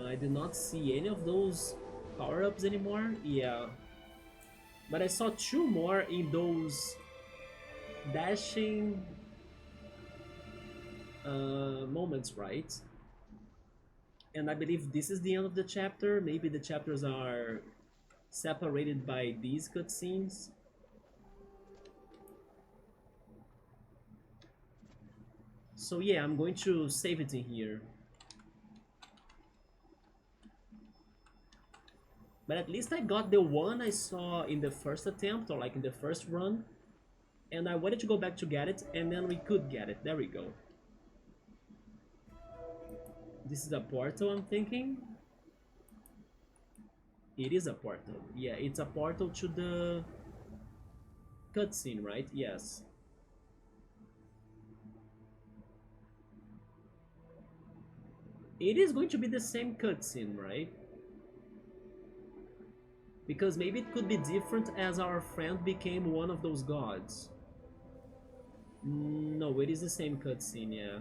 I do not see any of those power-ups anymore. Yeah. But I saw two more in those dashing moments, right? And I believe this is the end of the chapter. Maybe the chapters are separated by these cutscenes. So yeah, I'm going to save it in here. But at least I got the one I saw in the first attempt, or like in the first run. And I wanted to go back to get it, and then we could get it. There we go. This is a portal, I'm thinking. It is a portal. Yeah, it's a portal to the cutscene, right? Yes. It is going to be the same cutscene, right? Because maybe it could be different as our friend became one of those gods. No, it is the same cutscene, yeah.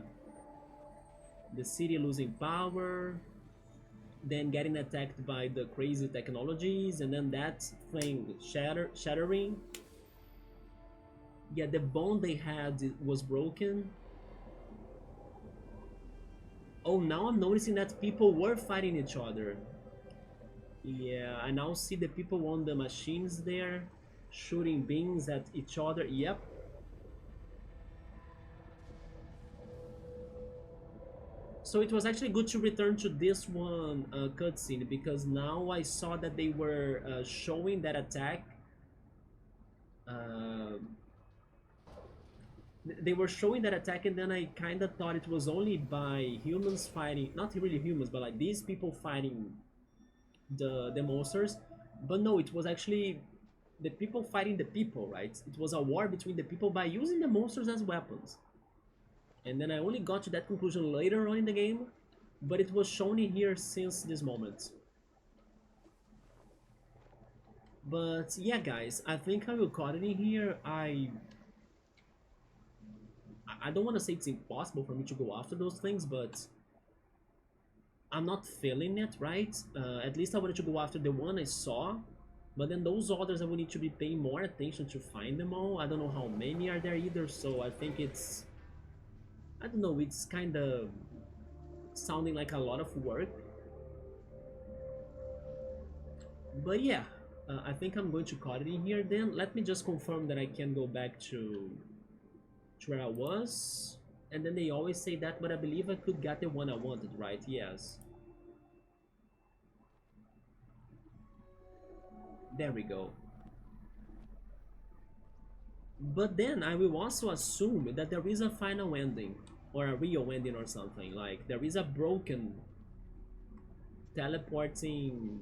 The city losing power. then getting attacked by the crazy technologies, and then that thing shattering. Yeah, the bond they had was broken. Oh, now I'm noticing that people were fighting each other. Yeah, I now see the people on the machines there shooting beams at each other. Yep. So it was actually good to return to this one cutscene, because now I saw that they were showing that attack. Uh, they were showing that attack, and then I kind of thought it was only by humans fighting, not really humans, but like these people fighting the monsters. But no, it was actually the people fighting the people, right? It was a war between the people by using the monsters as weapons. And then I only got to that conclusion later on in the game, but it was shown in here since this moment. But yeah, guys, I think I will cut it in here. I don't want to say it's impossible for me to go after those things, but I'm not feeling it, right? At least I wanted to go after the one I saw, but then those others I will need to be paying more attention to find them all. I don't know how many are there either, so I think it's... I don't know, it's kind of sounding like a lot of work. But yeah, I think I'm going to cut it in here then. Let me just confirm that I can go back to where I was. And then they always say that, but I believe I could get the one I wanted, right? Yes. There we go. But then I will also assume that there is a final ending, or a real ending or something. Like, there is a broken teleporting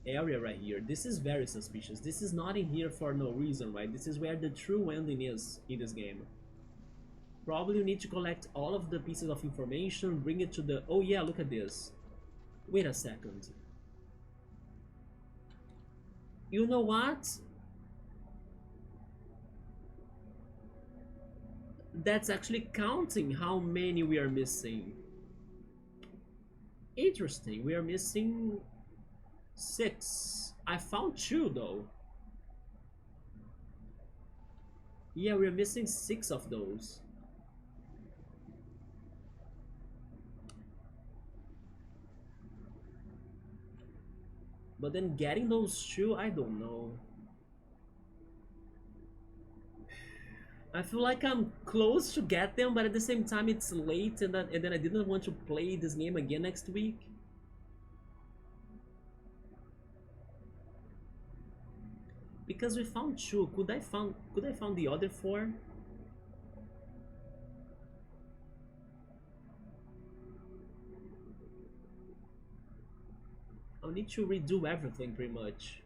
area right here. This is very suspicious. This is not in here for no reason, right? This is where the true ending is in this game. Probably you need to collect all of the pieces of information, bring it to the... Oh yeah, look at this. Wait a second. You know what? That's actually counting how many we are missing. Interesting, we are missing 6. I found 2 though. Yeah, we're missing 6 of those. But then getting those 2, I don't know. I feel like I'm close to get them, but at the same time it's late, and then I didn't want to play this game again next week. Because we found 2. Could I found the other 4? I'll need to redo everything pretty much.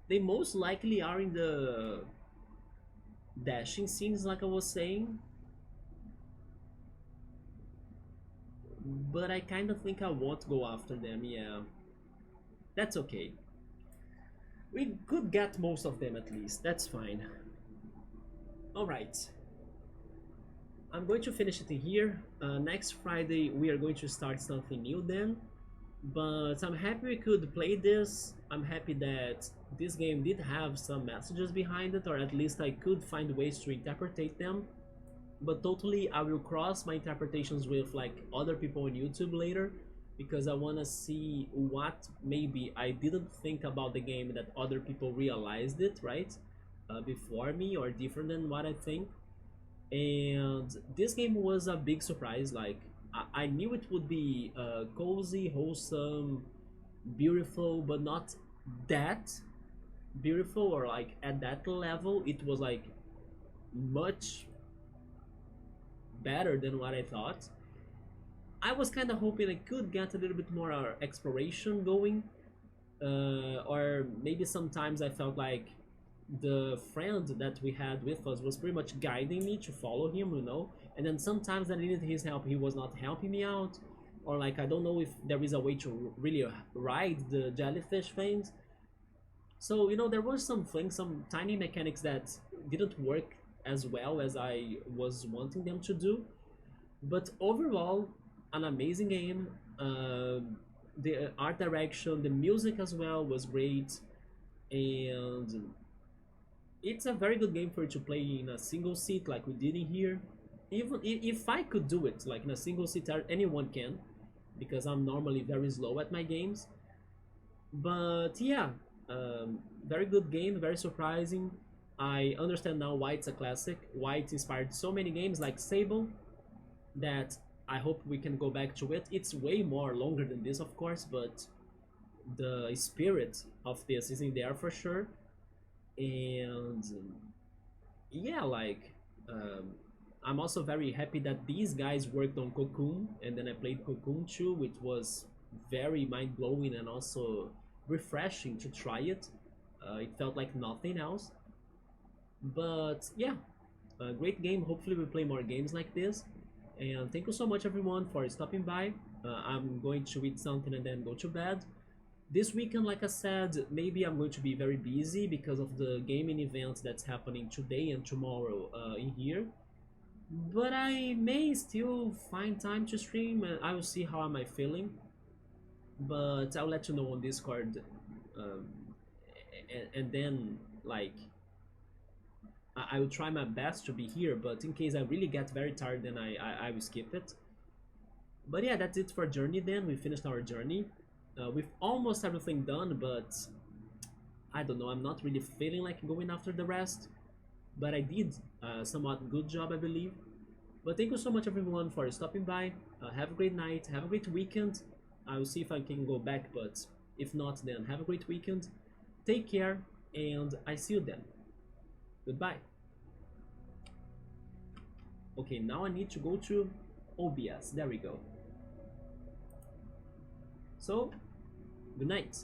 They most likely are in the dashing scenes, like I was saying. But I kind of think I won't go after them, yeah. That's okay. We could get most of them at least, that's fine. Alright. I'm going to finish it in here. Next Friday we are going to start something new then. But I'm happy we could play this. I'm happy that this game did have some messages behind it, or at least I could find ways to interpret them. But totally, I will cross my interpretations with like other people on YouTube later, because I want to see what maybe I didn't think about the game that other people realized it, right? Before me, or different than what I think. And this game was a big surprise. Like, I knew it would be cozy, wholesome, beautiful, but not that beautiful, or like at that level. It was like much better than what I thought. I was kind of hoping I could get a little bit more exploration going, or maybe sometimes I felt like the friend that we had with us was pretty much guiding me to follow him, you know. And then sometimes I needed his help, he was not helping me out, or like I don't know if there is a way to really ride the jellyfish things. So you know, there were some things, some tiny mechanics that didn't work as well as I was wanting them to do. But overall, an amazing game. The art direction, the music as well was great, and it's a very good game for you to play in a single seat like we did in here. Even if I could do it like in a single seat, anyone can, because I'm normally very slow at my games. But yeah, very good game, very surprising. I understand now why it's a classic, why it inspired so many games like Sable, that I hope we can go back to it. It's way more longer than this, of course, but the spirit of this is in there for sure. And yeah, like um, I'm also very happy that these guys worked on Cocoon, and then I played Cocoon 2, which was very mind blowing and also refreshing to try it. It felt like nothing else. But yeah, a great game. Hopefully, we play more games like this. And thank you so much, everyone, for stopping by. I'm going to eat something and then go to bed. This weekend, like I said, maybe I'm going to be very busy because of the gaming event that's happening today and tomorrow in here. But I may still find time to stream, and I will see how am I feeling. But I'll let you know on Discord, um, and then like I will try my best to be here. But in case I really get very tired, then I will skip it. But yeah, that's it for journey. Then we finished our journey. With almost everything done, but I don't know. I'm not really feeling like going after the rest. But I did a somewhat good job, I believe. But thank you so much, everyone, for stopping by. Have a great night. Have a great weekend. I will see if I can go back, but if not, then have a great weekend. Take care, and I see you then. Goodbye. Okay, now I need to go to OBS. There we go. So, good night.